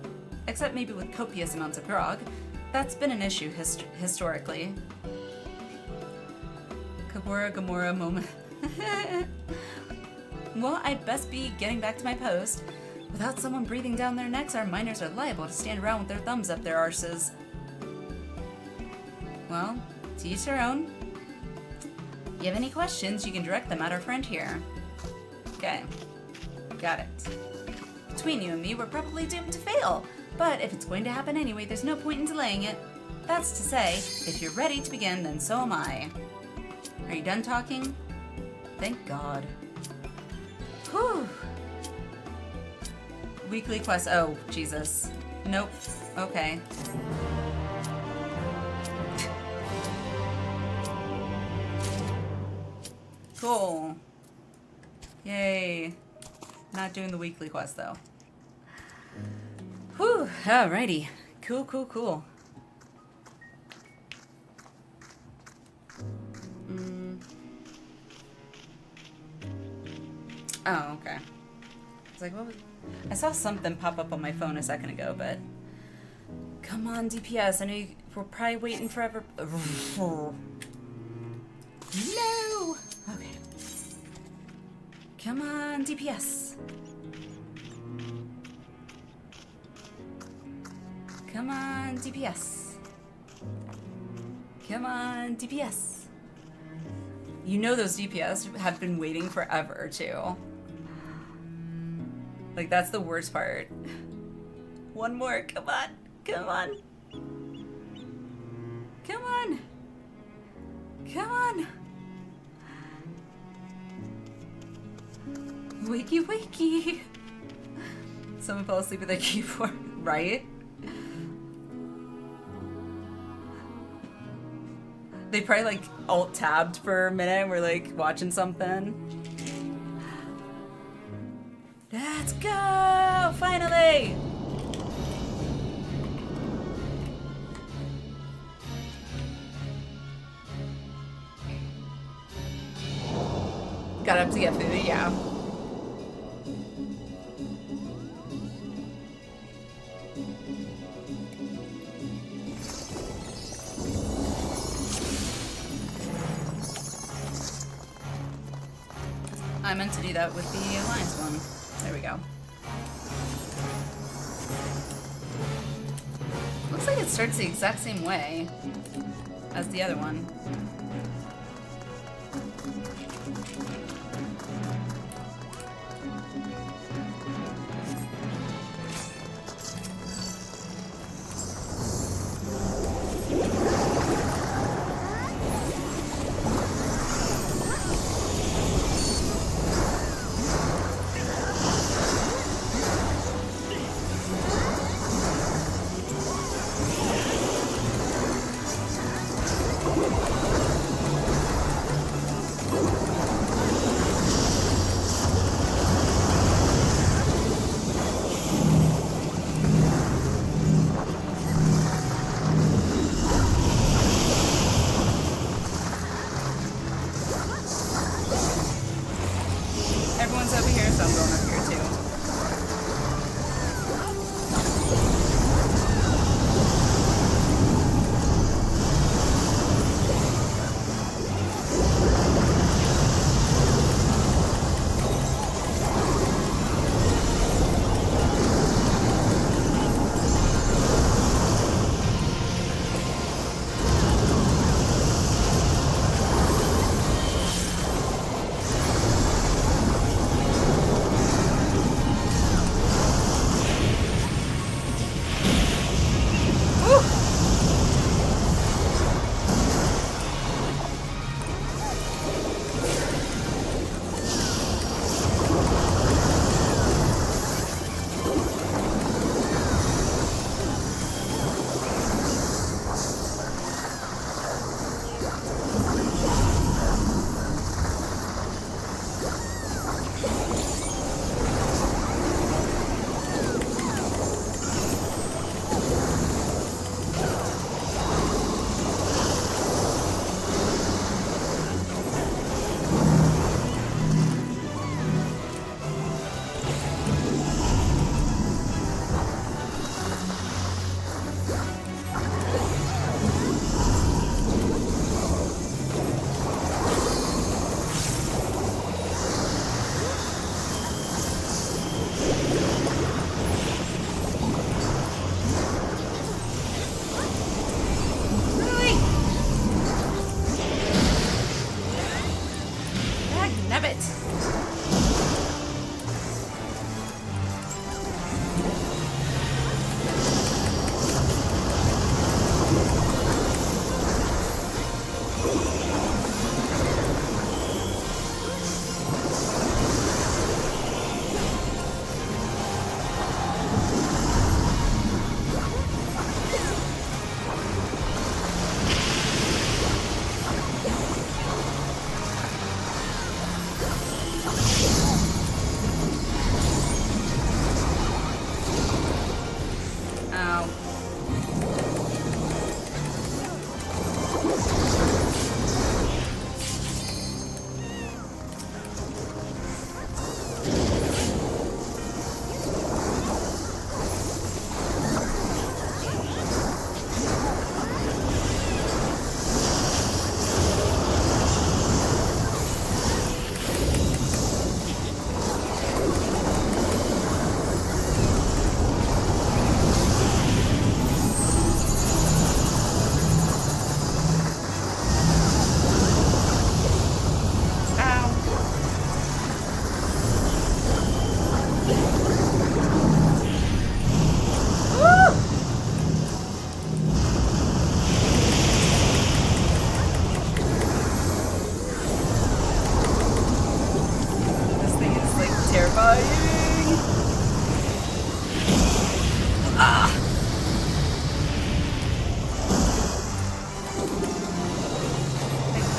Except maybe with copious amounts of grog. That's been an issue historically. Gamora moment. Well, I'd best be getting back to my post. Without someone breathing down their necks, our miners are liable to stand around with their thumbs up their arses. Well, to each their own. If you have any questions, you can direct them at our friend here. Okay. Got it. Between you and me, we're probably doomed to fail. But if it's going to happen anyway, there's no point in delaying it. That's to say, if you're ready to begin, then so am I. Are you done talking? Thank God. Whew. Weekly quest. Oh, Jesus. Nope. Okay. Cool. Yay. Not doing the weekly quest, though. Whew. Alrighty. Cool, cool, cool. Oh, okay. I was like, what was... I saw something pop up on my phone a second ago, but... Come on, DPS. I know we're probably waiting forever. No! Okay. Come on, DPS. Come on, DPS. Come on, DPS. You know those DPS have been waiting forever, too. Like, that's the worst part. One more, come on. Come on. Come on. Come on. Wakey, wakey. Someone fell asleep with their keyboard, right? They probably like alt-tabbed for a minute and were like watching something. Let's go! Finally! Got up to get food, yeah. I meant to do that with the Alliance one. There we go. Looks like it starts the exact same way as the other one.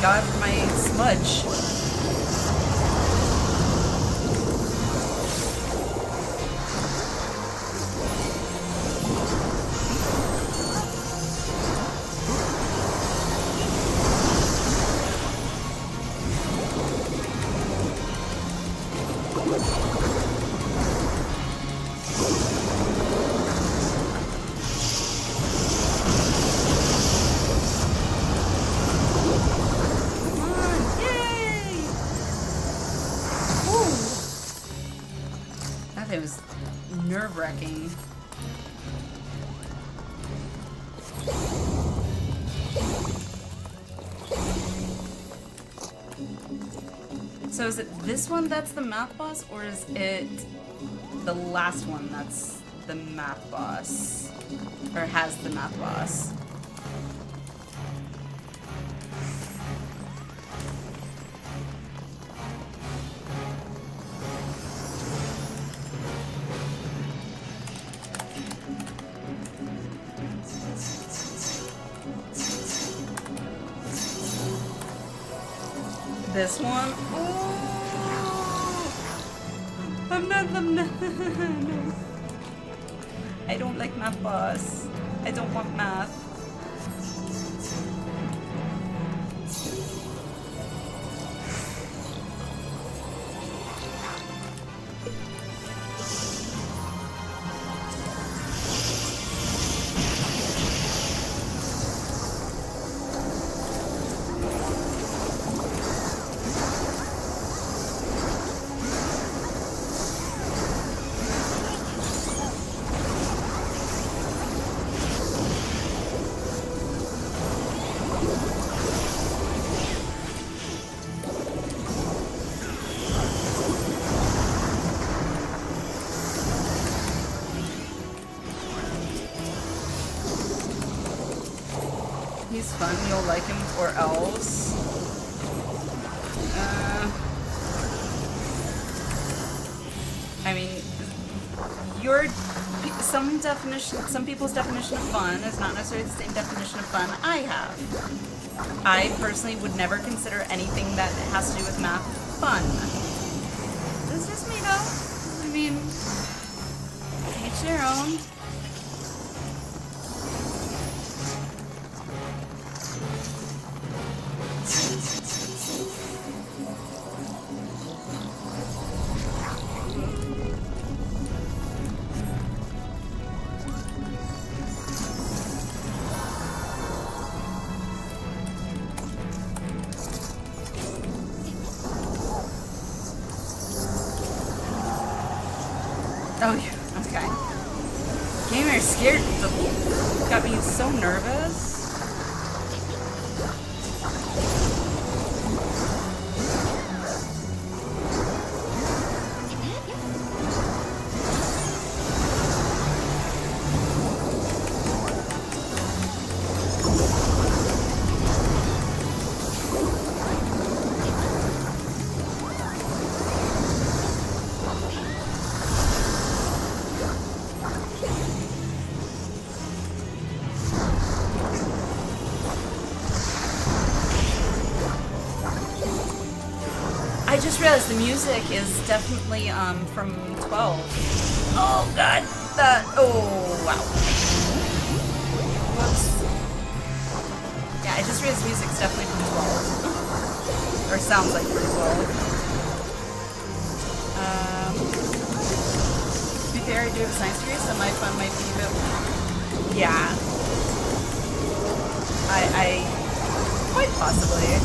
god, my smudge. It was nerve-wracking. So is it this one that's the math boss, or is it the last one that's the math boss? Or has the math boss? This one? Oh! I'm not, no. I don't like math boss. I don't want math. He's fun, you'll like him, or else. I mean, some people's definition of fun is not necessarily the same definition of fun I have. I personally would never consider anything that has to do with math fun. This is just me though. I mean, each their own. Oh, okay. Gamer scared. Got me so nervous. I just realized the music is definitely from 12. Oh god, oh wow. Whoops. Yeah, I just realized the music's definitely from 12. Or sounds like from 12. To be fair, I do have a science degree, so my fun might be a bit. Yeah. I quite possibly.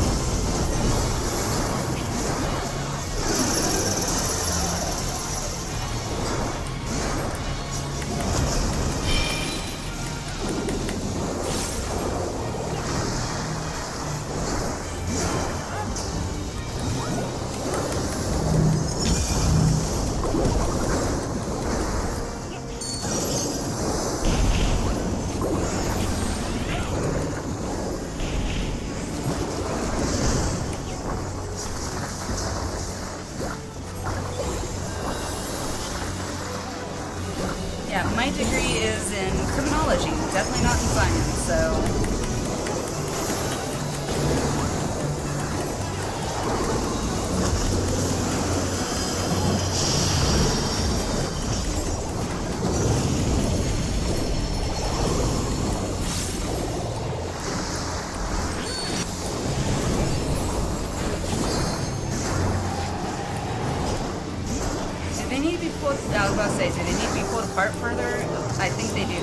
say, do they need to be pulled apart further? I think they do.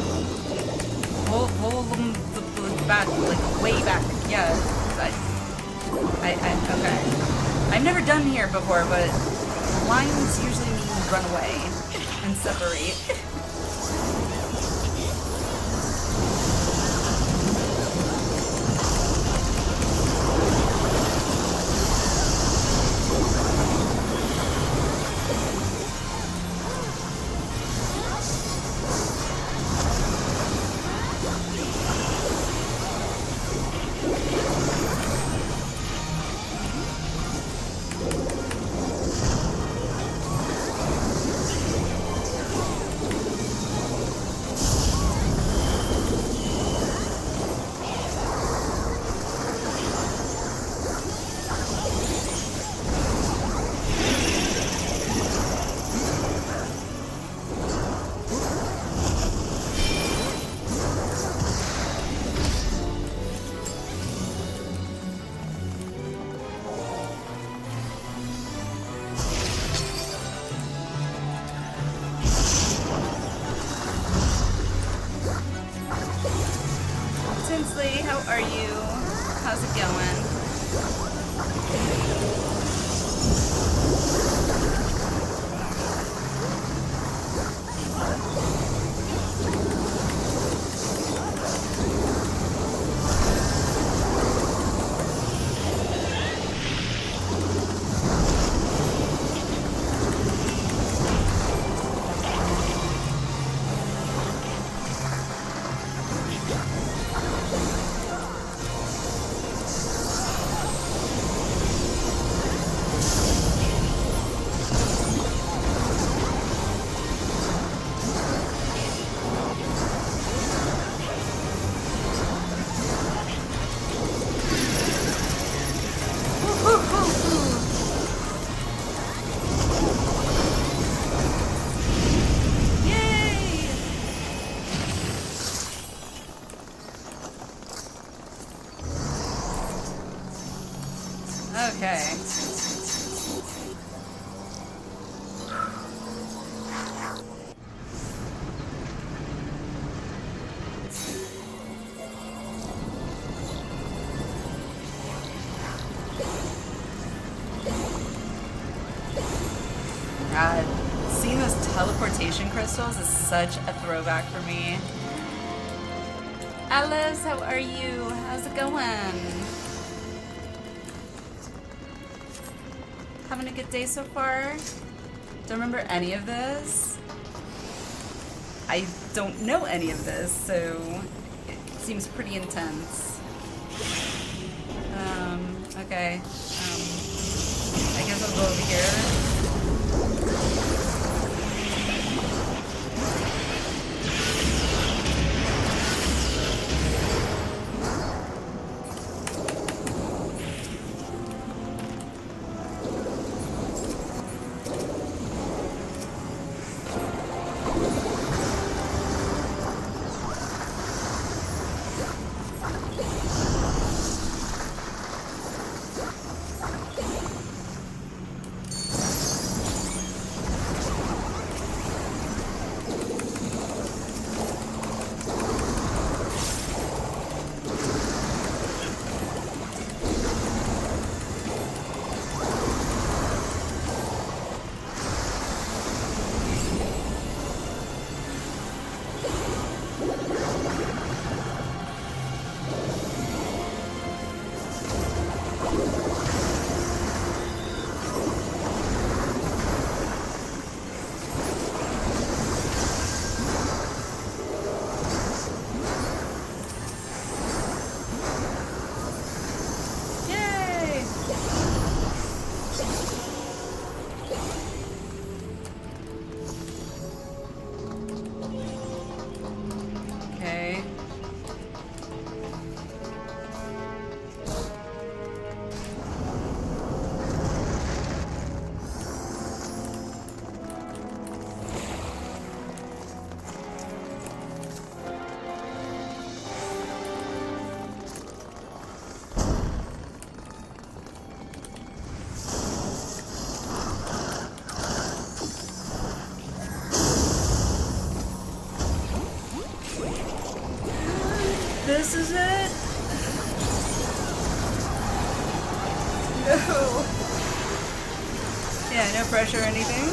Pull them back, like way back. Yeah. Okay. I've never done here before, but lines usually mean run away and separate. Tinsley, how are you? How's it going? Okay. God, seeing those teleportation crystals is such a throwback for me. Alice, how are you? How's it going? Having a good day so far? Don't remember any of this. I don't know any of this, so it seems pretty intense. Okay. I guess I'll go over here. No pressure or anything.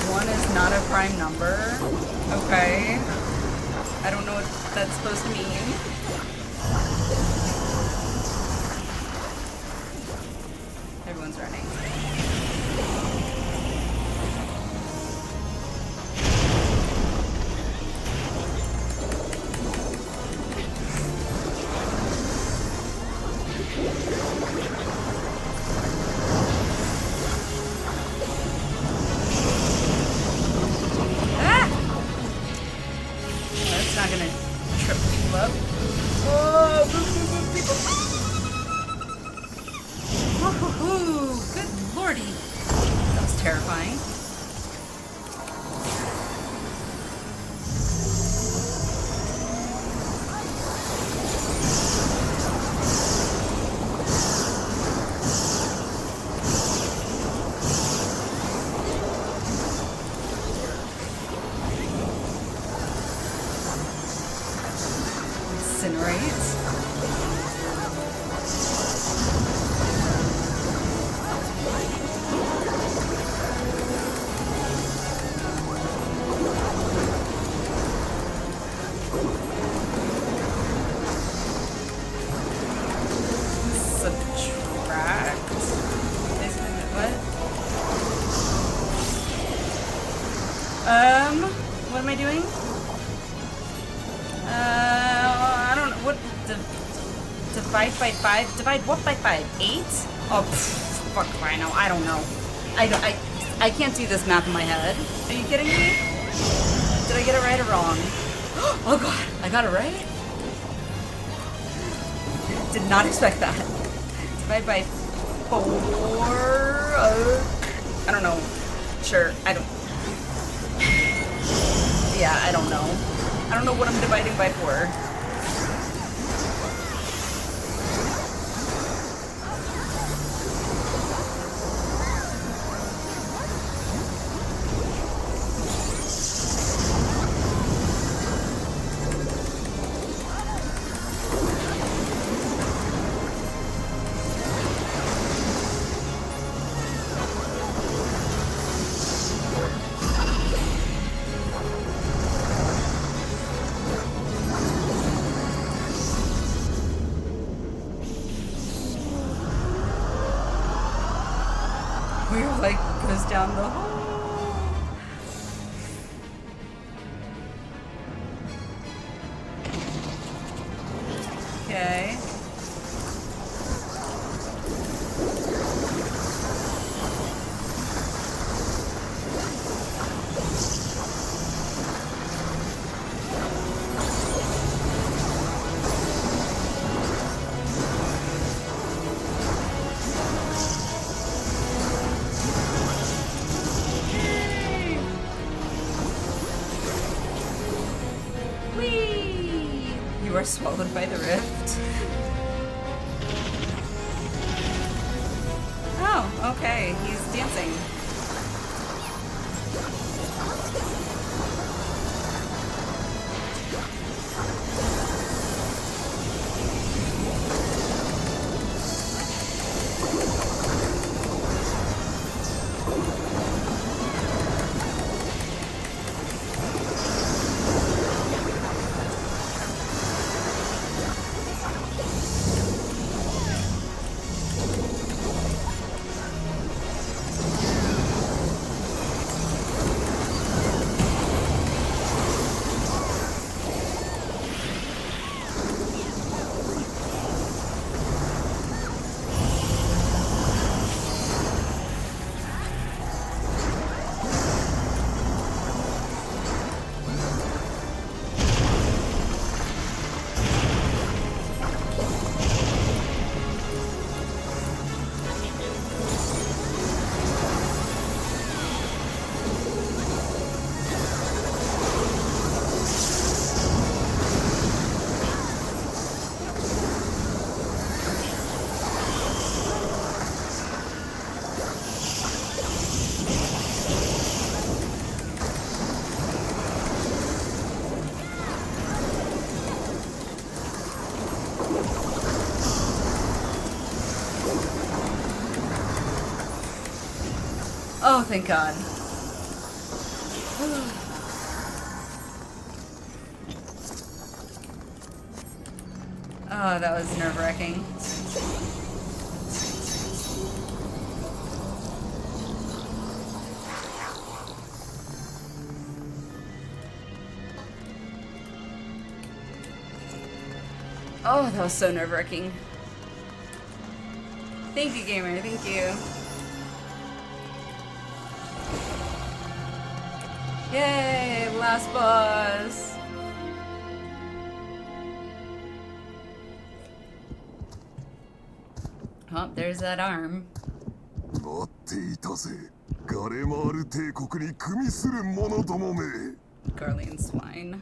One is not a prime number. Okay. I don't know what that's supposed to mean. Everyone's running. Ah! That's not gonna trip people up. Oh, people. Woohoo! Good lordy. That was terrifying. Incinerate. Subtract. What? What am I doing? I don't know. What? Divide by 5? Divide what by 5? 8? Oh, fuck if I know. I don't know. I can't do this math in my head. Are you kidding me? Did I get it right or wrong? Oh god, I got it right? Did not expect that. Divide by 4? I don't know. Sure, I don't. Yeah, I don't know. I don't know what I'm dividing by 4. We're like goes down the hole. Okay. You are swallowed by the rift. Oh, okay. He's dancing. Oh, thank God. Oh, that was nerve-wracking. Oh, that was so nerve-wracking. Thank you, gamer. Thank you. Yay! Last boss! Oh, there's that arm. Guardian swine.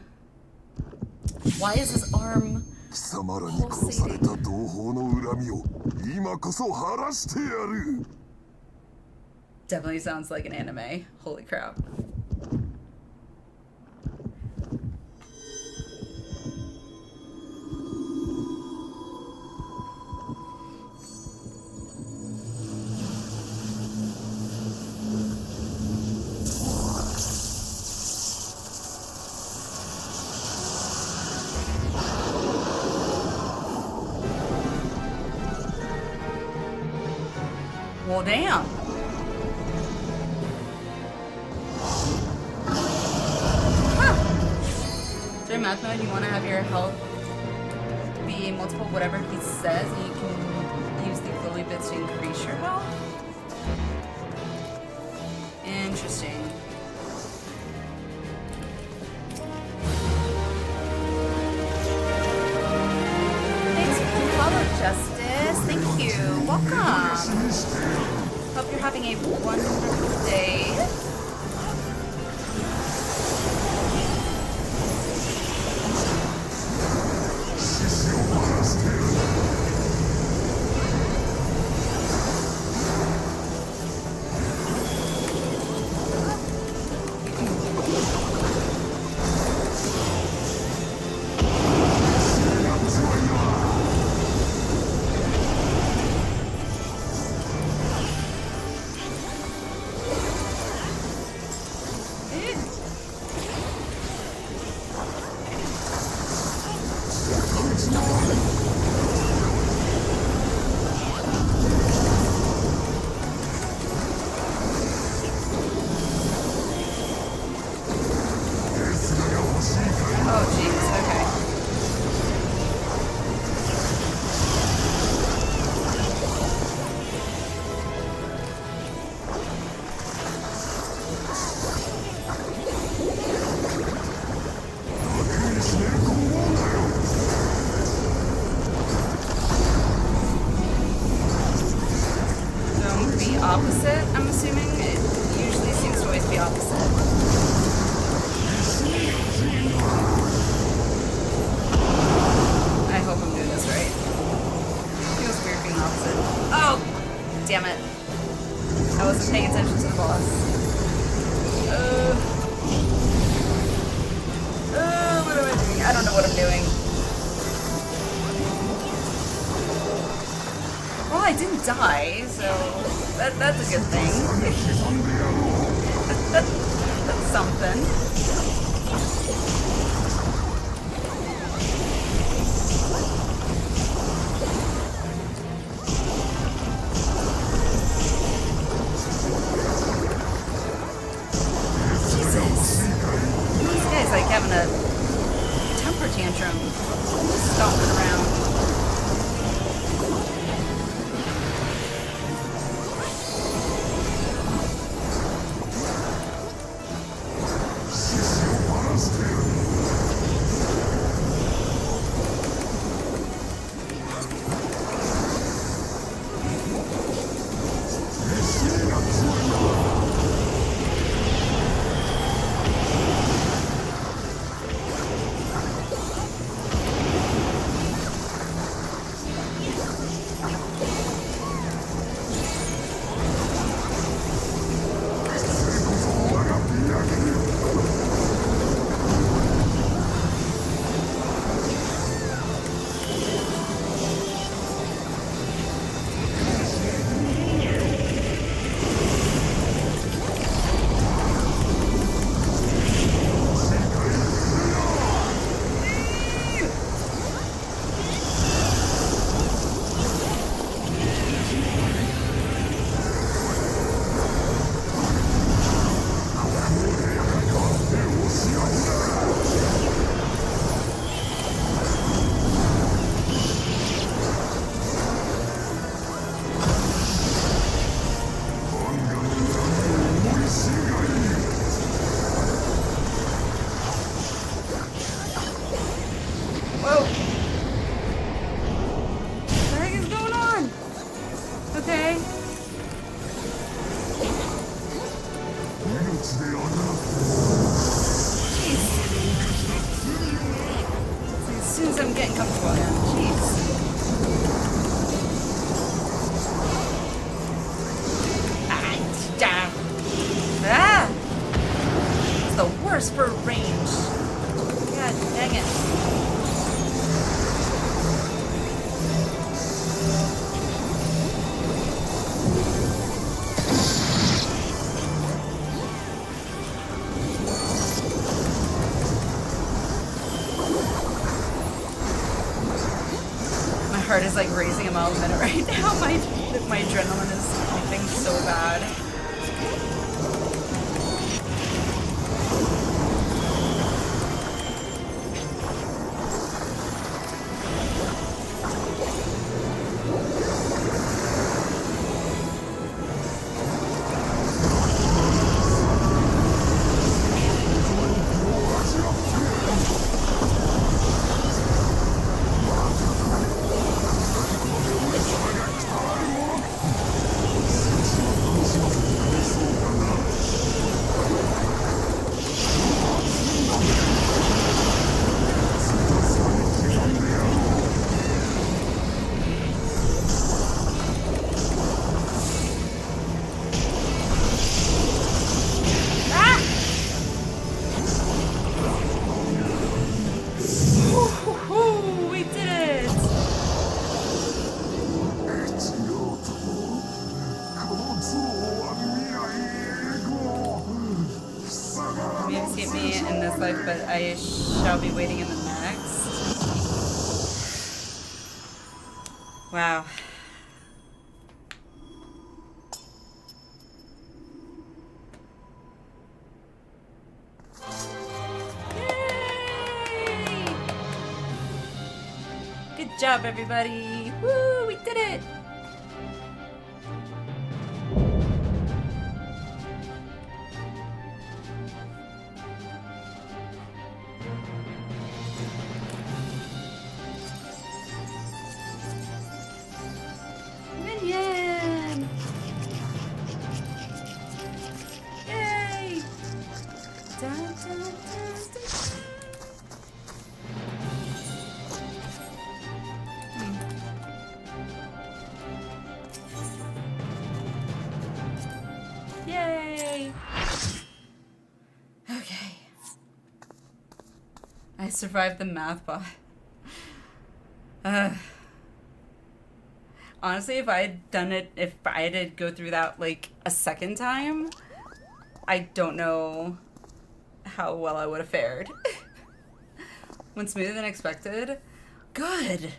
Why is his arm pulsating? Definitely sounds like an anime. Holy crap. Well, damn. Huh. During math mode, you want to have your health be multiple whatever he says, and you can use the glowy bits to increase your health. Interesting. Thanks for the follow, Justice. Thank you. Welcome. Hope you're having a wonderful day. Opposite, I'm assuming? It usually seems to always be opposite. I hope I'm doing this right. Feels weird being opposite. Oh! Damn it. I wasn't paying attention to the boss. What am I doing? I don't know what I'm doing. Well, I didn't die, so that's a good thing. That's something. Jesus. This guy's like having a temper tantrum. Stomping around. as I'm getting comfortable now. Jeez. Ah! It's the worst for range. God dang it. My heart is like racing a mile a minute right now. My adrenaline is pumping so bad. But I shall be waiting in the next. Wow. Yay! Good job, everybody. Woo, we did it. Minion! Yay! Dun, dun, dun, dun. Yay! Okay. I survived the math bot. Honestly, if I had done it, if I had to go through that like a second time, I don't know how well I would have fared. Went smoother than expected. Good.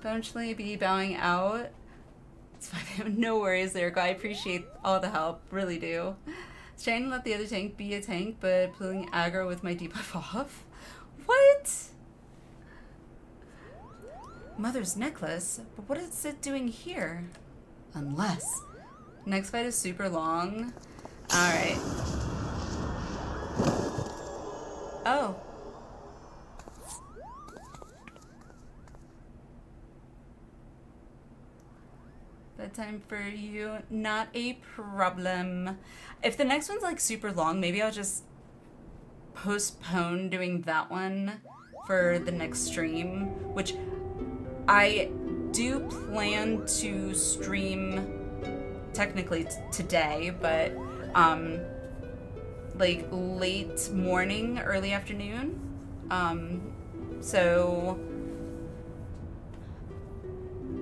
Eventually be bowing out. It's 5 AM. No worries, Lyrical. I appreciate all the help. Really do. It's trying to let the other tank be a tank, but pulling aggro with my debuff off. What? Mother's necklace? But what is it doing here? Unless. Next fight is super long. Alright. Oh. Bedtime for you, not a problem. If the next one's like super long, maybe I'll just postpone doing that one for the next stream, which I do plan to stream technically today, but like late morning, early afternoon. So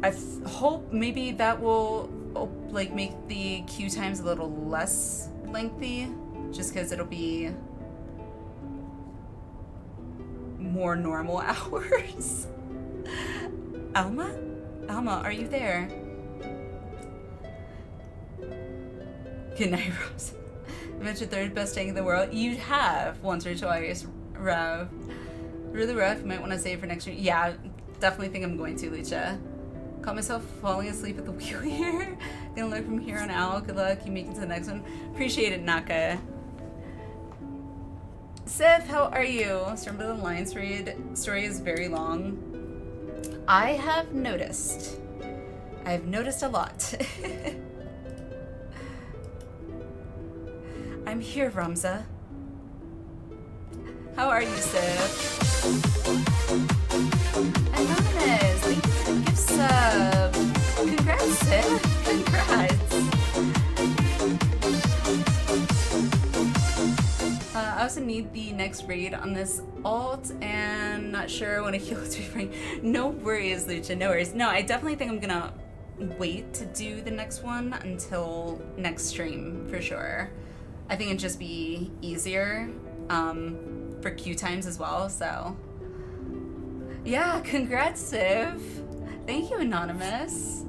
I hope maybe that will like make the queue times a little less lengthy, just because it'll be more normal hours. Alma? Alma, are you there? Good night, Rose. I mentioned third best tank in the world. You have once or twice, Rav. Really rough. You might want to save for next year. Yeah, definitely think I'm going to, Lucha. Caught myself falling asleep at the wheel here. Gonna learn from here on out. Good luck. You make it to the next one. Appreciate it, Naka. Sif, how are you? Storm of the Lion story is very long. I have noticed. I've noticed a lot. I'm here, Ramza. How are you, Sif? Anonymous, thank you for the gift sub. Congrats, Sif. Congrats. I also need the next raid on this alt, and not sure when a heal is referring. No worries, Lucha, no worries. No, I definitely think I'm gonna wait to do the next one until next stream, for sure. I think it'd just be easier for queue times as well, so. Yeah, congrats, Civ. Thank you, Anonymous.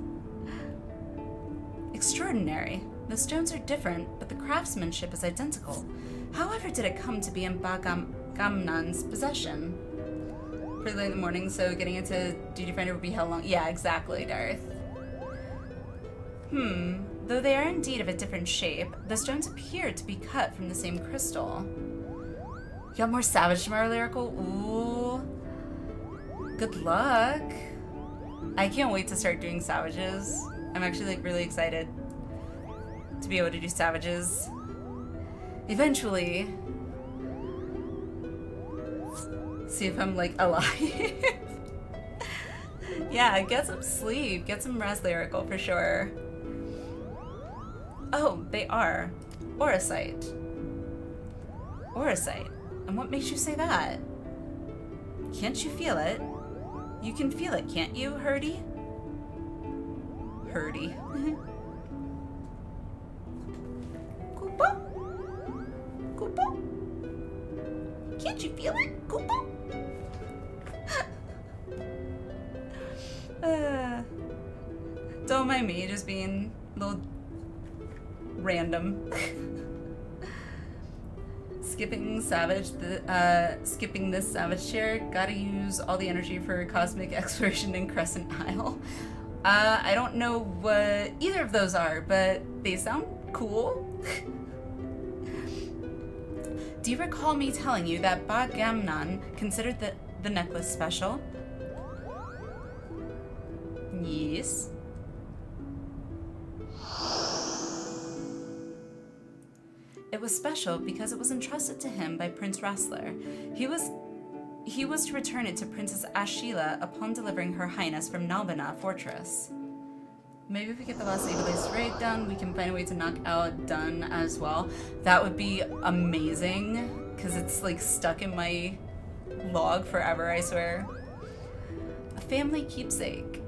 Extraordinary. The stones are different, but the craftsmanship is identical. However did it come to be in Bagamnan's possession? Pretty late in the morning, so getting into Duty Finder would be how long? Yeah, exactly, Darth. Though they are indeed of a different shape, the stones appear to be cut from the same crystal. You got more Savage tomorrow, Lyrical? Ooh. Good luck. I can't wait to start doing Savages. I'm actually like really excited to be able to do Savages. Eventually. See if I'm like alive. Yeah, get some sleep. Get some rest, Lyrical, for sure. Oh, they are. Auracite. Auracite. And what makes you say that? Can't you feel it? You can feel it, can't you, Hurdy? Hurdy. Koopa? Koopa? Can't you feel it, Koopa? Don't mind me, just being a little random. Skipping this Savage chair. Gotta use all the energy for Cosmic Exploration in Crescent Isle. I don't know what either of those are, but they sound cool. Do you recall me telling you that Bagamnan considered the necklace special? Yes. It was special because it was entrusted to him by Prince Rassler. He was to return it to Princess Ashila upon delivering Her Highness from Nalbina Fortress. Maybe if we get the last Ivalice raid done, we can find a way to knock out Dun as well. That would be amazing, because it's like stuck in my log forever, I swear. A family keepsake.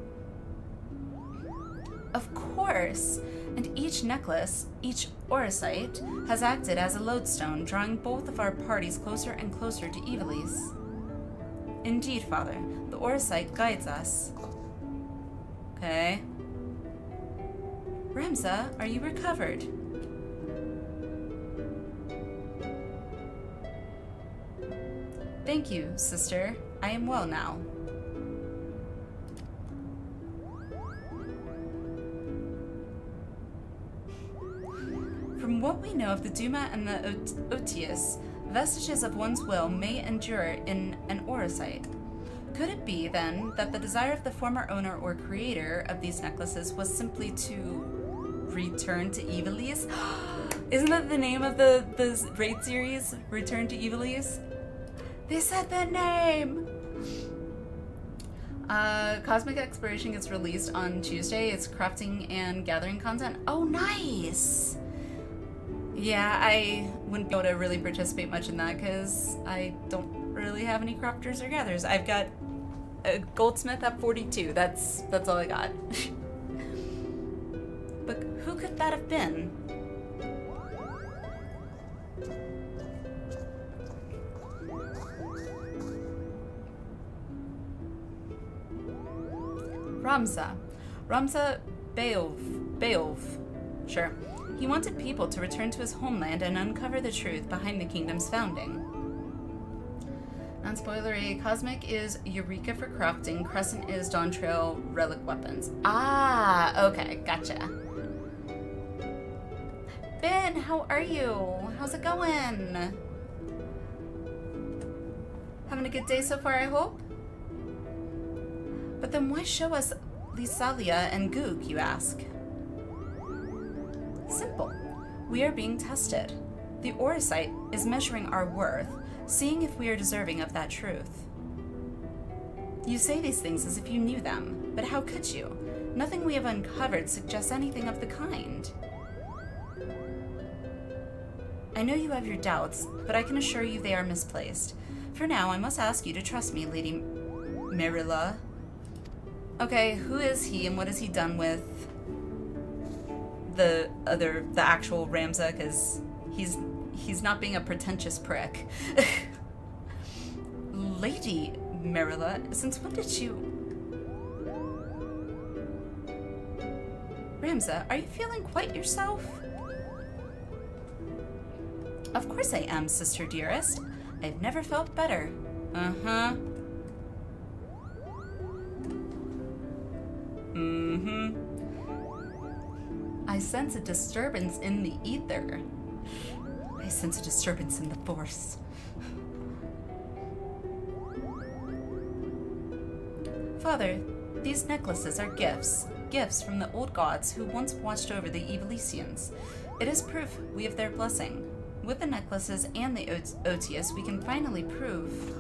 Of course! And each necklace, each Auracite, has acted as a lodestone, drawing both of our parties closer and closer to Ivalice. Indeed, Father, the Auracite guides us. Okay. Ramza, are you recovered? Thank you, sister. I am well now. From what we know of the Duma and the Otius, vestiges of one's will may endure in an Auracite. Could it be, then, that the desire of the former owner or creator of these necklaces was simply to return to Ivalice? Isn't that the name of the raid series? Return to Ivalice? They said the name! Cosmic Exploration gets released on Tuesday. It's crafting and gathering content. Oh, nice! Yeah, I wouldn't be able to really participate much in that because I don't really have any crafters or gatherers. I've got a goldsmith at 42. That's all I got. But who could that have been? Ramza Beowulf. Sure. He wanted people to return to his homeland and uncover the truth behind the kingdom's founding. Non-spoilery, Cosmic is Eureka for crafting, Crescent is Dawn Trail relic weapons. Ah, okay, gotcha. Ben, how are you? How's it going? Having a good day so far, I hope? But then why show us Lysalia and Goog, you ask? Simple. We are being tested. The Orosite is measuring our worth, seeing if we are deserving of that truth. You say these things as if you knew them, but how could you? Nothing we have uncovered suggests anything of the kind. I know you have your doubts, but I can assure you they are misplaced. For now, I must ask you to trust me, Lady Marilla. Okay, who is he and what has he done with the actual Ramza? Because he's not being a pretentious prick. Lady Marilla, since when did you... Ramza, are you feeling quite yourself? Of course I am, sister dearest. I've never felt better. Uh-huh. Mm-hmm. I sense a disturbance in the ether. I sense a disturbance in the force. Father, these necklaces are gifts. Gifts from the old gods who once watched over the Ivalicians. It is proof we have their blessing. With the necklaces and the Otius, we can finally prove...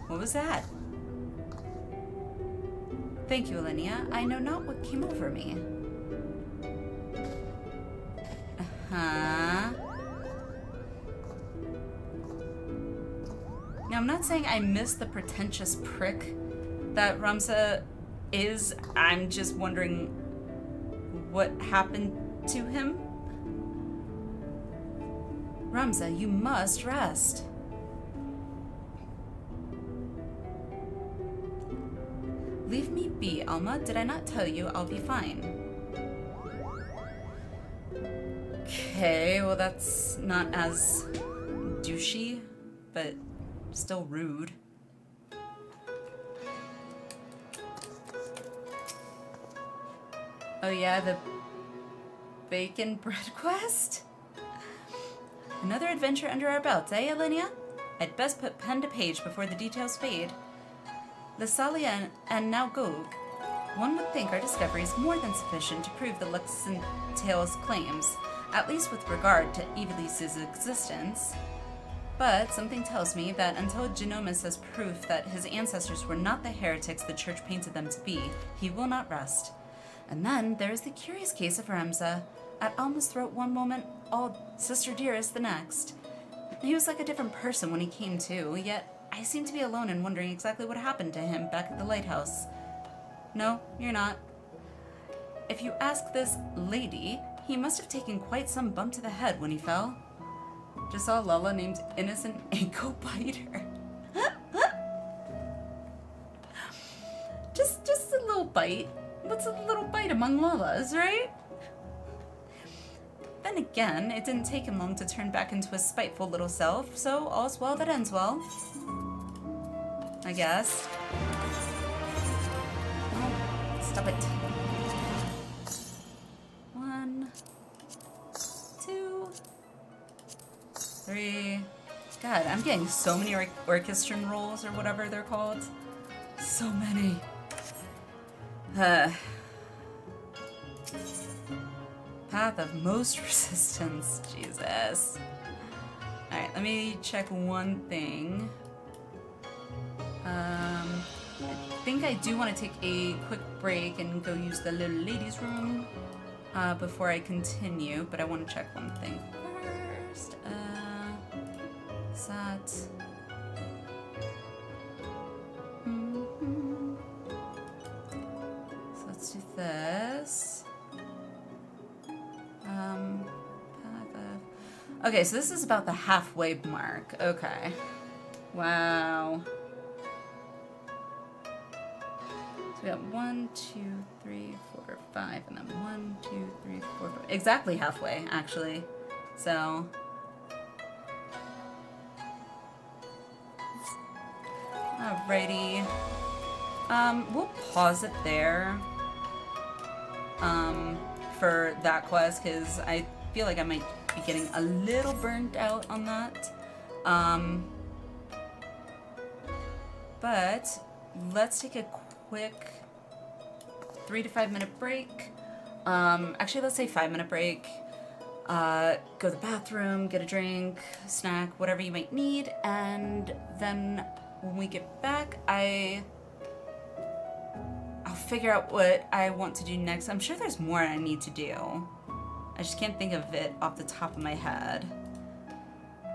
What was that? Thank you, Alliniea. I know not what came over me. Uh-huh. Now, I'm not saying I miss the pretentious prick that Ramza is. I'm just wondering what happened to him. Ramza, you must rest. Leave me be, Alma. Did I not tell you I'll be fine? Okay, well that's not as douchey, but still rude. Oh yeah, the bacon bread quest? Another adventure under our belts, eh, Alliniea? I'd best put pen to page before the details fade. Lysalia and now Goog. One would think our discovery is more than sufficient to prove the Luxentale's claims, at least with regard to Ivalice's existence. But something tells me that until Genomus has proof that his ancestors were not the heretics the church painted them to be, he will not rest. And then there is the curious case of Ramza. At Alma's throat one moment, all sister dearest the next. He was like a different person when he came to, yet I seem to be alone in wondering exactly what happened to him back at the lighthouse. No, you're not. If you ask this lady, he must have taken quite some bump to the head when he fell. Just saw Lala named Innocent Ankle Biter. just a little bite. What's a little bite among Lalas, right? Then again, it didn't take him long to turn back into his spiteful little self, so all's well that ends well. I guess. Oh, stop it. 1, 2, 3. God, I'm getting so many orchestron rolls or whatever they're called. So many. Path of most resistance. Jesus. Alright, let me check one thing. I think I do want to take a quick break and go use the little ladies' room before I continue, but I want to check one thing first. Is that... So let's do this. Okay, so this is about the halfway mark. Okay. Wow. So we got 1, 2, 3, 4, 5, and then 1, 2, 3, 4, 5. Exactly halfway, actually. So. Alrighty. We'll pause it there. for that quest because I feel like I might be getting a little burnt out on that. But let's take a quick 3 to 5 minute break. Actually, let's say 5-minute break. Go to the bathroom, get a drink, snack, whatever you might need, and then when we get back, I'll figure out what I want to do next. I'm sure there's more I need to do. I just can't think of it off the top of my head.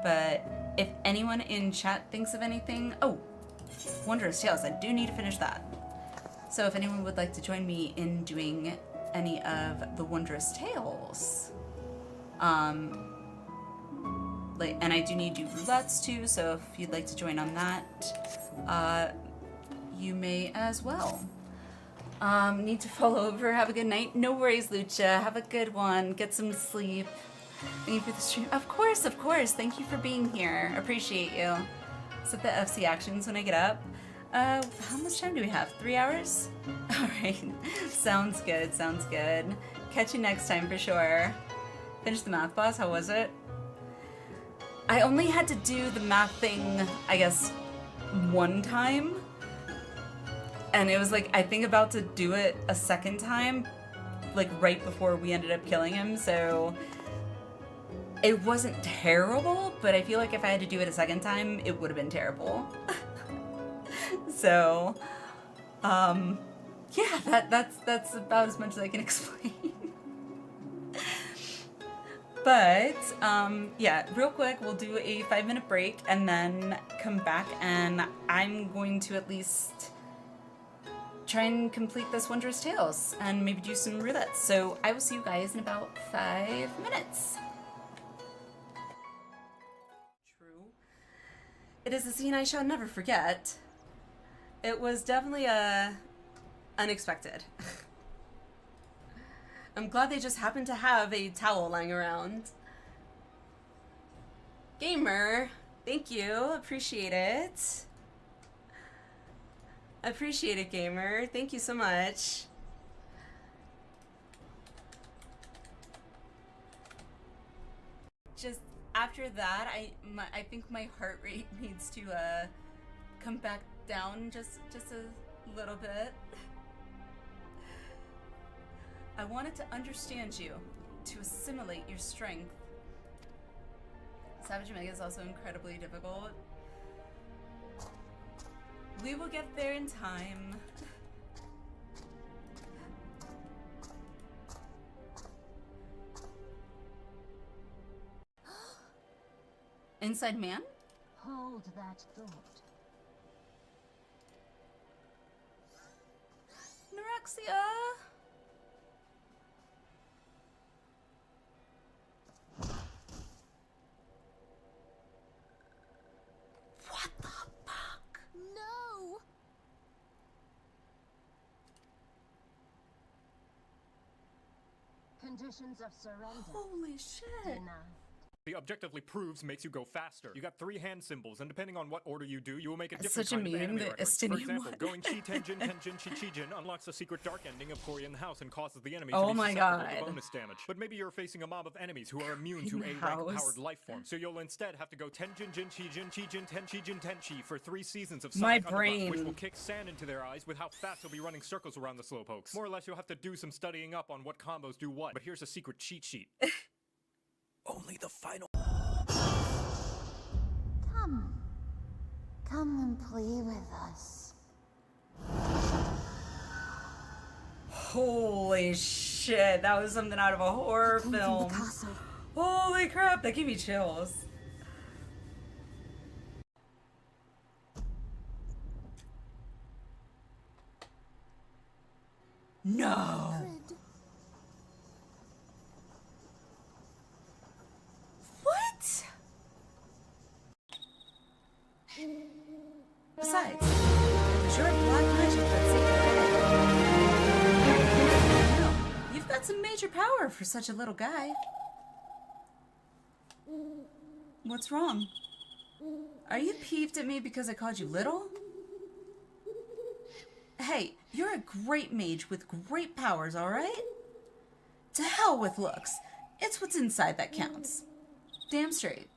But if anyone in chat thinks of anything, oh, Wondrous Tales, I do need to finish that. So if anyone would like to join me in doing any of the Wondrous Tales, and I do need to do roulettes too, so if you'd like to join on that, you may as well. Need to fall over, have a good night. No worries, Lucha, have a good one, get some sleep. Thank you for the stream. Of course, thank you for being here, appreciate you. Set the FC actions when I get up. How much time do we have? 3 hours? Alright, sounds good. Catch you next time for sure. Finish the math boss, how was it? I only had to do the math thing, I guess, one time. And it was like, I think about to do it a second time, like right before we ended up killing him, so it wasn't terrible, but I feel like if I had to do it a second time, it would have been terrible. So, yeah, that's about as much as I can explain. But, yeah, real quick, we'll do a 5-minute break and then come back, and I'm going to at least try and complete this Wondrous Tales and maybe do some roulettes. So I will see you guys in about 5 minutes. True. It is a scene I shall never forget. It was definitely unexpected. I'm glad they just happened to have a towel lying around. Gamer, thank you. Appreciate it. Appreciate it, Gamer. Thank you so much. Just after that, I think my heart rate needs to come back down just a little bit. I wanted to understand you, to assimilate your strength. Savage Omega is also incredibly difficult. We will get there in time. Inside man? Hold that thought. Norexia! What the fuck? No! Conditions of surrender. Holy shit! Denied. The objectively proves makes you go faster. You got 3 hand symbols, and depending on what order you do, you will make a different Such a kind of meme, anime the reference. For Estinian example, one. going Chi Tenjin Tenjin Chi Chijin unlocks the secret dark ending of Korean House and causes the enemy Oh to be my susceptible God. to bonus damage. But maybe you're facing a mob of enemies who are immune to Korean A rank House. powered life forms, so you'll instead have to go Tenjin Jin Chijin Chijin Ten Chijin Tenchi for 3 seasons of My Sonic Underground, brain. which will kick sand into their eyes with how fast you'll be running circles around the slowpokes. More or less, you'll have to do some studying up on what combos do what. But here's a secret cheat sheet. Only the final. Come and play with us. Holy shit, that was something out of a horror film. Holy crap, that gave me chills. No. What? Besides, sure, black magic, but no, you've got some major power for such a little guy. What's wrong? Are you peeved at me because I called you little? Hey, you're a great mage with great powers, alright? To hell all with looks. It's what's inside that counts. Damn straight.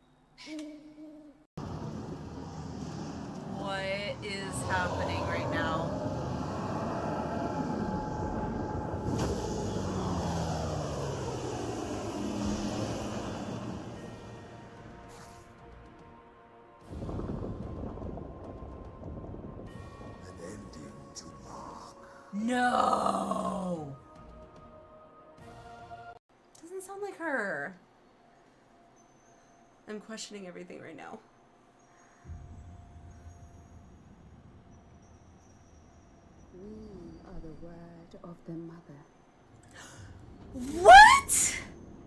What is happening right now? An ending to mark. No! Doesn't sound like her. I'm questioning everything right now. We are the word of the mother. What?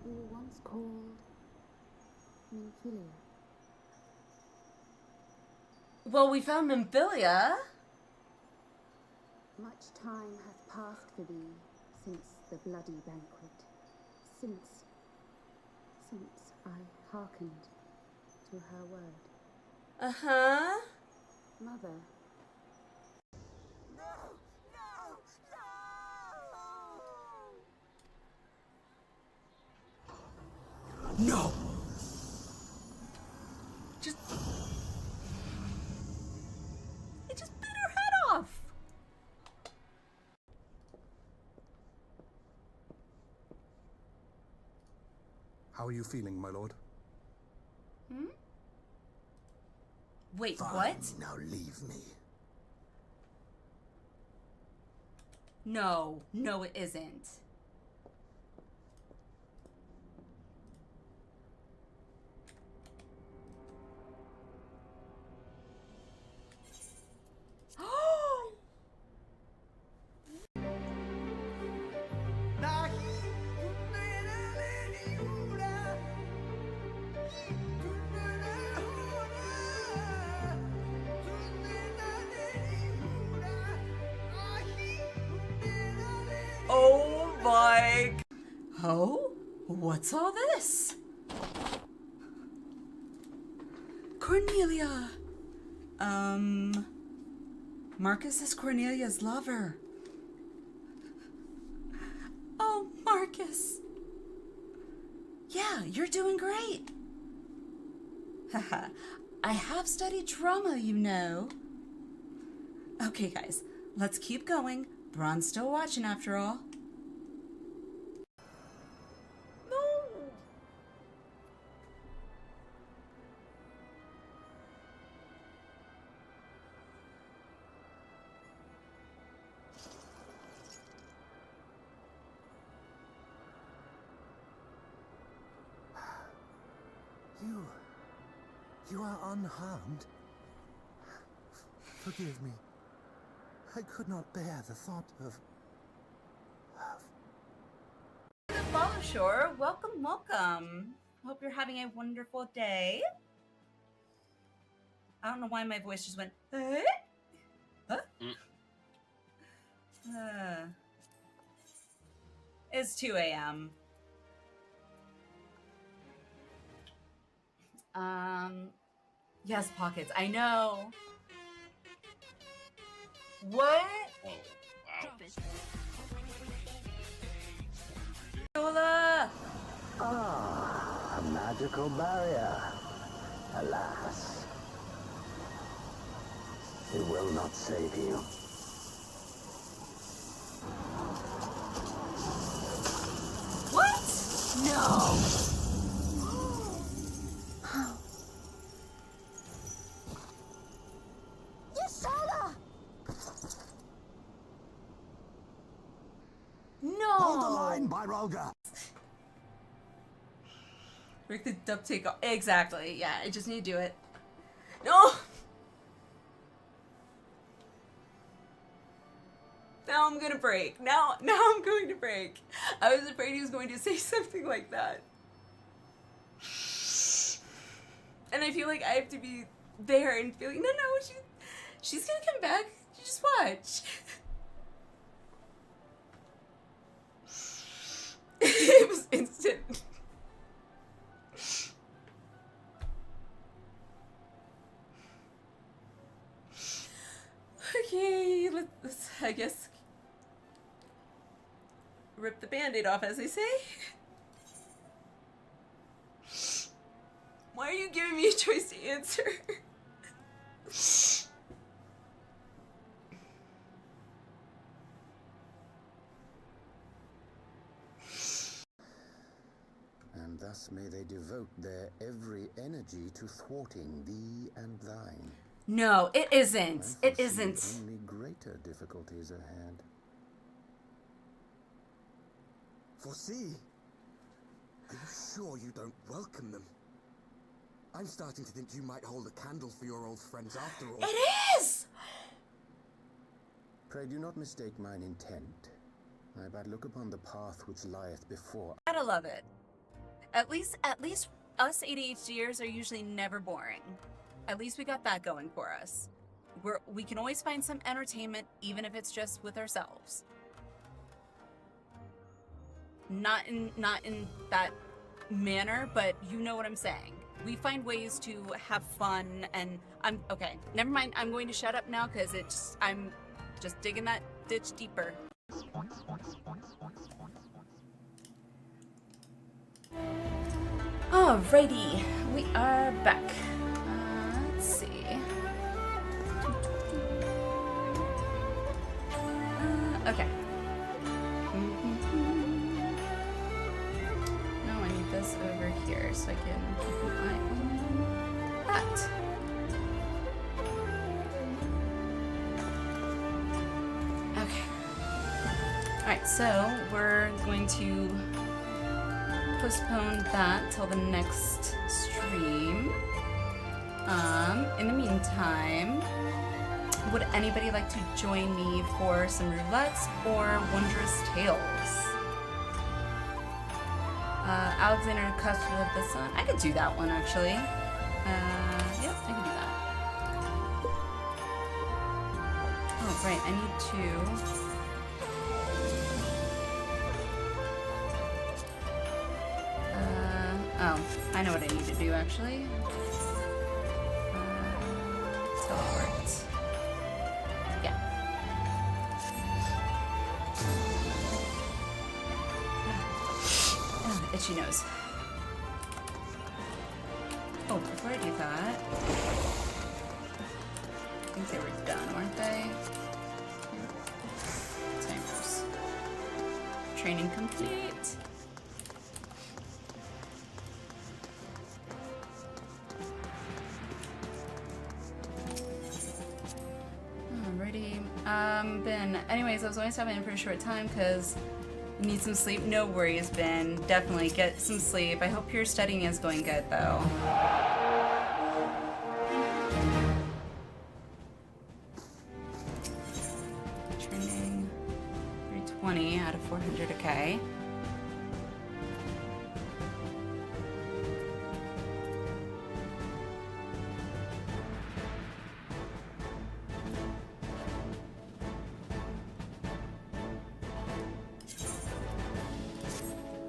We were once called Nymphilia. Well, we found Nymphilia. Much time hath passed for thee since the bloody banquet. Since I hearkened to her word. Uh-huh. Mother. No! Just... It just bit her head off! How are you feeling, my lord? Hmm? Wait, Fine, what? Now leave me. No, no it isn't. Oh my... Oh? What's all this? Cornelia! Marcus is Cornelia's lover. Oh, Marcus. Yeah, you're doing great. Haha, I have studied drama, you know. Okay, guys, let's keep going. Braun's still watching after all. No! You are unharmed. Forgive me. I could not bear the thought of... Follow Shore, welcome, welcome. Hope you're having a wonderful day. I don't know why my voice just went, eh? Huh? It's 2 a.m. Yes, Pockets, I know. What? Oh, wow. Lola! Ah, a magical barrier. Alas, it will not save you. What? No! No! Hold the line, Byrolga! Break the duct tape off. Exactly. Yeah, I just need to do it. No! Now I'm gonna break. Now I'm going to break. I was afraid he was going to say something like that. And I feel like I have to be there and feel like, no, she's gonna come back. Just watch. It was instant. Okay, let's, I guess, rip the band-aid off, as they say. Why are you giving me a choice to answer? And thus may they devote their every energy to thwarting thee and thine. No, it isn't. It isn't. Only greater difficulties ahead. Foresee? Are you sure you don't welcome them? I'm starting to think you might hold a candle for your old friends after all. It is! Pray do not mistake mine intent. I but look upon the path which lieth before. Gotta love it. At least us ADHDers are usually never boring. At least we got that going for us. We can always find some entertainment, even if it's just with ourselves. Not in that manner, but you know what I'm saying. We find ways to have fun, and okay. Never mind. I'm going to shut up now because I'm just digging that ditch deeper. Alrighty, we are back. Let's see. Okay. No, I need this over here so I can keep an eye on that. Okay. Alright, so we're going to postpone that till the next stream. In the meantime, would anybody like to join me for some roulettes or wondrous tales? Alexander Custard of the Sun. I could do that one actually. Yep, I can do that. Oh, right, I need to. Oh, I know what I need to do actually. Teleport. Yeah. Oh, itchy nose. Oh, before I do that, I think they were done, weren't they? Timers. Training complete. Ben, anyways, I was only stopping in for a short time because you need some sleep. No worries, Ben. Definitely get some sleep. I hope your studying is going good, though. Training 320 out of 400, okay.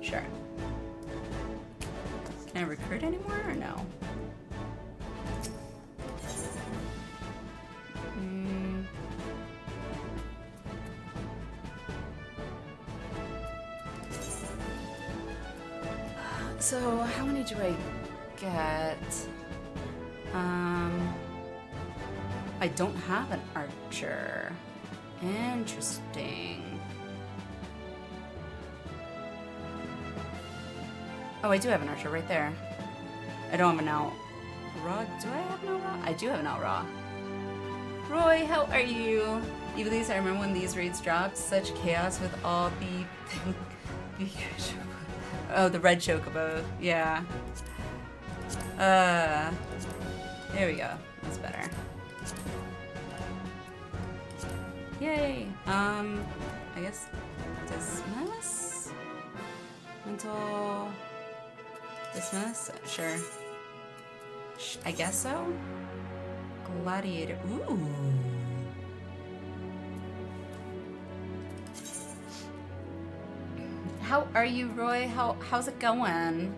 Sure. Can I recruit anymore or no? So how many do I get? I don't have an archer. Interesting. Oh, I do have an archer right there. I don't have an outraw. Do I have an outraw? I do have an outraw. Roy, how are you? Ivalice, I remember when these raids dropped. Such chaos with all the oh, the red chocobo. Yeah. There we go. That's better. Yay. I guess dismiss? Mental dismiss? Sure. I guess so. Gladiator. Ooh. How are you, Roy? How's it going?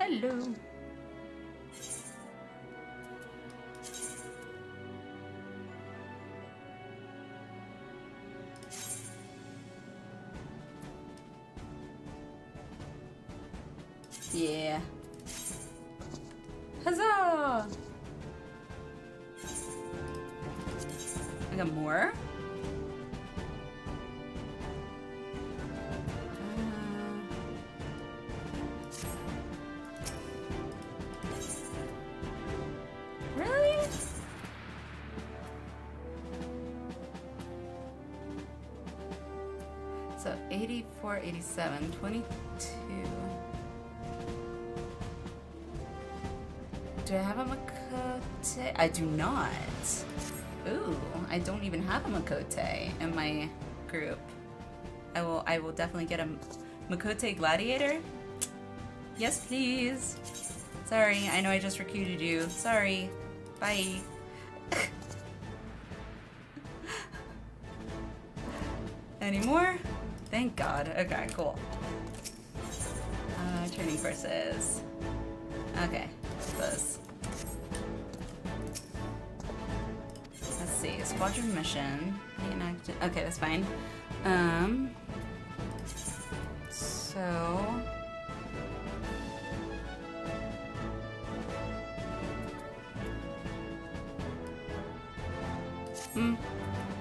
Hello. Yeah. Huzzah! I got more? Really? So 84, 87, 22. Do I have a Makote? I do not. Ooh, I don't even have a Makote in my group. I will definitely get a Makote Gladiator. Yes, please. Sorry, I know I just recruited you. Sorry. Bye. Any more? Thank God. Okay, cool. Training courses. Okay, those. Let's see. Squadron mission. Okay, that's fine. So.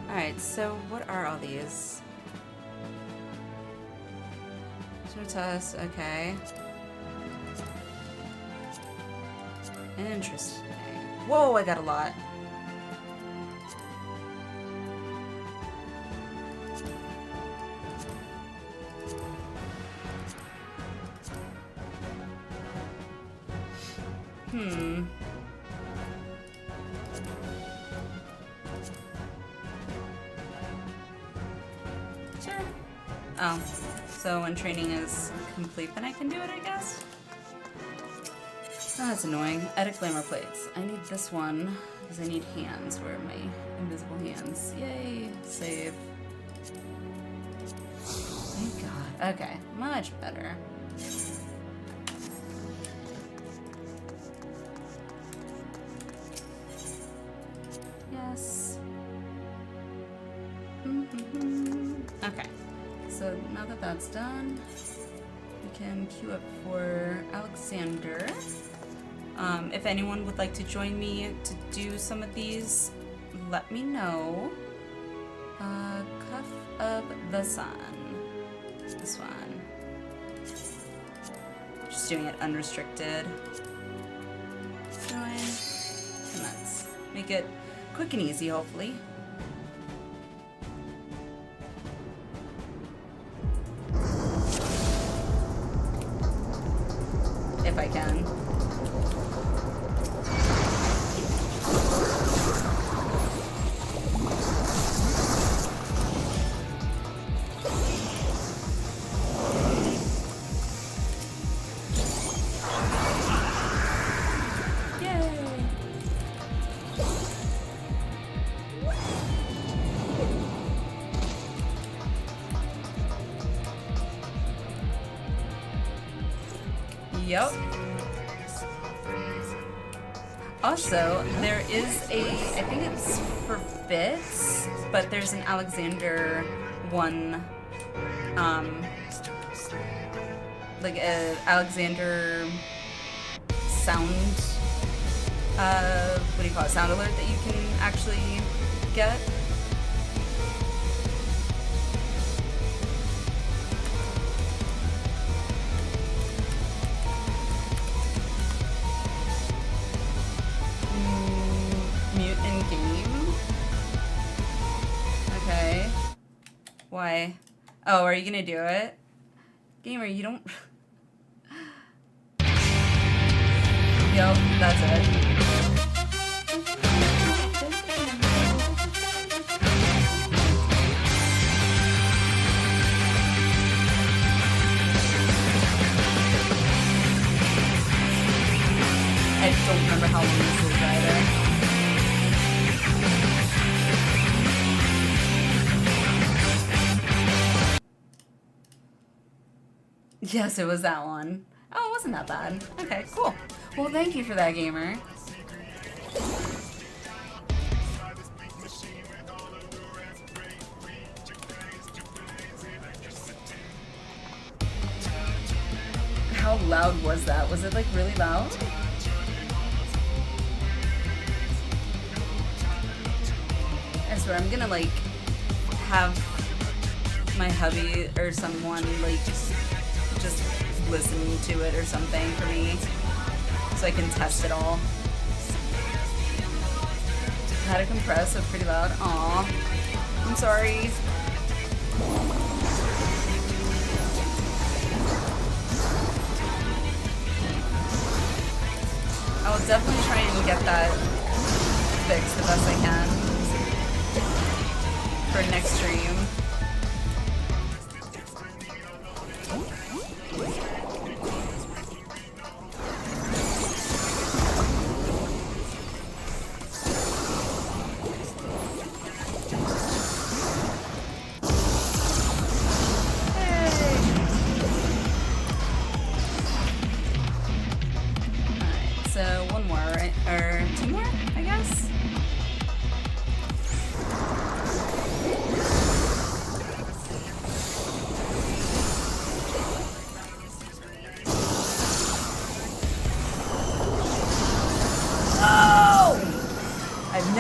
Alright, so what are all these? Test, okay. Interesting. Whoa, I got a lot. Sure. Oh. So when training is complete, then I can do it, I guess? Oh, that's annoying. Edit glamour plates. I need this one, because I need hands. Where are my invisible hands? Yay! Save. Thank God. Okay, much better. Yes. Okay. So now that that's done, we can queue up for Alexander. If anyone would like to join me to do some of these, let me know. Cuff of the Sun. This one. Just doing it unrestricted. Join. And let's make it quick and easy, hopefully. If I can. Yep. Also, there is a, I think it's for bits, but there's an Alexander one, like a Alexander sound, what do you call it, sound alert that you can actually get. Mute in game? Okay. Why? Oh, are you gonna do it? Gamer, you don't... Yep, that's it. I don't remember how long this is either. Yes, it was that one. Oh, it wasn't that bad. Okay, cool. Well, thank you for that, gamer. How loud was that? Was it like really loud? I swear I'm gonna like have my hubby or someone like just listen to it or something for me so I can test it all. Had to compress, so pretty loud. Aw, I'm sorry. I will definitely try and get that fixed the best I can for next stream.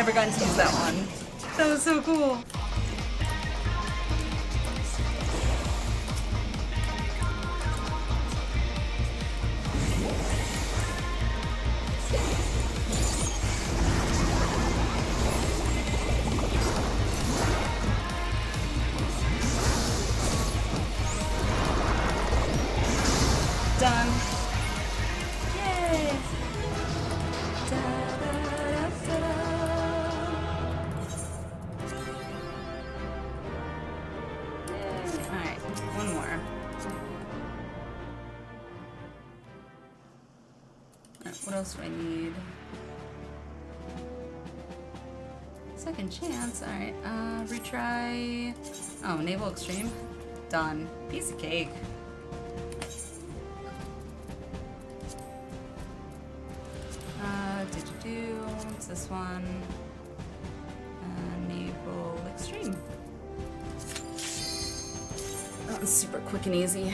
Gotten to use that one. That was so cool. Done. Yay! What else do I need? Second chance. Alright, retry. Oh, Naval Extreme. Done. Piece of cake. It's this one. Naval Extreme. That one's super quick and easy.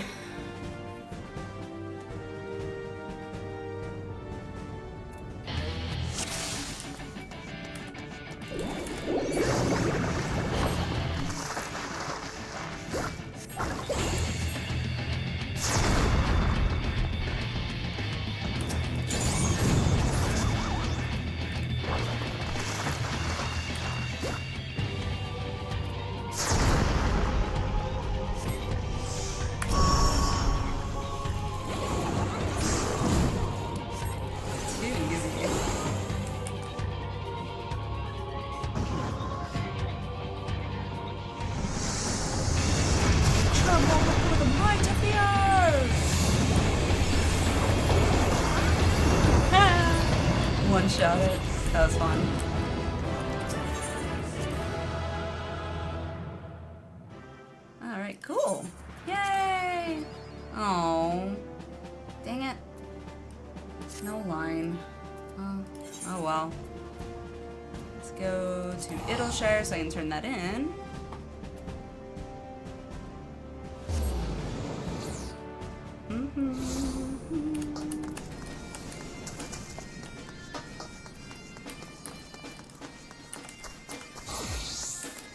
One-shot it. That was fun. Alright, cool. Yay! Oh, dang it. No line. Oh well. Let's go to Idleshire so I can turn that in.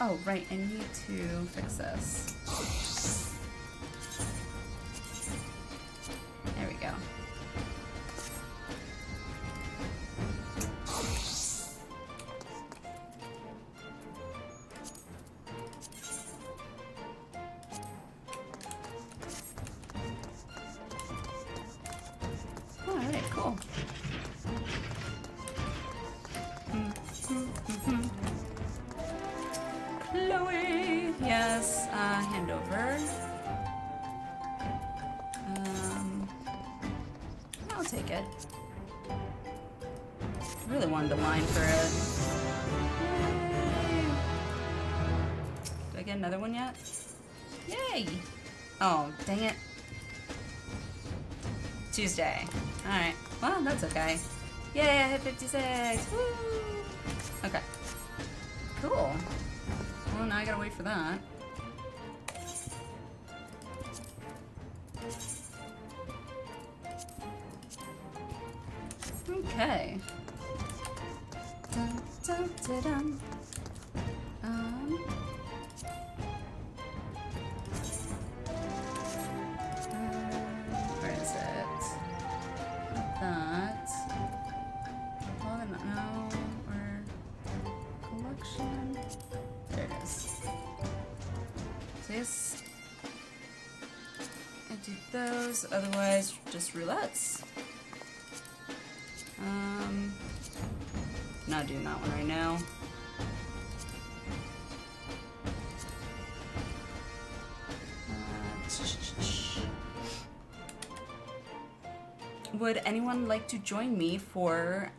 Oh, right, I need to fix this. There we go. Alright, cool. Chloe! Yes, hand over. I'll take it. I really wanted to line for it. Yay. Do I get another one yet? Yay! Oh, dang it. Tuesday. Alright. Well, that's okay. Yay, I hit 56! Woo! Okay. Cool. Well, now I gotta wait for that. Okay. Dun, dun, dun, dun. Where is it? That. Oh, no. Or collection. There it is. This. I do those. Otherwise, just roulettes. Not doing that one right now. Would anyone like to join me for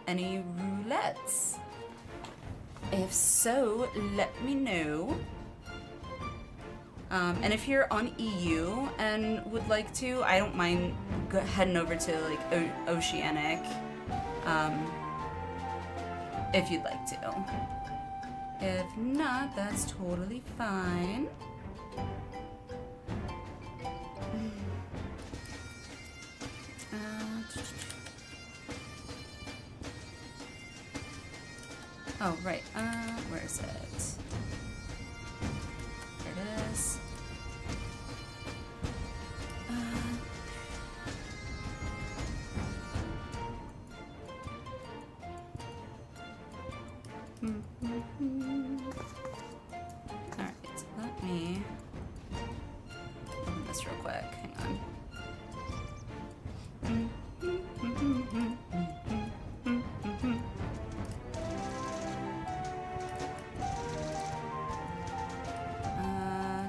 any roulettes? If so, let me know. And if you're on EU and would like to, I don't mind heading over to like Oceanic, if you'd like to. If not, that's totally fine. Oh, right. Where is it? There it is. Alright, let me open this real quick. Hang on.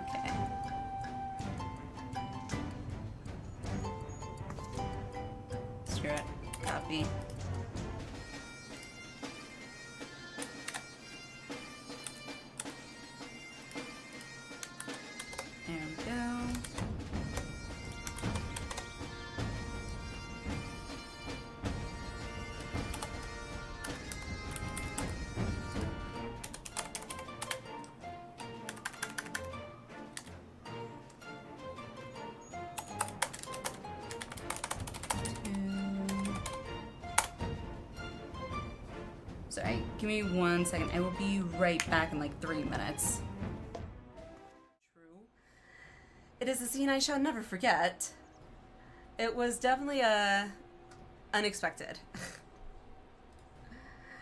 Okay. Screw it. Copy. There we go. Sorry, give me 1 second. I will be right back in like 3 minutes. True. It is a scene I shall never forget. It was definitely unexpected.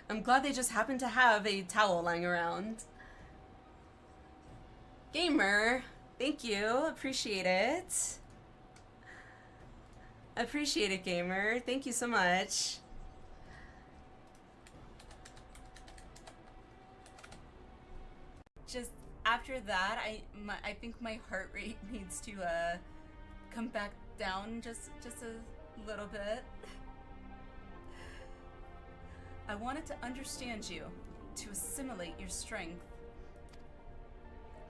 I'm glad they just happened to have a towel lying around. Gamer, thank you. Appreciate it. Appreciate it, Gamer. Thank you so much. Just after that, I think my heart rate needs to come back down just a little bit. I wanted to understand you, to assimilate your strength.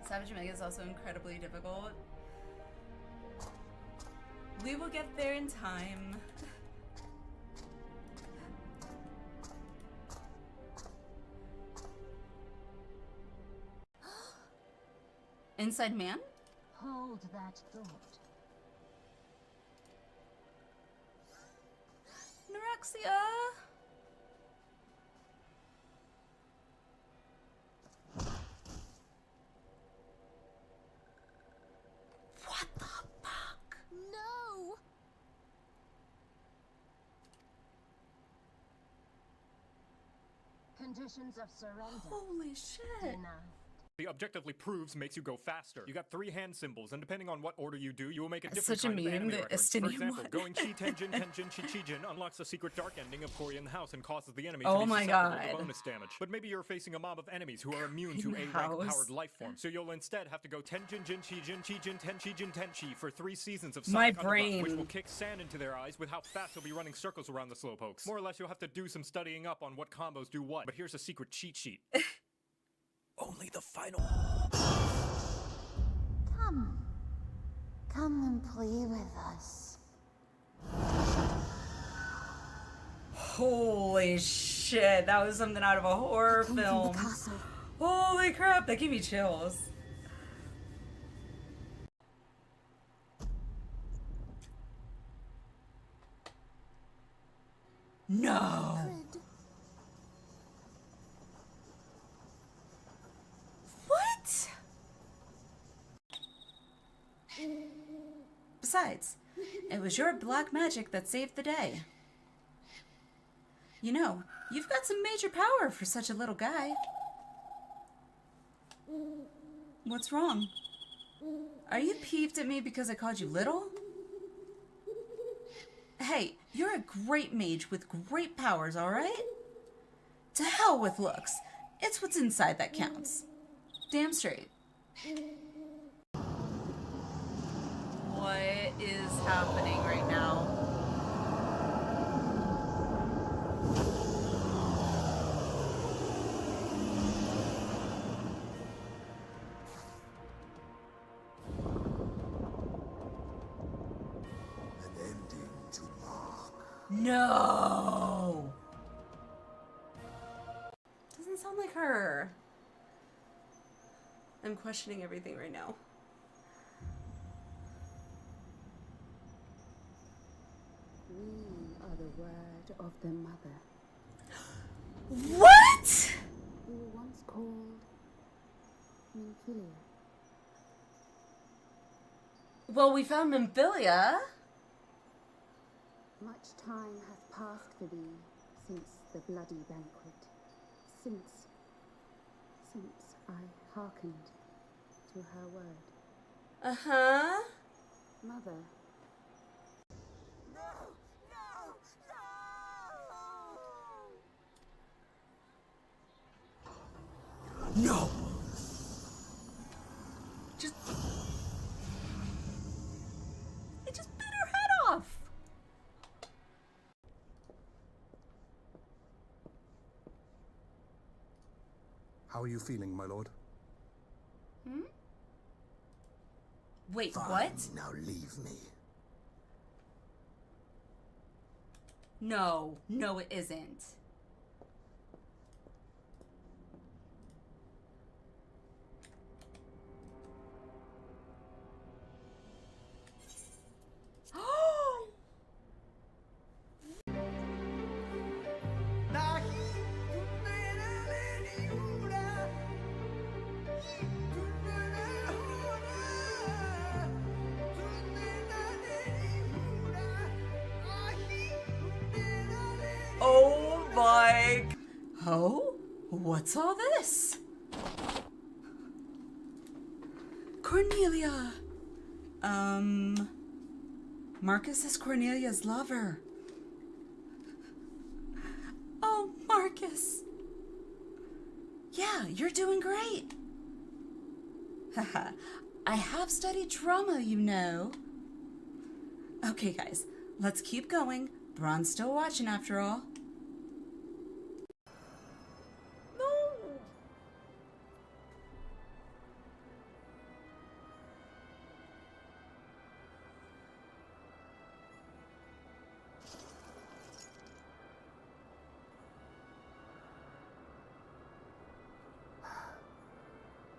Savage Mega is also incredibly difficult. We will get there in time. Inside man? Hold that thought. Norexia! What the fuck? No! Conditions of surrender. Holy shit! Denied. The objectively proves makes you go faster. You got 3 hand symbols, and depending on what order you do, you will make a different Such a kind of meme, anime the reference. For Estinian example, one. going Chi Tenjin Tenjin Chi Chijin unlocks the secret dark ending of Kori in the house and causes the enemy Oh to be my susceptible God. to bonus damage. But maybe you're facing a mob of enemies who are immune to In the A rank house. powered life forms, so you'll instead have to go Tenjin Jin Chijin Chijin Ten Chijin Tenchi for 3 seasons of My Sonic Underground, brain. which will kick sand into their eyes with how fast you'll be running circles around the slowpokes. More or less, you'll have to do some studying up on what combos do what. But here's a secret cheat sheet. Only the final. Come. Come and play with us. Holy shit, that was something out of a horror film. Holy crap, that gave me chills. No. What? Besides, it was your black magic that saved the day. You know, you've got some major power for such a little guy. What's wrong? Are you peeved at me because I called you little? Hey, you're a great mage with great powers, alright? To hell with looks. It's what's inside that counts. Damn straight. What is happening right now? No! Doesn't sound like her. I'm questioning everything right now. We are the word of the mother. What? We were once called Nymphilia. Well, we found Nymphilia. Much time hath passed for thee since the bloody banquet, since I hearkened to her word. Uh-huh. Mother. No! It just bit her head off! How are you feeling, my lord? Hmm? Wait, Fine, what? Now leave me. No, no it isn't. Oh my... Oh? What's all this? Cornelia! Marcus is Cornelia's lover. Oh, Marcus. Yeah, you're doing great. Haha, I have studied drama, you know. Okay, guys, let's keep going. Braun's still watching after all.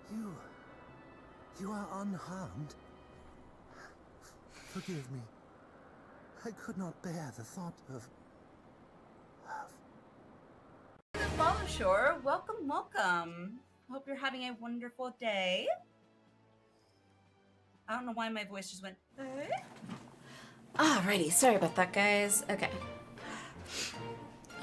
No! You are unharmed. Forgive me. I could not bear the thought of... Follow Shore, welcome, welcome. Hope you're having a wonderful day. I don't know why my voice just went, hey? Alrighty, sorry about that, guys. Okay.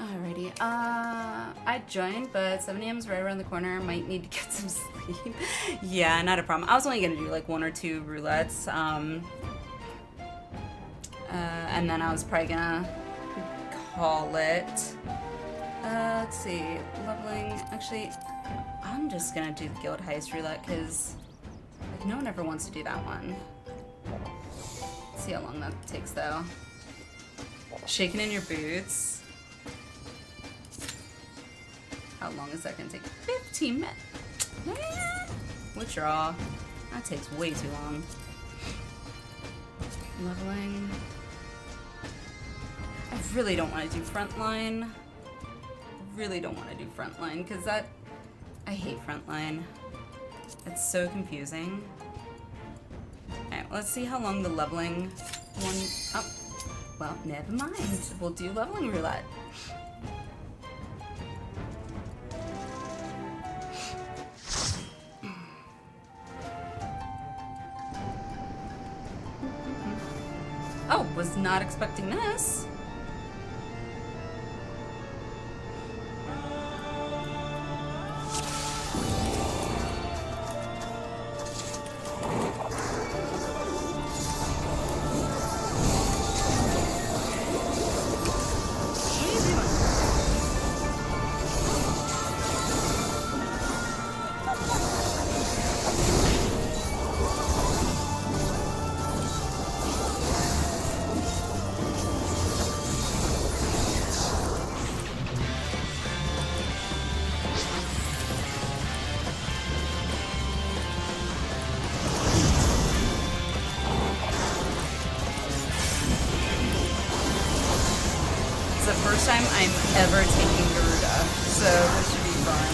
Alrighty, I joined, but 7 a.m. is right around the corner. Might need to get some sleep. Yeah, not a problem. I was only gonna do like 1 or 2 roulettes, and then I was probably gonna call it. Let's see, leveling. Actually, I'm just gonna do the guild heist roulette because like, no one ever wants to do that one. Let's see how long that takes though. Shaking in your boots. How long is that gonna take? 15 minutes. Man. Withdraw. That takes way too long. Leveling. I really don't want to do frontline. Really don't want to do frontline because I hate frontline. It's so confusing. Alright, let's see how long the leveling one. Oh, well, never mind. We'll do leveling roulette. Oh, was not expecting this. First time I'm ever taking Garuda, so this should be fun.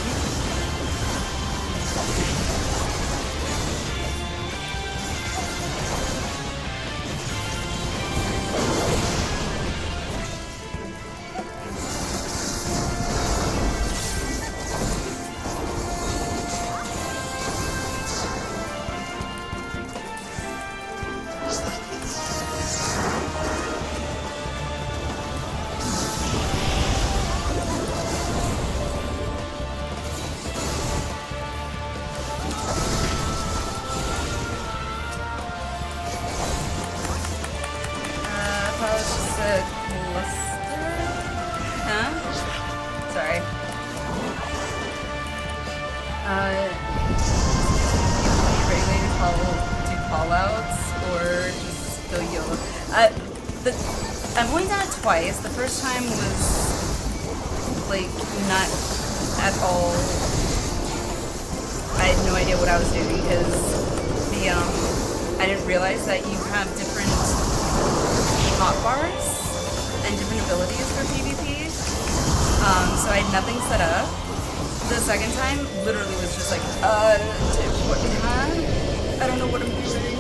I'm going down it twice. The first time was like not at all. I had no idea what I was doing because I didn't realize that you have different hotbars and different abilities for PvP. So I had nothing set up. The second time literally was just like, what, huh? I don't know what I'm doing.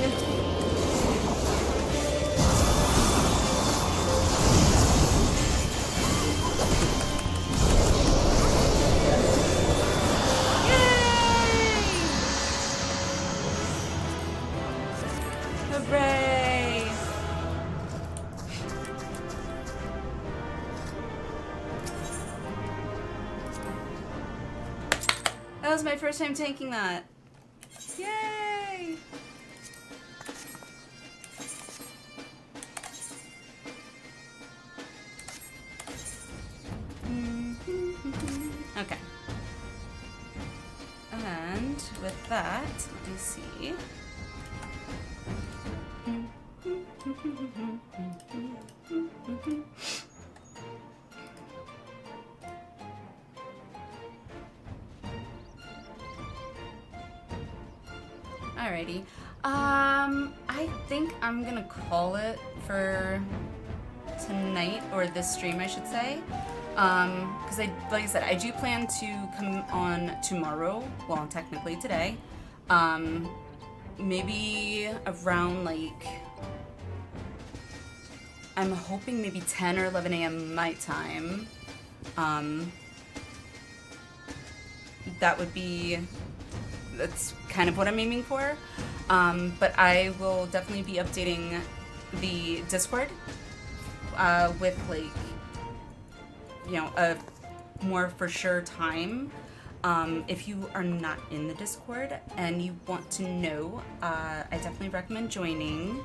That was my first time taking that. Yay! Okay. And with that, let me see. Alrighty. I think I'm gonna call it for tonight, or this stream, I should say. Because like I said, I do plan to come on tomorrow, well, technically today. Maybe around like, I'm hoping maybe 10 or 11 a.m. my time. That would be, that's kind of what I'm aiming for. But I will definitely be updating the Discord with like, you know, a more for sure time. If you are not in the Discord and you want to know, I definitely recommend joining,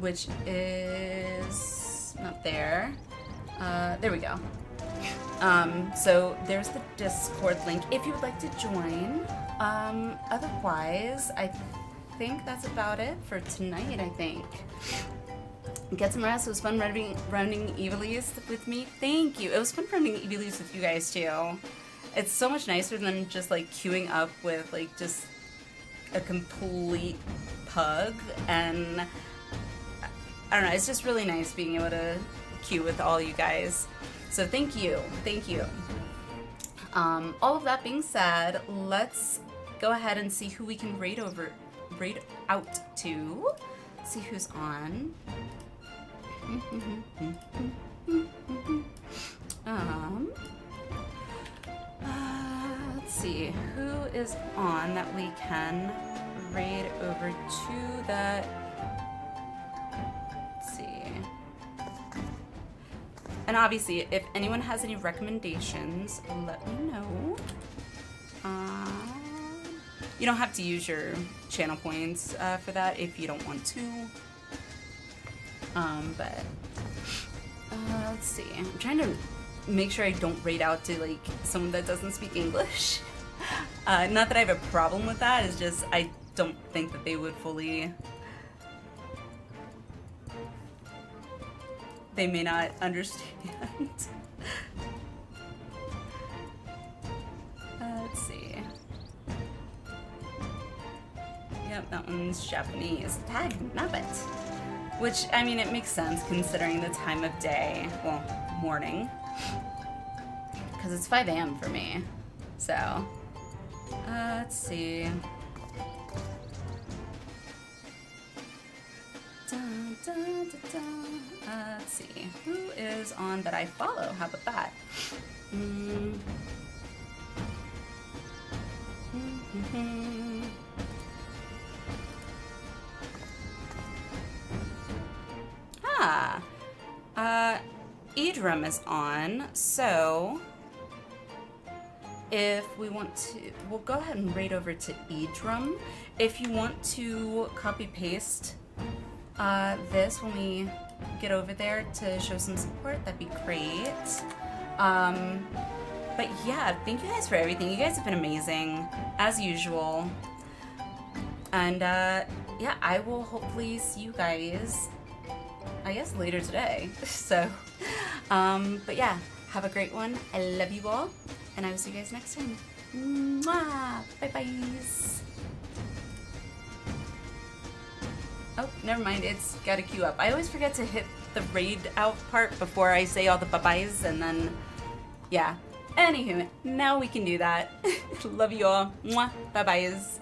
which is not there. There we go. So there's the Discord link if you would like to join. Otherwise, I think that's about it for tonight, I think. Get some rest. It was fun running Ivalice with me. Thank you. It was fun running Ivalice with you guys too. It's so much nicer than just like queuing up with like just a complete pug, and I don't know, it's just really nice being able to queue with all you guys. So thank you. All of that being said, let's go ahead and see who we can raid out to. See who's on. Let's see who is on that we can raid over to that. Let's see. And obviously, if anyone has any recommendations, let me know. You don't have to use your channel points for that if you don't want to. But let's see. I'm trying to make sure I don't raid out to like someone that doesn't speak English. Not that I have a problem with that. It's just I don't think that they would fully. They may not understand. Let's see. Yep, that one's Japanese. Tag Nabbit. Which, I mean, it makes sense considering the time of day. Well, morning. Because it's 5 a.m. for me. So, let's see. Dun, dun, dun, dun. Let's see. Who is on that I follow? How about that? Idrum is on, so if we want to, we'll go ahead and raid over to Idrum. If you want to copy paste this when we get over there to show some support, that'd be great. But yeah, thank you guys for everything. You guys have been amazing, as usual. And yeah, I will hopefully see you guys, I guess, later today. So, but yeah, have a great one. I love you all, and I will see you guys next time. Mwah! Bye-byes. Oh, never mind. It's got to queue up. I always forget to hit the raid out part before I say all the bye-byes, and then, yeah. Anywho, now we can do that. Love you all. Mwah. Bye-byes.